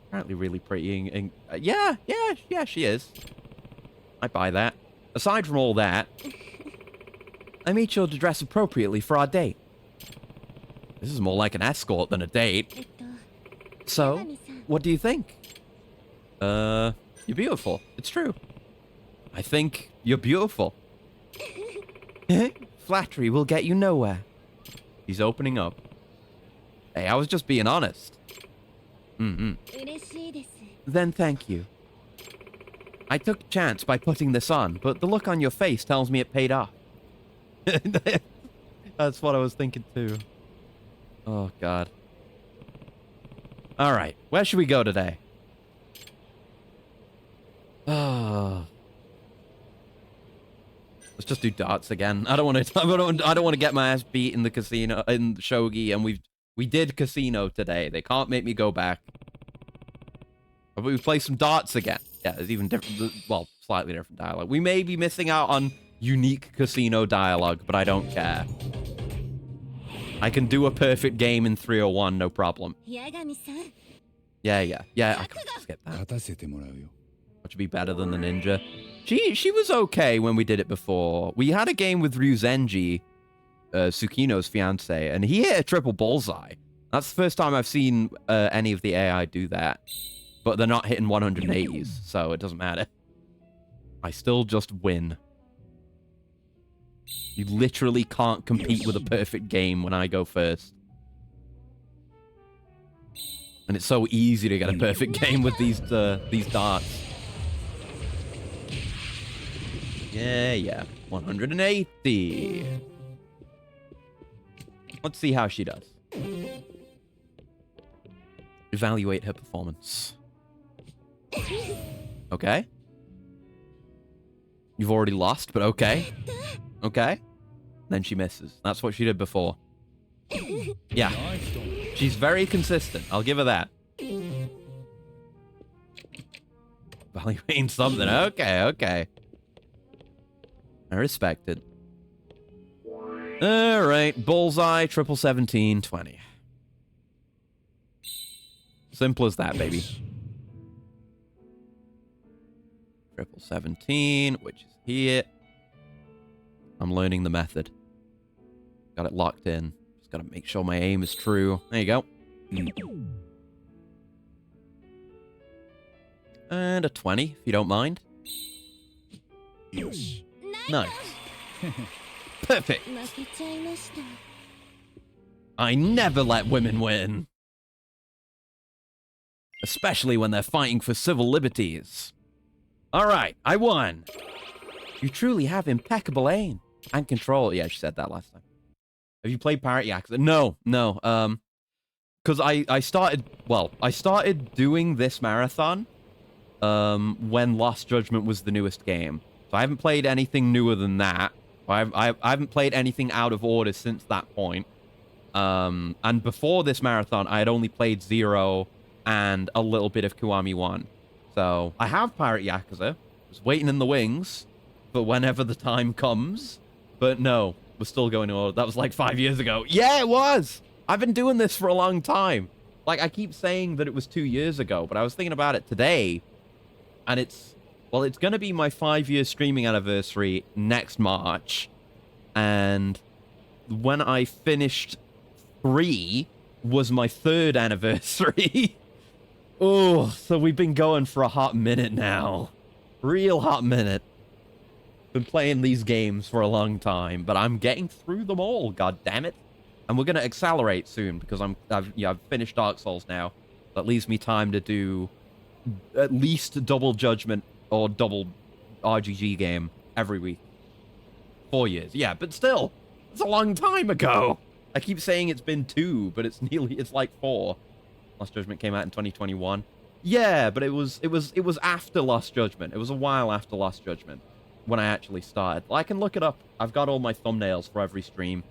Apparently really pretty and yeah, she is. I buy that. Aside from all that, I made sure to dress appropriately for our date. This is more like an escort than a date. えっと So, 八神さん what do you think? You're beautiful. It's true. I think you're beautiful. Flattery will get you nowhere. He's opening up. Hey, I was just being honest. 嬉しいです Then thank you. I took a chance by putting this on, but the look on your face tells me it paid off. That's what I was thinking too. Oh, God. All right, where should we go today? Oh. Let's just do darts again. I don't want to. I don't want to get my ass beat in the casino in shogi, and we did casino today. They can't make me go back. But we play some darts again. Yeah, there's even different. Well, slightly different dialogue. We may be missing out on unique casino dialogue, but I don't care. I can do a perfect game in 301, no problem. 八神さん Yeah. I can skip that. 勝たせてもらうよ。 Which would be better than the ninja. She was okay when we did it before. We had a game with Ryuzenji, Tsukino's fiance, and he hit a triple bullseye. That's the first time I've seen any of the AI do that. But they're not hitting 180s, so it doesn't matter. I still just win. You literally can't compete with a perfect game when I go first. And it's so easy to get a perfect game with these darts. Yeah. 180. Let's see how she does. Evaluate her performance. Okay. You've already lost, but okay. Okay. Then she misses. That's what she did before. Yeah. She's very consistent. I'll give her that. Evaluating something. Okay. I respect it. All right. Bullseye, triple 17, 20. Simple as that, baby. Triple 17, which is here. I'm learning the method. Got it locked in. Just gotta make sure my aim is true. There you go. And a 20, if you don't mind. よし。 Nice. Perfect. 負けちゃいました I never let women win. Especially when they're fighting for civil liberties. Alright, I won. You truly have impeccable aim and control. Yeah, she said that last time. Have you played Pirate Yakuza? No. Because I started doing this marathon when Lost Judgment was the newest game. So I haven't played anything newer than that. I haven't played anything out of order since that point. And before this marathon, I had only played 0 and a little bit of Kiwami 1. So I have Pirate Yakuza. Just waiting in the wings for whenever the time comes. But no, we're still going to order. That was like 5 years ago. Yeah, it was! I've been doing this for a long time. Like, I keep saying that it was 2 years ago, but I was thinking about it today. And it's going to be my 5-year streaming anniversary next March. And when I finished 3 was my 3rd anniversary. Oh, so we've been going for a hot minute now. Real hot minute. Been playing these games for a long time, but I'm getting through them all, god damn it. And we're going to accelerate soon because I've finished Dark Souls now. That leaves me time to do at least double Judgment or double RGG game every week. 4 years. Yeah, but still, it's a long time ago. I keep saying it's been 2, but it's like 4. Lost Judgment came out in 2021. Yeah, but it was after Lost Judgment. It was a while after Lost Judgment when I actually started. I can look it up. I've got all my thumbnails for every stream,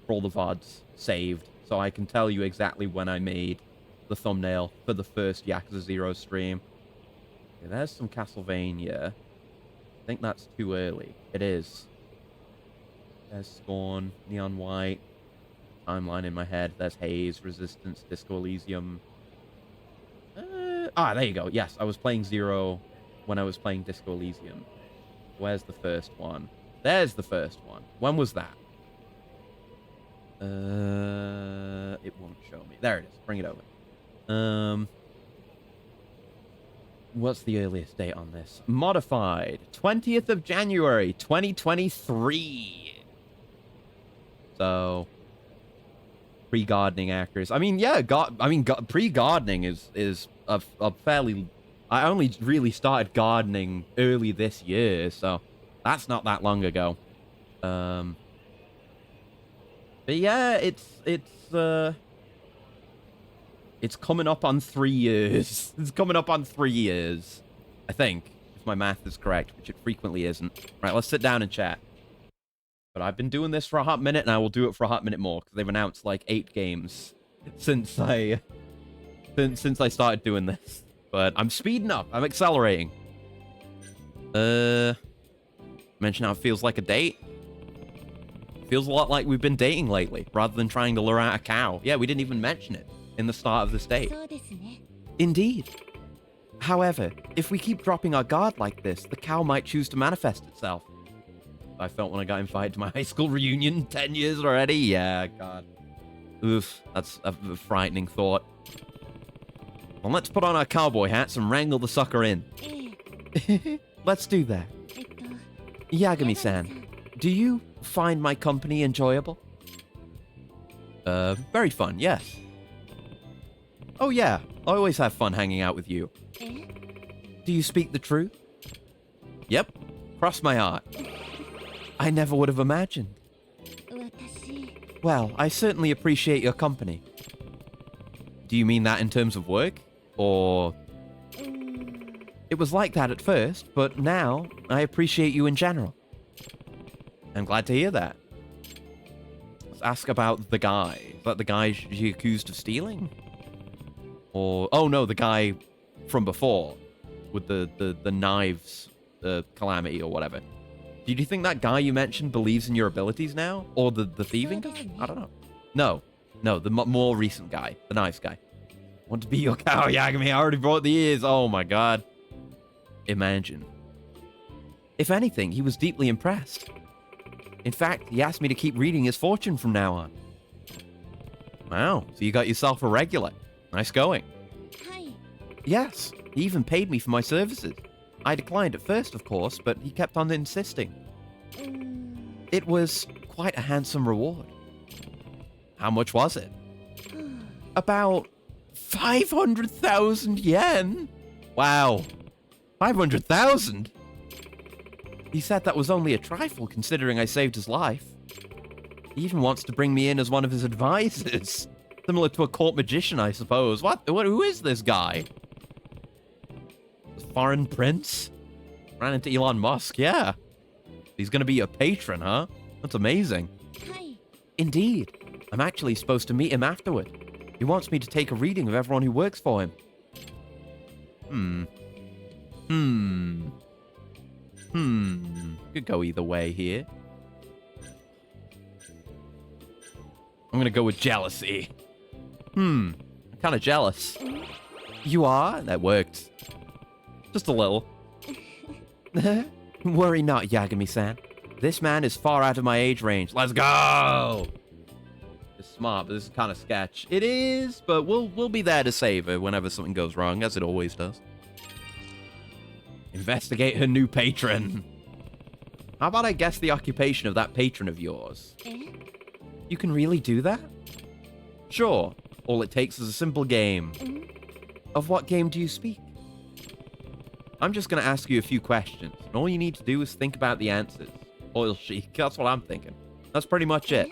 for all the VODs saved, so I can tell you exactly when I made the thumbnail for the first Yakuza 0 stream. Okay, there's some Castlevania. I think that's too early. It is. There's Scorn, Neon White, timeline in my head. There's Haze, Resistance, Disco Elysium. There you go. Yes, I was playing 0 when I was playing Disco Elysium. Where's the first one? There's the first one. When was that? It won't show me. There it is. Bring it over. What's the earliest date on this? Modified. 20th of January, 2023. So, pre-gardening accuracy. I mean, yeah, pre-gardening is a fairly... I only really started gardening early this year, so that's not that long ago. But yeah, it's coming up on 3 years. It's coming up on 3 years, I think, if my math is correct, which it frequently isn't. Right, let's sit down and chat. But I've been doing this for a hot minute, and I will do it for a hot minute more, because they've announced like 8 games since I started doing this. But I'm speeding up. I'm accelerating. Mention how it feels like a date. Feels a lot like we've been dating lately, rather than trying to lure out a cow. Yeah, we didn't even mention it in the start of this date. Indeed. However, if we keep dropping our guard like this, the cow might choose to manifest itself. I felt when I got invited to my high school reunion 10 years already. Yeah, God. Oof, that's a frightening thought. Well, let's put on our cowboy hats and wrangle the sucker in. Let's do that. Yagami-san, do you find my company enjoyable? Very fun, yes. Oh yeah, I always have fun hanging out with you. Do you speak the truth? Yep, cross my heart. I never would have imagined. Well, I certainly appreciate your company. Do you mean that in terms of work? Or... It was like that at first, but now I appreciate you in general. I'm glad to hear that. Let's ask about the guy. Is that the guy she accused of stealing? Or... Oh no, the guy from before. With the knives, the calamity or whatever. Do you think that guy you mentioned believes in your abilities now? Or the thieving guy? I don't know. No, the more recent guy. The knives guy. Want to be your cow, Yagami? I already brought the ears. Oh my god. Imagine. If anything, he was deeply impressed. In fact, he asked me to keep reading his fortune from now on. Wow, so you got yourself a regular. Nice going. Yes, he even paid me for my services. I declined at first, of course, but he kept on insisting. It was quite a handsome reward. How much was it? About 500,000 yen? Wow. 500,000? He said that was only a trifle, considering I saved his life. He even wants to bring me in as one of his advisors. Similar to a court magician, I suppose. Who is this guy? Foreign prince? Ran into Elon Musk, yeah. He's gonna be a patron, huh? That's amazing. Indeed. I'm actually supposed to meet him afterward. He wants me to take a reading of everyone who works for him. Could go either way here. I'm gonna go with jealousy. I'm kind of jealous. You are? That worked. Just a little. Worry not, Yagami-san. This man is far out of my age range. Let's go! It's smart, but this is kind of sketch. It is, but we'll be there to save her whenever something goes wrong, as it always does. Investigate her new patron. How about I guess the occupation of that patron of yours? You can really do that? Sure. All it takes is a simple game. Of what game do you speak? I'm just going to ask you a few questions, and all you need to do is think about the answers. Oil chic, that's what I'm thinking. That's pretty much it.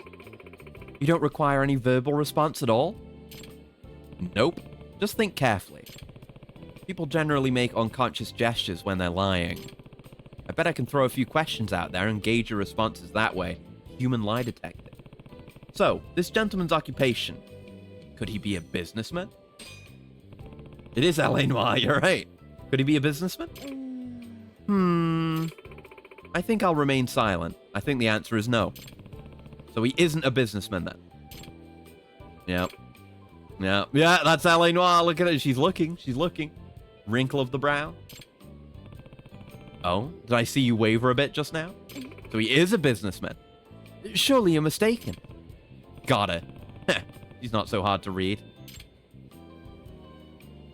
You don't require any verbal response at all? Nope. Just think carefully. People generally make unconscious gestures when they're lying. I Bet I can throw a few questions out there and gauge your responses that way. Human lie detector. So, this gentleman's occupation. Could he be a businessman? It is L.A. Noire, you're right. Could he be a businessman? I think I'll remain silent. I think the answer is no. So he isn't a businessman then. Yep. Yeah, that's L.A. Noire. Look at it. She's looking. Wrinkle of the brow. Oh, did I see you waver a bit just now? So he is a businessman. Surely you're mistaken. Got it. He's not so hard to read.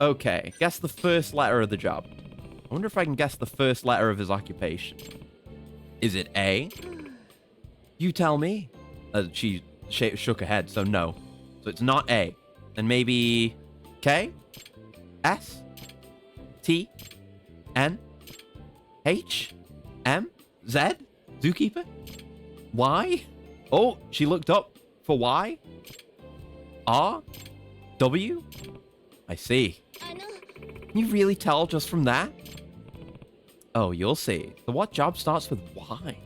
Okay, guess the first letter of the job. I wonder if I can guess the first letter of his occupation. Is it A? You tell me. She shook her head, so no. So it's not A. Then maybe K? S? T? N? H? M? Z? Zookeeper? Y? Oh, she looked up for Y? R? W? I see. あの Can you really tell just from that? Oh, you'll see. So what job starts with Y?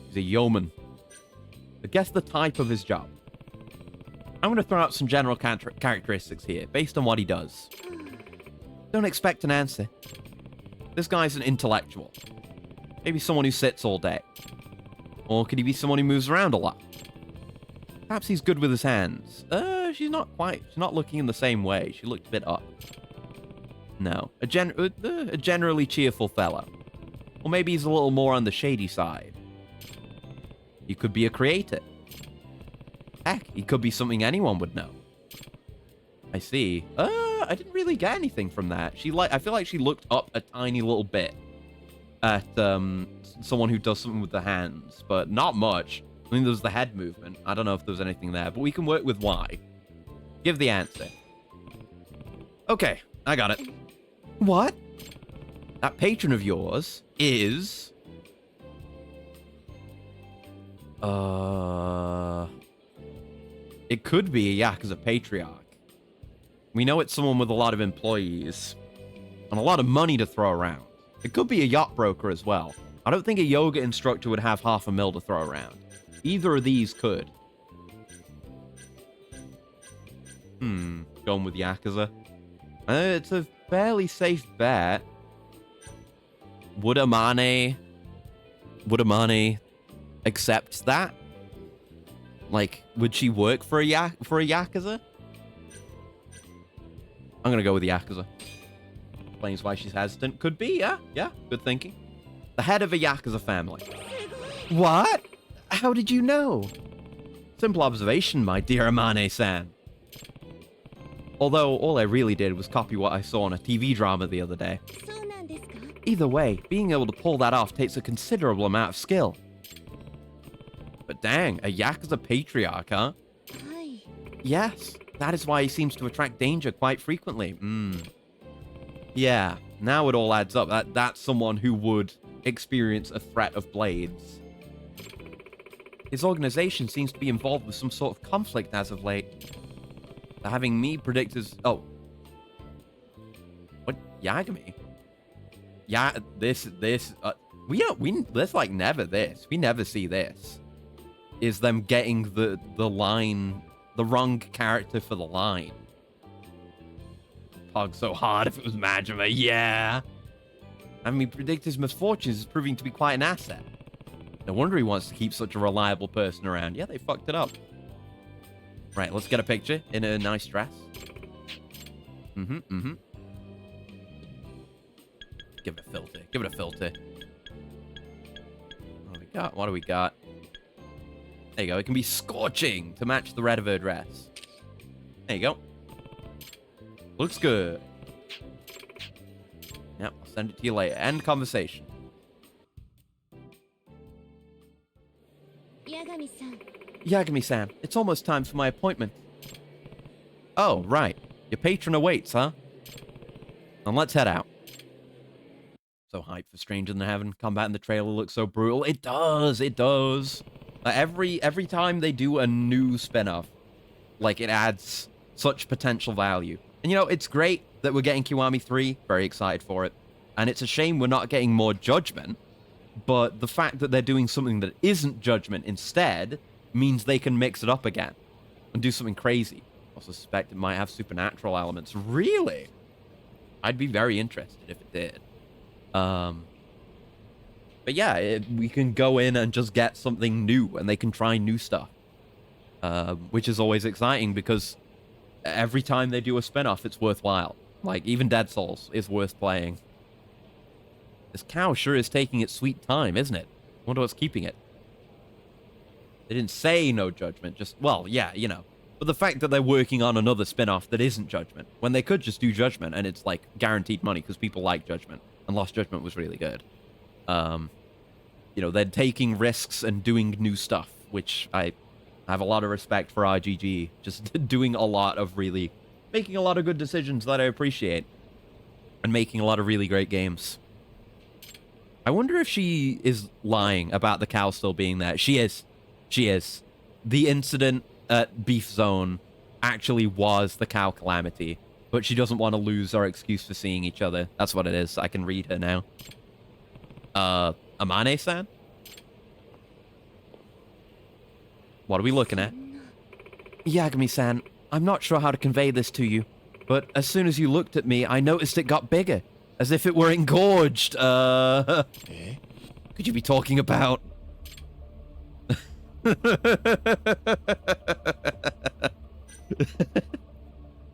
He's a yeoman. But guess the type of his job. I'm going to throw out some general characteristics here, based on what he does. Don't expect an answer. This guy's an intellectual. Maybe someone who sits all day. Or could he be someone who moves around a lot? Perhaps he's good with his hands. She's not looking in the same way. She looked a bit up. No. A generally cheerful fellow. Or maybe he's a little more on the shady side. He could be a creator. Heck, he could be something anyone would know. I see. I didn't really get anything from that. I feel like she looked up a tiny little bit at someone who does something with the hands, but not much. I mean, there's the head movement. I don't know if there's anything there, but we can work with Y. Give the answer. Okay, I got it. What? That patron of yours is... It could be a Yakuza patriarch. We know it's someone with a lot of employees and a lot of money to throw around. It could be a yacht broker as well. I don't think a yoga instructor would have $500,000 to throw around. Either of these could. Going with Yakuza. It's a fairly safe bet. Would Amane accept that? Like, would she work for a Yakuza? I'm gonna go with Yakuza. Explains why she's hesitant. Could be, yeah. Yeah, good thinking. The head of a Yakuza family. What? How did you know? Simple observation, my dear Amane-san. Although, all I really did was copy what I saw in a TV drama the other day. そうなんですか Either way, being able to pull that off takes a considerable amount of skill. But dang, a Yakuza patriarch, huh? はい Yes, that is why he seems to attract danger quite frequently. Yeah, now it all adds up. That's someone who would experience a threat of blades. His organization seems to be involved with some sort of conflict as of late. Having me predict his... Oh. What? Yagami? Yeah, this... There's like never this. We never see this. Is them getting the line... The wrong character for the line. Pog so hard if it was Majima. Yeah. Having me predict his misfortunes is proving to be quite an asset. No wonder he wants to keep such a reliable person around. Yeah, they fucked it up. Right, let's get a picture in a nice dress. Give it a filter. Give it a filter. What do we got? What do we got? There you go. It can be scorching to match the red of her dress. There you go. Looks good. Yep, I'll send it to you later. End conversation. 八神さん Yagami-san, it's almost time for my appointment. Oh, right. Your patron awaits, huh? Then let's head out. So hyped for Stranger Than Heaven. Combat in the trailer looks so brutal. It does. It does. Every time they do a new spin-off, like, it adds such potential value. And, you know, it's great that we're getting Kiwami 3. Very excited for it. And it's a shame we're not getting more Judgment, but the fact that they're doing something that isn't Judgment instead means they can mix it up again and do something crazy. I suspect it might have supernatural elements. Really? I'd be very interested if it did. But yeah, we can go in and just get something new, and they can try new stuff. Which is always exciting, because every time they do a spin-off, it's worthwhile. Like, even Dead Souls is worth playing. This cow sure is taking its sweet time, isn't it? Wonder what's keeping it. They didn't say no Judgment, just, well, yeah, you know. But the fact that they're working on another spin-off that isn't Judgment, when they could just do Judgment, and it's, like, guaranteed money, because people like Judgment, and Lost Judgment was really good. You know, they're taking risks and doing new stuff, which I have a lot of respect for RGG, just doing a lot of really, making a lot of good decisions that I appreciate, and making a lot of really great games. I wonder if she is lying about the cow still being there. She is. She is. The incident at Beef Zone actually was the cow calamity, but she doesn't want to lose our excuse for seeing each other. That's what it is. I can read her now. Amane-san? What are we looking at? Yagami-san, I'm not sure how to convey this to you, but as soon as you looked at me, I noticed it got bigger, as if it were engorged. Could you be talking about...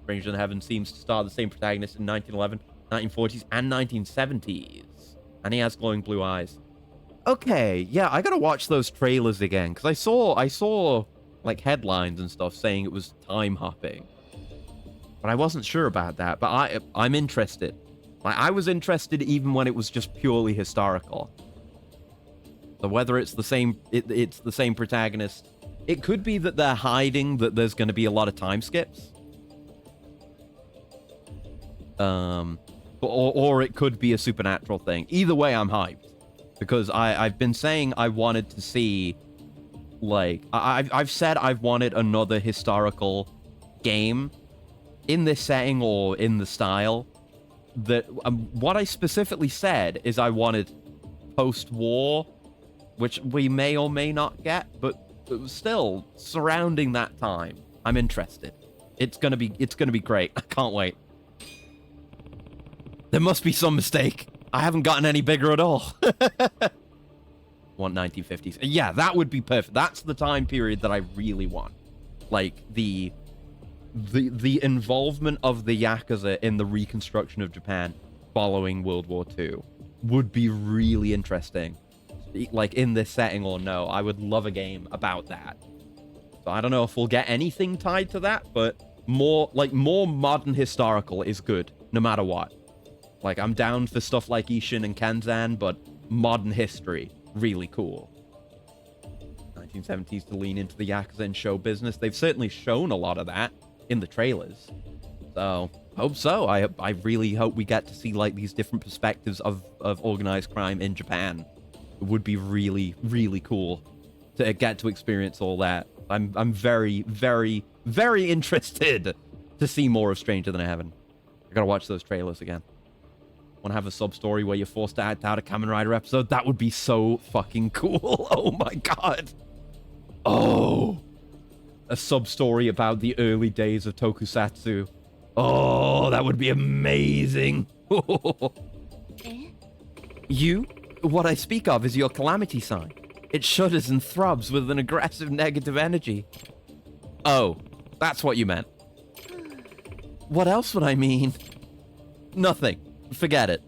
Stranger Than Heaven seems to star the same protagonist in 1911, 1940s, and 1970s. And he has glowing blue eyes. Okay, yeah, I gotta watch those trailers again, because I saw like headlines and stuff saying it was time hopping. But I wasn't sure about that, but I'm interested. Like, I was interested even when it was just purely historical. So whether it's the same, it's the same protagonist, it could be that they're hiding that there's going to be a lot of time skips. Or it could be a supernatural thing. Either way, I'm hyped. Because I've been saying I wanted to see, like, I've said I've wanted another historical game in this setting or in the style. That what I specifically said is I wanted post-war, which we may or may not get, but still surrounding that time. I'm interested. It's gonna be great. I can't wait. There must be some mistake. I haven't gotten any bigger at all. Want 1950s. Yeah, that would be perfect. That's the time period that I really want. Like, the involvement of the Yakuza in the reconstruction of Japan following World War II would be really interesting. Like, in this setting or no, I would love a game about that. So I don't know if we'll get anything tied to that, but more modern historical is good, no matter what. Like, I'm down for stuff like Ishin and Kenzan, but modern history, really cool. 1970s to lean into the Yakuza and show business. They've certainly shown a lot of that in the trailers. So, hope so. I really hope we get to see, like, these different perspectives of organized crime in Japan. It would be really, really cool to get to experience all that. I'm very, very, very interested to see more of Stranger Than Heaven. I gotta watch those trailers again. Want to have a sub-story where you're forced to act out a Kamen Rider episode? That would be so fucking cool. Oh my god. Oh. A sub-story about the early days of Tokusatsu. Oh, that would be amazing. You? What I speak of is your calamity sign. It shudders and throbs with an aggressive negative energy. Oh, that's what you meant. What else would I mean? Nothing. Forget it.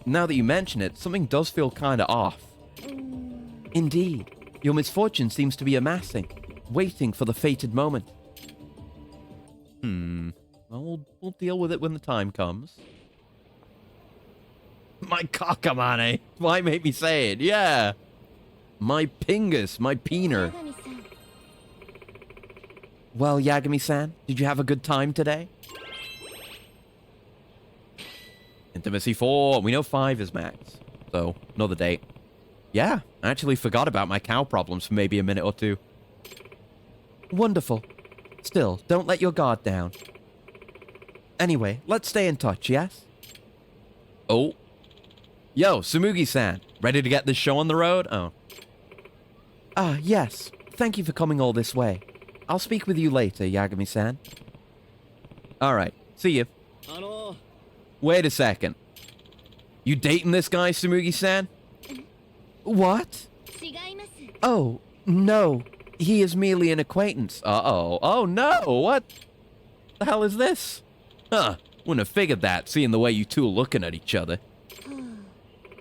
Now that you mention it, something does feel kinda off. Indeed. Your misfortune seems to be amassing, waiting for the fated moment. Well, we'll deal with it when the time comes. My cockamane. Why make me say it? Yeah. My pingus, my peener. Yagami-san. Well, Yagami-san, did you have a good time today? Intimacy 4. We know 5 is max. So, another date. Yeah, I actually forgot about my cow problems for maybe a minute or two. Wonderful. Still, don't let your guard down. Anyway, let's stay in touch, yes? Oh. Yo, Sumugi-san. Ready to get this show on the road? Oh. Ah, yes. Thank you for coming all this way. I'll speak with you later, Yagami-san. Alright. See you. あの Wait a second. You dating this guy, Sumugi-san? What? 違います。 Oh, no. He is merely an acquaintance. Uh-oh. Oh, no. What the hell is this? Huh. Wouldn't have figured that, seeing the way you two are looking at each other.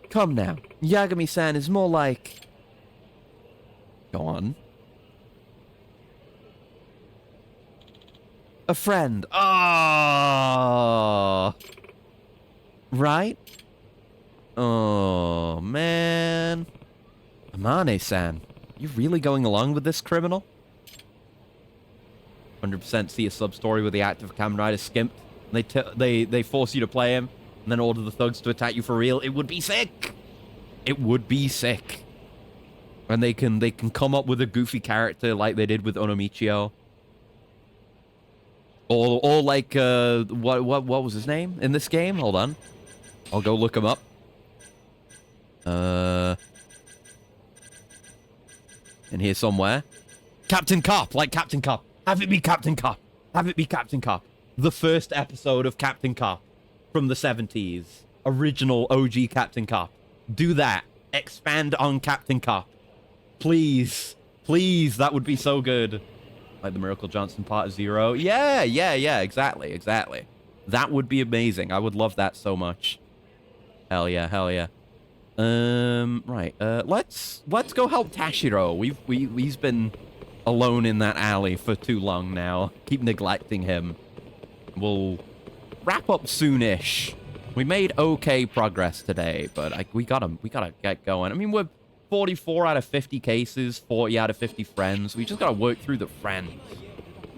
Come now. Yagami-san is more like... Go on. A friend. Oh. Right? Oh, man. Amane-san, you really going along with this criminal? 100% see a sub-story where the active Kamen Rider skimped. And they force you to play him, and then order the thugs to attack you for real. It would be sick. It would be sick. And they can come up with a goofy character like they did with Onomichio. Or like what was his name in this game? Hold on. I'll go look him up. In here somewhere. Captain Cop, like Captain Cop. Have it be Captain Cop. Have it be Captain Cop. The first episode of Captain Cop from the 70s. Original OG Captain Cop. Do that. Expand on Captain Cop. Please. Please, that would be so good. Like the Miracle Johnson Part 0. Yeah, exactly. That would be amazing. I would love that so much. Hell yeah. Right. Let's go help Tashiro. He's been alone in that alley for too long now. Keep neglecting him. We'll wrap up soonish. We made okay progress today, but we gotta get going. I mean, we're 44 out of 50 cases, 40 out of 50 friends. We just gotta work through the friends.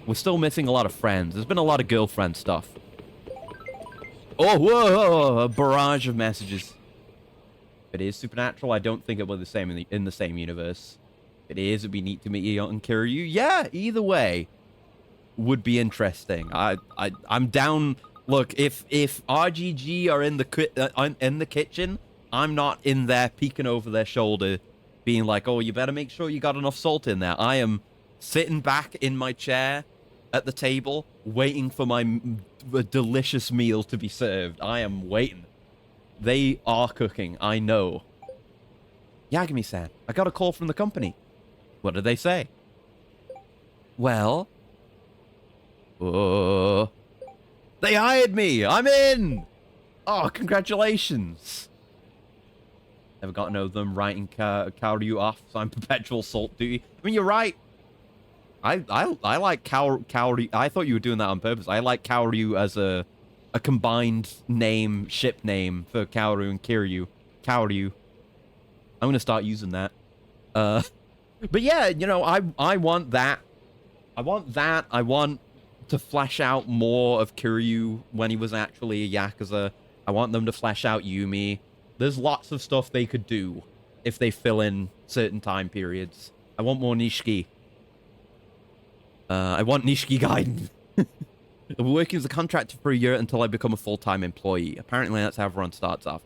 We're still missing a lot of friends. There's been a lot of girlfriend stuff. Oh, whoa, a barrage of messages. If it is supernatural, I don't think it will be the same in the same universe. If it is, it'd be neat to meet you and Kiryu. Yeah, either way would be interesting. I'm down. Look, if RGG are in the kitchen, I'm not in there peeking over their shoulder, being like, "Oh, you better make sure you got enough salt in there." I am sitting back in my chair at the table, waiting for my delicious meal to be served. I am waiting. They are cooking, I know. Yagami-san, I got a call from the company. What did they say? Well... they hired me! I'm in! Oh, congratulations! Never got to know them writing Kaoryu off, so I'm perpetual salt duty. I mean, you're right. I like Kaoryu. I thought you were doing that on purpose. I like Kaoryu as a combined name, ship name for Kaoru and Kiryu. Kaoryu. I'm gonna start using that. But yeah, you know, I want that. I want to flesh out more of Kiryu when he was actually a Yakuza. I want them to flesh out Yumi. There's lots of stuff they could do if they fill in certain time periods. I want more Nishiki. I want Nishiki Gaiden. I'll be working as a contractor for a year until I become a full-time employee. Apparently that's how everyone starts off.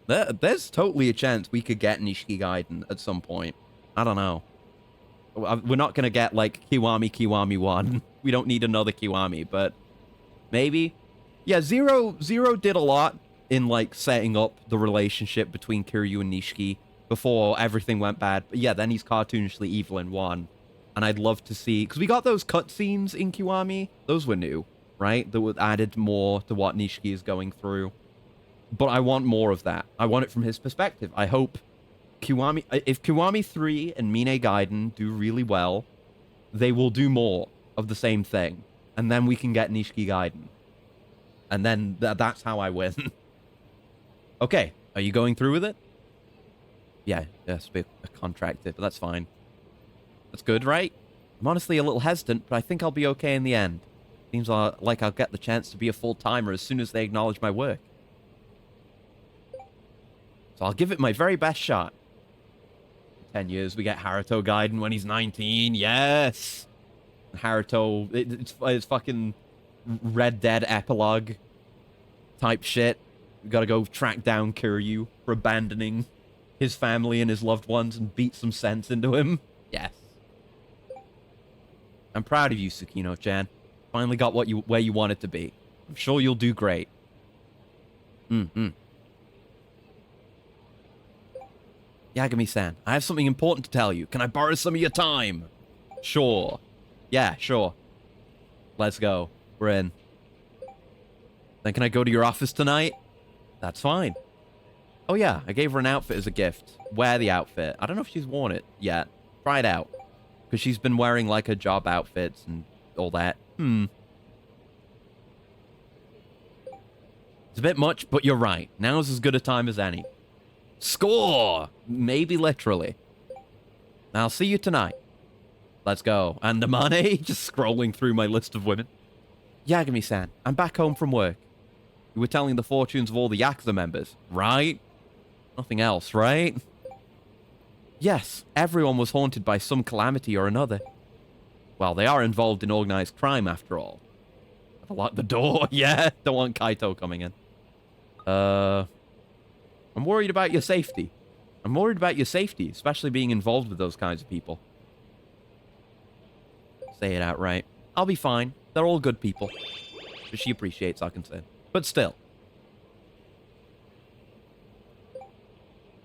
There's totally a chance we could get Nishiki Gaiden at some point. I don't know. We're not going to get, like, Kiwami 1. We don't need another Kiwami, but maybe. Yeah, Zero did a lot in, like, setting up the relationship between Kiryu and Nishiki before everything went bad. But yeah, then he's cartoonishly evil in 1. And I'd love to see... Because we got those cutscenes in Kiwami. Those were new, right? That added more to what Nishiki is going through. But I want more of that. I want it from his perspective. I hope Kiwami... If Kiwami 3 and Mine Gaiden do really well, they will do more of the same thing. And then we can get Nishiki Gaiden. And then that's how I win. Okay, are you going through with it? Yeah, yes, be a contractor, but that's fine. That's good, right? I'm honestly a little hesitant, but I think I'll be okay in the end. Seems like I'll get the chance to be a full-timer as soon as they acknowledge my work. So I'll give it my very best shot. 10 years, we get Haruto Gaiden when he's 19. Yes! Haruto, it's fucking Red Dead epilogue type shit. We gotta go track down Kiryu for abandoning his family and his loved ones and beat some sense into him. Yes. I'm proud of you, Tsukino-chan. Finally got where you wanted to be. I'm sure you'll do great. Yagami-san, I have something important to tell you. Can I borrow some of your time? Sure. Yeah, sure. Let's go. We're in. Then can I go to your office tonight? That's fine. Oh yeah, I gave her an outfit as a gift. Wear the outfit. I don't know if she's worn it yet. Try it out. Because she's been wearing like her job outfits and all that. It's a bit much, but you're right. Now's as good a time as any. Score! Maybe literally. I'll see you tonight. Let's go. And Amane, just scrolling through my list of women. Yagami-san, I'm back home from work. You were telling the fortunes of all the Yakuza members, right? Nothing else, right? Yes, everyone was haunted by some calamity or another. Well, they are involved in organized crime after all. Have to lock the door. Yeah, don't want Kaito coming in. I'm worried about your safety. I'm worried about your safety, especially being involved with those kinds of people. Say it outright. I'll be fine. They're all good people. But she appreciates our concern. But still.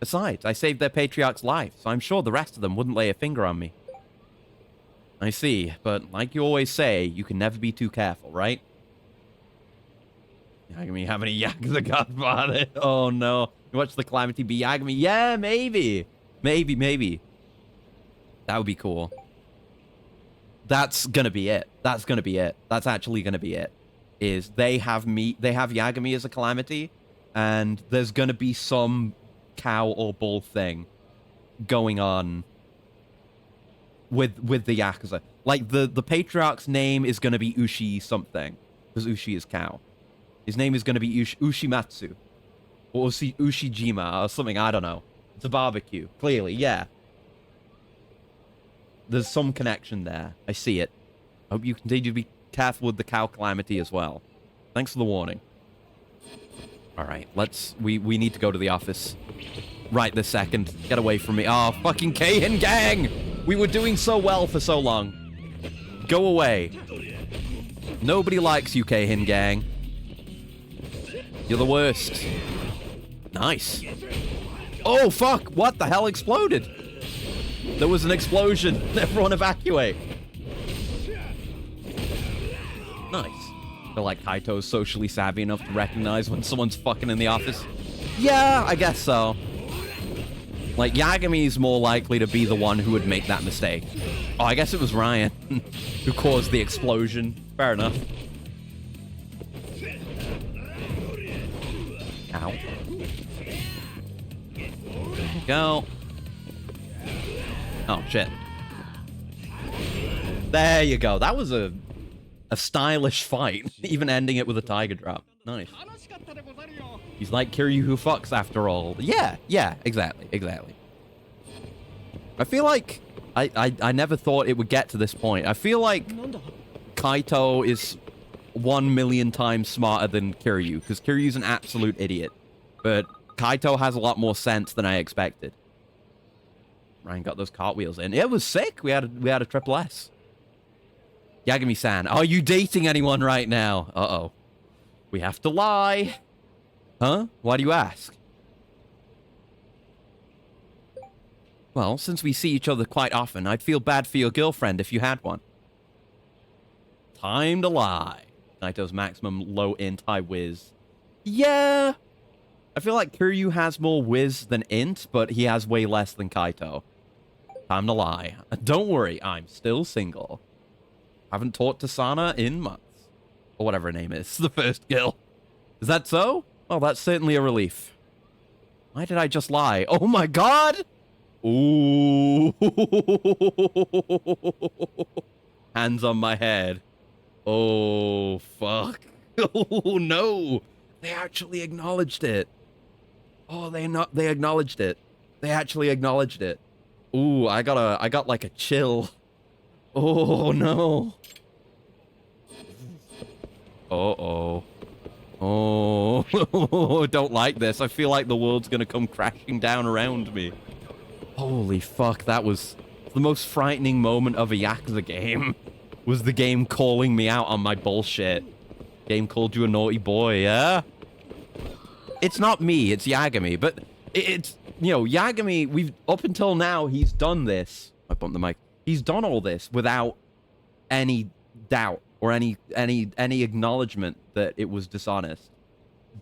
Besides, I saved their patriarch's life, so I'm sure the rest of them wouldn't lay a finger on me. I see, but like you always say, you can never be too careful, right? Yagami have any Yakuza Godfather? Oh no. You watch the Calamity be Yagami? Yeah, maybe. Maybe. That would be cool. That's gonna be it. That's gonna be it. That's actually gonna be it. Is they have Yagami as a Calamity, and there's gonna be some cow or bull thing going on with the Yakuza. Like the patriarch's name is gonna be Ushi something, because Ushi is cow. His name is gonna be Ushimatsu, or Ushijima or something. I don't know. It's a barbecue, clearly. Yeah. There's some connection there. I see it. I hope you continue to be careful with the cow calamity as well. Thanks for the warning. Alright, we need to go to the office. Right this second. Get away from me. Oh, fucking Keihin gang! We were doing so well for so long. Go away. Nobody likes you, Keihin gang. You're the worst. Nice. Oh, fuck! What the hell exploded? There was an explosion. Everyone evacuate. Nice. I feel like Kaito's socially savvy enough to recognize when someone's fucking in the office. Yeah, I guess so. Like, Yagami's more likely to be the one who would make that mistake. Oh, I guess it was Ryan who caused the explosion. Fair enough. Ow. There you go. Oh, shit. There you go. That was a stylish fight. Even ending it with a tiger drop. Nice. He's like Kiryu who fucks after all. Yeah, exactly. I feel like I never thought it would get to this point. I feel like Kaito is 1,000,000 times smarter than Kiryu, because Kiryu's an absolute idiot. But Kaito has a lot more sense than I expected. Ryan got those cartwheels in. It was sick. We had a triple S. Yagami-san, are you dating anyone right now? Uh-oh. We have to lie. Huh? Why do you ask? Well, since we see each other quite often, I'd feel bad for your girlfriend if you had one. Time to lie. Naito's maximum low int, high whiz. Yeah. I feel like Kiryu has more whiz than int, but he has way less than Kaito. Time to lie. Don't worry, I'm still single. Haven't talked to Sana in months. Or whatever her name is, the first girl. Is that so? Well, that's certainly a relief. Why did I just lie? Oh my god! Ooh. Hands on my head. Oh, fuck. Oh, no. They actually acknowledged it. Oh, they acknowledged it. They actually acknowledged it. Ooh, I got like a chill. Oh, no. Uh-oh. Oh. no. Don't like this. I feel like the world's gonna come crashing down around me. Holy fuck, that was the most frightening moment of a Yakuza game. Was the game calling me out on my bullshit. Game called you a naughty boy, yeah? It's not me, it's Yagami, but it's, you know, Yagami, we've, up until now, he's done this. I bumped the mic. He's done all this without any doubt or any acknowledgement that it was dishonest.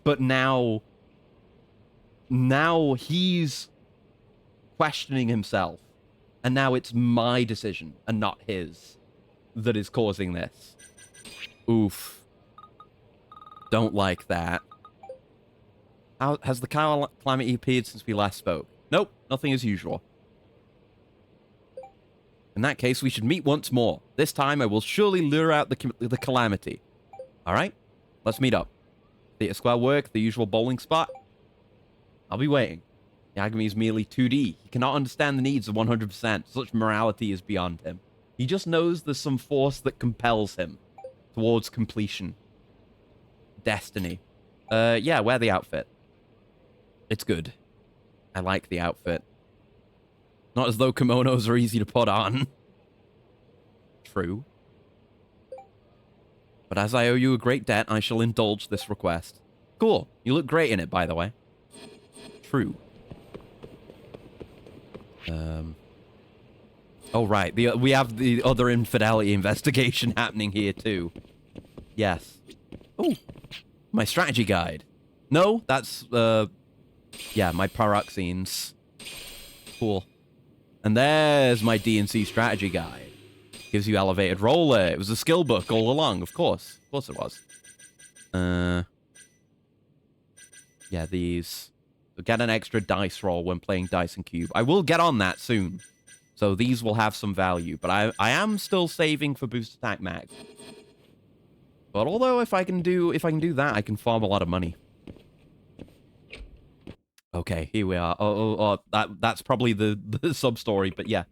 But now he's questioning himself, and now it's my decision and not his that is causing this. Oof. Don't like that. How has the calamity appeared since we last spoke? Nope, nothing as usual. In that case, we should meet once more. This time, I will surely lure out the calamity. All right? Let's meet up. Theater Square work, the usual bowling spot. I'll be waiting. Yagami is merely 2D. He cannot understand the needs of 100%. Such morality is beyond him. He just knows there's some force that compels him towards completion. Destiny. Yeah, wear the outfit. It's good. I like the outfit. Not as though kimonos are easy to put on. True. But as I owe you a great debt, I shall indulge this request. Cool. You look great in it, by the way. True. Oh, right. We have the other infidelity investigation happening here, too. Yes. Oh, my strategy guide. No, that's, yeah, my paroxenes. Cool. And there's my D&C strategy guide. Gives you elevated roller. It was a skill book all along, of course. Of course it was. Yeah, these. Get an extra dice roll when playing Dice and Cube. I will get on that soon. So these will have some value. But I am still saving for Boost Attack Max. But although if I can do that, I can farm a lot of money. Okay, here we are. That's probably the sub-story, but yeah.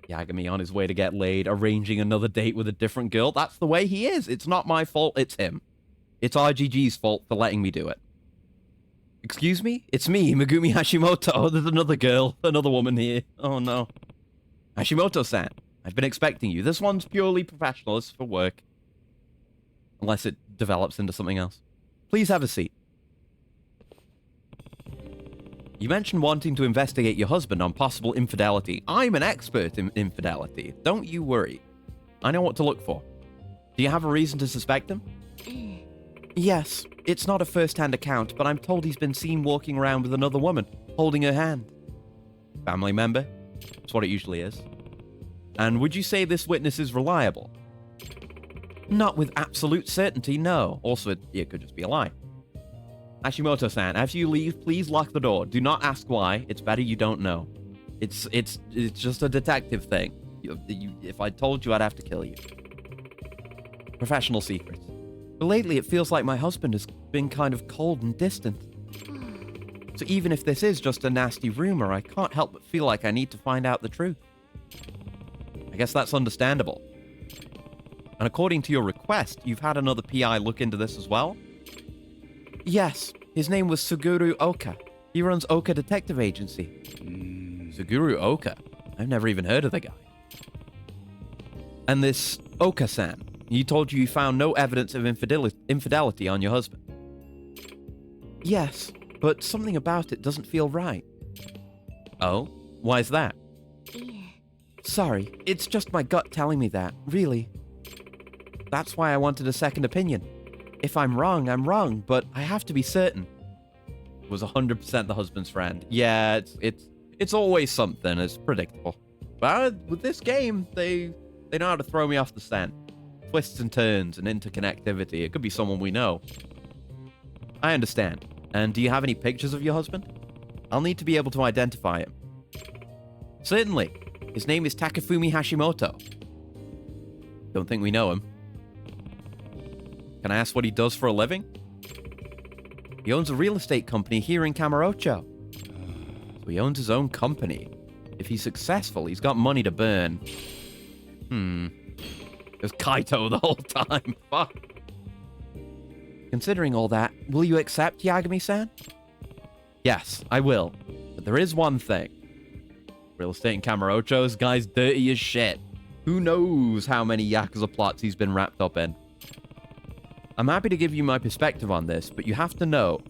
Yagami on his way to get laid, arranging another date with a different girl. That's the way he is. It's not my fault, it's him. It's RGG's fault for letting me do it. Excuse me? It's me, Megumi Hashimoto. Oh, there's another girl, another woman here. Oh no. Hashimoto-san, I've been expecting you. This one's purely professional, it's for work. Unless it develops into something else. Please have a seat. You mentioned wanting to investigate your husband on possible infidelity. I'm an expert in infidelity. Don't you worry. I know what to look for. Do you have a reason to suspect him? Yes. It's not a first-hand account, but I'm told he's been seen walking around with another woman, holding her hand. Family member? That's what it usually is. And would you say this witness is reliable? Not with absolute certainty, no. Also, it could just be a lie. Hashimoto-san, as you leave, please lock the door. Do not ask why. It's better you don't know. It's just a detective thing. If I told you, I'd have to kill you. Professional secrets. But lately, it feels like my husband has been kind of cold and distant. So even if this is just a nasty rumor, I can't help but feel like I need to find out the truth. I guess that's understandable. And according to your request, you've had another PI look into this as well? Yes, his name was Suguru Oka. He runs Oka Detective Agency. Suguru Oka? I've never even heard of the guy. And this Oka-san, he told you found no evidence of infidelity on your husband? Yes, but something about it doesn't feel right. Oh? Why's that? Sorry, it's just my gut telling me that, really. That's why I wanted a second opinion. If I'm wrong, but I have to be certain. It was 100% the husband's friend. Yeah, it's always something. It's predictable. But with this game, they know how to throw me off the scent. Twists and turns and interconnectivity. It could be someone we know. I understand. And do you have any pictures of your husband? I'll need to be able to identify him. Certainly. His name is Takafumi Hashimoto. Don't think we know him. Can I ask what he does for a living? He owns a real estate company here in Kamurocho. So he owns his own company. If he's successful, he's got money to burn. It was Kaito the whole time. Fuck. Considering all that, will you accept Yagami-san? Yes, I will. But there is one thing. Real estate in Kamurocho, this guy's dirty as shit. Who knows how many Yakuza plots he's been wrapped up in. I'm happy to give you my perspective on this, but you have to know,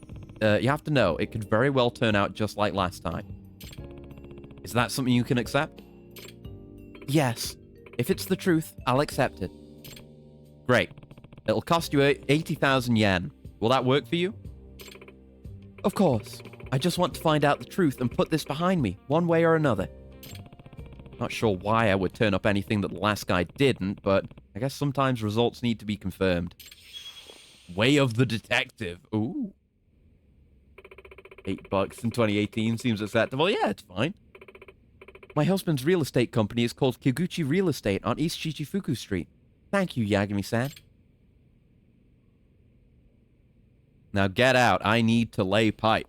it could very well turn out just like last time. Is that something you can accept? Yes. If it's the truth, I'll accept it. Great. It'll cost you 80,000 yen. Will that work for you? Of course. I just want to find out the truth and put this behind me, one way or another. Not sure why I would turn up anything that the last guy didn't, but I guess sometimes results need to be confirmed. Way of the detective. Ooh. $8 in 2018 seems acceptable. Yeah, it's fine. My husband's real estate company is called Kiguchi Real Estate on East Shichifuku Street. Thank you, Yagami-san. Now get out. I need to lay pipe.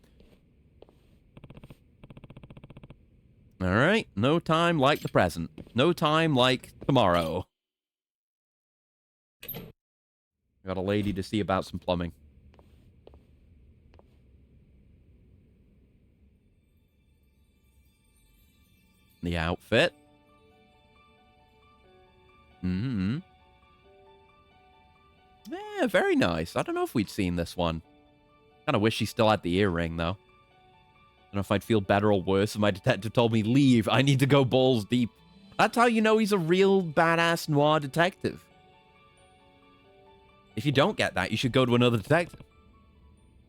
Alright, no time like the present. No time like tomorrow. Got a lady to see about some plumbing. The outfit. Yeah, very nice. I don't know if we'd seen this one. Kind of wish she still had the earring, though. I don't know if I'd feel better or worse if my detective told me, leave, I need to go balls deep. That's how you know he's a real badass noir detective. If you don't get that, you should go to another detective.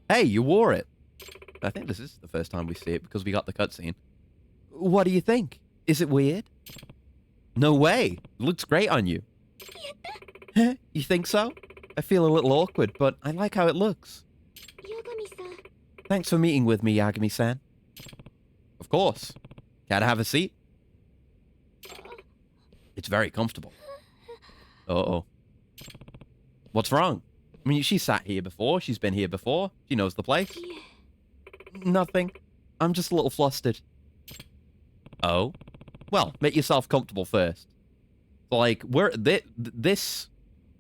Hey, you wore it. I think this is the first time we see it because we got the cutscene. What do you think? Is it weird? No way. It looks great on you. You think so? I feel a little awkward, but I like how it looks. Yagami-san. Thanks for meeting with me, Yagami-san. Of course. Care to have a seat? It's very comfortable. Uh-oh. What's wrong? I mean, she's sat here before. She's been here before. She knows the place. Nothing. I'm just a little flustered. Oh? Well, make yourself comfortable first. So, like,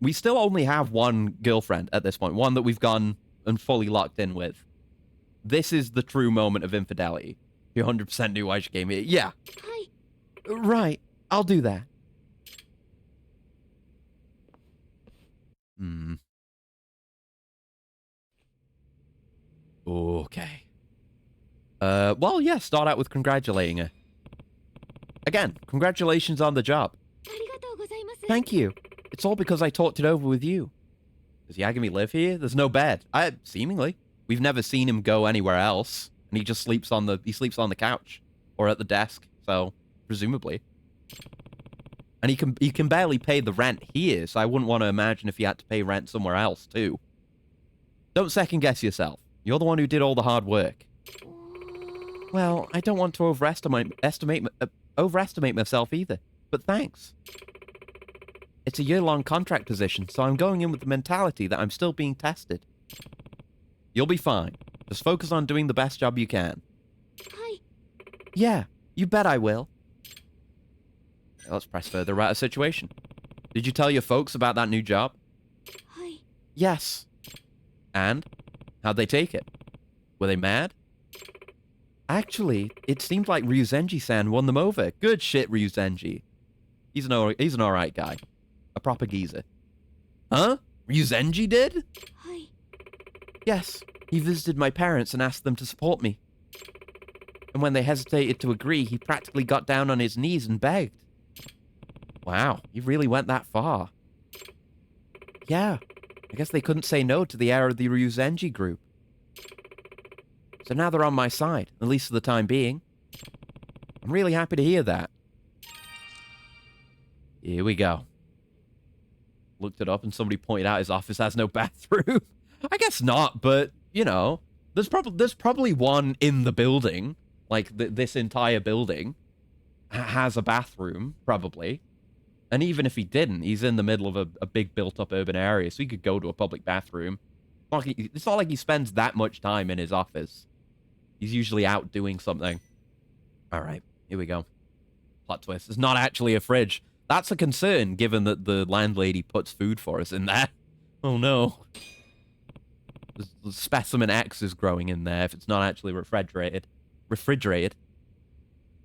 we still only have one girlfriend at this point. One that we've gone and fully locked in with. This is the true moment of infidelity. You 100% knew why she came here. Yeah. Hi. Right. I'll do that. Okay. Well, yeah, start out with congratulating her. Again, congratulations on the job. Thank you. It's all because I talked it over with you. Does Yagami live here? There's no bed. Seemingly. We've never seen him go anywhere else. And he just sleeps on the couch. Or at the desk. So, presumably. And he can barely pay the rent here, so I wouldn't want to imagine if he had to pay rent somewhere else, too. Don't second guess yourself. You're the one who did all the hard work. Well, I don't want to overestimate myself either, but thanks. It's a year-long contract position, so I'm going in with the mentality that I'm still being tested. You'll be fine. Just focus on doing the best job you can. Hi. Yeah, you bet I will. Let's press further about a situation. Did you tell your folks about that new job? Hi. Yes. And? How'd they take it? Were they mad? Actually, it seemed like Ryuzenji-san won them over. Good shit, Ryuzenji. He's an alright guy. A proper geezer. Huh? Ryuzenji did? Hi. Yes. He visited my parents and asked them to support me. And when they hesitated to agree, he practically got down on his knees and begged. Wow, he really went that far. Yeah, I guess they couldn't say no to the heir of the Ryuzenji group. So now they're on my side, at least for the time being. I'm really happy to hear that. Here we go. Looked it up and somebody pointed out his office has no bathroom. I guess not, but, you know, there's probably one in the building. Like, this entire building has a bathroom, probably. And even if he didn't, he's in the middle of a big built-up urban area, so he could go to a public bathroom. It's not like he spends that much time in his office. He's usually out doing something. All right, here we go. Plot twist. It's not actually a fridge. That's a concern, given that the landlady puts food for us in there. Oh, no. Specimen X is growing in there if it's not actually refrigerated. Refrigerated.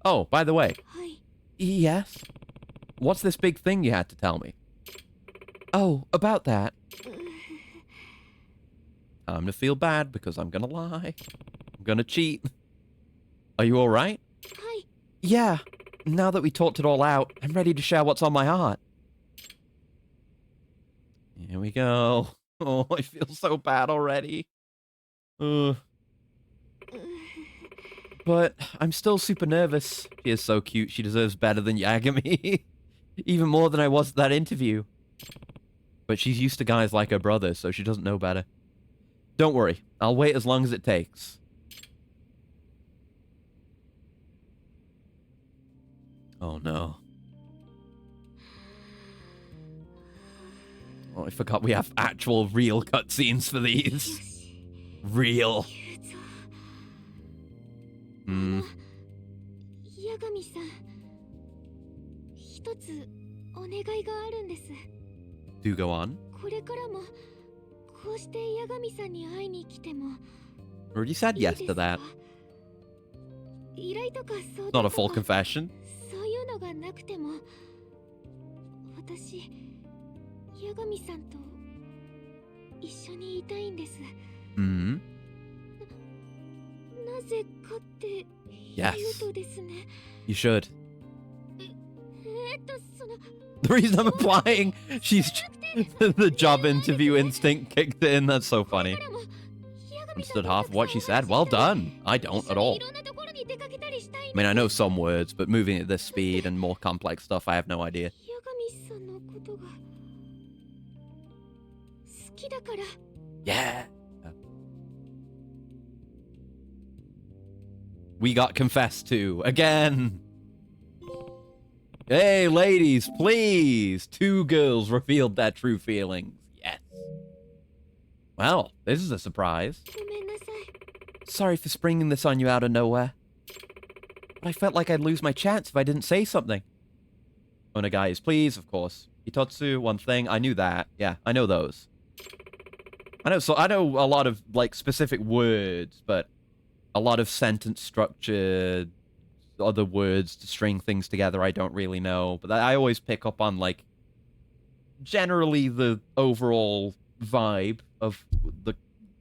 Oh, by the way. はい Yes? What's this big thing you had to tell me? Oh, about that. Time to feel bad because I'm gonna lie. I'm gonna cheat. Are you alright? はい Yeah. Now that we talked it all out, I'm ready to share what's on my heart. Here we go. Oh, I feel so bad already. But I'm still super nervous. She is so cute. She deserves better than Yagami. Even more than I was at that interview. But she's used to guys like her brother, so she doesn't know better. Don't worry. I'll wait as long as it takes. Oh, no. Oh, I forgot we have actual real cutscenes for these. Real. 八神さん一つお願いがあるんです Do go on. これからもこうして八神さんに会いに来ても Already said いい yes です to か that. 依頼とか相 Not 談 a と full か confession. そういうのがなくても私八神さんと一緒にいたいんです Hmm. なぜかって言 Yes. うとですね You should. その The reason I'm applying, she's the job interview instinct kicked in. That's so funny. からも八神さ Understood んと half of what she said. Well done. I don't at all. いろんなところに出かけたりしたい I ん mean, です I know some words, but moving at this speed and more complex stuff, I have no idea. 八神さんのことが好きだから Yeah. We got confessed to again. Hey, ladies, please. 2 girls revealed their true feelings. Yes. Well, this is a surprise. ごめんなさい Sorry for springing this on you out of nowhere. But I felt like I'd lose my chance if I didn't say something. Onegai please, of course. Hitotsu, one thing. I knew that. Yeah, I know those. I know a lot of, like, specific words, but a lot of sentence structure, other words to string things together I don't really know. But I always pick up on, like, generally the overall vibe of the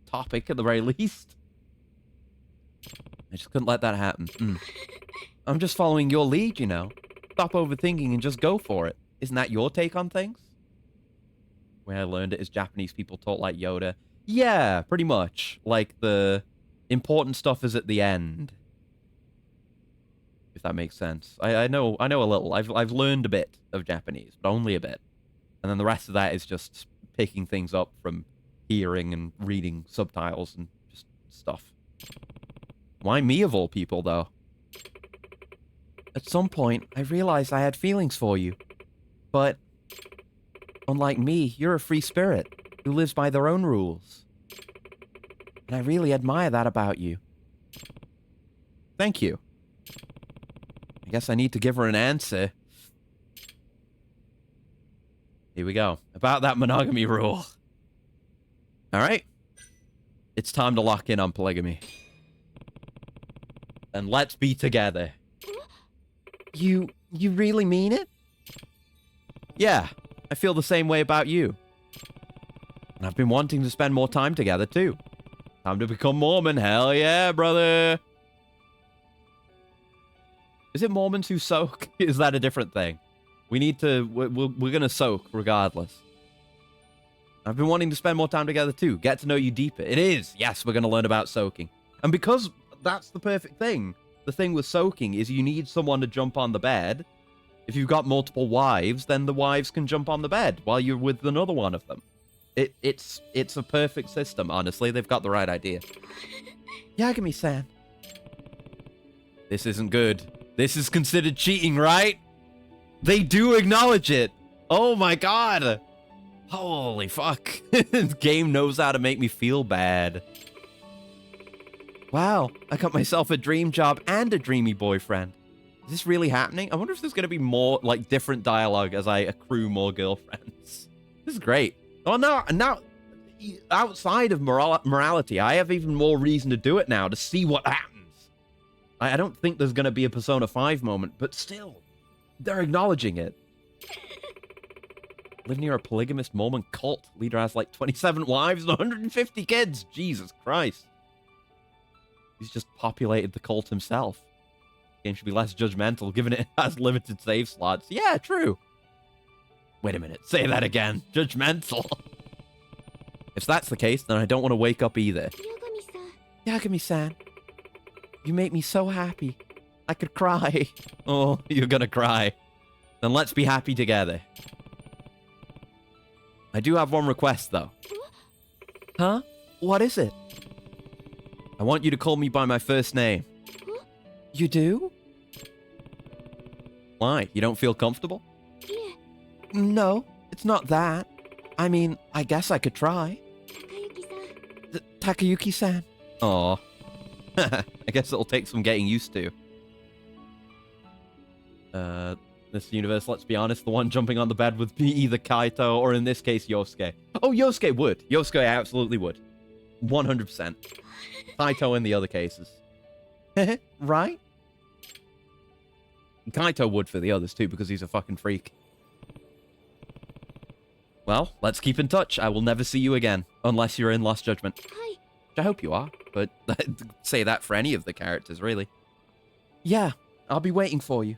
topic at the very least. I just couldn't let that happen. I'm just following your lead, you know. Stop overthinking and just go for it. Isn't that your take on things? The way I learned it is Japanese people talk like Yoda. Yeah, pretty much. Like, the important stuff is at the end. If that makes sense. I know a little. I've learned a bit of Japanese, but only a bit. And then the rest of that is just picking things up from hearing and reading subtitles and just stuff. Why me of all people, though? At some point, I realized I had feelings for you. But, unlike me, you're a free spirit who lives by their own rules. And I really admire that about you. Thank you. I guess I need to give her an answer. Here we go. About that monogamy rule. Alright. It's time to lock in on polygamy. And let's be together. You really mean it? Yeah, I feel the same way about you. And I've been wanting to spend more time together, too. Time to become Mormon. Hell yeah, brother. Is it Mormons who soak? Is that a different thing? We need to... We're gonna soak, regardless. I've been wanting to spend more time together, too. Get to know you deeper. It is. Yes, we're gonna learn about soaking. And because that's the perfect thing. The thing with soaking is you need someone to jump on the bed. If you've got multiple wives, then the wives can jump on the bed while you're with another one of them. It's a perfect system, honestly. They've got the right idea. Yagami-san. This isn't good. This is considered cheating, right? They do acknowledge it. Oh my god. Holy fuck. This game knows how to make me feel bad. Wow, I got myself a dream job and a dreamy boyfriend. Is this really happening? I wonder if there's going to be more, like, different dialogue as I accrue more girlfriends. This is great. Oh, no, now, outside of morality, I have even more reason to do it now, to see what happens. I don't think there's going to be a Persona 5 moment, but still, they're acknowledging it. Live near a polygamist Mormon cult. Leader has like 27 wives and 150 kids. Jesus Christ. He's just populated the cult himself. Game should be less judgmental, given it has limited save slots. Yeah, true. Wait a minute. Say that again. Judgmental. If that's the case, then I don't want to wake up either. Yagami-san. You make me so happy. I could cry. Oh, you're gonna cry. Then let's be happy together. I do have one request, though. Huh? What is it? I want you to call me by my first name. You do? Why? You don't feel comfortable? No, it's not that. I mean, I guess I could try. Takayuki-san. Aw. I guess it'll take some getting used to. This universe, let's be honest, the one jumping on the bed would be either Kaito or, in this case, Yosuke. Oh, Yosuke would. Yosuke absolutely would. 100%. Kaito in the other cases. Right? Kaito would for the others, too, because he's a fucking freak. Well, let's keep in touch. I will never see you again, unless you're in Lost Judgment. Which I hope you are, but say that for any of the characters, really. Yeah, I'll be waiting for you.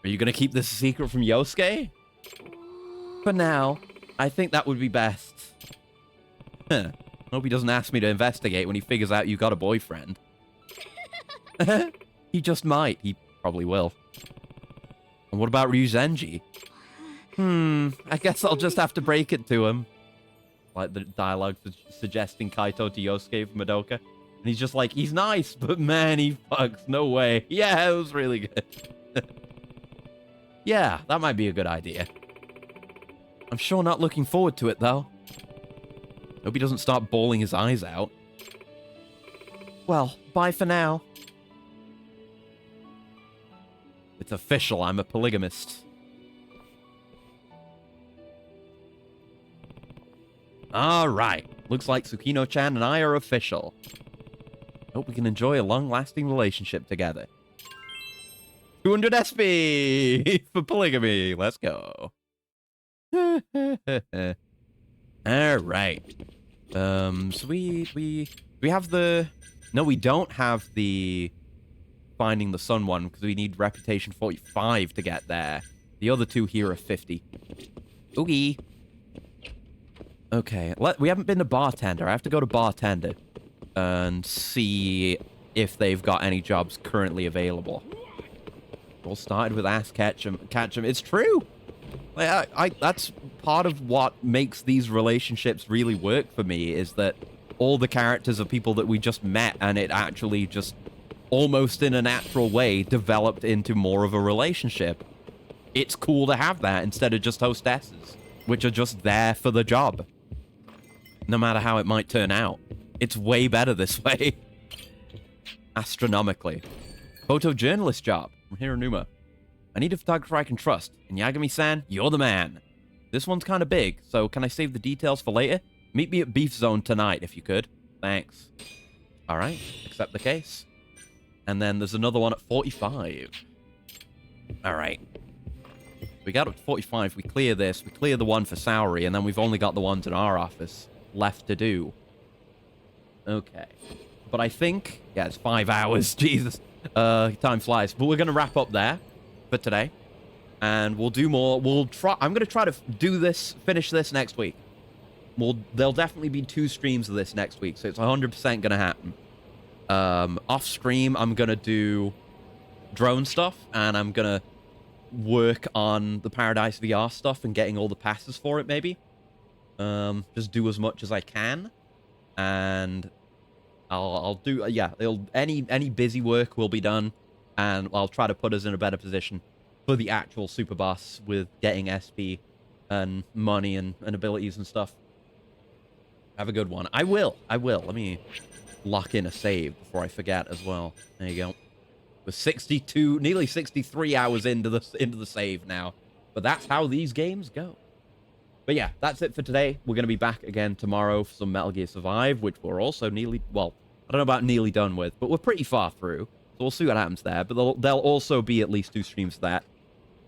Are you going to keep this a secret from Yosuke? For now, I think that would be best. Huh. Hope he doesn't ask me to investigate when he figures out you got a boyfriend. He just might. He probably will. And what about Ryuzenji? I guess I'll just have to break it to him. Like the dialogue suggesting Kaito to Yosuke from Madoka. And he's just like, he's nice, but man, he fucks. No way. Yeah, it was really good. Yeah, that might be a good idea. I'm sure not looking forward to it, though. Hope he doesn't start bawling his eyes out. Well, bye for now. It's official, I'm a polygamist. Alright, looks like Tsukino-chan and I are official. Hope we can enjoy a long-lasting relationship together. 200 SP for polygamy. Let's go. Alright. So we have the... No, we don't have the Finding the Sun one, because we need Reputation 45 to get there. The other two here are 50. Oogie. Okay, we haven't been to Bartender. I have to go to Bartender and see if they've got any jobs currently available. All started with Ask Ketchum. It's true. That's part of what makes these relationships really work for me, is that all the characters are people that we just met, and it actually just almost in a natural way developed into more of a relationship. It's cool to have that instead of just hostesses, which are just there for the job. No matter how it might turn out. It's way better this way. Astronomically. Photojournalist job from Hiranuma. I need a photographer I can trust. And Yagami-san, you're the man. This one's kind of big, so can I save the details for later? Meet me at Beef Zone tonight, if you could. Thanks. Alright, accept the case. And then there's another one at 45. Alright. We got up to 45, we clear this, we clear the one for Saori, and then we've only got the ones in our office left to do. Okay. But I think... Yeah, it's 5 hours, Jesus. Time flies. But we're going to wrap up there for today. And we'll do more. We'll try... I'm going to try to do this, finish this next week. There'll definitely be 2 streams of this next week, so it's 100% going to happen. Off stream, I'm going to do drone stuff, and I'm going to work on the Paradise VR stuff and getting all the passes for it, maybe. Just do as much as I can, and I'll do, yeah, any busy work will be done, and I'll try to put us in a better position for the actual Super Boss with getting SP and money and abilities and stuff. Have a good one. I will. Let me lock in a save before I forget as well. There you go. We're 62, nearly 63 hours into the save now. But that's how these games go. But yeah, that's it for today. We're going to be back again tomorrow for some Metal Gear Survive, which we're also nearly, well, I don't know about nearly done with, but we're pretty far through. So we'll see what happens there. But there'll also be at least 2 streams of that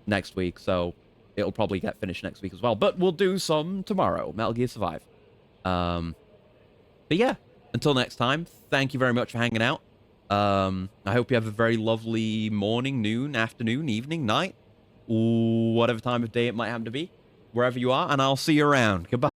next week. So it'll probably get finished next week as well. But we'll do some tomorrow, Metal Gear Survive. But yeah, until next time, thank you very much for hanging out. I hope you have a very lovely morning, noon, afternoon, evening, night, whatever time of day it might happen to be, wherever you are, and I'll see you around. Goodbye.